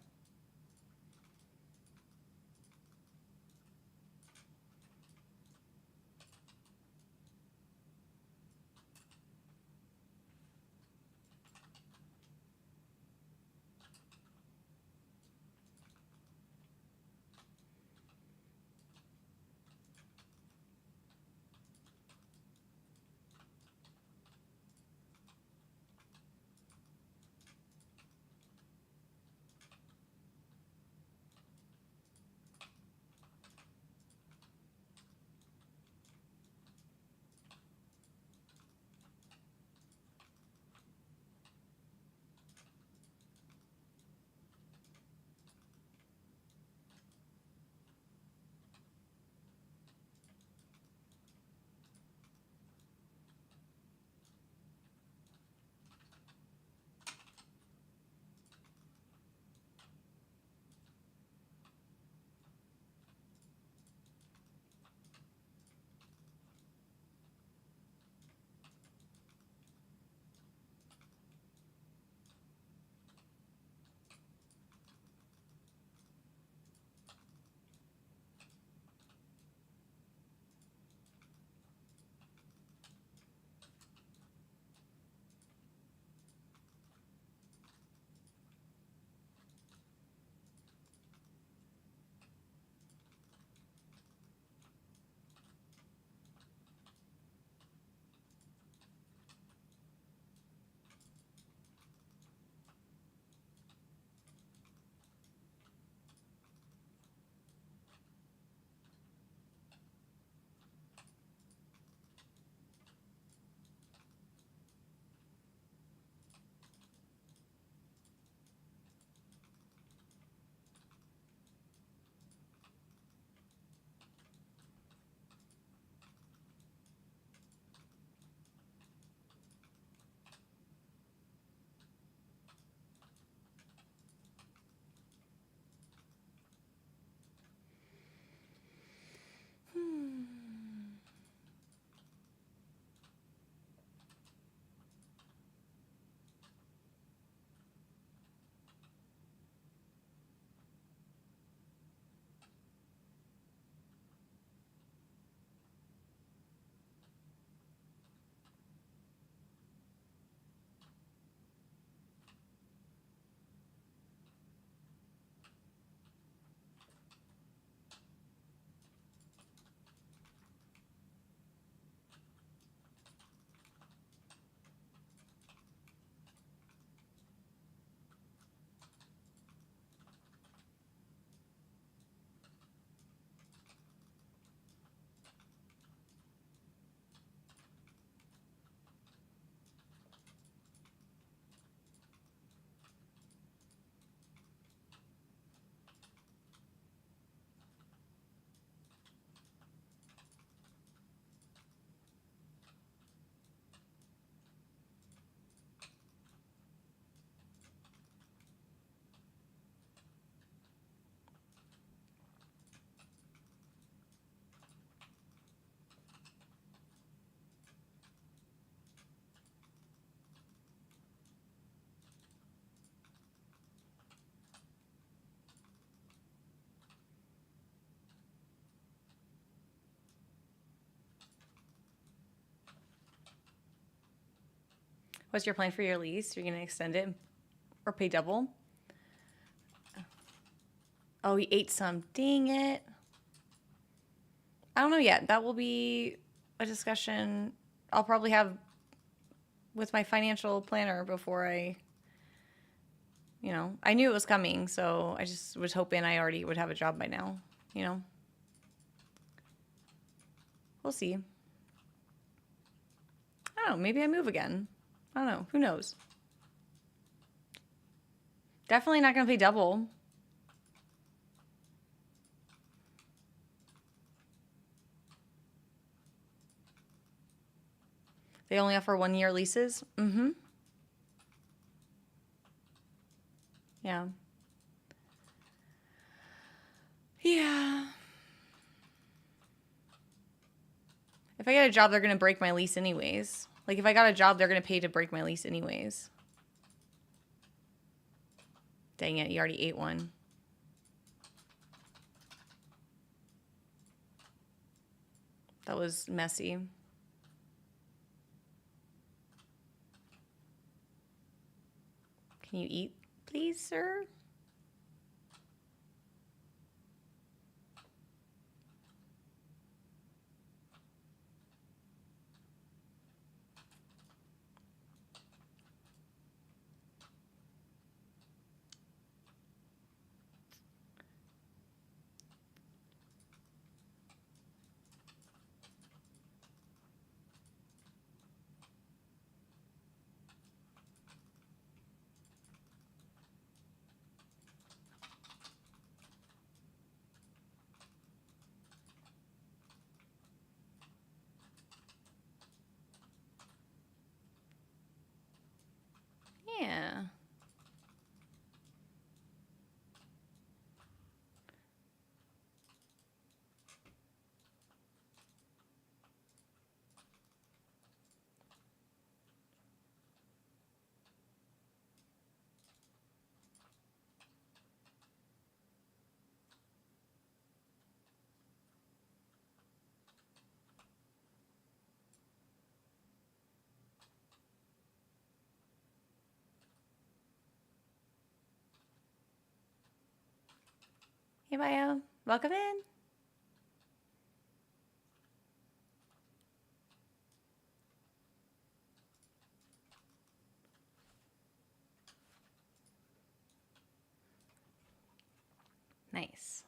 What's your plan for your lease? You're going to extend it or pay double? Oh, he ate some. Dang it. I don't know yet. That will be a discussion I'll probably have with my financial planner before I knew it was coming, so I just was hoping I already would have a job by now, We'll see. I don't know. Maybe I move again. I don't know. Who knows? Definitely not going to pay double. They only offer 1-year leases? Mm-hmm. Yeah. Yeah. If I get a job, they're going to break my lease anyways. Like, if I got a job, they're going to pay to break my lease anyways. Dang it, you already ate one. That was messy. Can you eat, please, sir? Yeah. Hey, Bio. Welcome in. Nice.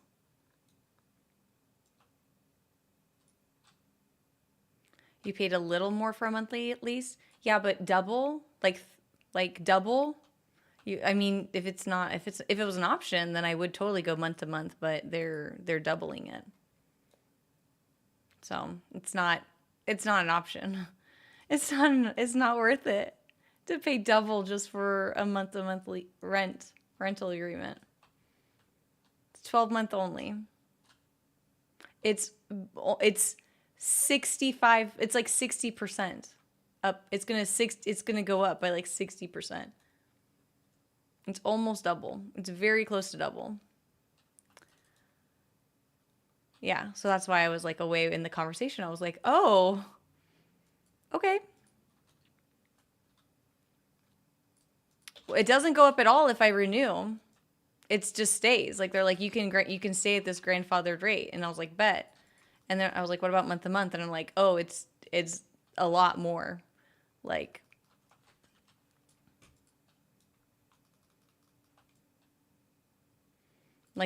You paid a little more for a monthly at least? Yeah, but double? Like double? I mean, if it was an option, then I would totally go month to month, but they're doubling it. So, it's not an option. It's not worth it to pay double just for a month to monthly rental agreement. It's 12-month only. It's 65, it's like 60% up. It's going to go up by like 60%. It's almost double. It's very close to double. Yeah, so that's why I was like away in the conversation. I was like, "Oh, okay." It doesn't go up at all if I renew. It just stays. Like they're like, you can stay at this grandfathered rate, and I was like, bet. And then I was like, what about month to month? And I'm like, oh, it's a lot more. Like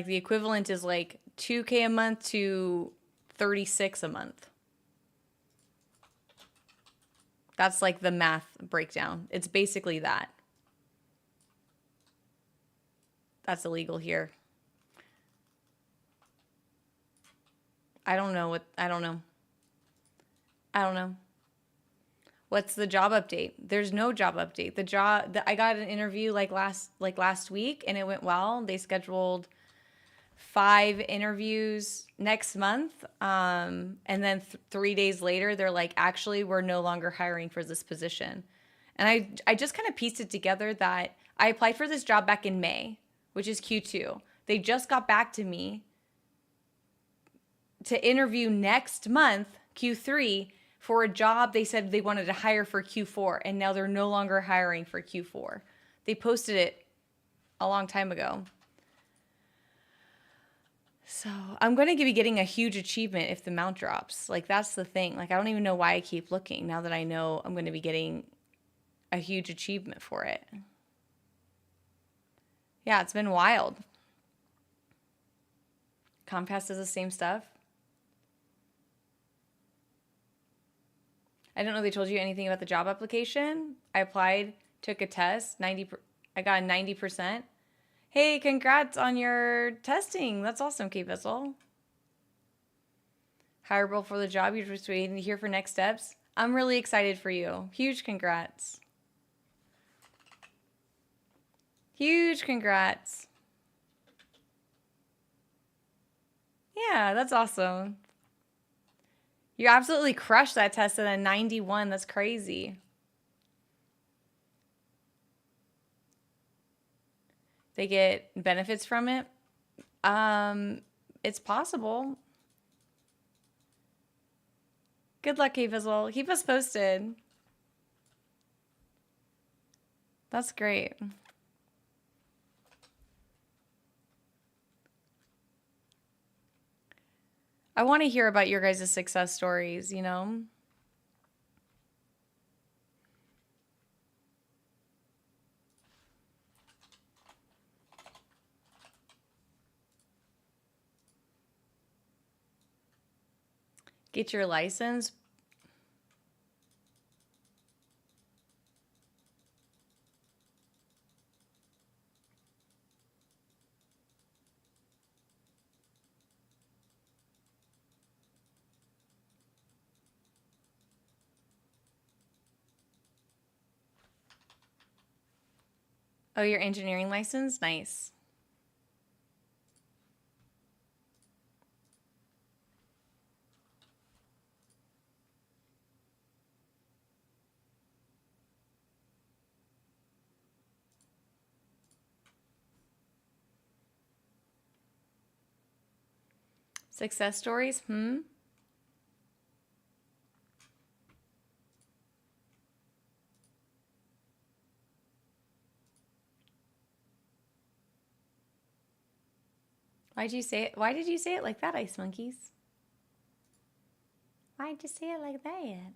the equivalent is like $2K a month to $36 a month. That's like the math breakdown. It's basically that. That's illegal here. I don't know. What's the job update? There's no job update. I got an interview like last week and it went well. They scheduled 5 interviews next month. And then 3 days later, they're like, actually, we're no longer hiring for this position. And I just kind of pieced it together that I applied for this job back in May, which is Q2. They just got back to me to interview next month, Q3, for a job they said they wanted to hire for Q4, and now they're no longer hiring for Q4. They posted it a long time ago. So I'm going to be getting a huge achievement if the mount drops. Like, that's the thing. Like, I don't even know why I keep looking now that I know I'm going to be getting a huge achievement for it. Yeah, it's been wild. Comcast does the same stuff. I don't know if they told you anything about the job application. I applied, took a test, I got a 90%. Hey, congrats on your testing. That's awesome, K-Vessel. Hireable for the job. You're just waiting to hear for next steps. I'm really excited for you. Huge congrats. Huge congrats. Yeah, that's awesome. You absolutely crushed that test at a 91. That's crazy. They get benefits from it. It's possible. Good luck, K-Fizzle. Keep us posted. That's great. I want to hear about your guys' success stories, you know? Get your license. Oh, your engineering license? Nice. Success stories? Why did you say it like that, Ice Monkeys? Why'd you say it like that?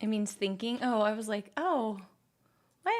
It means thinking. Oh, I was like, oh, what?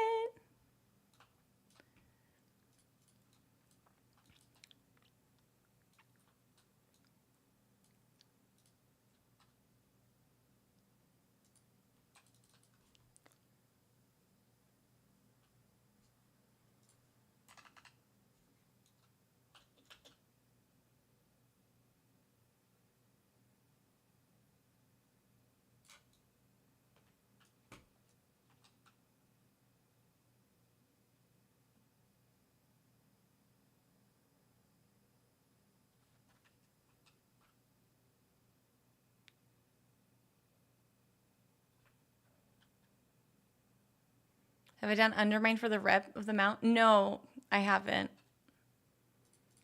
Have I done Undermine for the rep of the mount? No, I haven't.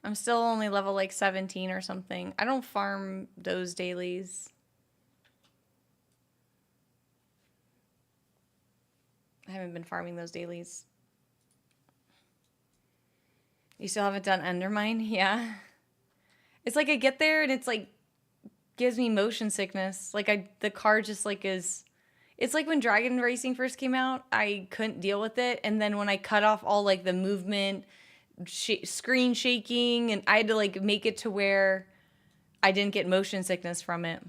I'm still only level like 17 or something. I don't farm those dailies. I haven't been farming those dailies. You still haven't done Undermine? Yeah. It's like I get there and it's like gives me motion sickness. Like the car just like is. It's like when Dragon Racing first came out, I couldn't deal with it, and then when I cut off all like the movement, screen shaking, and I had to like make it to where I didn't get motion sickness from it.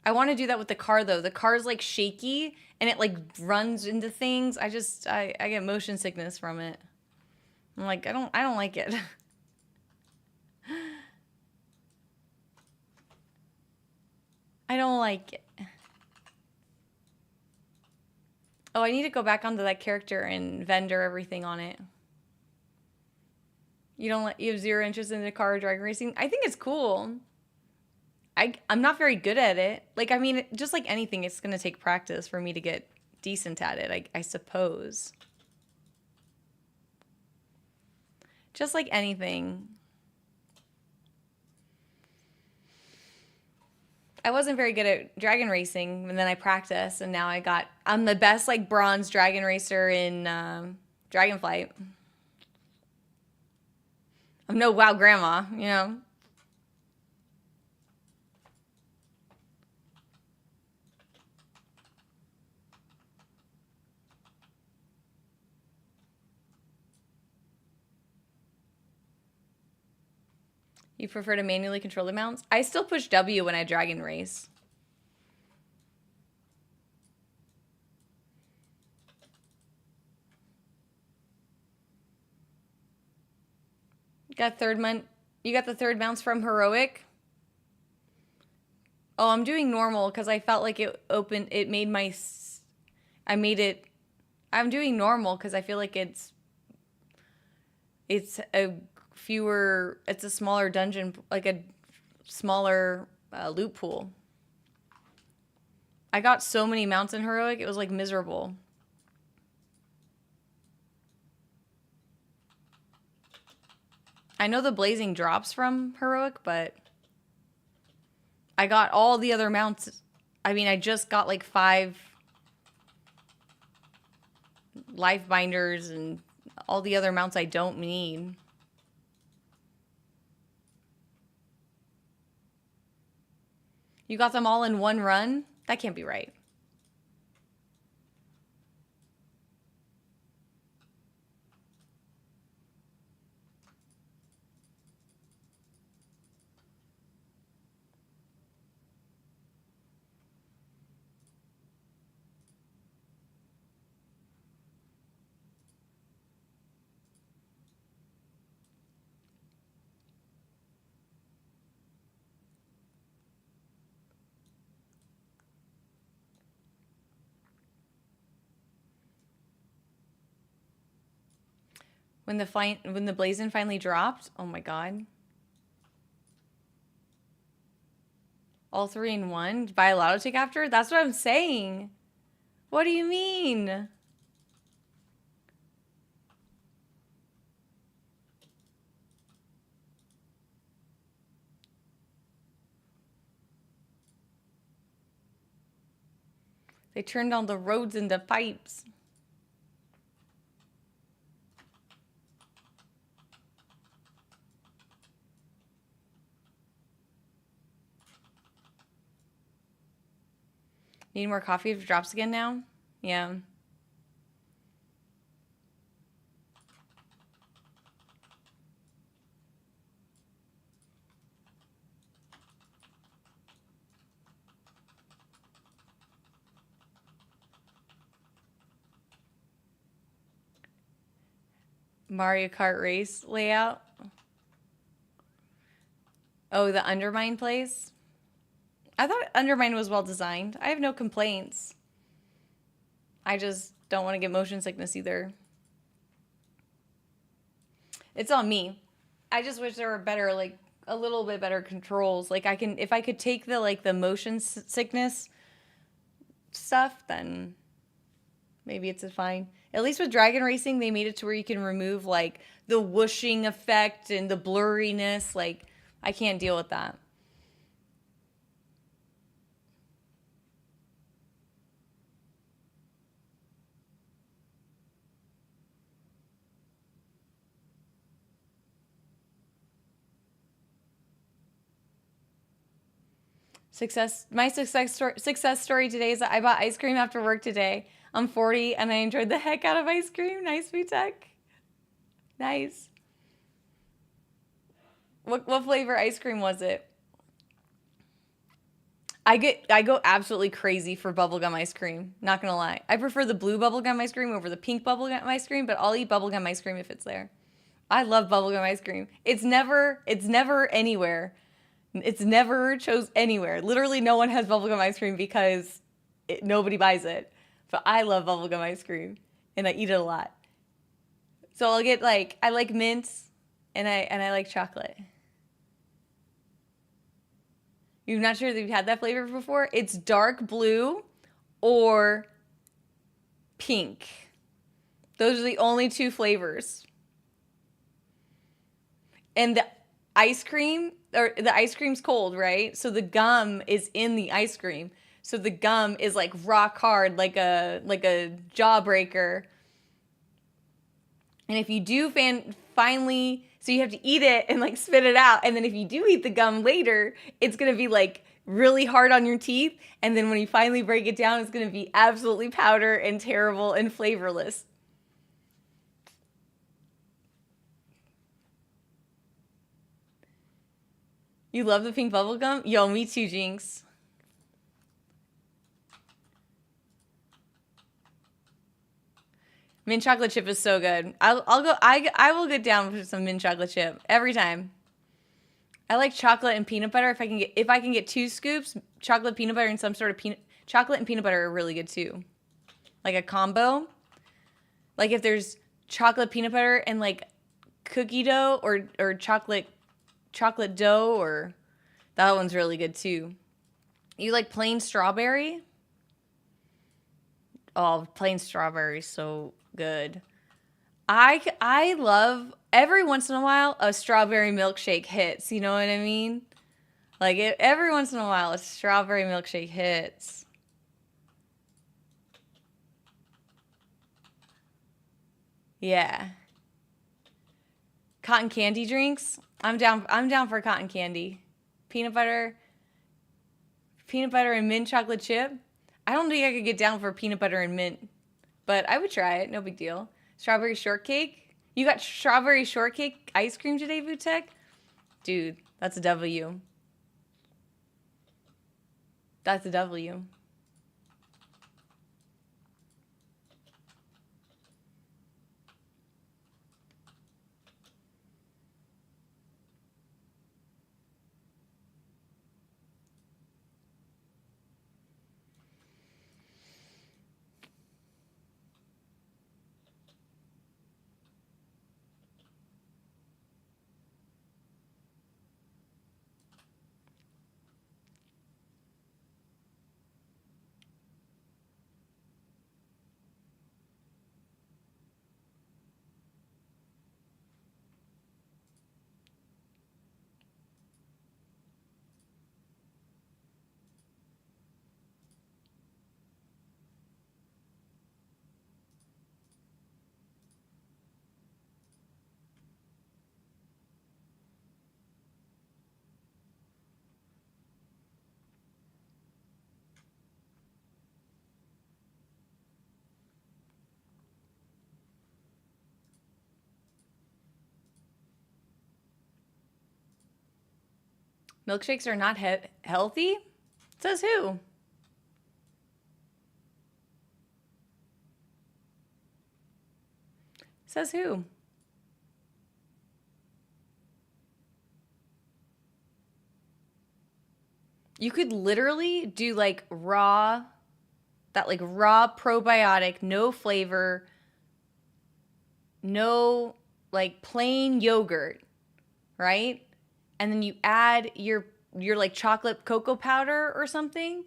I want to do that with the car though. The car's like shaky and it like runs into things. I get motion sickness from it. I'm like, I don't like it. I don't like it. Oh, I need to go back onto that character and vendor everything on it. You have zero interest in the car or Dragon Racing? I think it's cool. I'm not very good at it. Like, I mean, just like anything, it's going to take practice for me to get decent at it, I suppose. Just like anything. I wasn't very good at Dragon Racing, and then I practiced, and now I'm the best, like, bronze Dragon Racer in Dragonflight. I'm no WoW grandma, you know? You prefer to manually control the mounts? I still push W when I Dragon Race. You got the third mounts from Heroic? Oh, I'm doing normal because I felt like I'm doing normal because I feel like it's a smaller dungeon, like a smaller loot pool. I got so many mounts in Heroic, it was like miserable. I know the blazing drops from Heroic, but I got all the other mounts. I mean, I just got like 5 life binders and all the other mounts I don't need. You got them all in one run? That can't be right. When the Blazin finally dropped, oh my god. All 3 in 1? Buy a lotto tick after? That's what I'm saying. What do you mean? They turned all the roads into pipes. Need more coffee if it drops again now? Yeah. Mario Kart race layout. Oh, the Undermine place? I thought Undermine was well designed. I have no complaints. I just don't want to get motion sickness either. It's on me. I just wish there were better, like, a little bit better controls. Like, if I could take the motion sickness stuff, then maybe it's fine. At least with Dragon Racing, they made it to where you can remove, like, the whooshing effect and the blurriness. Like, I can't deal with that. Success story today is that I bought ice cream after work today. I'm 40 and I enjoyed the heck out of ice cream. Nice, Vutek. Nice. What flavor ice cream was it? I go absolutely crazy for bubblegum ice cream. Not gonna lie. I prefer the blue bubblegum ice cream over the pink bubblegum ice cream, but I'll eat bubblegum ice cream if it's there. I love bubblegum ice cream. It's never anywhere. It's never chose anywhere. Literally no one has bubblegum ice cream because nobody buys it. But I love bubblegum ice cream and I eat it a lot. So I'll get I like mint and I like chocolate. You're not sure that you've had that flavor before? It's dark blue or pink. Those are the only two flavors. And the ice cream, or the ice cream's cold, right? So the gum is in the ice cream. So the gum is like rock hard, like a jawbreaker. And if you do finally, so you have to eat it and like spit it out. And then if you do eat the gum later, it's going to be like really hard on your teeth. And then when you finally break it down, it's going to be absolutely powder and terrible and flavorless. You love the pink bubble gum? Yo, me too, Jinx. Mint chocolate chip is so good. I will get down for some mint chocolate chip every time. I like chocolate and peanut butter. If I can get 2 scoops, chocolate, peanut butter, and some sort of chocolate and peanut butter are really good too. Like a combo. Like if there's chocolate, peanut butter, and like cookie dough or chocolate dough, or that one's really good too. You like plain strawberry? Oh, plain strawberry, so good. I love, every once in a while, a strawberry milkshake hits. You know what I mean? Like every once in a while, a strawberry milkshake hits. Yeah. Cotton candy drinks? I'm down for cotton candy. Peanut butter and mint chocolate chip. I don't think I could get down for peanut butter and mint, but I would try it. No big deal. Strawberry shortcake. You got strawberry shortcake ice cream today, Vutek? Dude, that's a W. That's a W. Milkshakes are not healthy? Says who? Says who? You could literally do like raw probiotic, no flavor, no like plain yogurt, right? And then you add your like chocolate cocoa powder or something.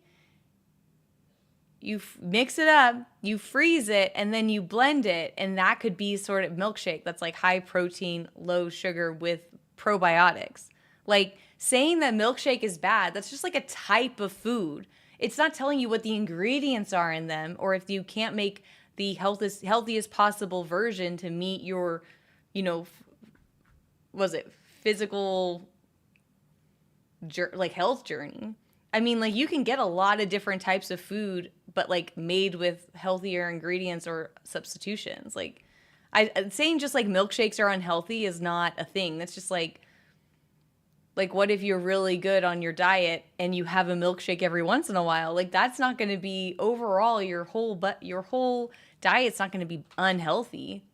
You mix it up, you freeze it, and then you blend it, and that could be sort of milkshake that's like high protein, low sugar with probiotics. Like saying that milkshake is bad, that's just like a type of food. It's not telling you what the ingredients are in them, or if you can't make the healthiest possible version to meet your, was it physical like health journey. I mean, like, you can get a lot of different types of food, but like made with healthier ingredients or substitutions. Like, saying just like milkshakes are unhealthy is not a thing. That's just like what if you're really good on your diet and you have a milkshake every once in a while? Like, that's not going to be overall your whole diet's not going to be unhealthy.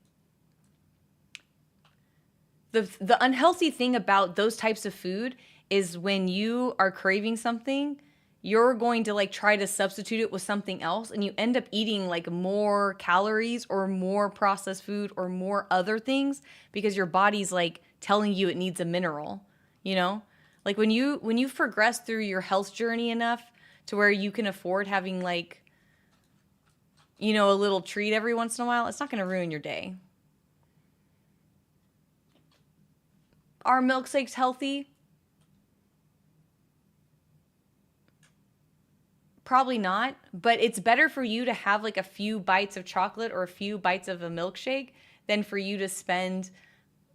The unhealthy thing about those types of food is when you are craving something, you're going to like try to substitute it with something else, and you end up eating like more calories or more processed food or more other things because your body's like telling you it needs a mineral, you know? Like when you've progressed through your health journey enough to where you can afford having like, you know, a little treat every once in a while, it's not going to ruin your day. Are milkshakes healthy? Probably not, but it's better for you to have like a few bites of chocolate or a few bites of a milkshake than for you to spend,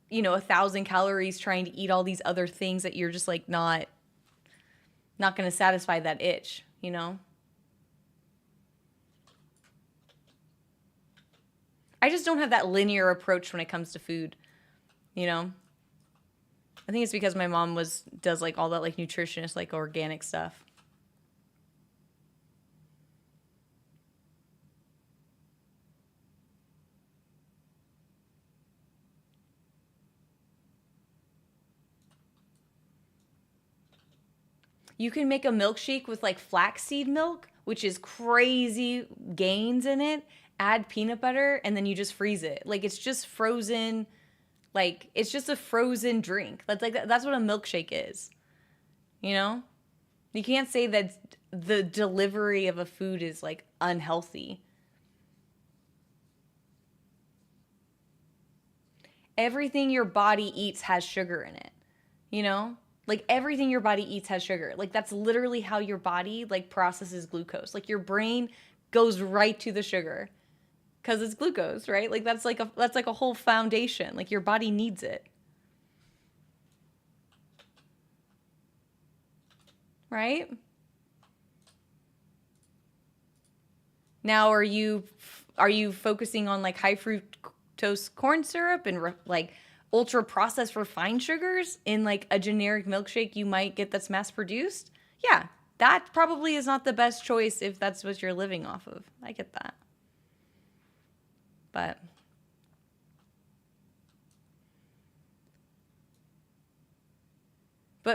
you know, 1,000 calories trying to eat all these other things that you're just like not going to satisfy that itch, you know? I just don't have that linear approach when it comes to food, you know? I think it's because my mom does like all that like nutritionist, like organic stuff. You can make a milkshake with like flaxseed milk, which is crazy gains in it. Add peanut butter and then you just freeze it. Like it's just frozen, like it's just a frozen drink. That's what a milkshake is. You know? You can't say that the delivery of a food is like unhealthy. Everything your body eats has sugar in it. You know? Like everything your body eats has sugar. Like that's literally how your body like processes glucose. Like your brain goes right to the sugar because it's glucose, right? Like that's like a whole foundation. Like your body needs it. Right? Now are you focusing on like high fructose corn syrup and like ultra processed refined sugars in like a generic milkshake you might get that's mass produced? Yeah, that probably is not the best choice if that's what you're living off of. I get that. But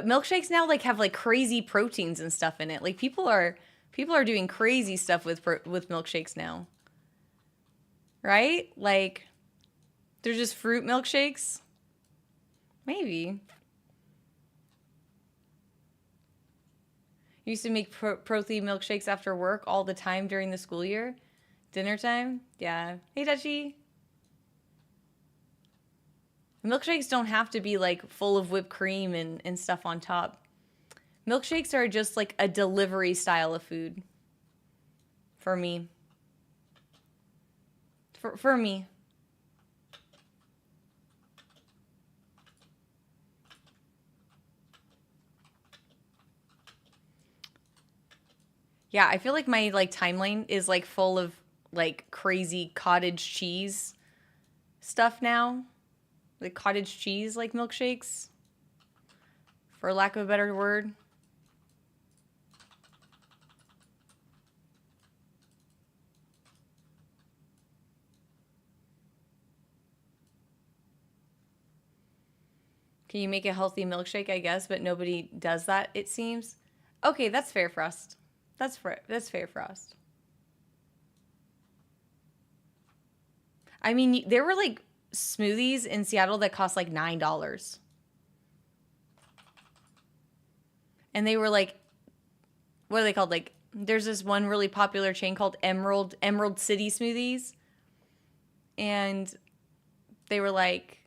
milkshakes now like have like crazy proteins and stuff in it. Like people are doing crazy stuff with milkshakes now. Right? Like they're just fruit milkshakes. Maybe. Used to make protein milkshakes after work all the time during the school year. Dinner time? Yeah. Hey, Dutchie. Milkshakes don't have to be like full of whipped cream and stuff on top. Milkshakes are just like a delivery style of food. For me. For me. Yeah, I feel like my like timeline is like full of like crazy cottage cheese stuff now. Like cottage cheese like milkshakes, for lack of a better word. Can you make a healthy milkshake, I guess, but nobody does that, it seems. Okay, that's fair, Frost. That's fair, Frost. I mean, there were like smoothies in Seattle that cost like $9. And they were like, what are they called? Like, there's this one really popular chain called Emerald City Smoothies. And they were like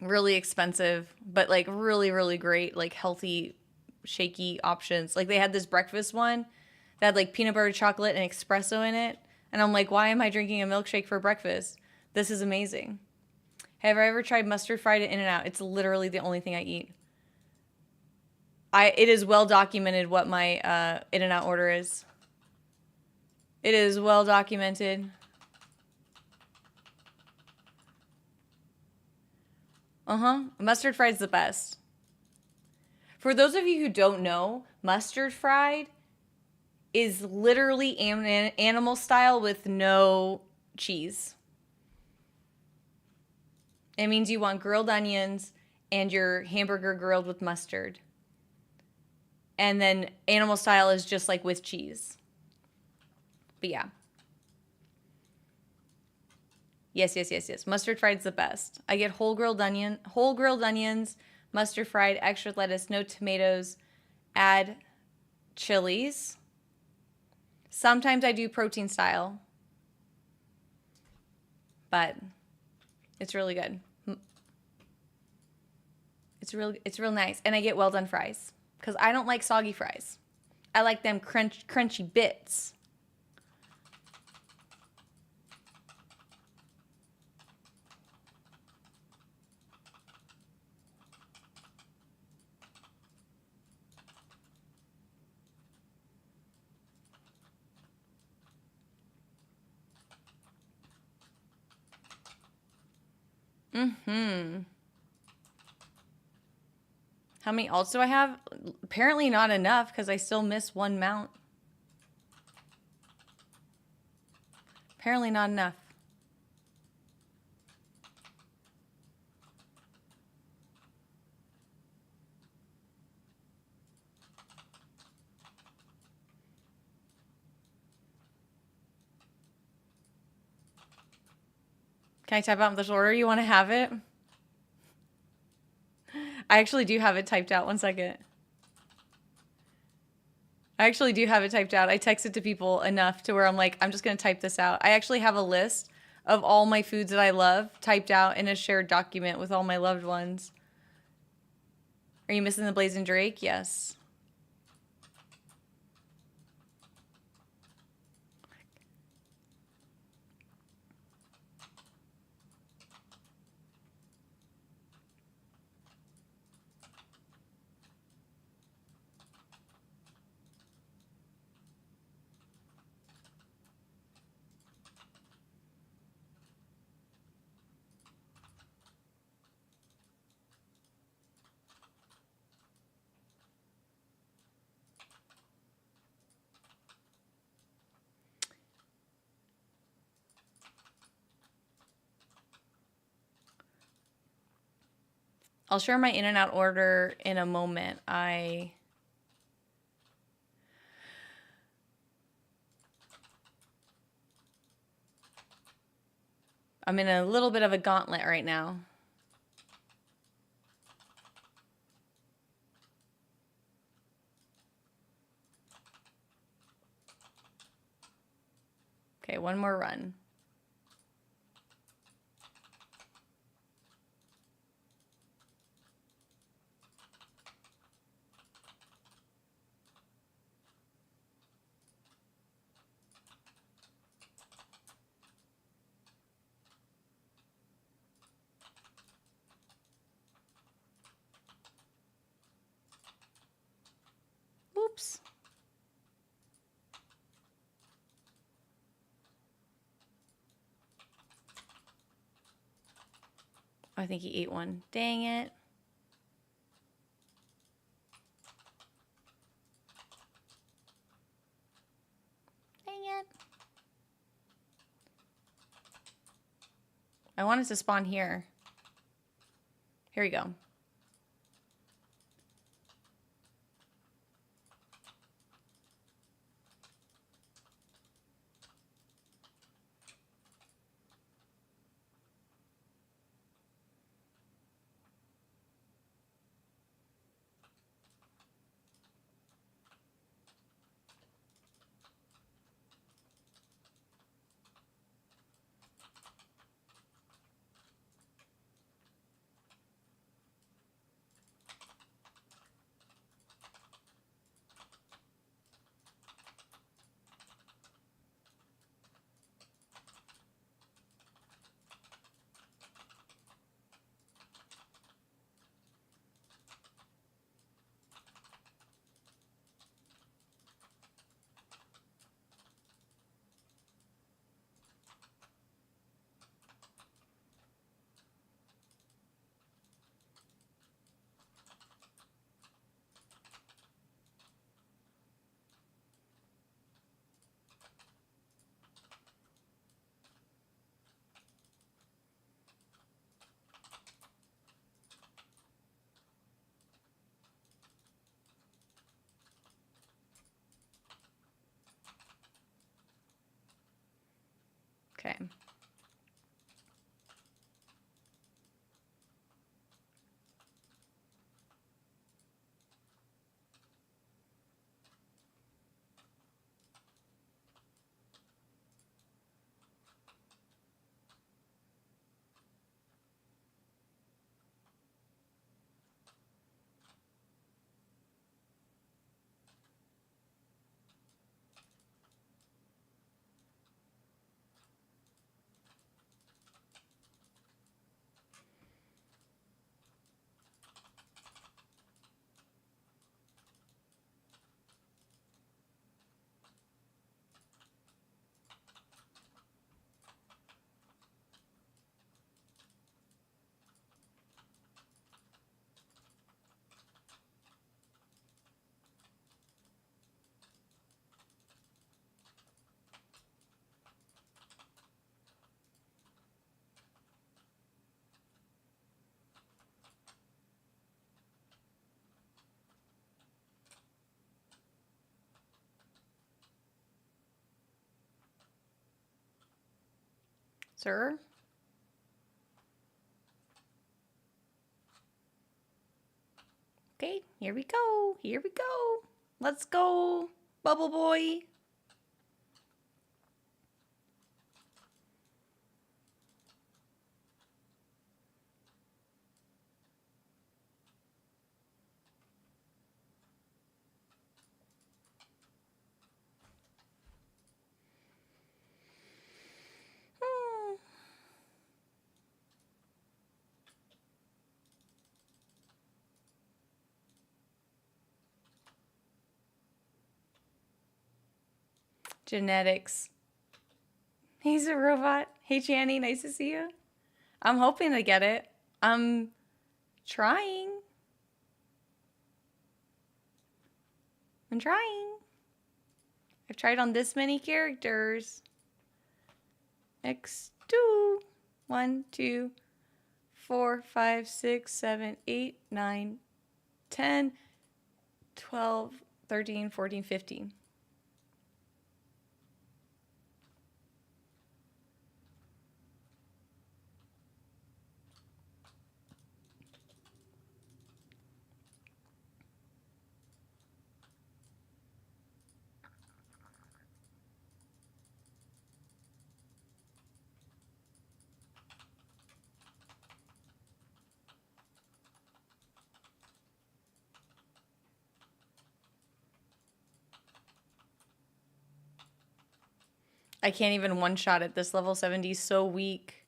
really expensive, but like really, really great, like healthy, shaky options. Like they had this breakfast one that had like peanut butter chocolate and espresso in it. And I'm like, why am I drinking a milkshake for breakfast? This is amazing. Have I ever tried mustard fried at In-N-Out? It's literally the only thing I eat. It is well documented what my In-N-Out order is. It is well documented. Mustard fried's the best. For those of you who don't know, mustard fried is literally animal style with no cheese. It means you want grilled onions and your hamburger grilled with mustard. And then animal style is just like with cheese. But yeah. Yes. Mustard fried's the best. I get whole grilled onions, mustard fried, extra lettuce, no tomatoes, add chilies. Sometimes I do protein style. But it's really good. It's real nice. And I get well done fries. Because I don't like soggy fries. I like them crunchy bits. How many alts do I have? Apparently not enough because I still miss one mount. Apparently not enough. Can I type out this order? You want to have it? I actually do have it typed out. 1 second. I actually do have it typed out. I texted to people enough to where I'm like, I'm just going to type this out. I actually have a list of all my foods that I love typed out in a shared document with all my loved ones. Are you missing the Blazing Drake? Yes. I'll share my In-N-Out order in a moment. I'm in a little bit of a gauntlet right now. Okay, one more run. Oops. I think he ate one. Dang it. Dang it. I want it to spawn here. Here we go. Okay. Sir? Okay, here we go. Here we go. Let's go, Bubble Boy. Hmm. Genetics. He's a robot. Hey, Channy, nice to see you. I'm hoping to get it. I'm trying. I'm trying. I've tried on this many characters. X2. 1, 2, 4, 5, 6, 7, 8, 9, 10, 12, 13, 14, 15. I can't even one-shot at this level 70. So weak.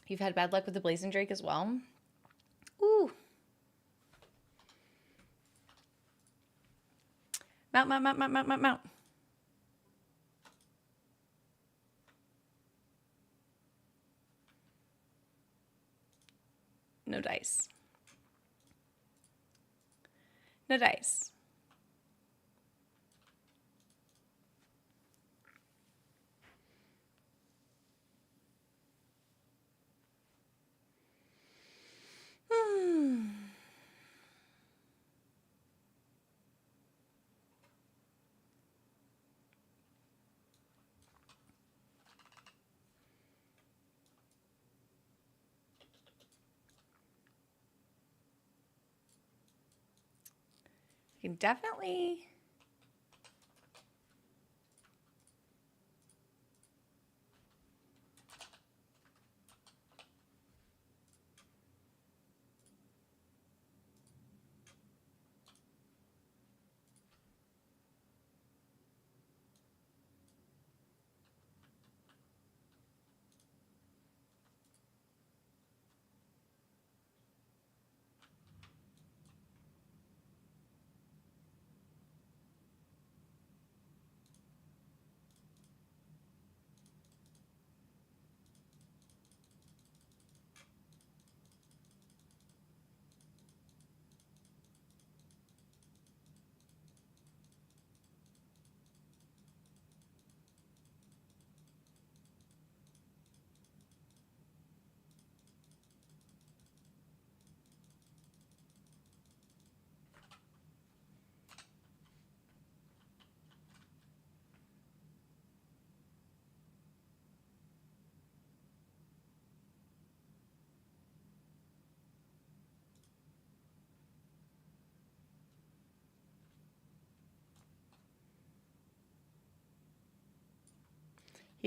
You've had bad luck with the Blazing Drake as well? Ooh. Mount, mount, mount, mount, mount, mount, mount. No dice. No dice. Hmm. You can definitely...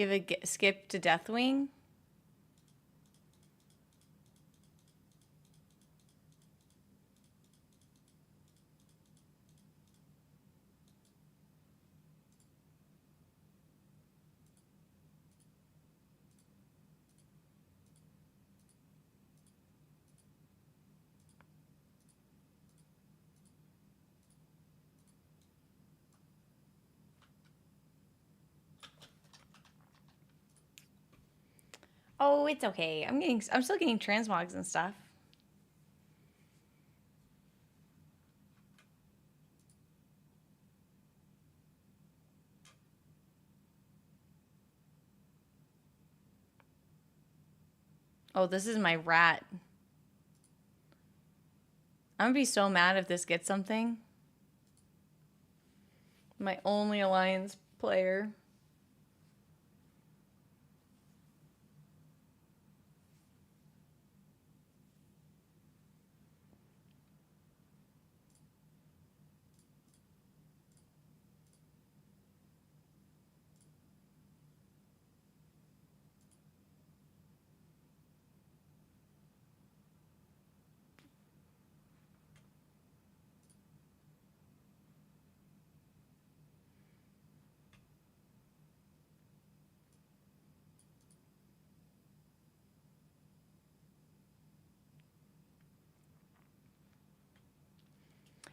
You have a skip to Deathwing? Oh, it's okay. I'm still getting transmogs and stuff. Oh, this is my rat. I'm gonna be so mad if this gets something. My only alliance player.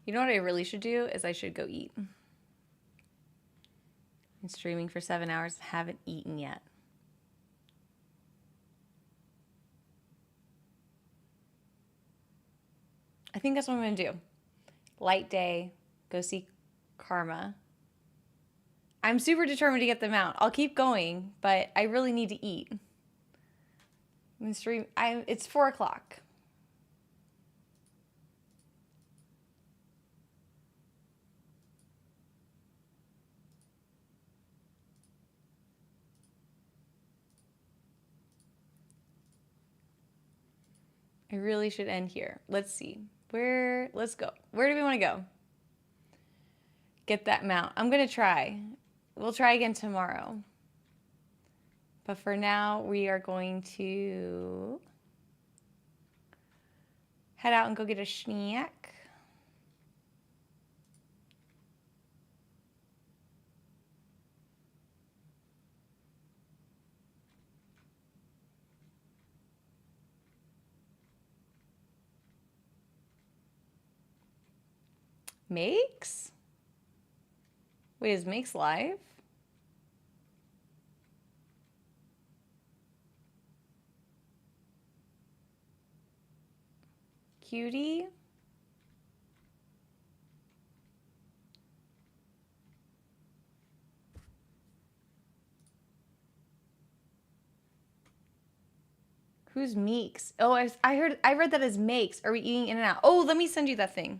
You know what I really should do is I should go eat. I'm streaming for 7 hours, haven't eaten yet. I think that's what I'm gonna do. Light day, go see Karma. I'm super determined to get them out. I'll keep going, but I really need to eat. I'm stream. It's 4 o'clock. I really should end here. Let's see. Let's go. Where do we want to go? Get that mount. I'm going to try. We'll try again tomorrow. But for now, we are going to head out and go get a snack. Makes? Wait, is Makes live? Cutie? Who's Meeks? Oh, I read that as Makes. Are we eating In and Out? Oh, let me send you that thing.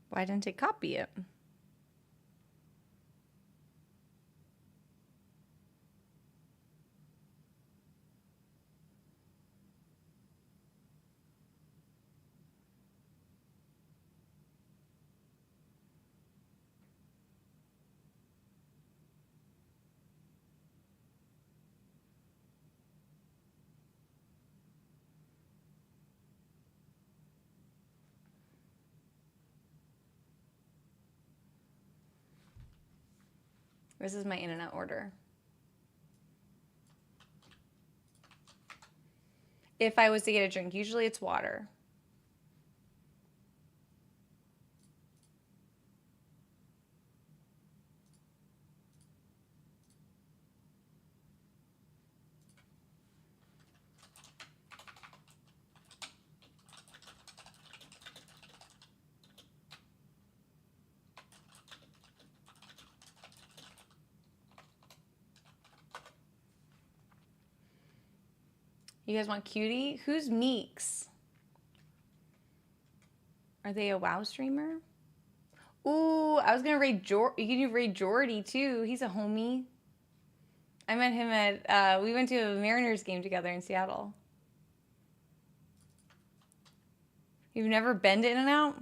Why didn't it copy it? This is my In-N-Out order. If I was to get a drink, usually it's water. You guys want Cutie? Who's Meeks? Are they a WoW streamer? Ooh, I was gonna raid Jordy. You can do raid Jordy too. He's a homie. I met him at, we went to a Mariners game together in Seattle. You've never been to In-N-Out?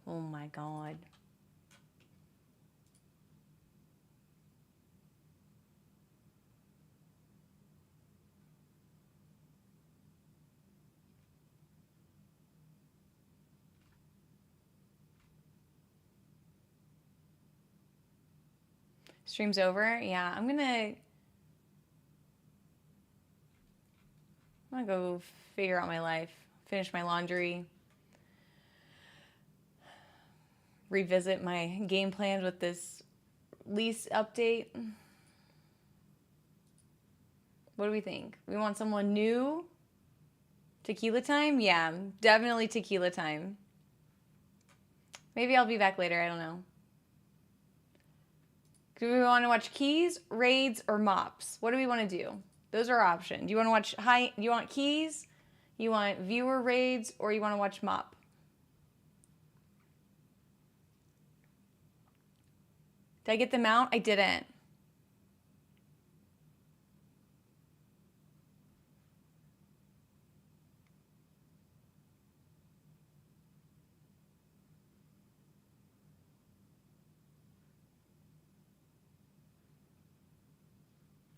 Oh my God. Stream's over? Yeah, I'm gonna go figure out my life, finish my laundry, revisit my game plan with this lease update. What do we think? We want someone new? Tequila time? Yeah, definitely tequila time. Maybe I'll be back later, I don't know. Do we want to watch keys, raids, or mops? What do we want to do? Those are options. Do you want to watch you want keys? You want viewer raids, or you want to watch mop? Did I get the mount? I didn't.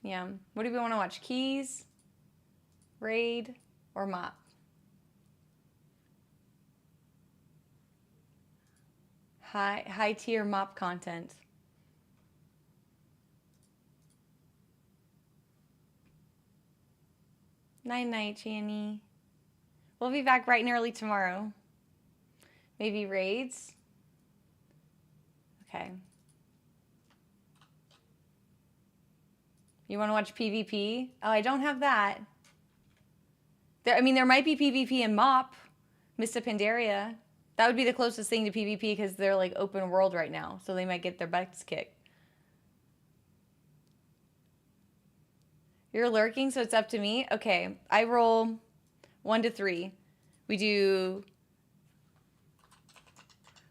Yeah. What do we want to watch? Keys, raid, or mop? High tier mop content. Night night, Channy. We'll be back bright and early tomorrow. Maybe raids. Okay. You want to watch PvP? Oh, I don't have that. There might be PvP in Mop, Mista Pandaria. That would be the closest thing to PvP because they're like open world right now, so they might get their butts kicked. You're lurking, so it's up to me? Okay, I roll 1 to 3. We do...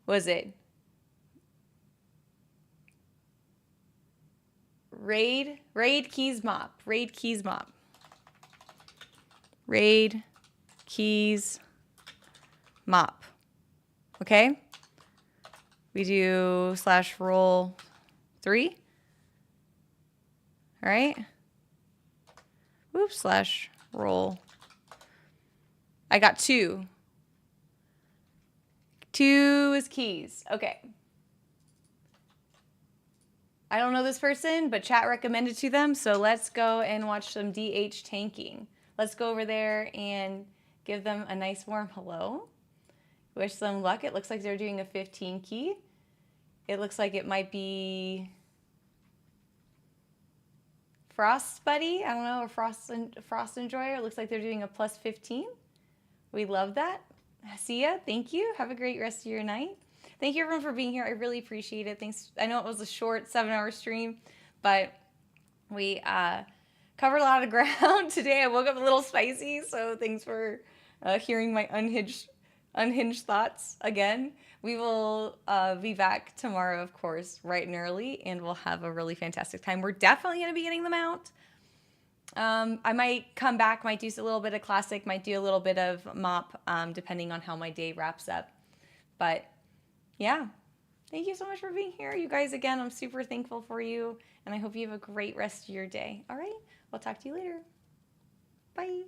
What is it? Raid, keys, mop. Raid, keys, mop. Raid, keys, mop. Okay? We do /roll 3. All right? Oops, /roll. I got 2. 2 is keys. Okay. I don't know this person, but chat recommended to them, so let's go and watch some DH tanking. Let's go over there and give them a nice warm hello. Wish them luck. It looks like they're doing a 15 key. It looks like it might be Frost Buddy, I don't know, or Frost Enjoyer. It looks like they're doing a +15. We love that. See ya. Thank you. Have a great rest of your night. Thank you everyone for being here. I really appreciate it. Thanks. I know it was a short 7-hour stream, but we covered a lot of ground today. I woke up a little spicy, so thanks for hearing my unhinged thoughts again. We will be back tomorrow, of course, bright and early, and we'll have a really fantastic time. We're definitely going to be getting them out. I might come back, might do a little bit of classic, might do a little bit of mop, depending on how my day wraps up. But yeah, thank you so much for being here. You guys, again, I'm super thankful for you, and I hope you have a great rest of your day. All right, we'll talk to you later. Bye.